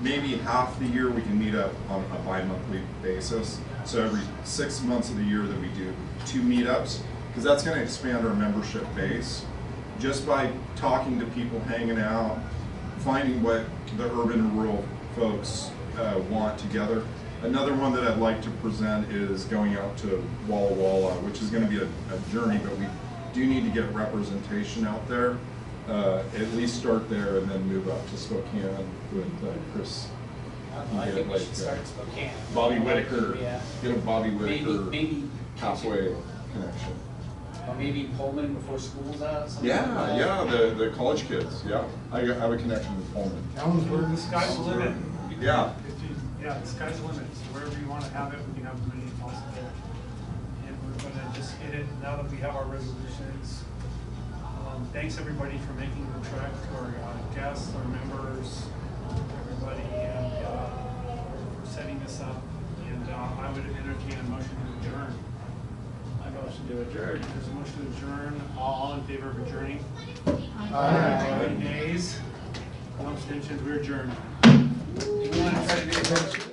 Maybe half the year we can meet up on a bi-monthly basis. So every 6 months of the year that we do 2 meetups, because that's going to expand our membership base. Just by talking to people, hanging out, finding what the urban and rural folks want together. Another one that I'd like to present is going out to Walla Walla, which is going to be a journey, but we do need to get representation out there. At least start there and then move up to Spokane with Chris. I think we should start at Spokane. Bobby Whitaker. Yeah. Get a Bobby Whitaker Maybe halfway connection. Or maybe Pullman before school's out. Something Yeah, like that. yeah, the college kids. Yeah, I have a connection with Pullman. The sky's the limit. Yeah. Yeah, the sky's the limit. So wherever you want to have it, we can have as many as possible. And we're going to just hit it now that we have our resolutions. Thanks everybody for making the trek, our guests, our members, everybody, and for setting this up. And I would entertain a motion to adjourn. I motion to adjourn. There's a motion to adjourn. All in favor of adjourning? Aye. Any nays? No abstentions. We're adjourned. You want to try to do